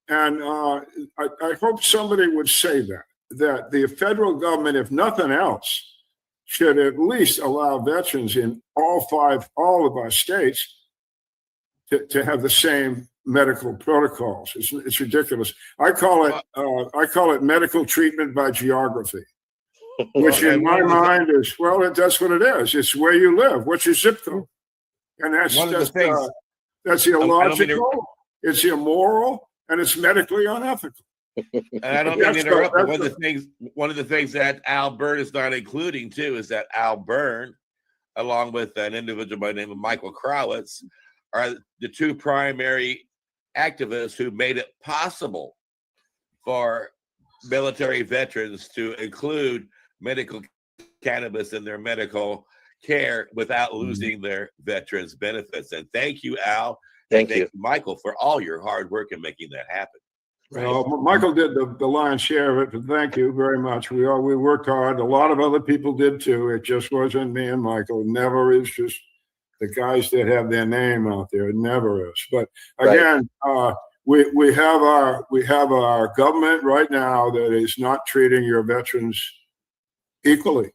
U: And I hope somebody would say that the federal government, if nothing else, should at least allow veterans in all of our states to have the same medical protocols. It's ridiculous. I call it medical treatment by geography, which in my mind is, well, that's what it is. It's where you live. What's your zip code? And that's illogical. It's immoral, and it's medically unethical.
T: And I don't mean to interrupt, but one of the things that Al Byrne is not including too is that Al Byrne, along with an individual by the name of Michael Krowitz, are the two primary activists who made it possible for military veterans to include medical cannabis in their medical care without losing their veterans benefits. And thank you, Al.
V: Thank you,
T: Michael, for all your hard work in making that happen. Right?
U: Well, Michael did the lion's share of it, but thank you very much. We worked hard. A lot of other people did too. It just wasn't me and Michael. It never is just the guys that have their name out there. It never is. But again, we have our government right now that is not treating your veterans equally.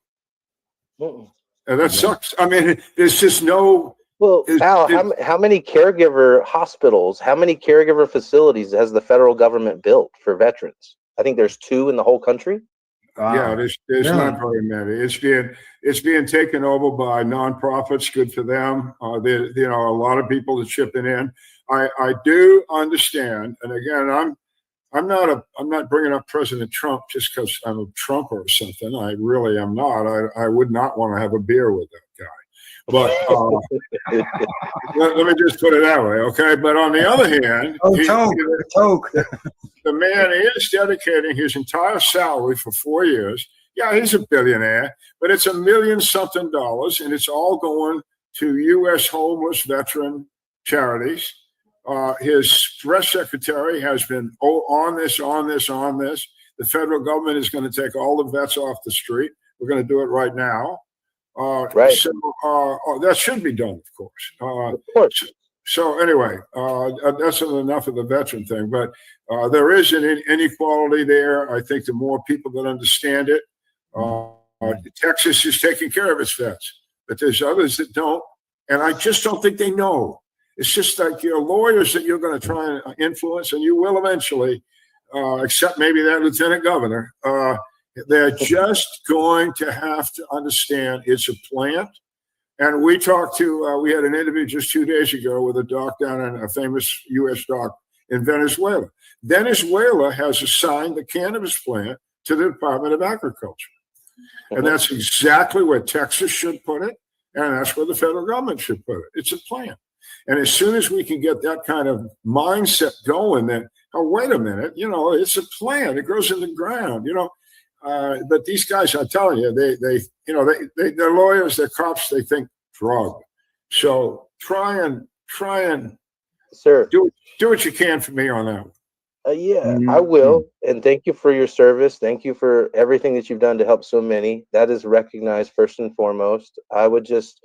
U: And that sucks. I mean, there's just no.
V: Well, Al, how many caregiver hospitals, how many caregiver facilities has the federal government built for veterans? I think there's 2 in the whole country.
U: Yeah, there's not very many. It's being taken over by nonprofits. Good for them. A lot of people are chipping in. I do understand, and again, I'm not bringing up President Trump just because I'm a Trumper or something. I really am not. I would not want to have a beer with that guy. But let me just put it that way, okay? But on the other hand, the man is dedicating his entire salary for 4 years. Yeah, he's a billionaire, but it's $1 million something, and it's all going to U.S. homeless veteran charities. His press secretary has been on this. The federal government is going to take all the vets off the street. We're going to do it right now.
V: Right.
U: So that should be done, of course. So anyway, that's enough of the veteran thing. But there is an inequality there. I think the more people that understand it, Texas is taking care of its vets, but there's others that don't, and I just don't think they know. It's just like your lawyers that you're going to try and influence, and you will eventually, except maybe that lieutenant governor. They're just going to have to understand it's a plant. And we talked to, we had an interview just 2 days ago with a doc down in a famous U.S. doc in Venezuela. Venezuela has assigned the cannabis plant to the Department of Agriculture. And that's exactly where Texas should put it. And that's where the federal government should put it. It's a plant. And as soon as we can get that kind of mindset going, that, oh, wait a minute, it's a plant. It grows in the ground, but these guys, I'm telling you, they're lawyers, they're cops, they think drug. So try and
V: Sir,
U: do what you can for me on that.
V: I will. And thank you for your service. Thank you for everything that you've done to help so many. That is recognized first and foremost. I would just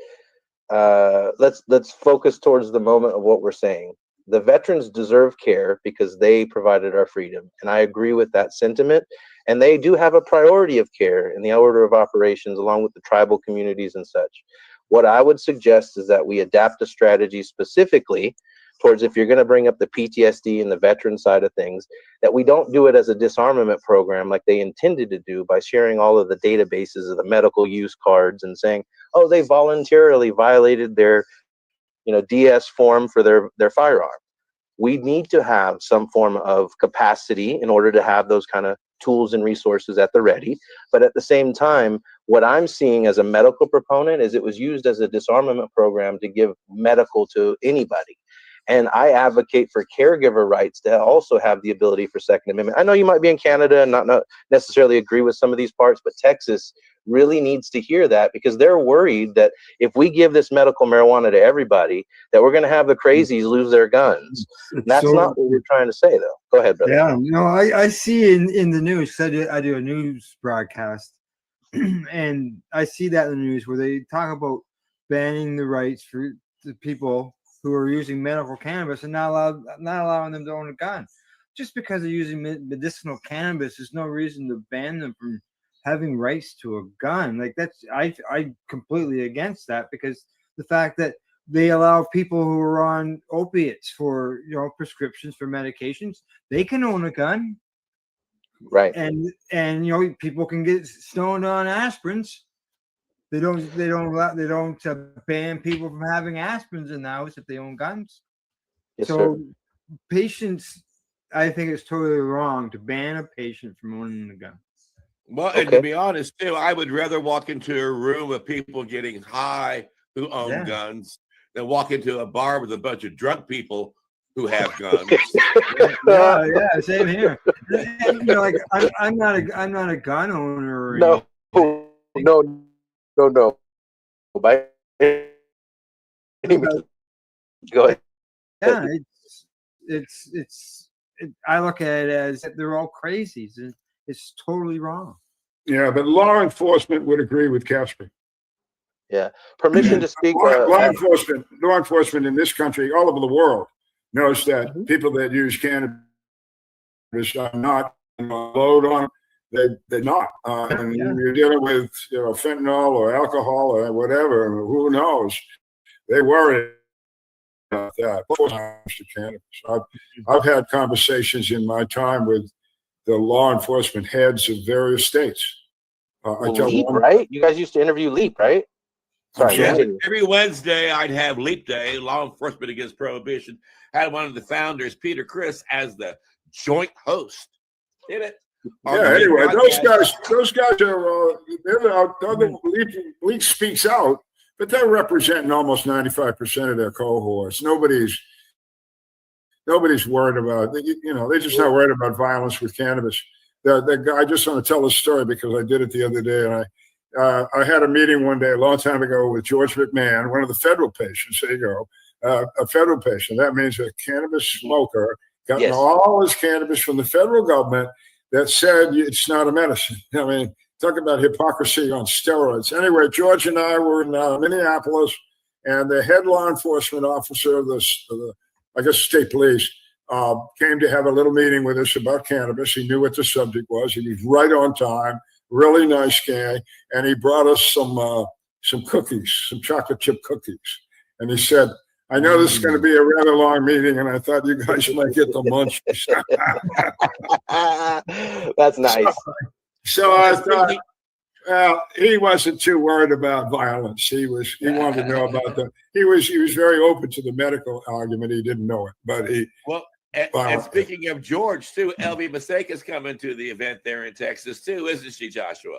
V: let's focus towards the moment of what we're saying. The veterans deserve care because they provided our freedom. And I agree with that sentiment. And they do have a priority of care in the order of operations, along with the tribal communities and such. What I would suggest is that we adapt a strategy specifically towards, if you're going to bring up the PTSD and the veteran side of things, that we don't do it as a disarmament program like they intended to do by sharing all of the databases of the medical use cards and saying, oh, they voluntarily violated their DS form for their firearm. We need to have some form of capacity in order to have those kind of tools and resources at the ready. But at the same time, what I'm seeing as a medical proponent is it was used as a disarmament program to give medical to anybody. And I advocate for caregiver rights to also have the ability for Second Amendment. I know you might be in Canada and not necessarily agree with some of these parts, but Texas really needs to hear that, because they're worried that if we give this medical marijuana to everybody, that we're going to have the crazies lose their guns. And that's not what we're trying to say, though. Go ahead, brother.
A: Yeah, no, I see in the news, because I do a news broadcast, and I see that in the news where they talk about banning the rights for the people who are using medical cannabis and not allowing them to own a gun. Just because they're using medicinal cannabis, there's no reason to ban them from having rights to a gun. Like that's I completely against that, because the fact that they allow people who are on opiates for prescriptions for medications, they can own a gun,
V: right?
A: And people can get stoned on aspirins. They don't ban people from having aspirins in the house if they own guns.
V: Yes,
A: So
V: sir.
A: patients, I think it's totally wrong to ban a patient from owning a gun.
T: Well, and to be honest, too, I would rather walk into a room of people getting high who own guns than walk into a bar with a bunch of drunk people who have guns.
A: yeah, same here. Like I'm not a gun owner. Or
V: No. By go ahead.
A: Yeah, I look at it as they're all crazies. It's totally wrong.
U: Yeah, but law enforcement would agree with Casper.
V: Yeah, permission to speak.
U: Law enforcement in this country, all over the world, knows that people that use cannabis are not load on. They're not. And you're dealing with fentanyl or alcohol or whatever. Who knows? They worry about that. I've had conversations in my time with the law enforcement heads of various states.
V: Leap, right? You guys used to interview Leap, right? Sorry.
T: Yeah, every Wednesday I'd have Leap Day, Law Enforcement Against Prohibition. Had one of the founders, Peter Chris, as the joint host. Did it?
U: Yeah. Anyway, those guys are. Leap speaks out, but they're representing almost 95% of their cohorts. Nobody's worried about. They're just not worried about violence with cannabis. The guy, I just want to tell a story because I did it the other day, and I had a meeting one day a long time ago with George McMahon, one of the federal patients. There you go, a federal patient. That means a cannabis smoker got all his cannabis from the federal government that said it's not a medicine. I mean, talk about hypocrisy on steroids. Anyway, George and I were in Minneapolis, and the head law enforcement officer of the I guess state police came to have a little meeting with us about cannabis. He knew what the subject was. He was right on time. Really nice guy, and he brought us some cookies, some chocolate chip cookies. And he said, "I know this is going to be a rather long meeting, and I thought you guys might get the munchies."
V: That's nice.
U: So I thought, well, he wasn't too worried about violence. He wanted to know about he was very open to the medical argument. He didn't know it, but he.
T: Well, and speaking of George, too, LB Maseka's coming to the event there in Texas, too, isn't she, Joshua?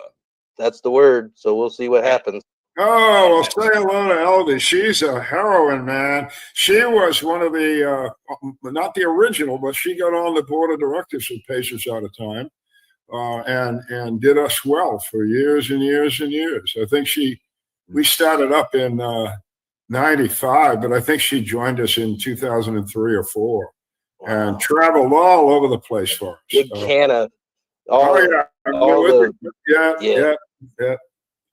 V: That's the word. So we'll see what happens.
U: Oh, well, say hello to Elby. She's a heroine, man. She was one of the, not the original, but she got on the board of directors of Patients Out of Time, and did us well for years and years and years. I think we started up in 95, but I think she joined us in 2003 or 4. Wow. And traveled all over the place for us.
V: Big Canada.
U: Yeah.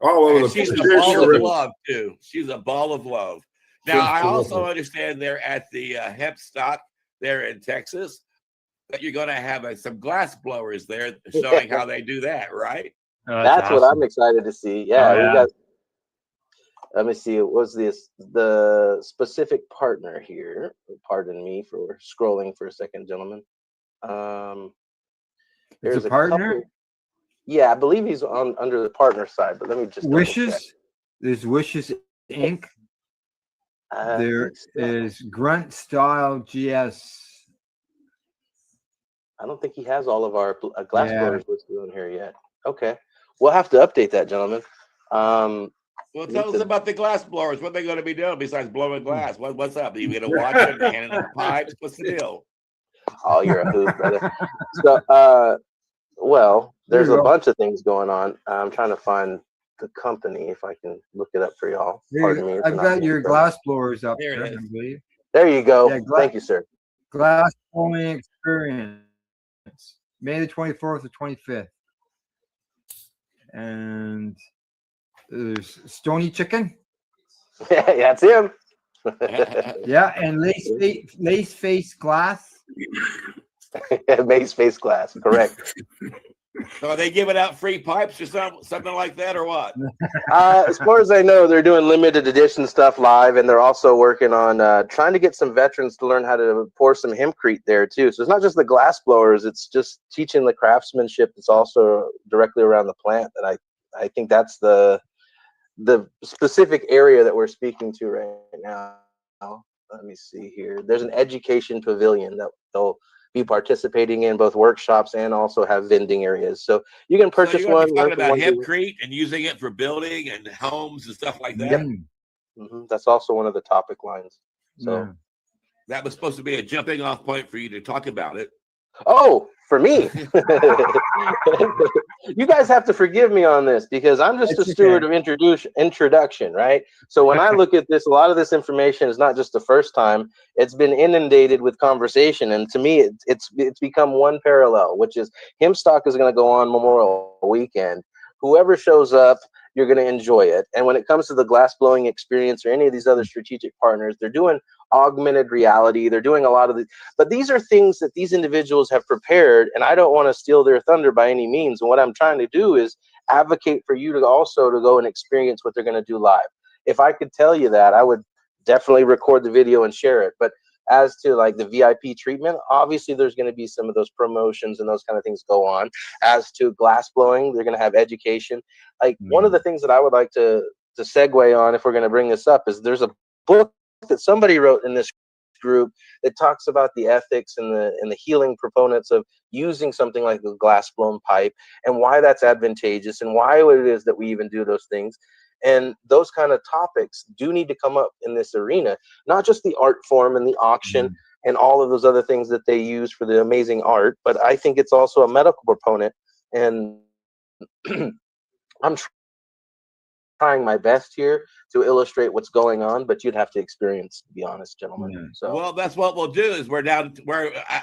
U: All over the place.
T: She's a ball of love, too. She's a ball of love. Now, I also understand they're at the hemp stock there in Texas that you're going to have some glass blowers there showing how they do that, right?
V: That's awesome. What I'm excited to see. Yeah, we got. Let me see. It was the specific partner here. Pardon me for scrolling for a second, gentlemen. There's
A: a partner.
V: Yeah, I believe he's under the partner side, but let me just
A: Wishes. There's Wishes Inc. There is Grunt Style GS.
V: I don't think he has all of our glass blowers listed on here yet. Okay, we'll have to update that, gentlemen.
T: Well, tell us about the glass blowers. What are they going to be doing besides blowing glass? What's up? Are you going to watch them handing them pipes? What's the deal?
V: Oh, you're a hoot, brother. So, well, there's a bunch of things going on. I'm trying to find the company if I can look it up for y'all. Pardon me.
A: I've got your glass blowers up there, I believe.
V: There you go. Yeah, thank you, sir.
A: Glass blowing experience, May the 24th to 25th, and there's Stony Chicken.
V: Yeah, that's him.
A: Yeah, and lace face glass.
V: Mace face glass, correct.
T: So are they giving out free pipes or something like that, or what?
V: As far as I know, they're doing limited edition stuff live, and they're also working on trying to get some veterans to learn how to pour some hempcrete there too. So it's not just the glass blowers; it's just teaching the craftsmanship that's also directly around the plant. That I think that's the specific area that we're speaking to right now. Let me see here. There's an education pavilion that they'll be participating in, both workshops and also have vending areas. So you can purchase
T: So you're
V: one.
T: talking about hempcrete and using it for building and homes and stuff like that.
V: Yep. That's also one of the topic lines. So
T: that was supposed to be a jumping off point for you to talk about it.
V: Oh, for me. You guys have to forgive me on this because I'm just a steward of introduction, right? So when I look at this, a lot of this information is not just the first time. It's been inundated with conversation. And to me, it's become one parallel, which is Hempstock is going to go on Memorial Weekend. Whoever shows up, you're going to enjoy it. And when it comes to the glass blowing experience or any of these other strategic partners, they're doing augmented reality. They're doing a lot of but these are things that these individuals have prepared, and I don't want to steal their thunder by any means. And what I'm trying to do is advocate for you to also to go and experience what they're going to do live. If I could tell you that, I would definitely record the video and share it. But as to like the VIP treatment, obviously there's going to be some of those promotions and those kind of things go on. As to glass blowing, they're going to have education. Like one of the things that I would like to segue on, if we're going to bring this up, is there's a book that somebody wrote in this group that talks about the ethics and the healing proponents of using something like a glass blown pipe and why that's advantageous and why it is that we even do those things. And those kind of topics do need to come up in this arena, not just the art form and the auction and all of those other things that they use for the amazing art, but I think it's also a medical proponent. And I'm trying my best here to illustrate what's going on, but you'd have to experience, to be honest, gentlemen. So
T: well, that's what we'll do. Is we're a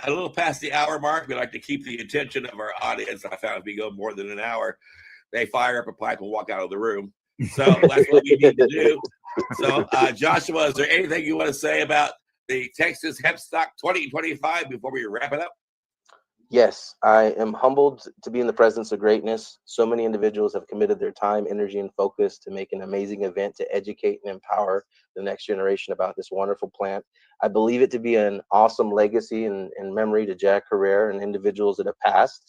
T: little past the hour mark. We like to keep the attention of our audience. I found if we go more than an hour, they fire up a pipe and walk out of the room. So that's what we need to do. So Joshua, is there anything you want to say about the Texas Hempstock 2025 before we wrap it up?
V: Yes, I am humbled to be in the presence of greatness. So many individuals have committed their time, energy, and focus to make an amazing event to educate and empower the next generation about this wonderful plant. I believe it to be an awesome legacy and memory to Jack Herrera and individuals that have passed,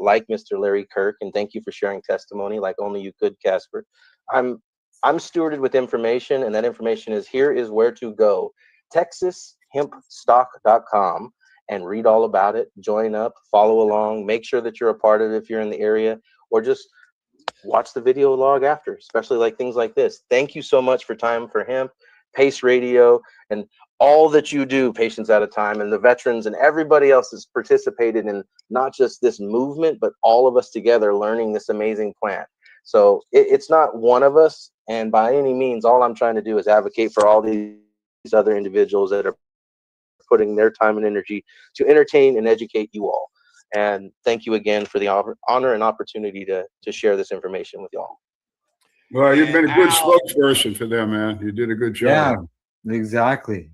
V: like Mr. Larry Kirk. And thank you for sharing testimony like only you could, Casper. I'm stewarded with information, and that information is here is where to go. TexasHempStock.com. and read all about it, join up, follow along, make sure that you're a part of it if you're in the area, or just watch the video log after, especially like things like this. Thank you so much for Time for Hemp, Pace Radio, and all that you do, Patients at a Time, and the veterans and everybody else that's participated in not just this movement, but all of us together learning this amazing plant. So it's not one of us, and by any means, all I'm trying to do is advocate for all these other individuals that are putting their time and energy to entertain and educate you all. And thank you again for the honor and opportunity to share this information with y'all.
U: Well, you've been a good spokesperson for them, man. You did a good job.
A: Yeah, exactly.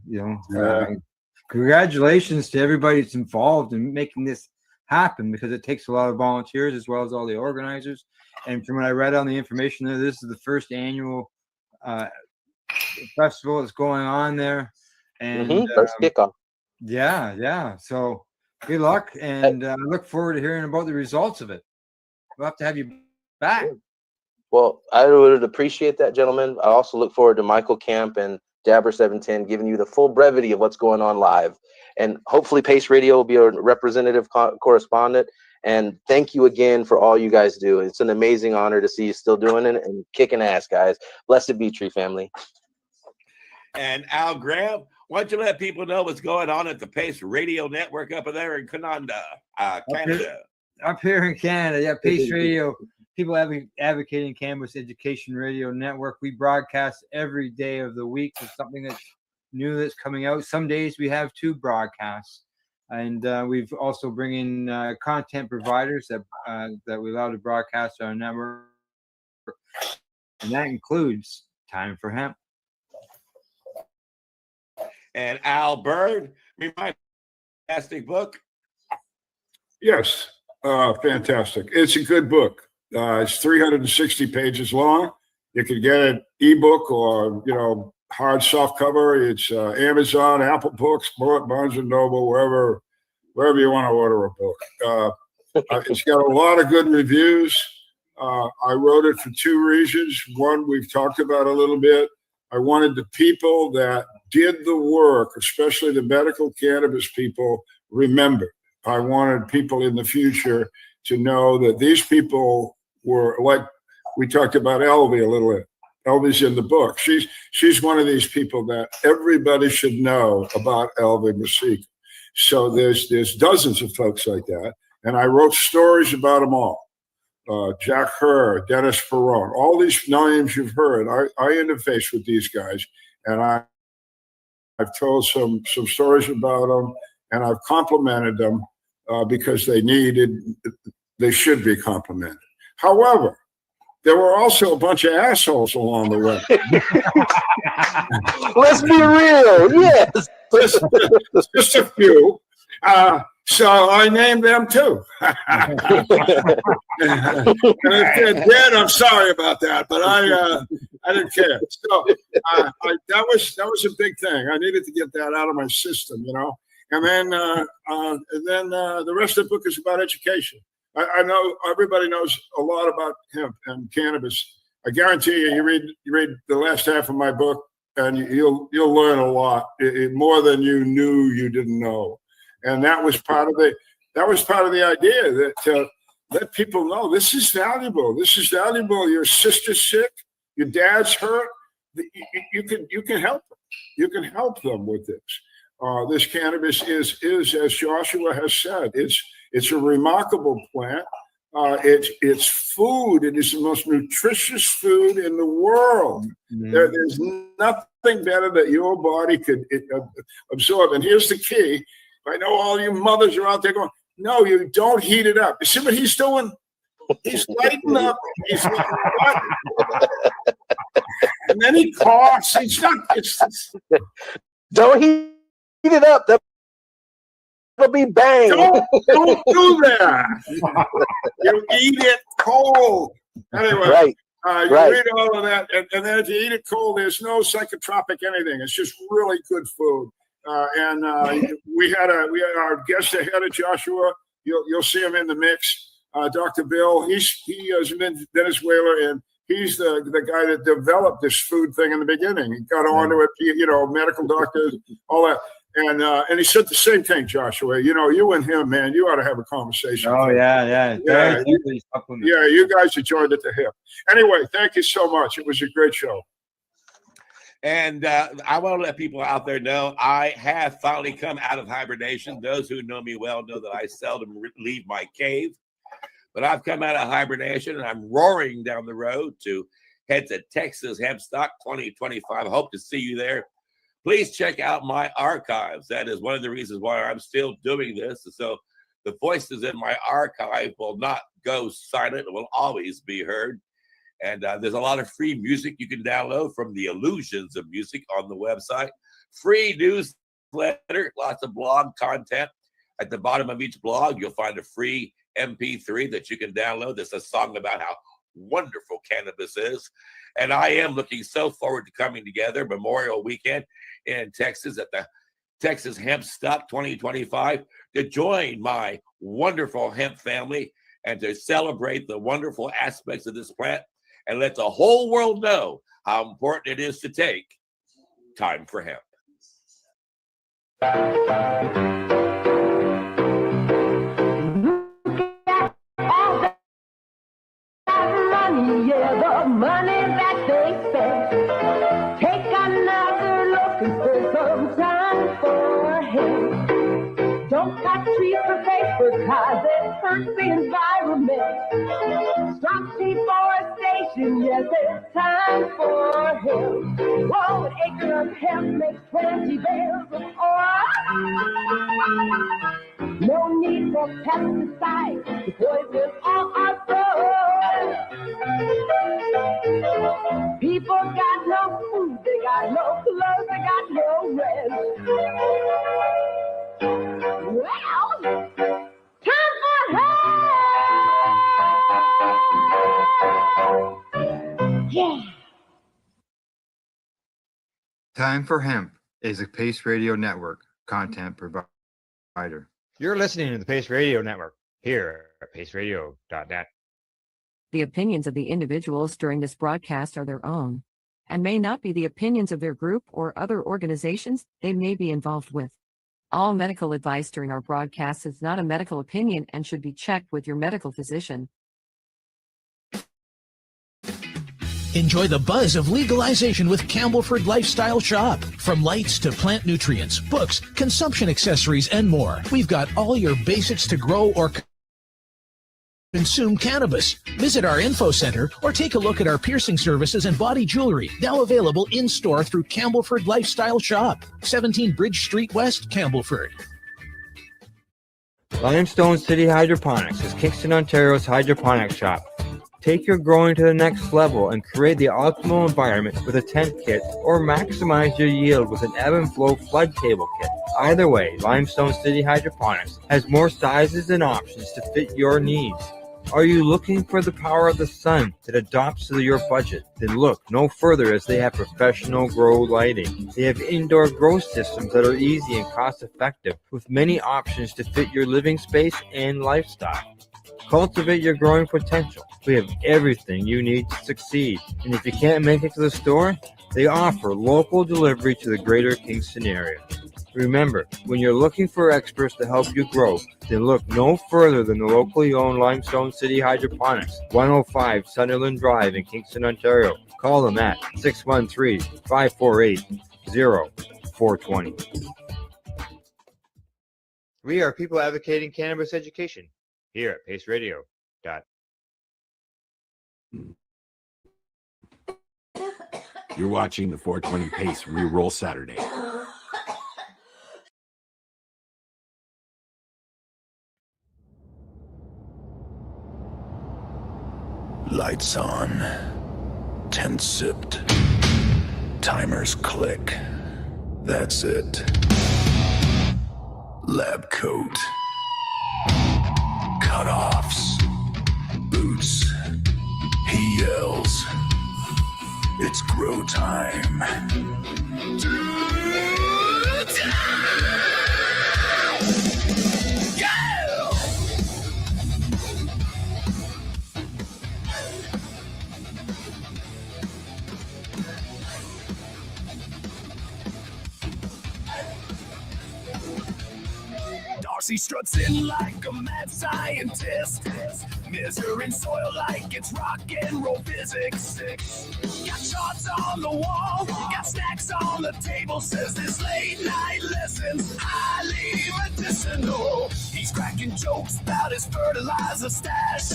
A: Congratulations to everybody that's involved in making this happen, because it takes a lot of volunteers as well as all the organizers. And from what I read on the information there, this is the first annual festival that's going on there. And
V: first kickoff.
A: Yeah. So good luck, and I look forward to hearing about the results of it. We'll have to have you back.
V: Well, I would appreciate that, gentlemen. I also look forward to Michael Camp and Dabber 710 giving you the full brevity of what's going on live. And hopefully Pace Radio will be a representative correspondent. And thank you again for all you guys do. It's an amazing honor to see you still doing it and kicking ass, guys. Blessed be, Tree Family.
T: And Al Graham, why don't you let people know what's going on at the Pace Radio Network up there in Canada, Canada?
A: Up here in Canada, yeah, Pace Radio, people advocating Cannabis Education Radio Network. We broadcast every day of the week. There's something that's new that's coming out. Some days we have 2 broadcasts, and we've also bring in content providers that we allow to broadcast on our network, and that includes Time for Hemp.
T: And Al Bird, my fantastic book.
U: Yes. Fantastic. It's a good book. It's 360 pages long. You can get it ebook or, hard soft cover. It's Amazon, Apple Books, Barnes and Noble, wherever you want to order a book. It's got a lot of good reviews. I wrote it for two reasons. One, we've talked about a little bit. I wanted the people that did the work, especially the medical cannabis people, remembered. I wanted people in the future to know that these people were, like we talked about Elvie a little bit. Elvie's in the book. She's one of these people that everybody should know about Elvie Masika. So there's dozens of folks like that. And I wrote stories about them all. Jack Herr, Dennis Perron, all these names you've heard. I interface with these guys, and I've told some stories about them, and I've complimented them because they should be complimented. However, there were also a bunch of assholes along the way.
V: Let's be real. Yes.
U: Just a few. So I named them too. And if they're dead, I'm sorry about that, but I didn't care. So that was a big thing. I needed to get that out of my system, And then the rest of the book is about education. I know everybody knows a lot about hemp and cannabis. I guarantee you read the last half of my book, and you'll learn a lot, more than you knew you didn't know. And that was part of the idea, that let people know this is valuable. This is valuable. Your sister's sick, your dad's hurt. You can help them. You can help them with this. This cannabis is, as Joshua has said, it's a remarkable plant. It's food. It is the most nutritious food in the world. There's nothing better that your body could absorb. And here's the key. I know all you mothers are out there going, no, you don't heat it up. You see what he's doing? He's lighting up. He's and then he coughs. It's not.
V: Don't heat it up. That'll be bang.
U: Don't do that. You eat it cold. Anyway, you read all of that, and then if you eat it cold, there's no psychotropic anything. It's just really good food. We had our guest ahead of Joshua. You'll see him in the mix. Dr. Bill. He is in Venezuela, and he's the guy that developed this food thing in the beginning. He got onto it, medical doctors, all that. And he said the same thing, Joshua. You and him, man, you ought to have a conversation.
A: Oh, yeah.
U: You guys are joined at the hip. Anyway, thank you so much. It was a great show.
T: And I want to let people out there know I have finally come out of hibernation. Those who know me well know that I seldom leave my cave. But I've come out of hibernation, and I'm roaring down the road to head to Texas Hempstock 2025. I hope to see you there. Please check out my archives. That is one of the reasons why I'm still doing this. So the voices in my archive will not go silent. It will always be heard. And there's a lot of free music you can download from the Illusions of Music on the website. Free newsletter, lots of blog content. At the bottom of each blog, you'll find a free MP3 that you can download. There's a song about how wonderful cannabis is. And I am looking so forward to coming together Memorial Weekend in Texas at the Texas Hempstock 2025 to join my wonderful hemp family and to celebrate the wonderful aspects of this plant and let the whole world know how important it is to take time for hemp.
I: The money that they spent. Take another look and spend some time for him. Don't cut trees for paper, cause it hurts the environment. Stop deforestation, yes, it's time for him. Whoa, an acre of hemp makes 20 bales of oil. No need for pesticides to poison all our soil. People got no food, they got no clothes, they got no rest. Well, time for help!
A: Time for Hemp is a Pace Radio Network content provider.
G: You're listening to the Pace Radio Network here at paceradio.net.
C: The opinions of the individuals during this broadcast are their own and may not be the opinions of their group or other organizations they may be involved with. All medical advice during our broadcast is not a medical opinion and should be checked with your medical physician.
H: Enjoy the buzz of legalization with Campbellford Lifestyle Shop. From lights to plant nutrients, books, consumption accessories, and more, we've got all your basics to grow or consume cannabis. Visit our info center or take a look at our piercing services and body jewelry, now available in-store through Campbellford Lifestyle Shop, 17 Bridge Street West, Campbellford.
G: Limestone City Hydroponics is Kingston, Ontario's hydroponics shop. Take your growing to the next level and create the optimal environment with a tent kit, or maximize your yield with an ebb and flow flood table kit. Either way, Limestone City Hydroponics has more sizes and options to fit your needs. Are you looking for the power of the sun that adapts to your budget? Then look no further, as they have professional grow lighting. They have indoor grow systems that are easy and cost effective, with many options to fit your living space and lifestyle. Cultivate your growing potential. We have everything you need to succeed. And if you can't make it to the store, they offer local delivery to the greater Kingston area. Remember, when you're looking for experts to help you grow, then look no further than the locally owned Limestone City Hydroponics, 105 Sunderland Drive in Kingston, Ontario. Call them at 613-548-0420. We are people advocating cannabis education here at Pace Radio.
Q: You're watching the 420 Pace Reroll Saturday.
J: Lights on. Tent sipped. Timers click. That's it. Lab coat. Cutoffs. Boots. He yells. It's grow time. Darcy struts in like a mad scientist, measuring soil like it's rock and roll physics. Got charts on the wall, got snacks on the table, says this late night lesson's highly medicinal. He's cracking jokes about his fertilizer stash,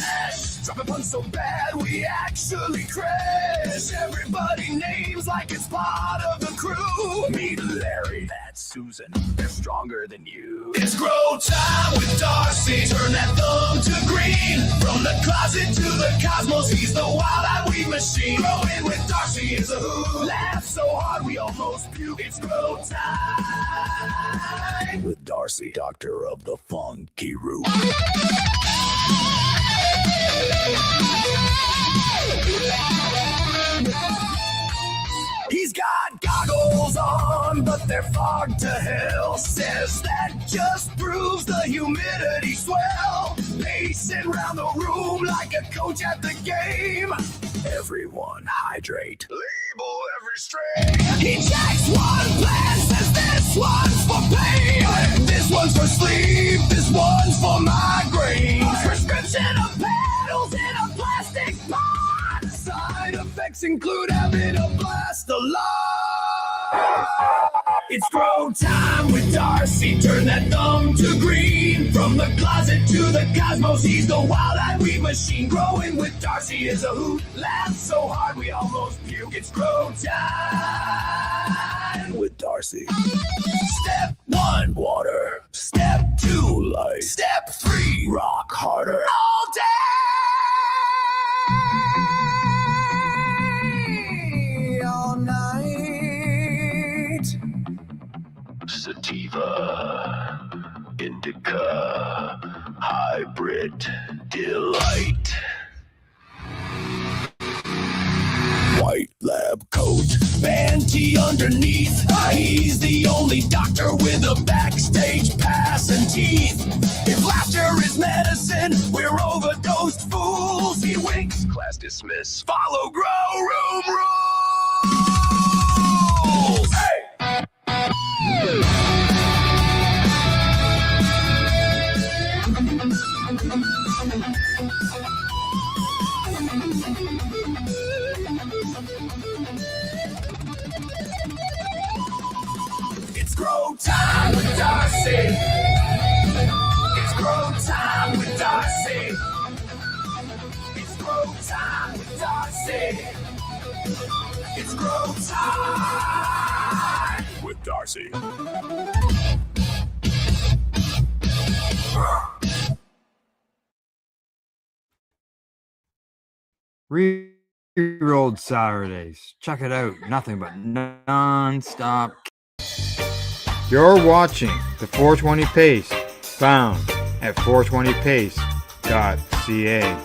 J: dropping puns so bad we actually crash. Everybody names like it's part of the crew. Meet Larry, that's Susan, they're stronger than you. It's grow time with Darcy, turn that thumb to green. From the closet to the cosmos, he's the wild-eyed weed machine. Growing with Darcy is a who. Laugh so hard we almost puke. It's grow time with Darcy, doctor of the funky root. He's got goggles on, but they're fogged to hell. Says that just proves the humidity swell. Pacing round the room like a coach at the game. Everyone hydrate. Label every strain. He checks one plan, says this one's for pain. This one's for sleep, this one's for migraine. Prescription of pedals in a plastic pot. Side effects include having a blast a lot. It's grow time with Darcy. Turn that thumb to green. From the closet to the cosmos, he's the wild-eyed weed machine. Growing with Darcy is a hoot. Laugh so hard we almost puke. It's grow time with Darcy. Step 1, water. Step 2, light. Step 3, rock harder. All day. All night. Sativa, indica, hybrid delight. White lab coat, band EMT underneath. He's the only doctor with a backstage pass and teeth. If laughter is medicine, we're overdosed fools. He winks. Class dismissed. Follow grow room rules. Hey! It's grow time with Darcy. It's grow time with Darcy. It's grow time with Darcy. It's grow time with Darcy.
G: Rerolled Saturdays. Check it out. Nothing but non-stop. You're watching the 420 Pace, found at 420pace.ca.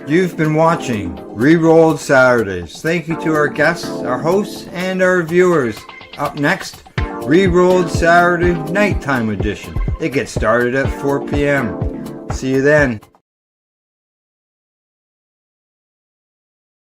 A: You've been watching Rerolled Saturdays. Thank you to our guests, our hosts, and our viewers. Up next, Rerolled Saturday Nighttime Edition. It gets started at 4 p.m. See you then.